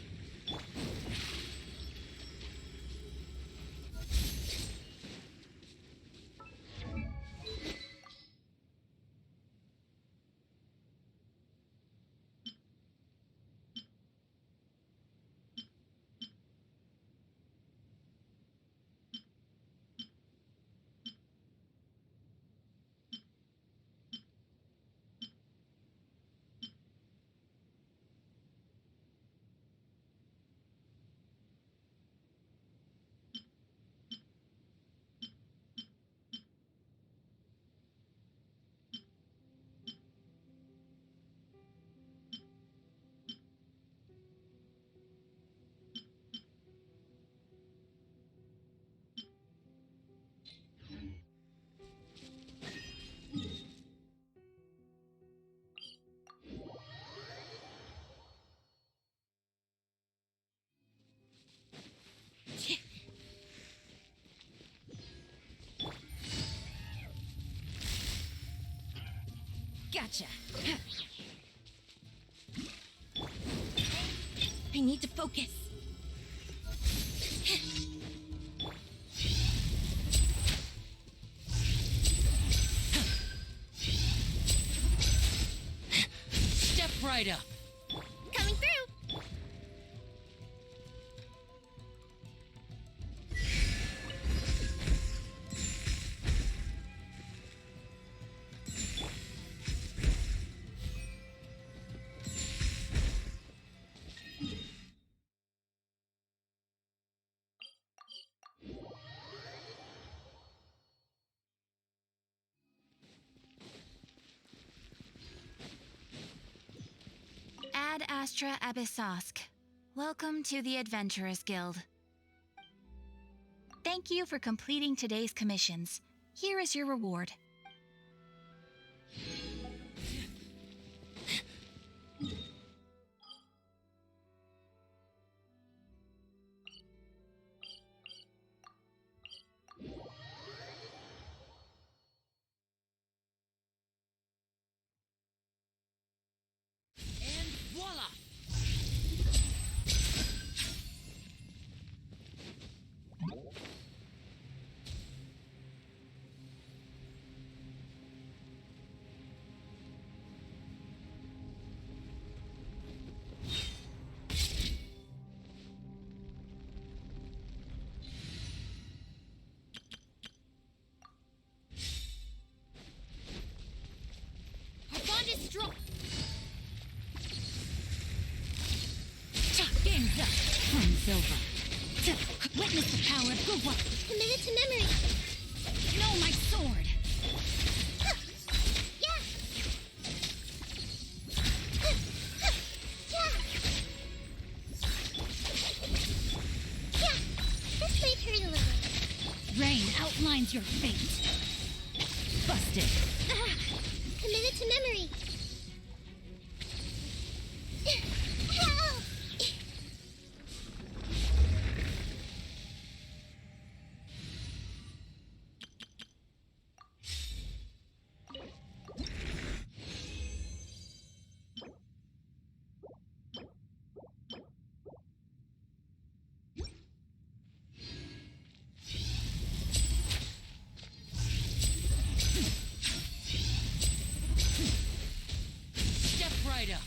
Gotcha. I need to focus. Step right up. Coming through! Ad Astra Abyssosk. Welcome to the Adventurers Guild. Thank you for completing today's commissions. Here is your reward. Commit it to memory. No, my sword. Yeah. Yeah. This might hurt a little. Rain outlines your fate. Busted. Commit it to memory. Ow! Step right up.